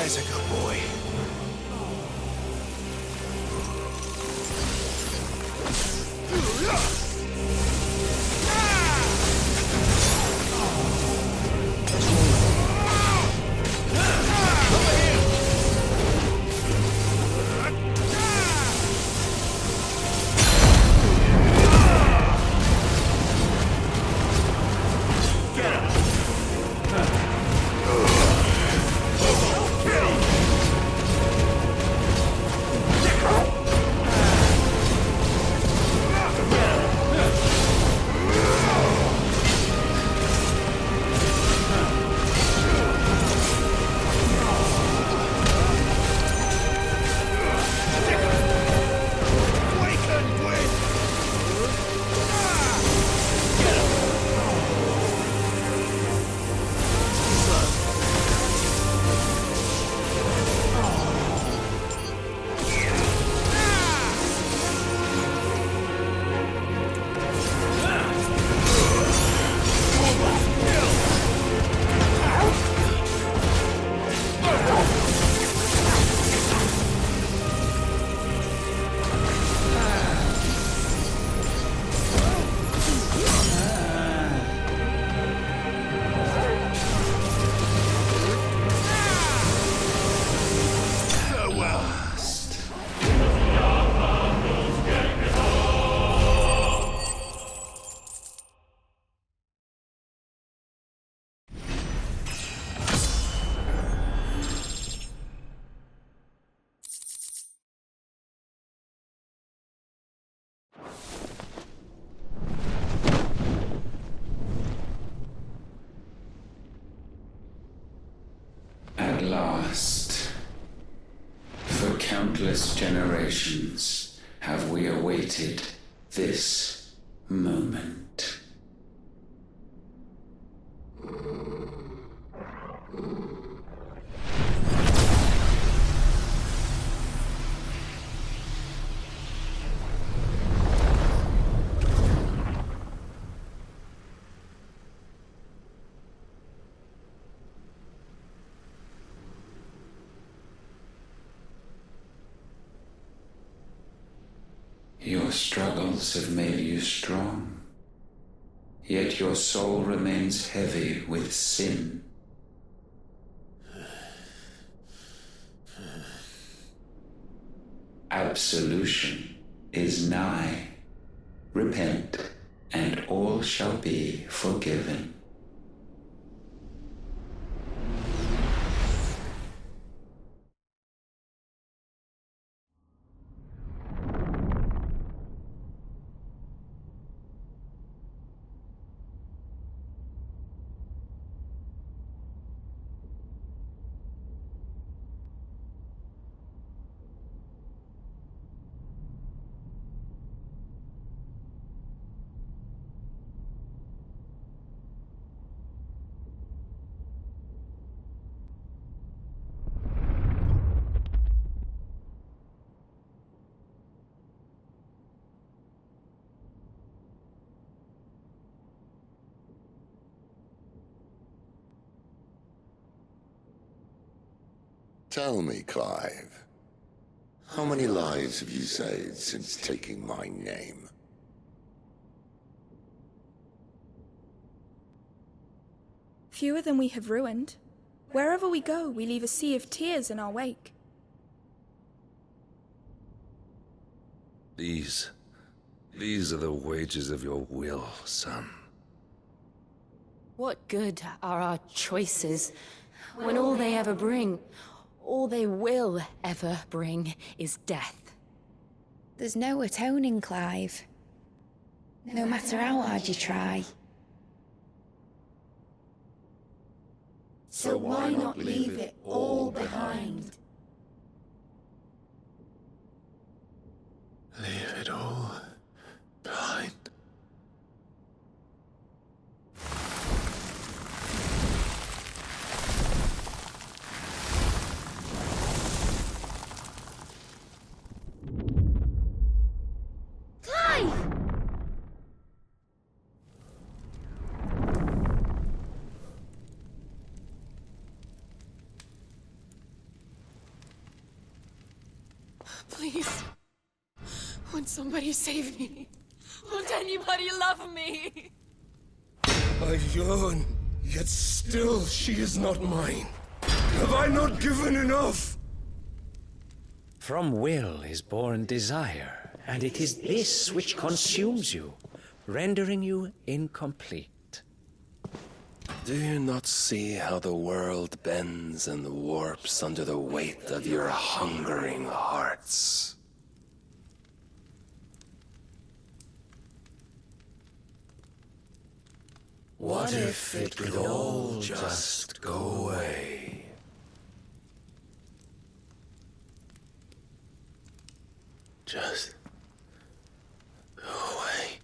There's a good boy. At last, for countless generations, have we awaited this moment. Your struggles have made you strong, yet your soul remains heavy with sin. Absolution is nigh. Repent, and all shall be forgiven. Tell me, Clive, how many lives have you saved since taking my name? Fewer than we have ruined. Wherever we go, we leave a sea of tears in our wake. These are the wages of your will, son. What good are our choices when all they ever bring, all they will ever bring, is death? There's no atoning, Clive. No matter how hard you try. So why not leave it all behind? Leave it all behind. Clive! Please. Won't somebody save me? Won't anybody love me? I yearn, yet still she is not mine. Have I not given enough? From will is born desire, and it is this which consumes you, rendering you incomplete. Do you not see how the world bends and warps under the weight of your hungering hearts? What if it could all just go away? Just go away.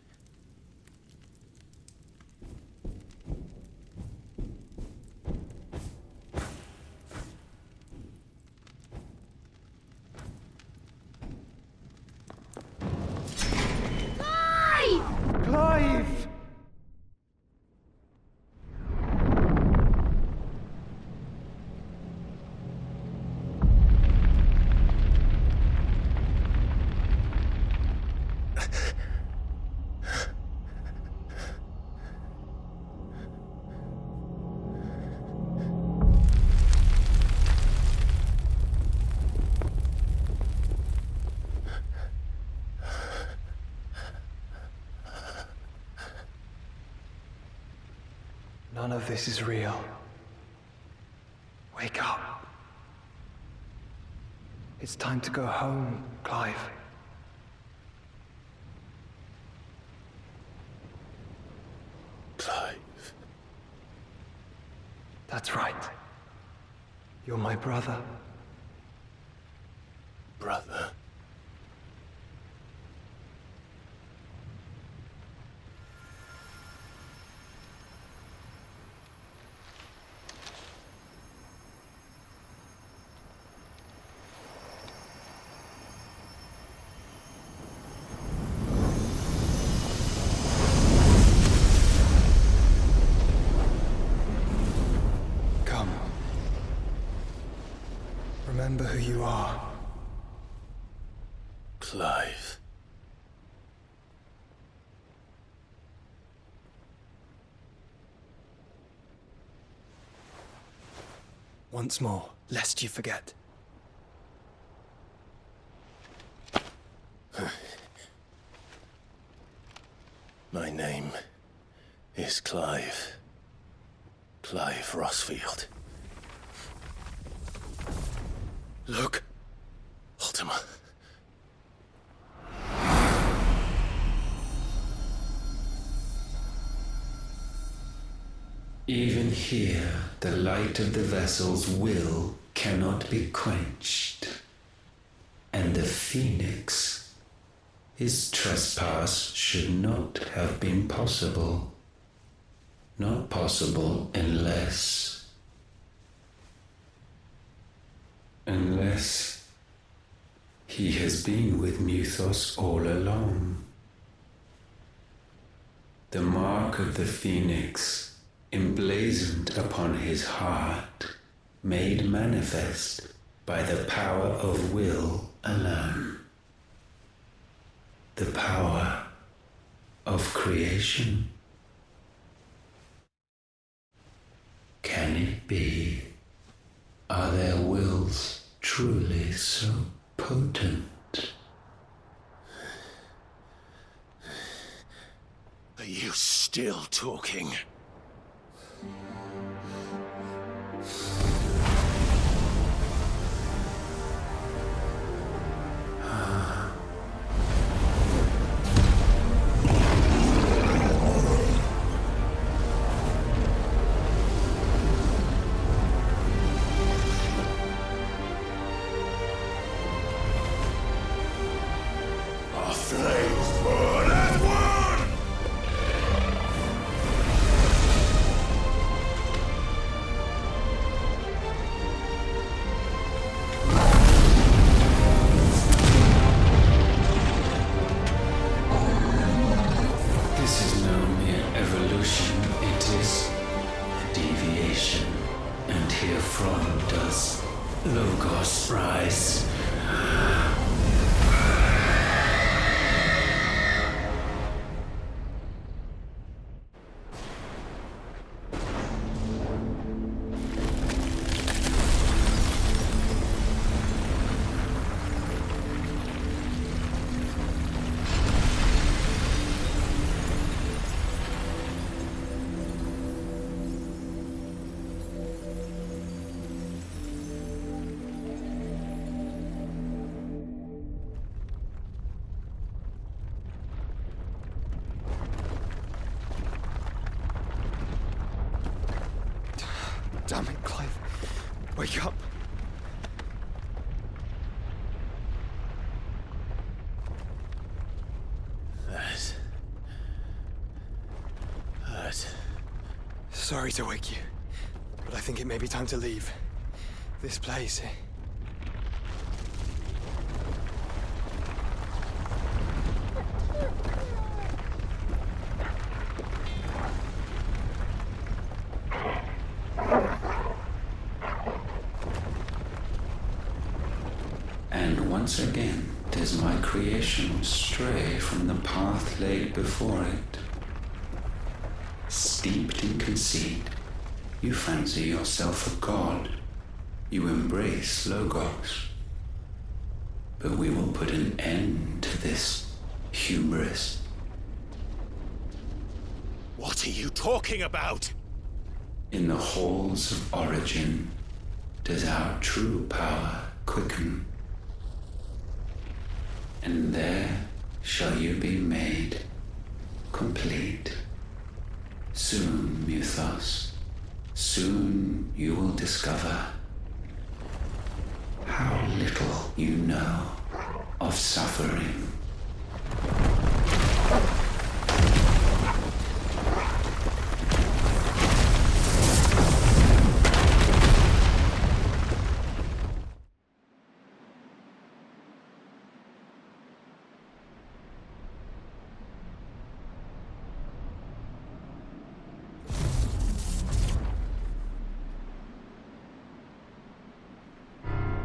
Clive! None of this is real. Wake up. It's time to go home, Clive. Clive. That's right. You're my brother. Brother. Remember who you are. Clive. Once more, lest you forget. My name is Clive. Clive Rossfield. Look, Ultima. Even here, the light of the vessel's will cannot be quenched. And the Phoenix, his trespass should not have been possible. Not possible unless he has been with Muthos all along. The mark of the Phoenix, emblazoned upon his heart, made manifest by the power of will alone. The power of creation. Can it be? Are their wills truly so potent? Are you still talking? Logos rise. Damn it, Clive. Wake up. That hurt. Sorry to wake you, but I think it may be time to leave. This place. And once again does my creation stray from the path laid before it. Steeped in conceit, you fancy yourself a god. You embrace Logos. But we will put an end to this hubris. What are you talking about? In the halls of origin does our true power quicken. And there shall you be made complete. Soon, Mythos, soon you will discover how little you know of suffering.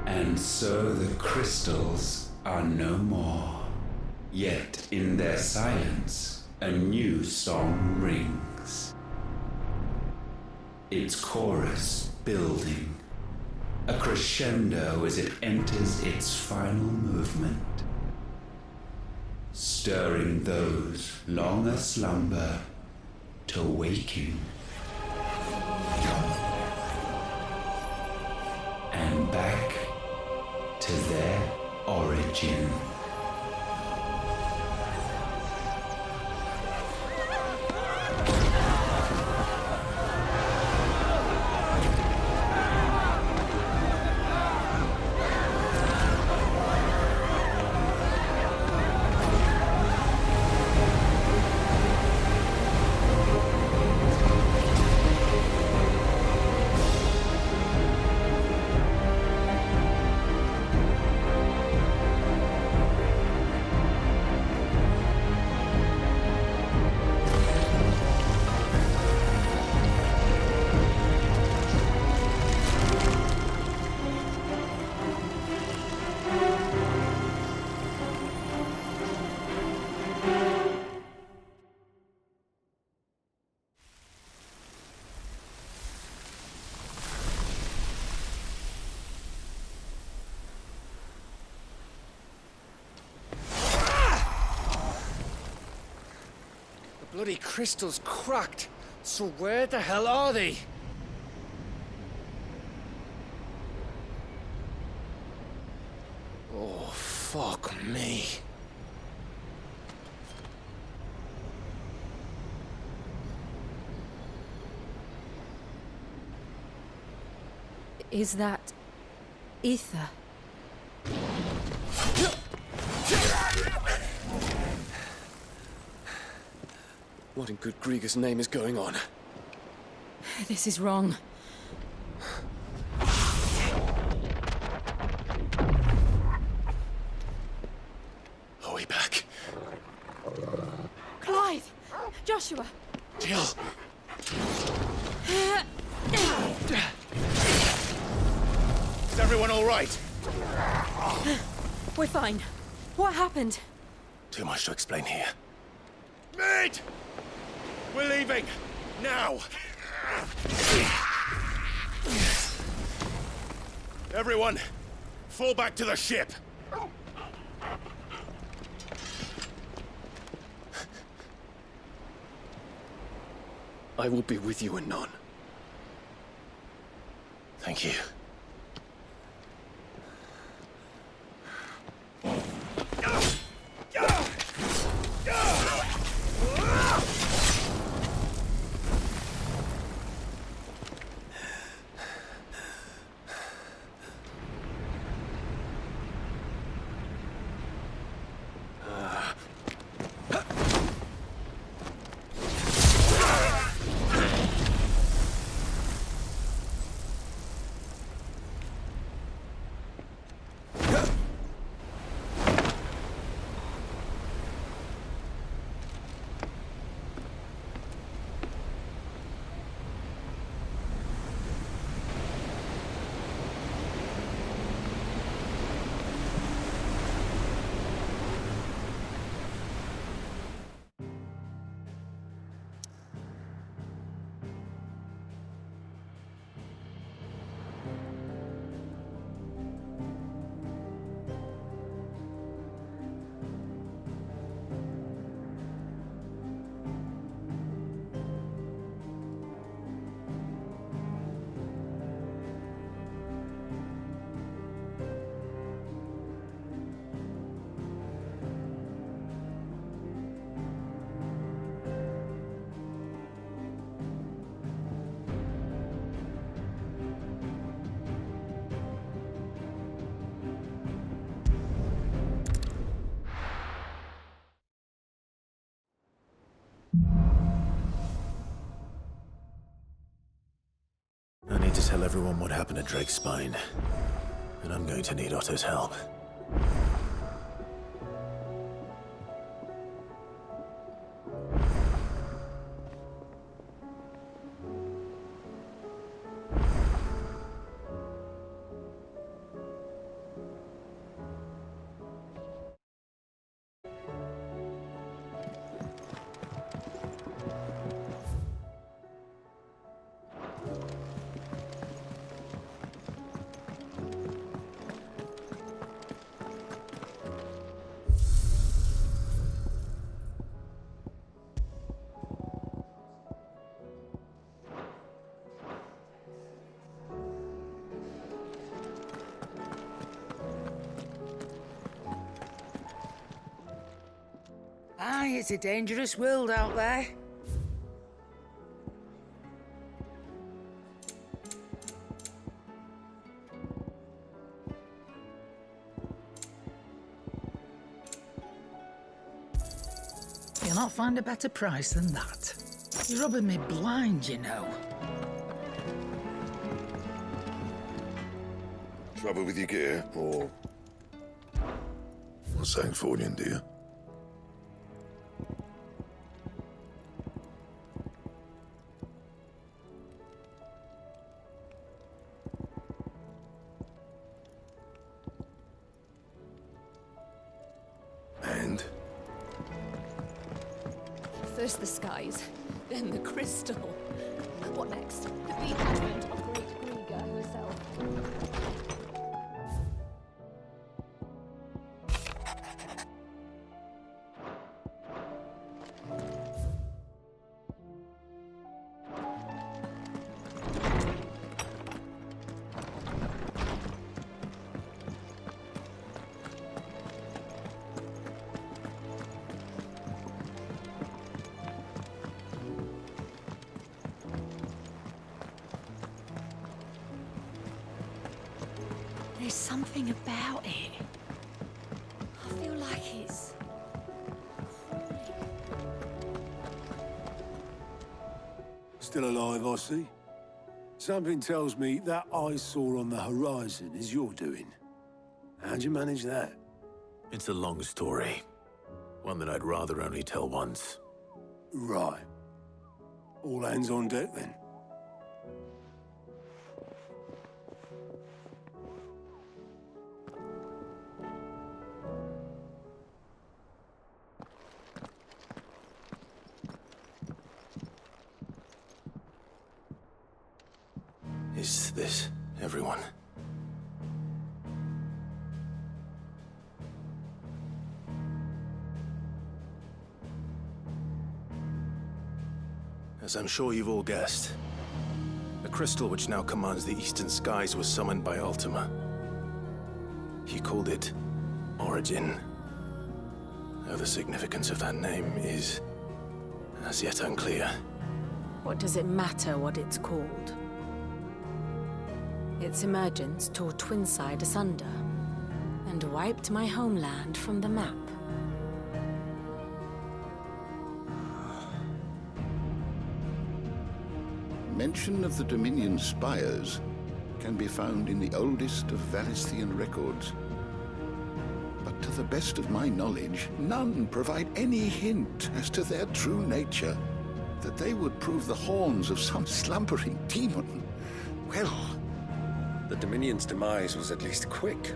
And so the crystals are no more. Yet in their silence, a new song rings. Its chorus building, a crescendo as it enters its final movement, stirring those long aslumber to waking. And back to their origin. Bloody crystal's cracked. So where the hell are they? Oh, fuck me. Is that ether? What in good Grieger's name is going on? This is wrong. Are we back? Clive! Joshua! Jill! Is everyone all right? We're fine. What happened? Too much to explain here. Mate! We're leaving! Now! Everyone, fall back to the ship! I will be with you anon. Thank you. tell everyone what happened at Drake's Spine. And I'm going to need Otto's help. Aye, it's a dangerous world out there. You'll not find a better price than that. You're rubbing me blind, you know. Trouble with your gear, or... What's saying Fordian, dear? And? First the skies, then the crystal. What next? The advent of great Griga herself. There's something about it. I feel like it's... Still alive, I see. Something tells me that eyesore on the horizon is your doing. How'd you manage that? It's a long story. One that I'd rather only tell once. Right. All hands on deck, then. Is this everyone? As I'm sure you've all guessed, the crystal which now commands the eastern skies was summoned by Ultima. He called it Origin. Though the significance of that name is as yet unclear. What does it matter what it's called? Its emergence tore Twinside asunder and wiped my homeland from the map. Mention of the Dominion spires can be found in the oldest of Valisthian records. But to the best of my knowledge, none provide any hint as to their true nature. That they would prove the horns of some slumbering demon. Well... The Dominion's demise was at least quick.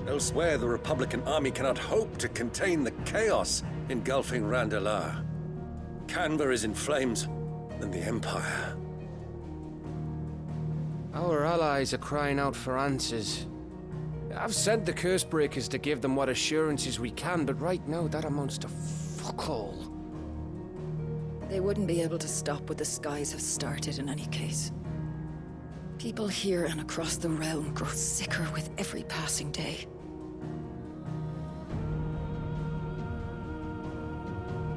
Elsewhere, the Republican army cannot hope to contain the chaos engulfing Randalar. Canva is in flames, and the Empire. Our allies are crying out for answers. I've sent the Cursebreakers to give them what assurances we can, but right now that amounts to fuck all. They wouldn't be able to stop what the skies have started in any case. People here and across the realm grow sicker with every passing day.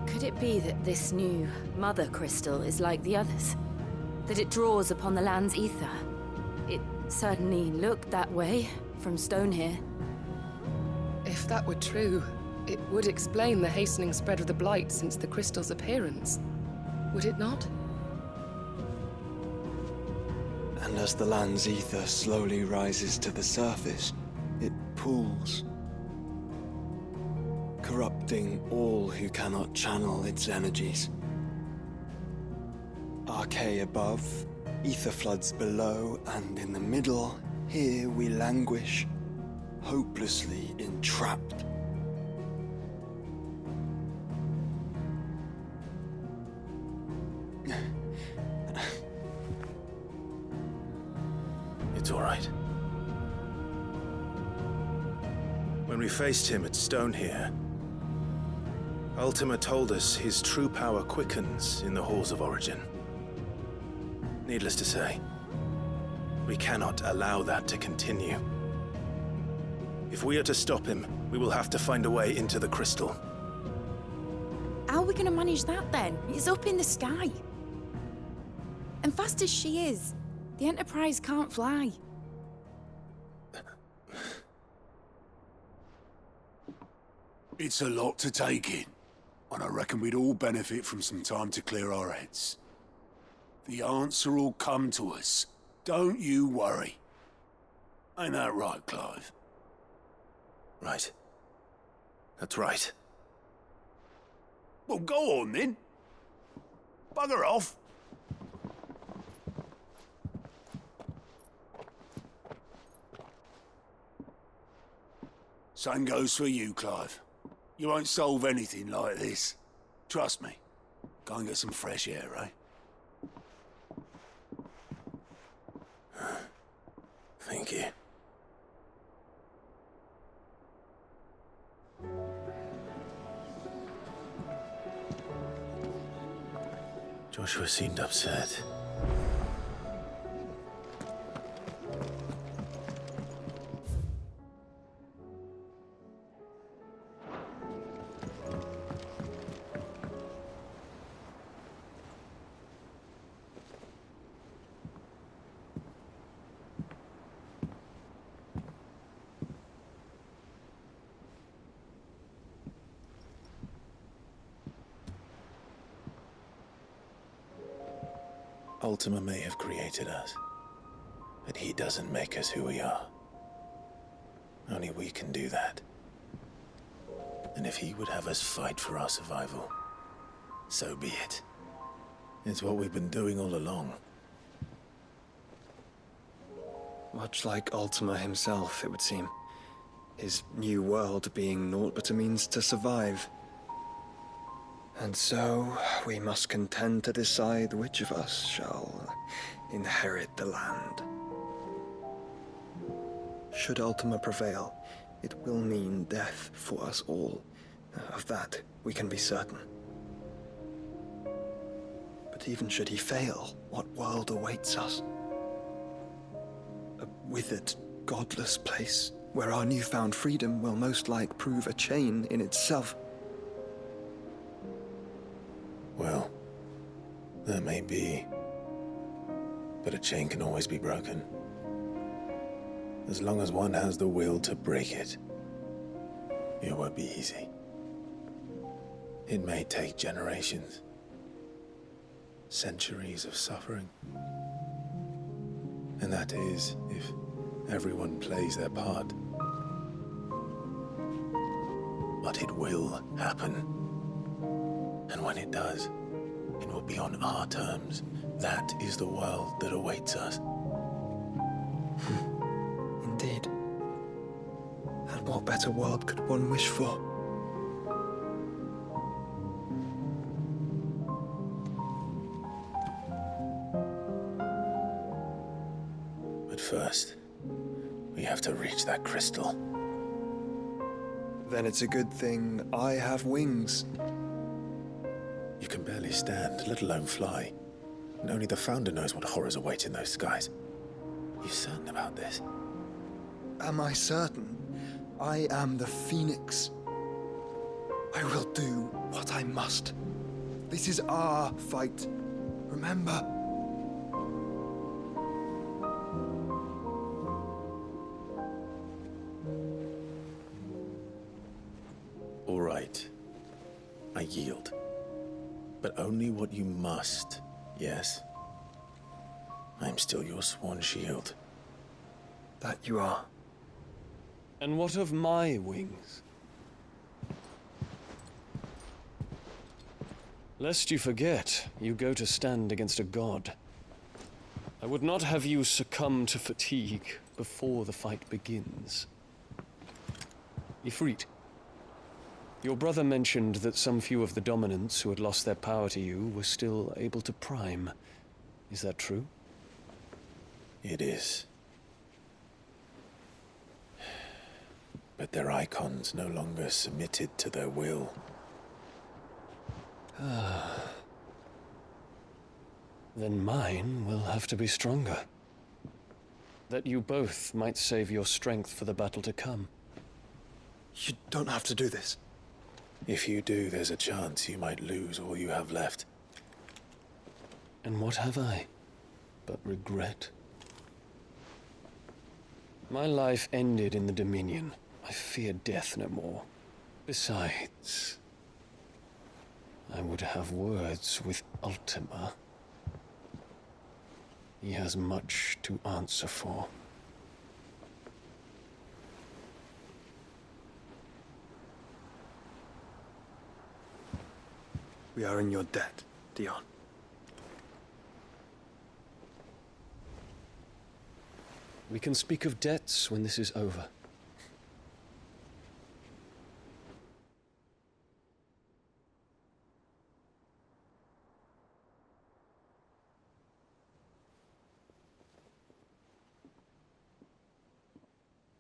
Could it be that this new Mother Crystal is like the others? That it draws upon the land's ether? It certainly looked that way from stone here. If that were true, it would explain the hastening spread of the Blight since the crystal's appearance. Would it not? And And as the land's ether slowly rises to the surface, it pools, corrupting all who cannot channel its energies. Archay above, ether floods below, and in the middle, here we languish, hopelessly entrapped. It's all right. When we faced him at Stone here, Ultima told us his true power quickens in the Halls of Origin. Needless to say, we cannot allow that to continue. If we are to stop him, we will have to find a way into the crystal. How are we going to manage that then? It's up in the sky. And fast as she is, the Enterprise can't fly. It's a lot to take in, and I reckon we'd all benefit from some time to clear our heads. The answer will come to us. Don't you worry. Ain't that right, Clive? Right. That's right. Well, go on then. Bugger off. Same goes for you, Clive. You won't solve anything like this. Trust me. Go and get some fresh air, eh? Thank you. Joshua seemed upset. Ultima may have created us, but he doesn't make us who we are. Only we can do that. And if he would have us fight for our survival, so be it. It's what we've been doing all along. Much like Ultima himself, it would seem. His new world being naught but a means to survive. And so, we must contend to decide which of us shall inherit the land. Should Ultima prevail, it will mean death for us all. Of that, we can be certain. But even should he fail, what world awaits us? A withered, godless place, where our newfound freedom will most like prove a chain in itself. Well, that may be, but a chain can always be broken. As long as one has the will to break it, it won't be easy. It may take generations, centuries of suffering. And that is if everyone plays their part. But it will happen. And when it does, it will be on our terms. That is the world that awaits us. Indeed. And what better world could one wish for? But first, we have to reach that crystal. Then it's a good thing I have wings. You can barely stand, let alone fly. And only the Founder knows what horrors await in those skies. You certain about this? Am I certain? I am the Phoenix. I will do what I must. This is our fight. Remember? All right. I yield. But only what you must, yes? I'm still your sworn shield. That you are. And what of my wings? Lest you forget, you go to stand against a god. I would not have you succumb to fatigue before the fight begins. Ifrit, your brother mentioned that some few of the dominants who had lost their power to you were still able to prime. Is that true? It is. But their icons no longer submitted to their will. Then mine will have to be stronger. That you both might save your strength for the battle to come. You don't have to do this. If you do, there's a chance you might lose all you have left. And what have I but regret? My life ended in the Dominion. I fear death no more. Besides, I would have words with Ultima. He has much to answer for. We are in your debt, Dion. We can speak of debts when this is over.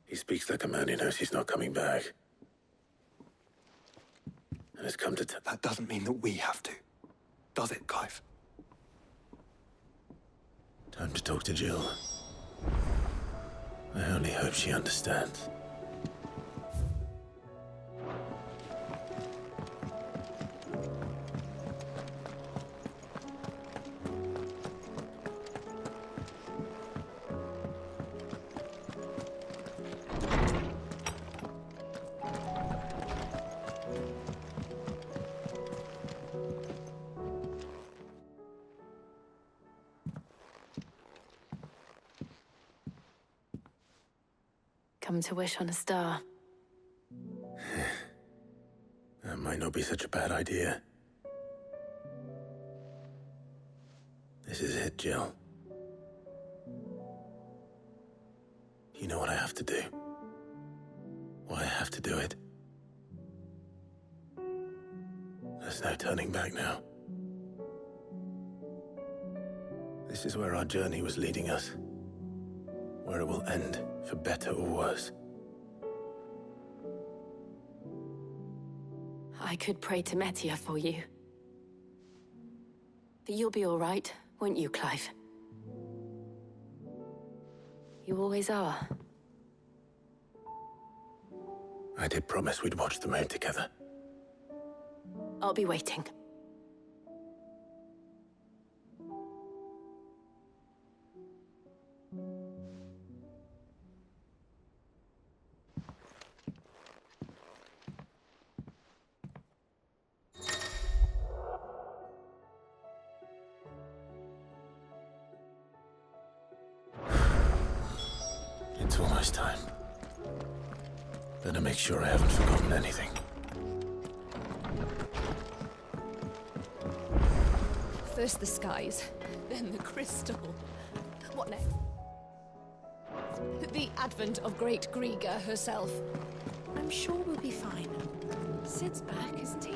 He speaks like a man who knows he's not coming back. And has come to... That doesn't mean that we have to. Does it, Clive? Time to talk to Jill. I only hope she understands. Come to wish on a star. That might not be such a bad idea. This is it, Jill. You know what I have to do. Why I have to do it. There's no turning back now. This is where our journey was leading us. Where it will end, for better or worse. I could pray to Metia for you. But you'll be all right, won't you, Clive? You always are. I did promise we'd watch the moon together. I'll be waiting. It's almost time. Better make sure I haven't forgotten anything. First the skies, then the crystal. What next? The advent of Great Griga herself. I'm sure we'll be fine. Sid's back, isn't he?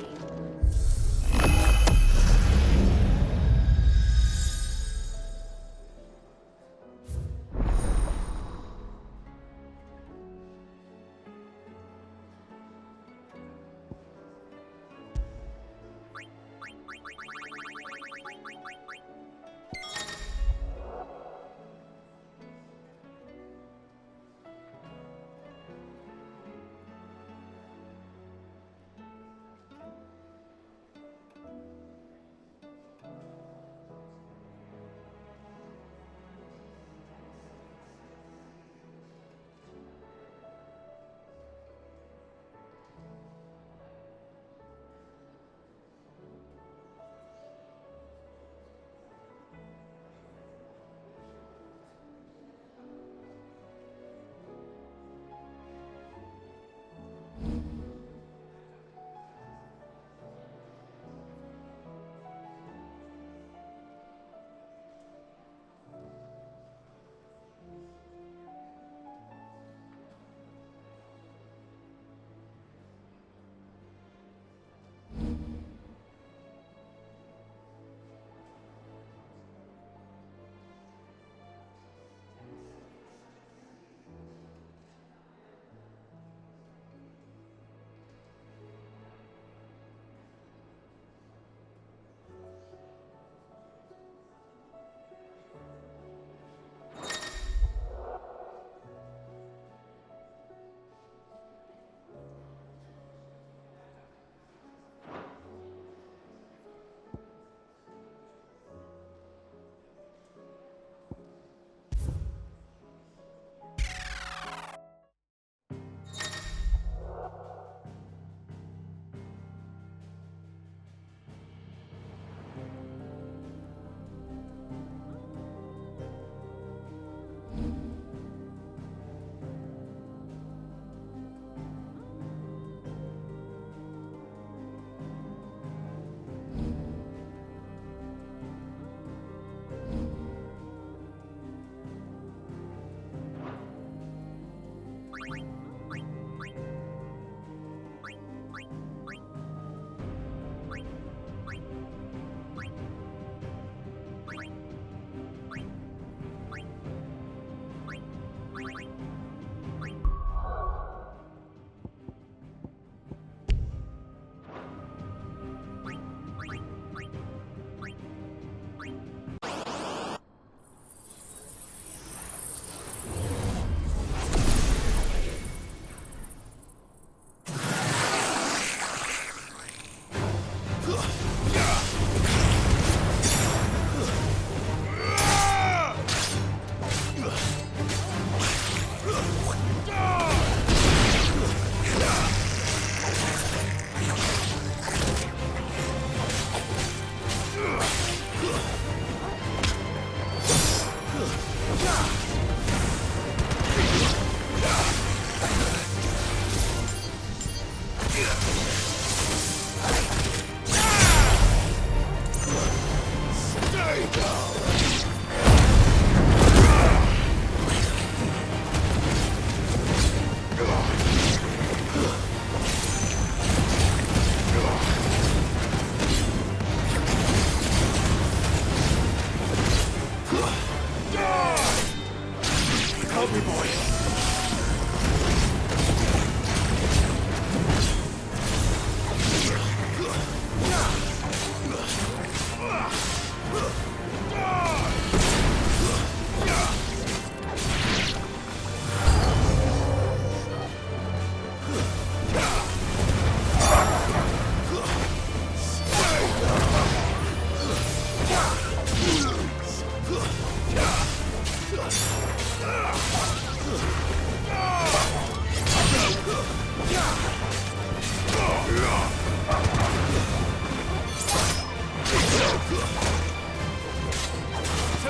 To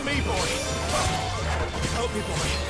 me, boy! Help me, boy!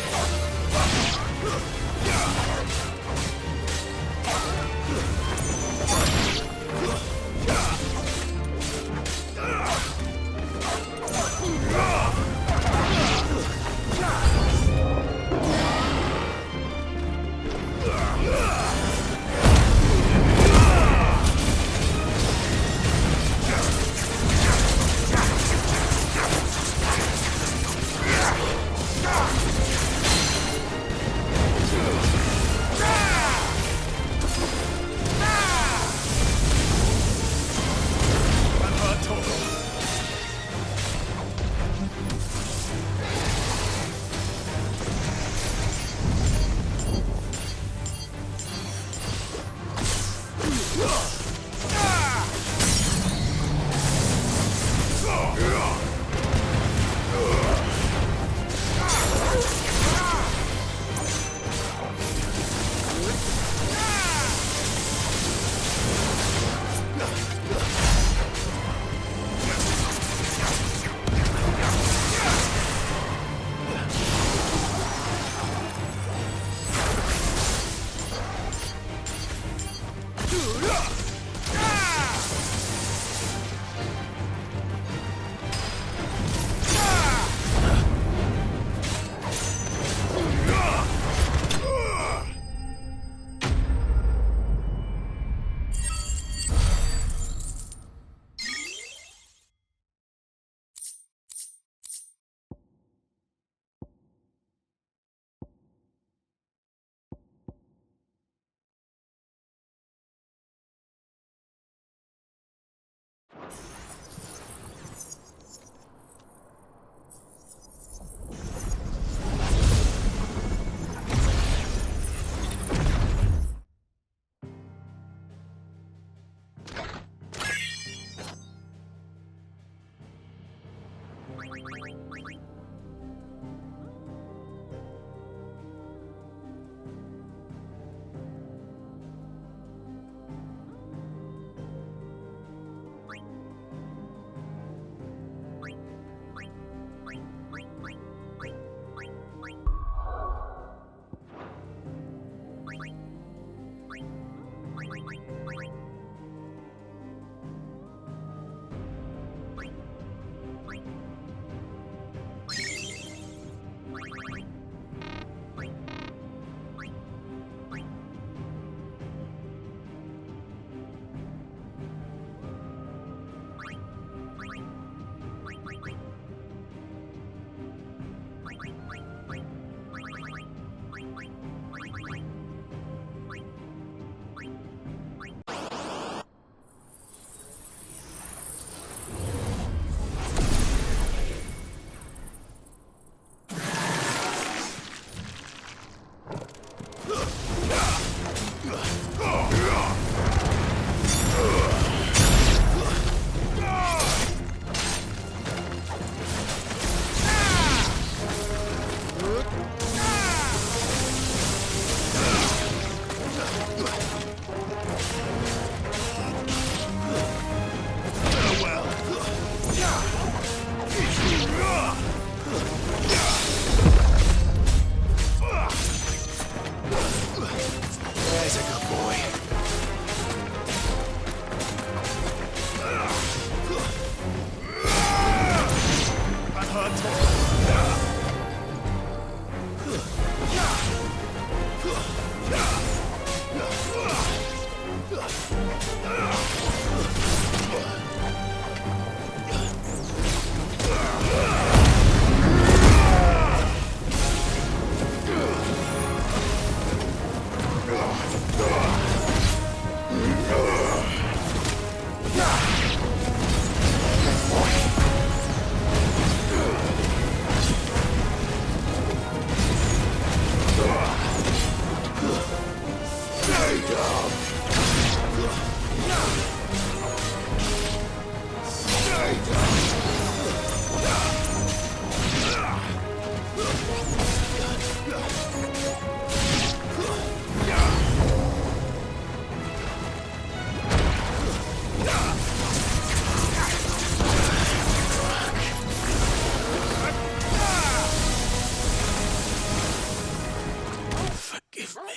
Forgive me.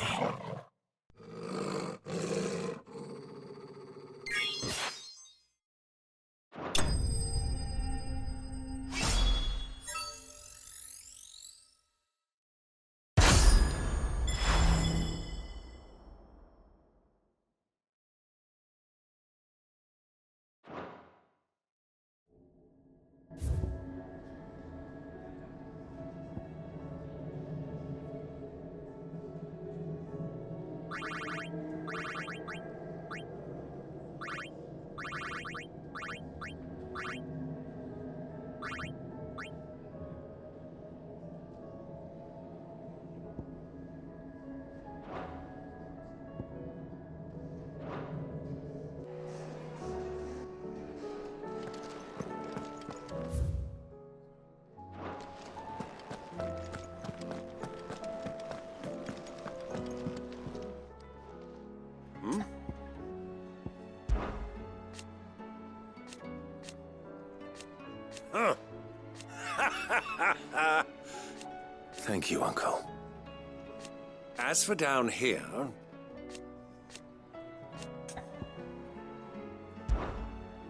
Thank you, Uncle. As for down here...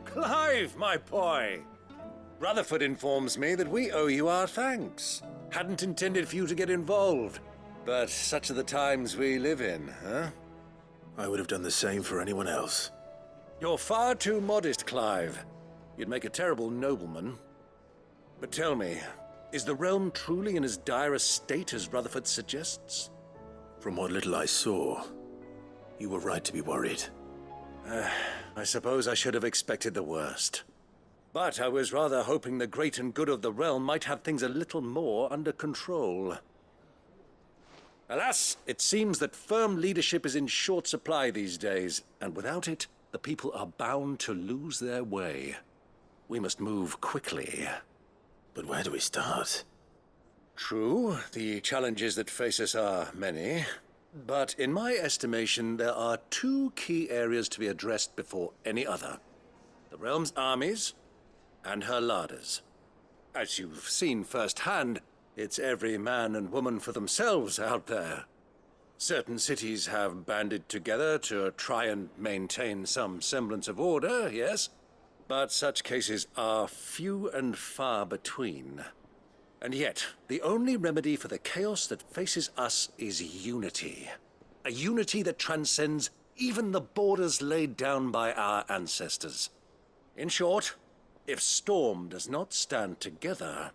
Clive, my boy! Rutherford informs me that we owe you our thanks. Hadn't intended for you to get involved, but such are the times we live in, huh? I would have done the same for anyone else. You're far too modest, Clive. You'd make a terrible nobleman. But tell me, is the realm truly in as dire a state as Rutherford suggests? From what little I saw, you were right to be worried. I suppose I should have expected the worst. But I was rather hoping the great and good of the realm might have things a little more under control. Alas, it seems that firm leadership is in short supply these days, and without it, the people are bound to lose their way. We must move quickly. But where do we start? True, the challenges that face us are many. But in my estimation, there are two key areas to be addressed before any other. The realm's armies and her larders. As you've seen firsthand, it's every man and woman for themselves out there. Certain cities have banded together to try and maintain some semblance of order, yes? But such cases are few and far between. And yet, the only remedy for the chaos that faces us is unity. A unity that transcends even the borders laid down by our ancestors. In short, if Storm does not stand together,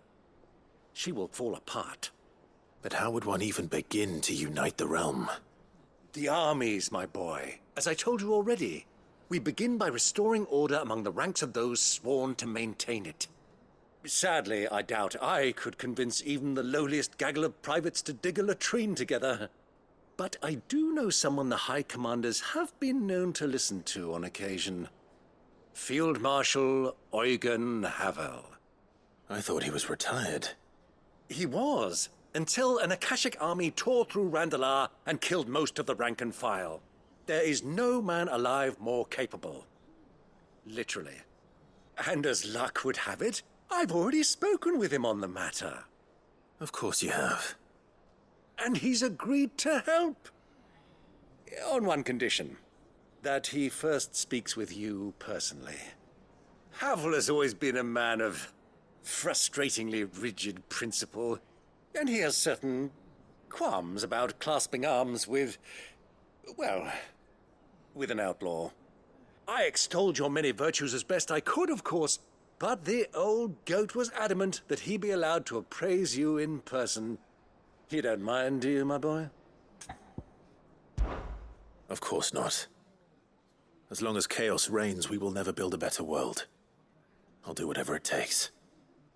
she will fall apart. But how would one even begin to unite the realm? The armies, my boy. As I told you already, we begin by restoring order among the ranks of those sworn to maintain it. Sadly, I doubt I could convince even the lowliest gaggle of privates to dig a latrine together. But I do know someone the High Commanders have been known to listen to on occasion. Field Marshal Eugen Havel. I thought he was retired. He was, until an Akashic army tore through Randalar and killed most of the rank and file. There is no man alive more capable. Literally. And as luck would have it, I've already spoken with him on the matter. Of course you have. And he's agreed to help. On one condition. That he first speaks with you personally. Havel has always been a man of frustratingly rigid principle, and he has certain qualms about clasping arms with, well, with an outlaw. I extolled your many virtues as best I could, of course, but the old goat was adamant that he be allowed to appraise you in person. You don't mind, do you, my boy? Of course not. As long as chaos reigns, we will never build a better world. I'll do whatever it takes.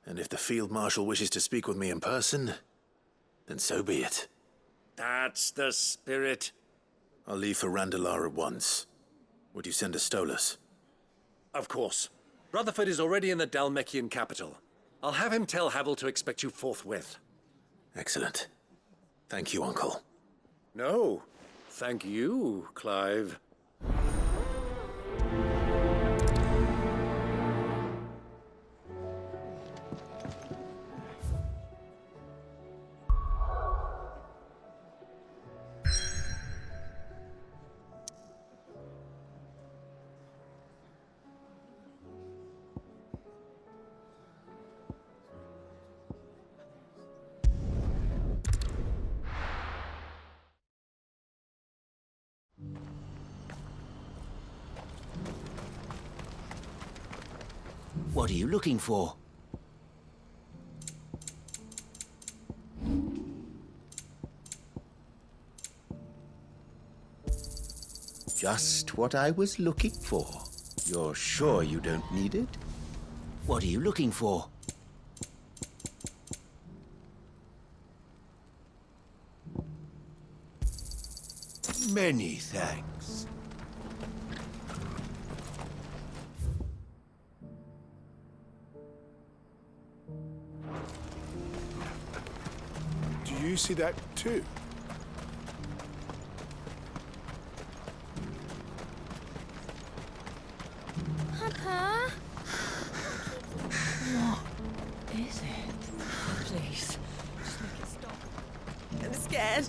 And if the Field Marshal wishes to speak with me in person, then so be it. That's the spirit. I'll leave for Randalar at once. Would you send a Stolas? Of course. Rutherford is already in the Dalmekian capital. I'll have him tell Havel to expect you forthwith. Excellent. Thank you, Uncle. No, thank you, Clive. What are you looking for? Just what I was looking for. You're sure you don't need it? What are you looking for? Many thanks. Do you see that too? Papa? What is it? Please, just make it stop. I'm scared.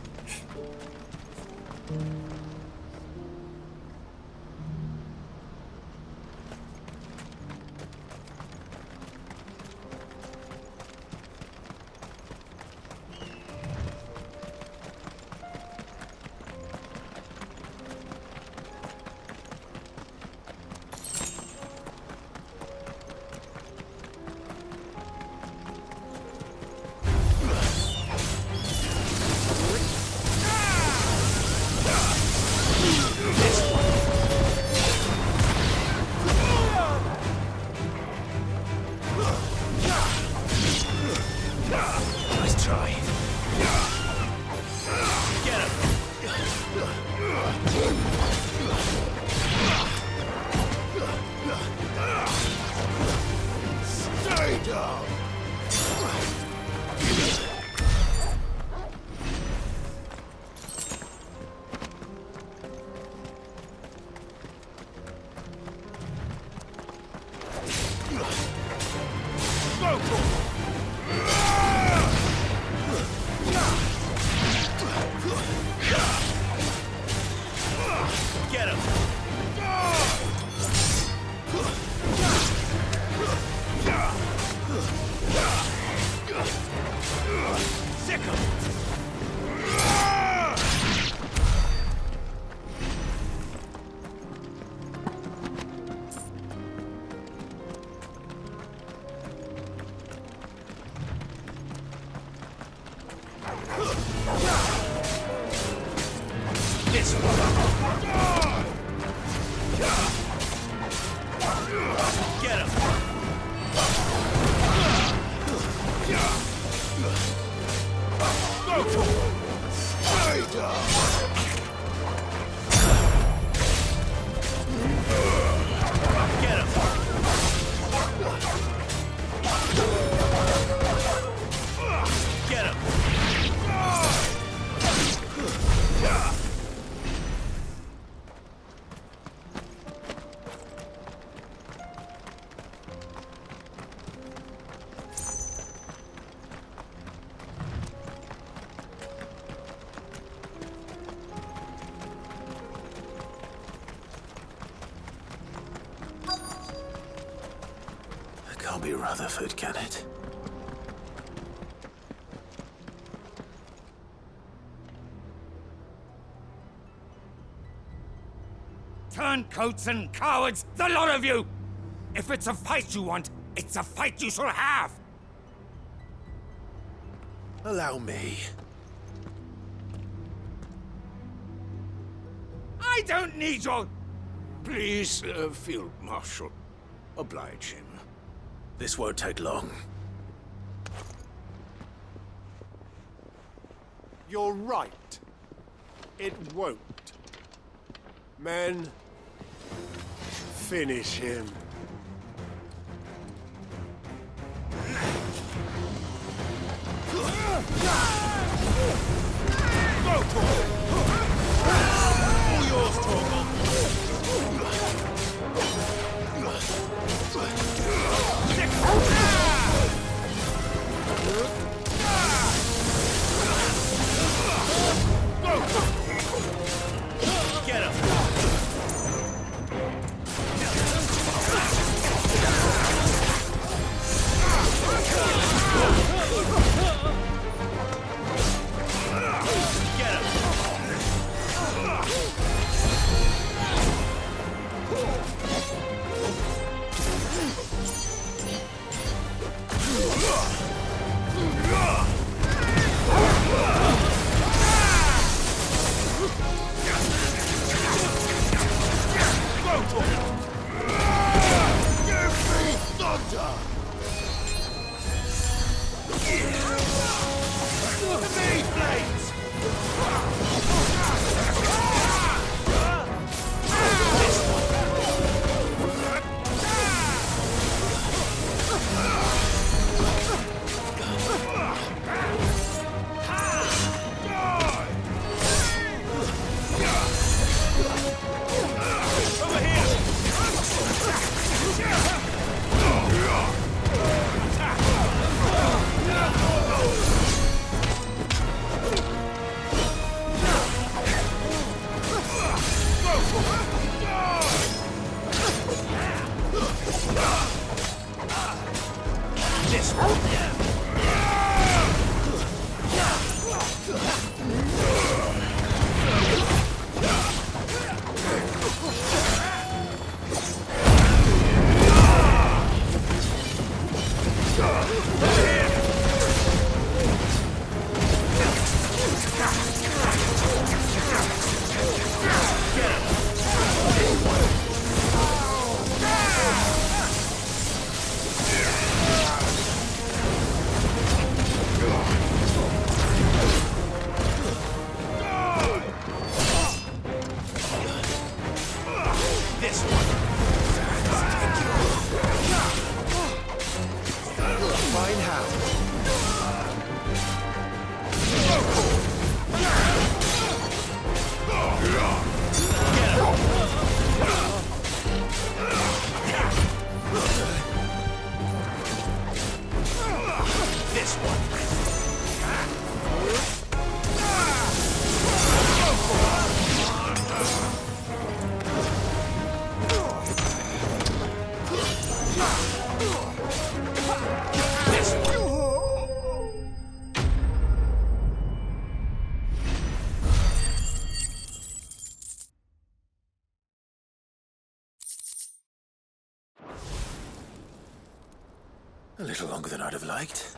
Nice try. Get him! Stay down! Go for it! Get him! Sick him! This one! Get him! Go for it! Stay down! Get him! Get him! It can't be Rutherford, can it? Turncoats and cowards, the lot of you! If it's a fight you want, it's a fight you shall have! Allow me. I don't need your... Please, Field Marshal, oblige him. This won't take long. You're right. It won't. Men, finish him. All yours, Torgal. Get him! A little longer than I'd have liked.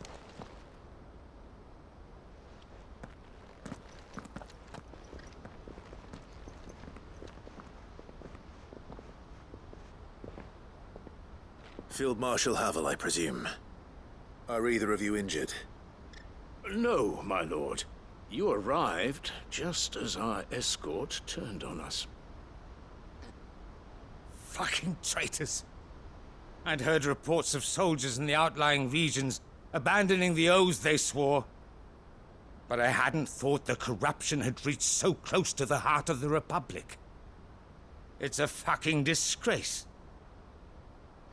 Field Marshal Havel, I presume. Are either of you injured? No, my lord. You arrived just as our escort turned on us. Fucking traitors. I'd heard reports of soldiers in the outlying regions abandoning the oaths they swore. But I hadn't thought the corruption had reached so close to the heart of the Republic. It's a fucking disgrace.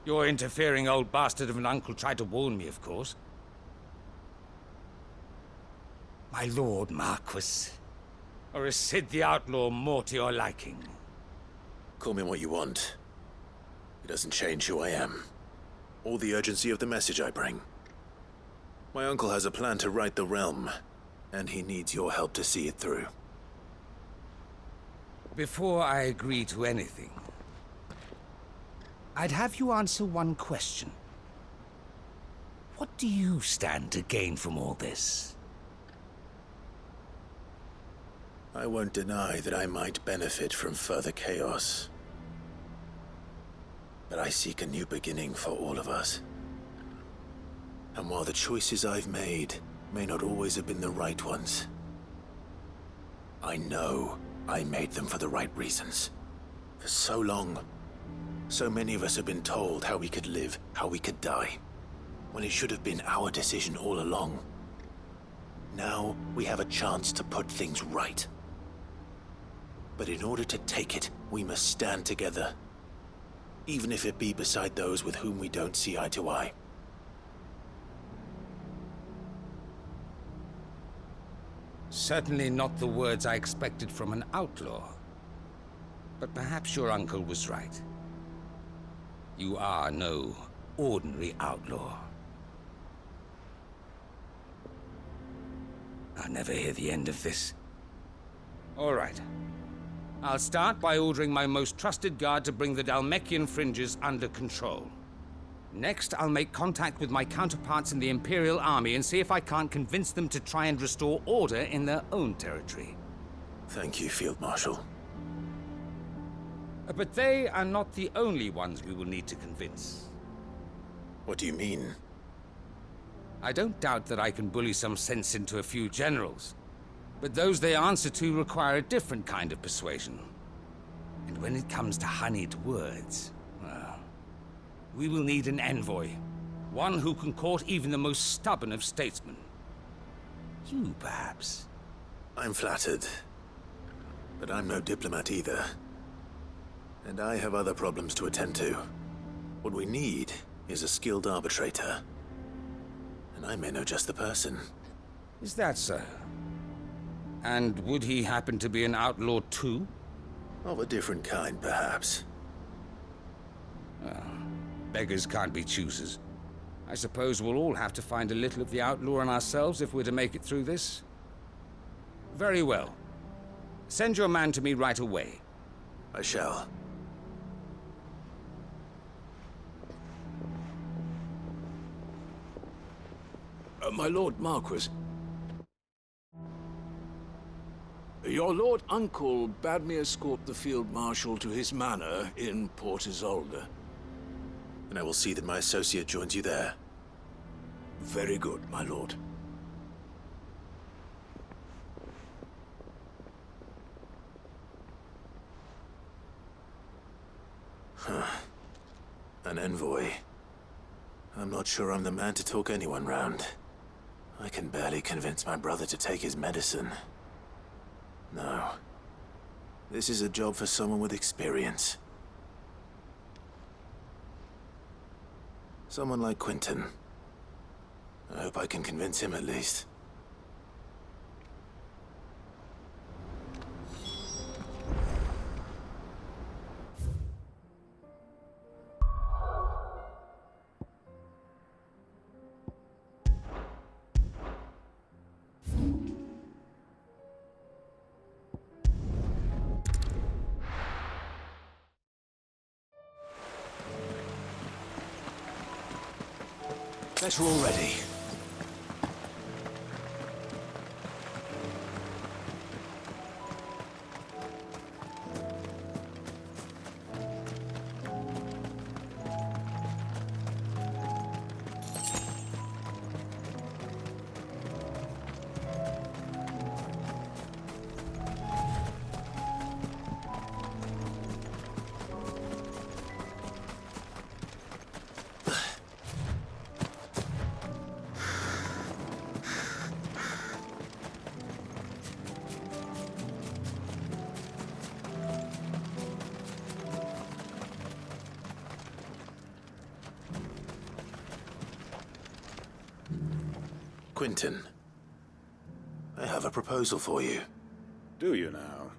Your interfering old bastard of an uncle tried to warn me, of course. My lord Marquis. Or is Sid the Outlaw more to your liking? Call me what you want. It doesn't change who I am, or the urgency of the message I bring. My uncle has a plan to right the realm, and he needs your help to see it through. Before I agree to anything, I'd have you answer one question. What do you stand to gain from all this? I won't deny that I might benefit from further chaos. But I seek a new beginning for all of us. And while the choices I've made may not always have been the right ones, I know I made them for the right reasons. For so long, so many of us have been told how we could live, how we could die, when it should have been our decision all along. Now we have a chance to put things right. But in order to take it, we must stand together, even if it be beside those with whom we don't see eye to eye. Certainly not the words I expected from an outlaw. But perhaps your uncle was right. You are no ordinary outlaw. I'll never hear the end of this. All right. I'll start by ordering my most trusted guard to bring the Dhalmekian fringes under control. Next, I'll make contact with my counterparts in the Imperial Army and see if I can't convince them to try and restore order in their own territory. Thank you, Field Marshal. But they are not the only ones we will need to convince. What do you mean? I don't doubt that I can bully some sense into a few generals, but those they answer to require a different kind of persuasion. And when it comes to honeyed words, well, we will need an envoy. One who can court even the most stubborn of statesmen. You, perhaps? I'm flattered. But I'm no diplomat either. And I have other problems to attend to. What we need is a skilled arbitrator. And I may know just the person. Is that so? And would he happen to be an outlaw too? Of a different kind, perhaps. Beggars can't be choosers. I suppose we'll all have to find a little of the outlaw in ourselves if we're to make it through this. Very well. Send your man to me right away. I shall. My Lord Marquis. Your Lord Uncle bade me escort the Field Marshal to his manor in Port Isolde. And I will see that my associate joins you there. Very good, my lord. An envoy. I'm not sure I'm the man to talk anyone round. I can barely convince my brother to take his medicine. No. This is a job for someone with experience. Someone like Quentin. I hope I can convince him at least. Better already. Quentin, I have a proposal for you. Do you now?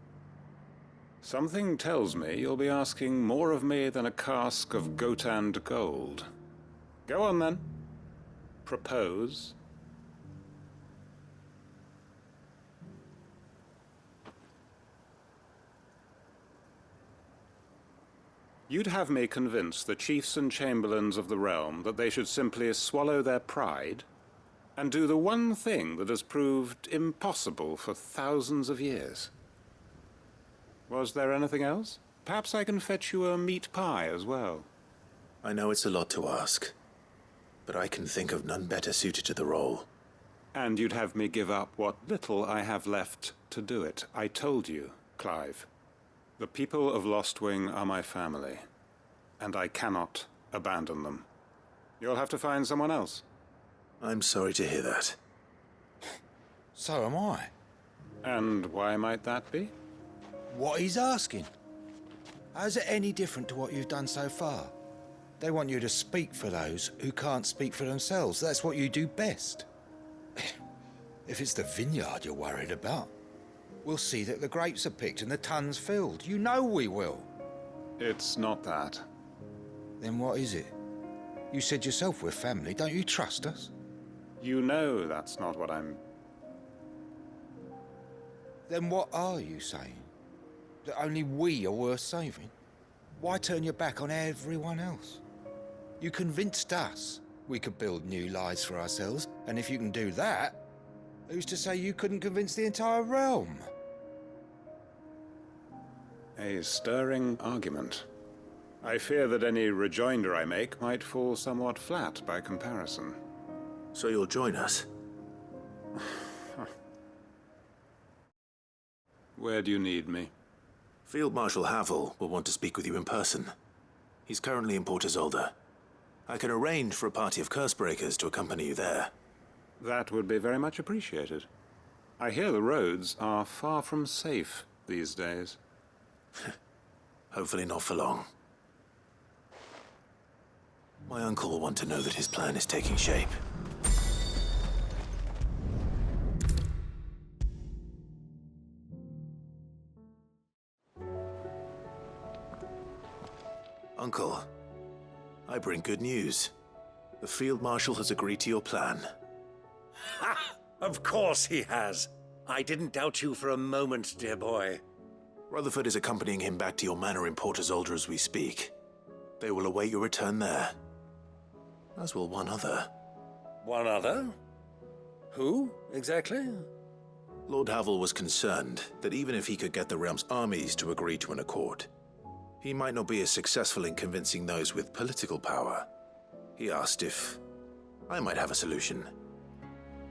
Something tells me you'll be asking more of me than a cask of Gotand gold. Go on then. Propose. You'd have me convince the chiefs and chamberlains of the realm that they should simply swallow their pride and do the one thing that has proved impossible for thousands of years. Was there anything else? Perhaps I can fetch you a meat pie as well. I know it's a lot to ask, but I can think of none better suited to the role. And you'd have me give up what little I have left to do it. I told you, Clive. The people of Lostwing are my family, and I cannot abandon them. You'll have to find someone else. I'm sorry to hear that. So am I. And why might that be? What he's asking. How's it any different to what you've done so far? They want you to speak for those who can't speak for themselves. That's what you do best. If it's the vineyard you're worried about, we'll see that the grapes are picked and the tons filled. You know we will. It's not that. Then what is it? You said yourself we're family. Don't you trust us? You know that's not what I'm... Then what are you saying? That only we are worth saving? Why turn your back on everyone else? You convinced us we could build new lives for ourselves, and if you can do that, who's to say you couldn't convince the entire realm? A stirring argument. I fear that any rejoinder I make might fall somewhat flat by comparison. So you'll join us? Where do you need me? Field Marshal Havel will want to speak with you in person. He's currently in Port Isolde. I can arrange for a party of Cursebreakers to accompany you there. That would be very much appreciated. I hear the roads are far from safe these days. Hopefully not for long. My uncle will want to know that his plan is taking shape. Uncle, I bring good news. The Field Marshal has agreed to your plan. Ha! Of course he has. I didn't doubt you for a moment, dear boy. Rutherford is accompanying him back to your manor in Port Isolde as we speak. They will await your return there. As will one other. One other? Who, exactly? Lord Havel was concerned that even if he could get the realm's armies to agree to an accord, he might not be as successful in convincing those with political power. He asked if I might have a solution,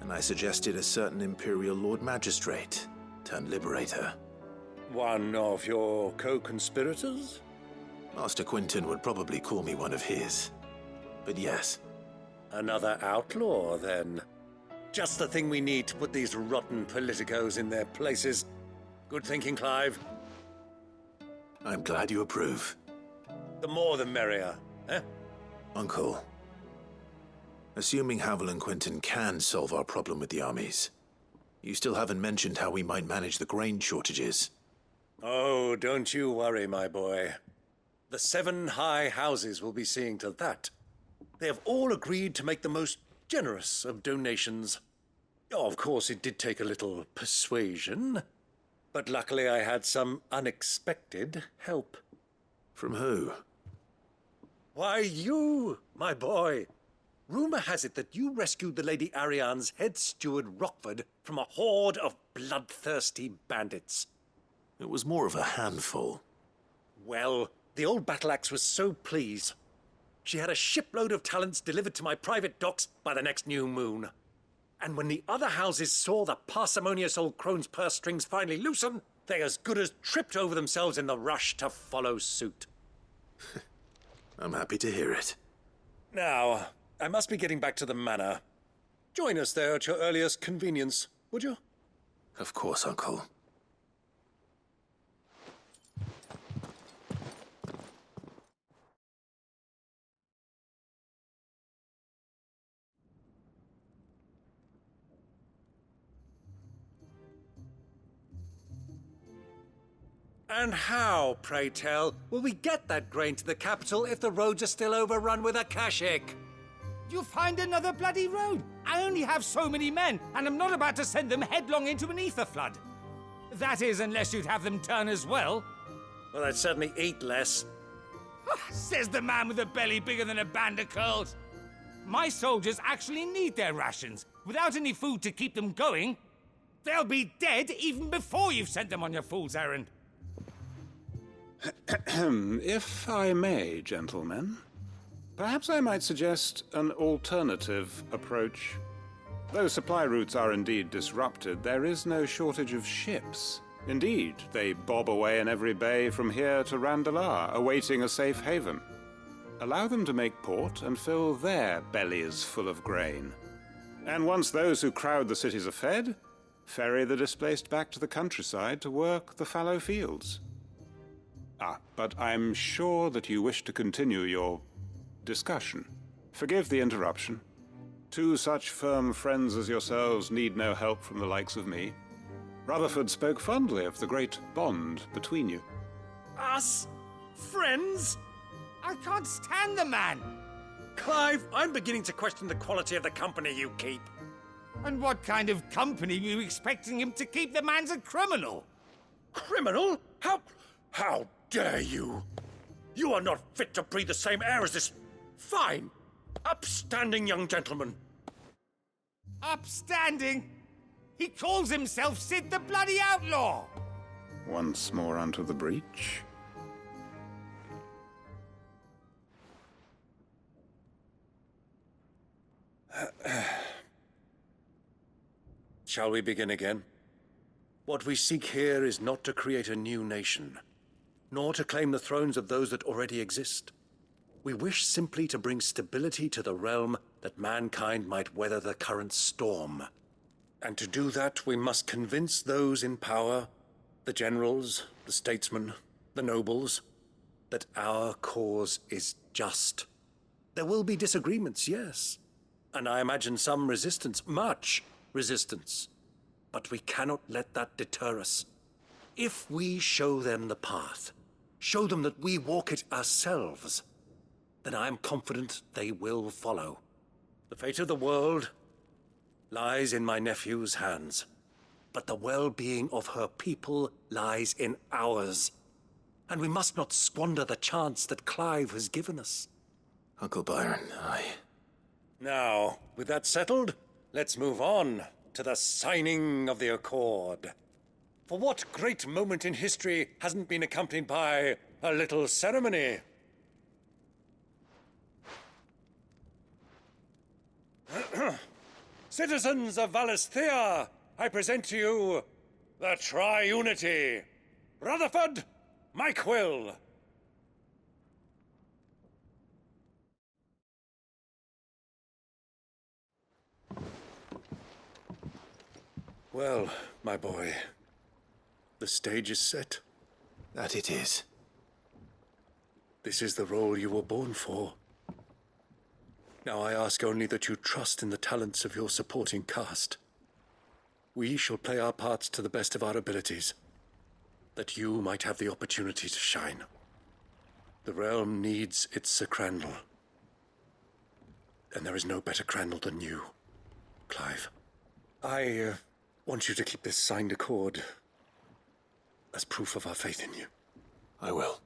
and I suggested a certain Imperial Lord Magistrate turned Liberator. One of your co-conspirators? Master Quinton would probably call me one of his, but yes. Another outlaw, then. Just the thing we need to put these rotten politicos in their places. Good thinking, Clive. I'm glad you approve. The more the merrier, eh? Uncle, assuming Havel and Quinton can solve our problem with the armies, you still haven't mentioned how we might manage the grain shortages. Oh, don't you worry, my boy. The 7 high houses will be seeing to that. They have all agreed to make the most generous of donations. Oh, of course, it did take a little persuasion, but luckily I had some unexpected help. From who? Why, you, my boy. Rumor has it that you rescued the Lady Ariane's head steward Rockford from a horde of bloodthirsty bandits. It was more of a handful. Well, the old battle-axe was so pleased. She had a shipload of talents delivered to my private docks by the next new moon. And when the other houses saw the parsimonious old crone's purse strings finally loosen, they as good as tripped over themselves in the rush to follow suit. I'm happy to hear it. Now, I must be getting back to the manor. Join us there at your earliest convenience, would you? Of course, Uncle. And how, pray tell, will we get that grain to the capital if the roads are still overrun with Akashic? You'll find another bloody road. I only have so many men, and I'm not about to send them headlong into an ether flood. That is, unless you'd have them turn as well. Well, I'd certainly eat less. Says the man with a belly bigger than a band of curls. My soldiers actually need their rations. Without any food to keep them going, they'll be dead even before you've sent them on your fool's errand. If I may, gentlemen, perhaps I might suggest an alternative approach. Though supply routes are indeed disrupted, there is no shortage of ships. Indeed, they bob away in every bay from here to Randalar, awaiting a safe haven. Allow them to make port and fill their bellies full of grain. And once those who crowd the cities are fed, ferry the displaced back to the countryside to work the fallow fields. But I'm sure that you wish to continue your discussion. Forgive the interruption. Two such firm friends as yourselves need no help from the likes of me. Rutherford spoke fondly of the great bond between you. Us? Friends? I can't stand the man! Clive, I'm beginning to question the quality of the company you keep. And what kind of company were you expecting him to keep? The man's a criminal! Criminal? How dare you? You are not fit to breathe the same air as this fine, upstanding young gentleman. Upstanding? He calls himself Sid the Bloody Outlaw! Once more onto the breach. Shall we begin again? What we seek here is not to create a new nation, nor to claim the thrones of those that already exist. We wish simply to bring stability to the realm that mankind might weather the current storm. And to do that, we must convince those in power, the generals, the statesmen, the nobles, that our cause is just. There will be disagreements, yes. And I imagine some resistance, much resistance. But we cannot let that deter us. If we show them the path, show them that we walk it ourselves, then I am confident they will follow. The fate of the world lies in my nephew's hands, but the well-being of her people lies in ours. And we must not squander the chance that Clive has given us. Uncle Byron, Now, with that settled, let's move on to the signing of the Accord. For what great moment in history hasn't been accompanied by a little ceremony? Citizens of Valisthea, I present to you the Triunity. Rutherford, Mike Will. Well, my boy, the stage is set. That it is. This is the role you were born for. Now I ask only that you trust in the talents of your supporting cast. We shall play our parts to the best of our abilities, that you might have the opportunity to shine. The realm needs its Sir Crandall. And there is no better Crandall than you, Clive. I want you to keep this signed accord as proof of our faith in you. I will.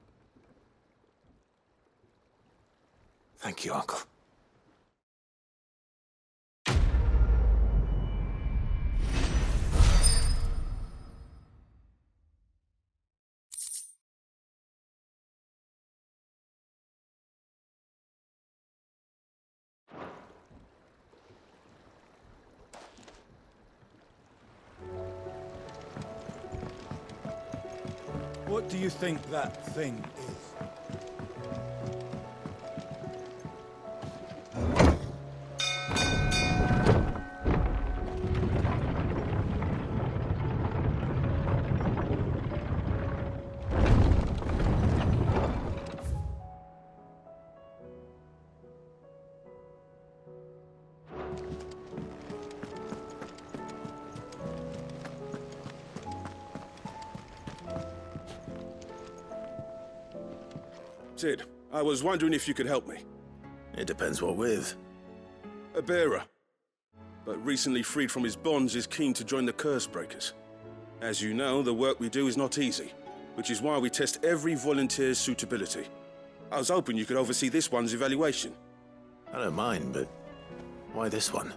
Thank you, Uncle. What do you think that thing is? Sid, I was wondering if you could help me. It depends what with. A bearer, but recently freed from his bonds, is keen to join the Curse Breakers. As you know, the work we do is not easy, which is why we test every volunteer's suitability. I was hoping you could oversee this one's evaluation. I don't mind, but why this one?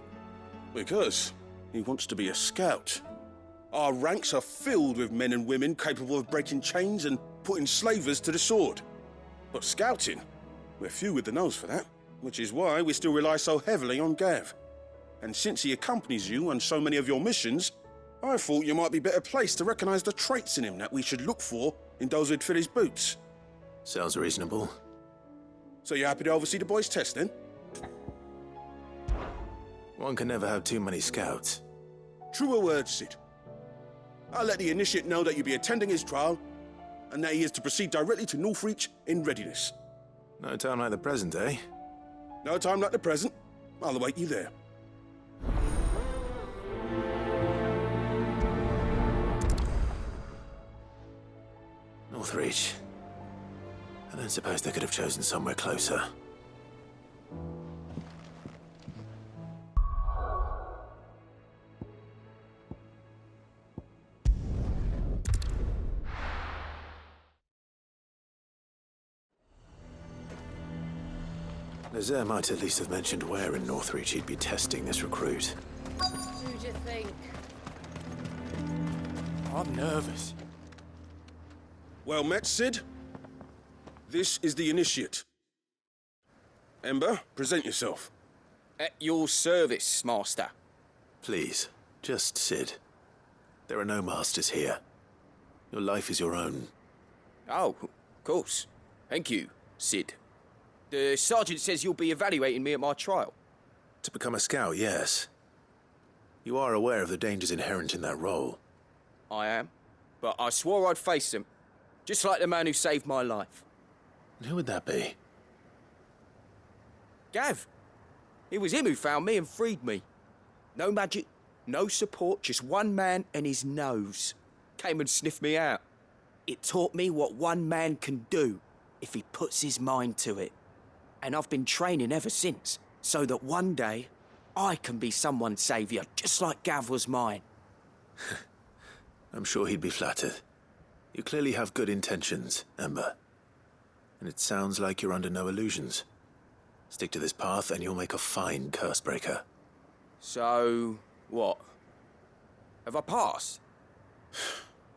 Because he wants to be a scout. Our ranks are filled with men and women capable of breaking chains and putting slavers to the sword. But scouting, we're few with the nose for that, which is why we still rely so heavily on Gav. And since he accompanies you on so many of your missions, I thought you might be better placed to recognise the traits in him that we should look for in those who'd fill his boots. Sounds reasonable. So you're happy to oversee the boys' test, then? One can never have too many scouts. Truer words, Cid. I'll let the initiate know that you'll be attending his trial, and that he is to proceed directly to Northreach in readiness. No time like the present, eh? No time like the present. I'll await you there. Northreach. I don't suppose they could have chosen somewhere closer. Nazaire might at least have mentioned where in Northreach he'd be testing this recruit. Who'd you think? I'm nervous. Well met, Cid. This is the initiate. Ember, present yourself. At your service, Master. Please, just Cid. There are no masters here. Your life is your own. Oh, of course. Thank you, Cid. The sergeant says you'll be evaluating me at my trial. To become a scout, yes. You are aware of the dangers inherent in that role. I am. But I swore I'd face them. Just like the man who saved my life. Who would that be? Gav. It was him who found me and freed me. No magic, no support, just one man and his nose. Came and sniffed me out. It taught me what one man can do if he puts his mind to it. And I've been training ever since, so that one day I can be someone's saviour, just like Gav was mine. I'm sure he'd be flattered. You clearly have good intentions, Ember. And it sounds like you're under no illusions. Stick to this path and you'll make a fine cursebreaker. So, what? Have I passed?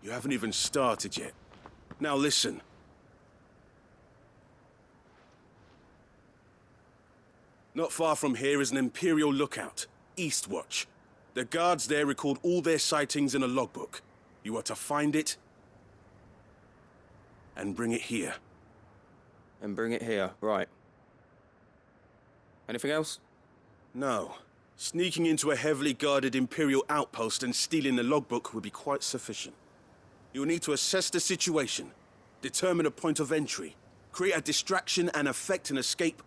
You haven't even started yet. Now listen. Not far from here is an Imperial lookout, Eastwatch. The guards there record all their sightings in a logbook. You are to find it and bring it here. And bring it here, right. Anything else? No. Sneaking into a heavily guarded Imperial outpost and stealing the logbook would be quite sufficient. You will need to assess the situation, determine a point of entry, create a distraction and effect an escape,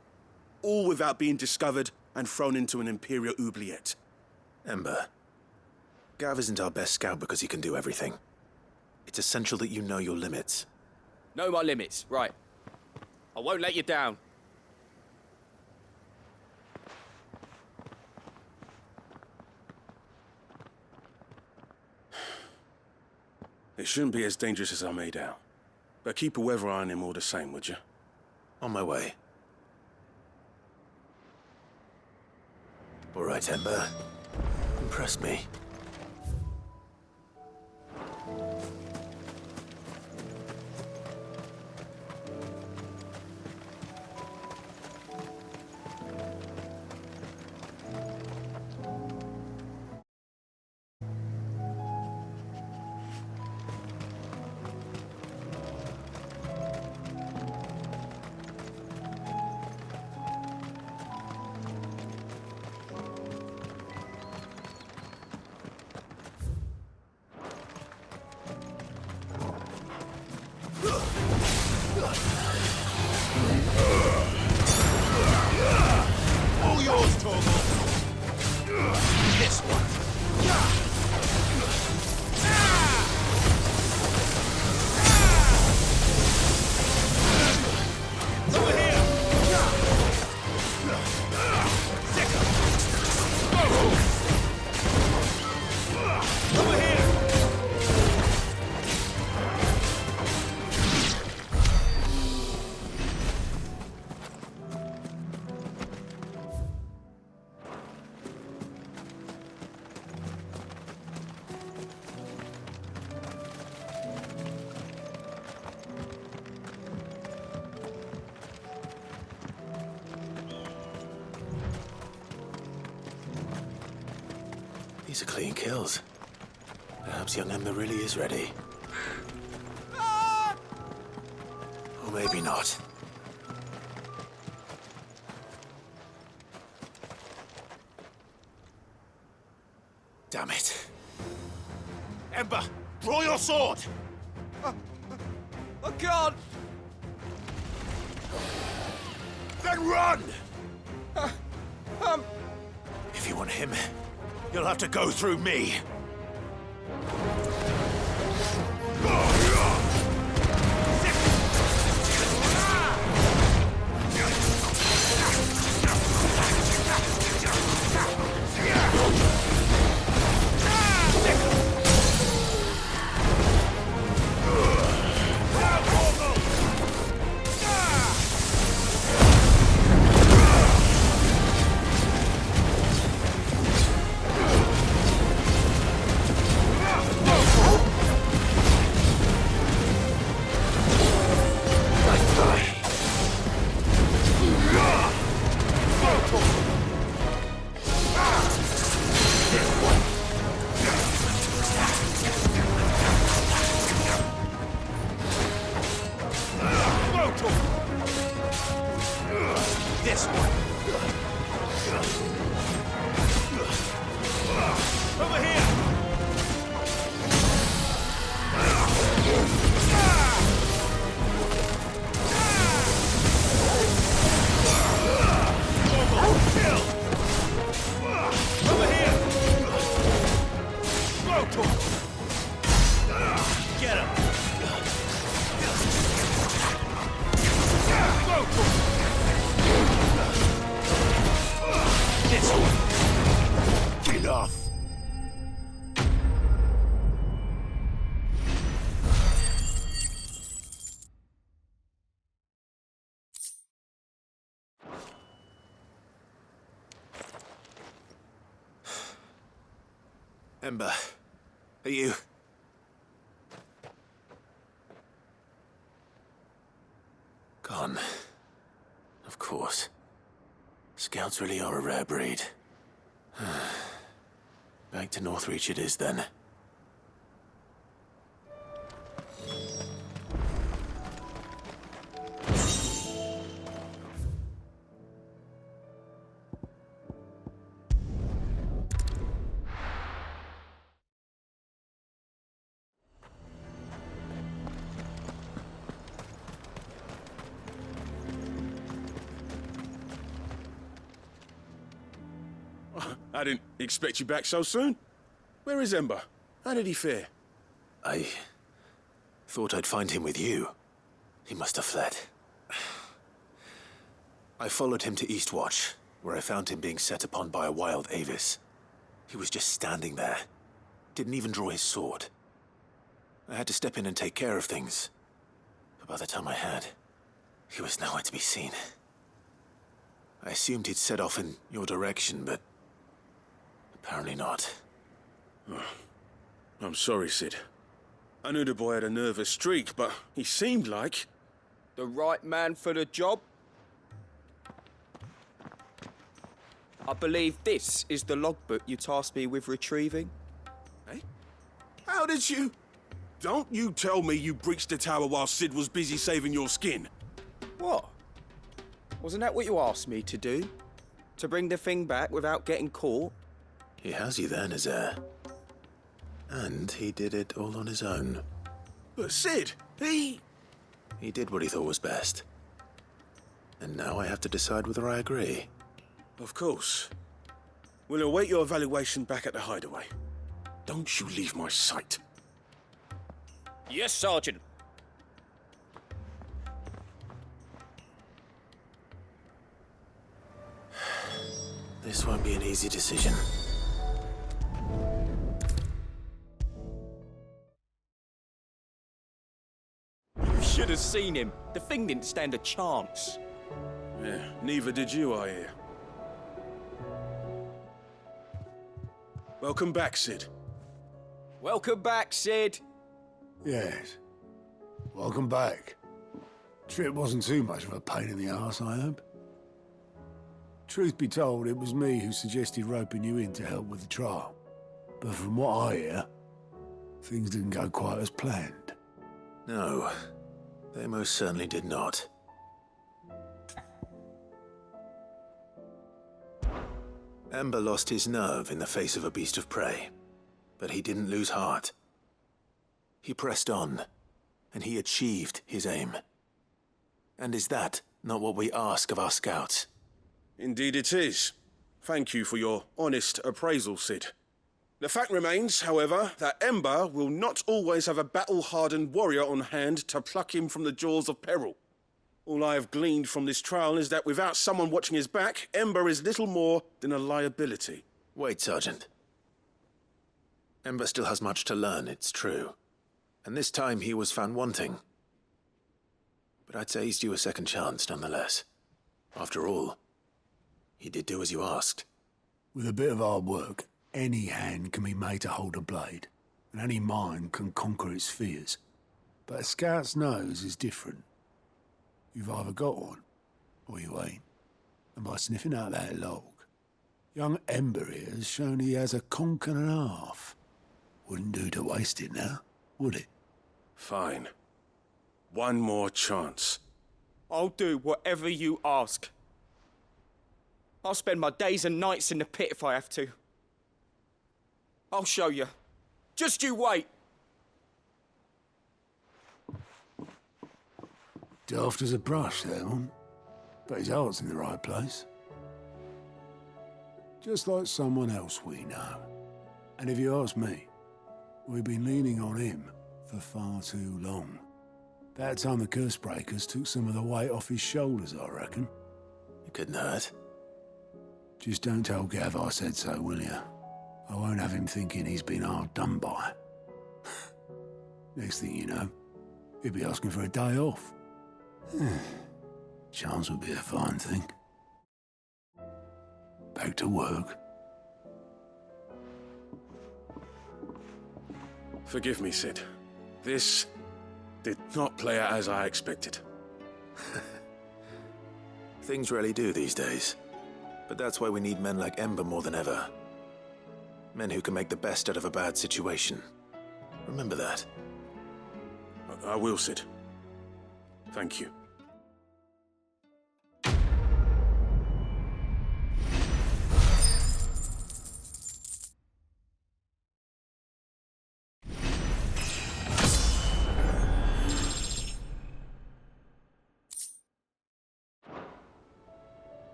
all without being discovered and thrown into an Imperial oubliette. Ember, Gav isn't our best scout because he can do everything. It's essential that you know your limits. Know my limits, right. I won't let you down. It shouldn't be as dangerous as I made out. But keep a weather eye on him all the same, would you? On my way. All right, Ember. Impress me. All yours, Torgal. This one. Over here. Over here. These are clean kills. Perhaps young Ember really is ready. Or maybe not. Damn it. Ember, draw your sword! I can't! Then run! If you want him, you'll have to go through me. This one. Over here. Over here. Get him. This one. Enough. Ember, are you... gone? Of course. Scouts really are a rare breed. Back to Northreach it is, then. I didn't expect you back so soon. Where is Ember? How did he fare? I thought I'd find him with you. He must have fled. I followed him to Eastwatch, where I found him being set upon by a wild Avis. He was just standing there. Didn't even draw his sword. I had to step in and take care of things. But by the time I had, he was nowhere to be seen. I assumed he'd set off in your direction, but apparently not. Oh, I'm sorry, Sid. I knew the boy had a nervous streak, but he seemed like... The right man for the job? I believe this is the logbook you tasked me with retrieving. Hey? How did you... Don't you tell me you breached the tower while Sid was busy saving your skin. What? Wasn't that what you asked me to do? To bring the thing back without getting caught? He has you there, Nazaire. And he did it all on his own. But Sid, he did what he thought was best. And now I have to decide whether I agree. Of course. We'll await your evaluation back at the hideaway. Don't you leave my sight. Yes, Sergeant. This won't be an easy decision. You should have seen him. The thing didn't stand a chance. Yeah, neither did you, I hear. Welcome back, Sid. Welcome back, Sid. Yes. Welcome back. Trip wasn't too much of a pain in the arse, I hope. Truth be told, it was me who suggested roping you in to help with the trial. But from what I hear, Things didn't go quite as planned. No, they most certainly did not. Ember lost his nerve in the face of a beast of prey, but he didn't lose heart. He pressed on, and he achieved his aim. And is that not what we ask of our scouts? Indeed it is. Thank you for your honest appraisal, Cid. The fact remains, however, that Ember will not always have a battle-hardened warrior on hand to pluck him from the jaws of peril. All I have gleaned from this trial is that without someone watching his back, Ember is little more than a liability. Wait, Sergeant. Ember still has much to learn, it's true. And this time he was found wanting. But I'd say he's due a second chance, nonetheless. After all, he did do as you asked. With a bit of hard work, any hand can be made to hold a blade, and any mind can conquer its fears. But a scout's nose is different. You've either got one, or you ain't. And by sniffing out that log, young Ember here has shown he has a conch and a half. Wouldn't do to waste it now, would it? Fine. One more chance. I'll do whatever you ask. I'll spend my days and nights in the pit if I have to. I'll show you. Just you wait. Daft as a brush, that one. But his heart's in the right place. Just like someone else we know. And if you ask me, we've been leaning on him for far too long. That time the Cursebreakers took some of the weight off his shoulders, I reckon. It couldn't hurt. Just don't tell Gav I said so, will you? I won't have him thinking he's been hard done by. Next thing you know, he'll be asking for a day off. Chance would be a fine thing. Back to work. Forgive me, Cid. This did not play out as I expected. Things really do these days. But that's why we need men like Ember more than ever. Men who can make the best out of a bad situation. Remember that. I will, Cid. Thank you.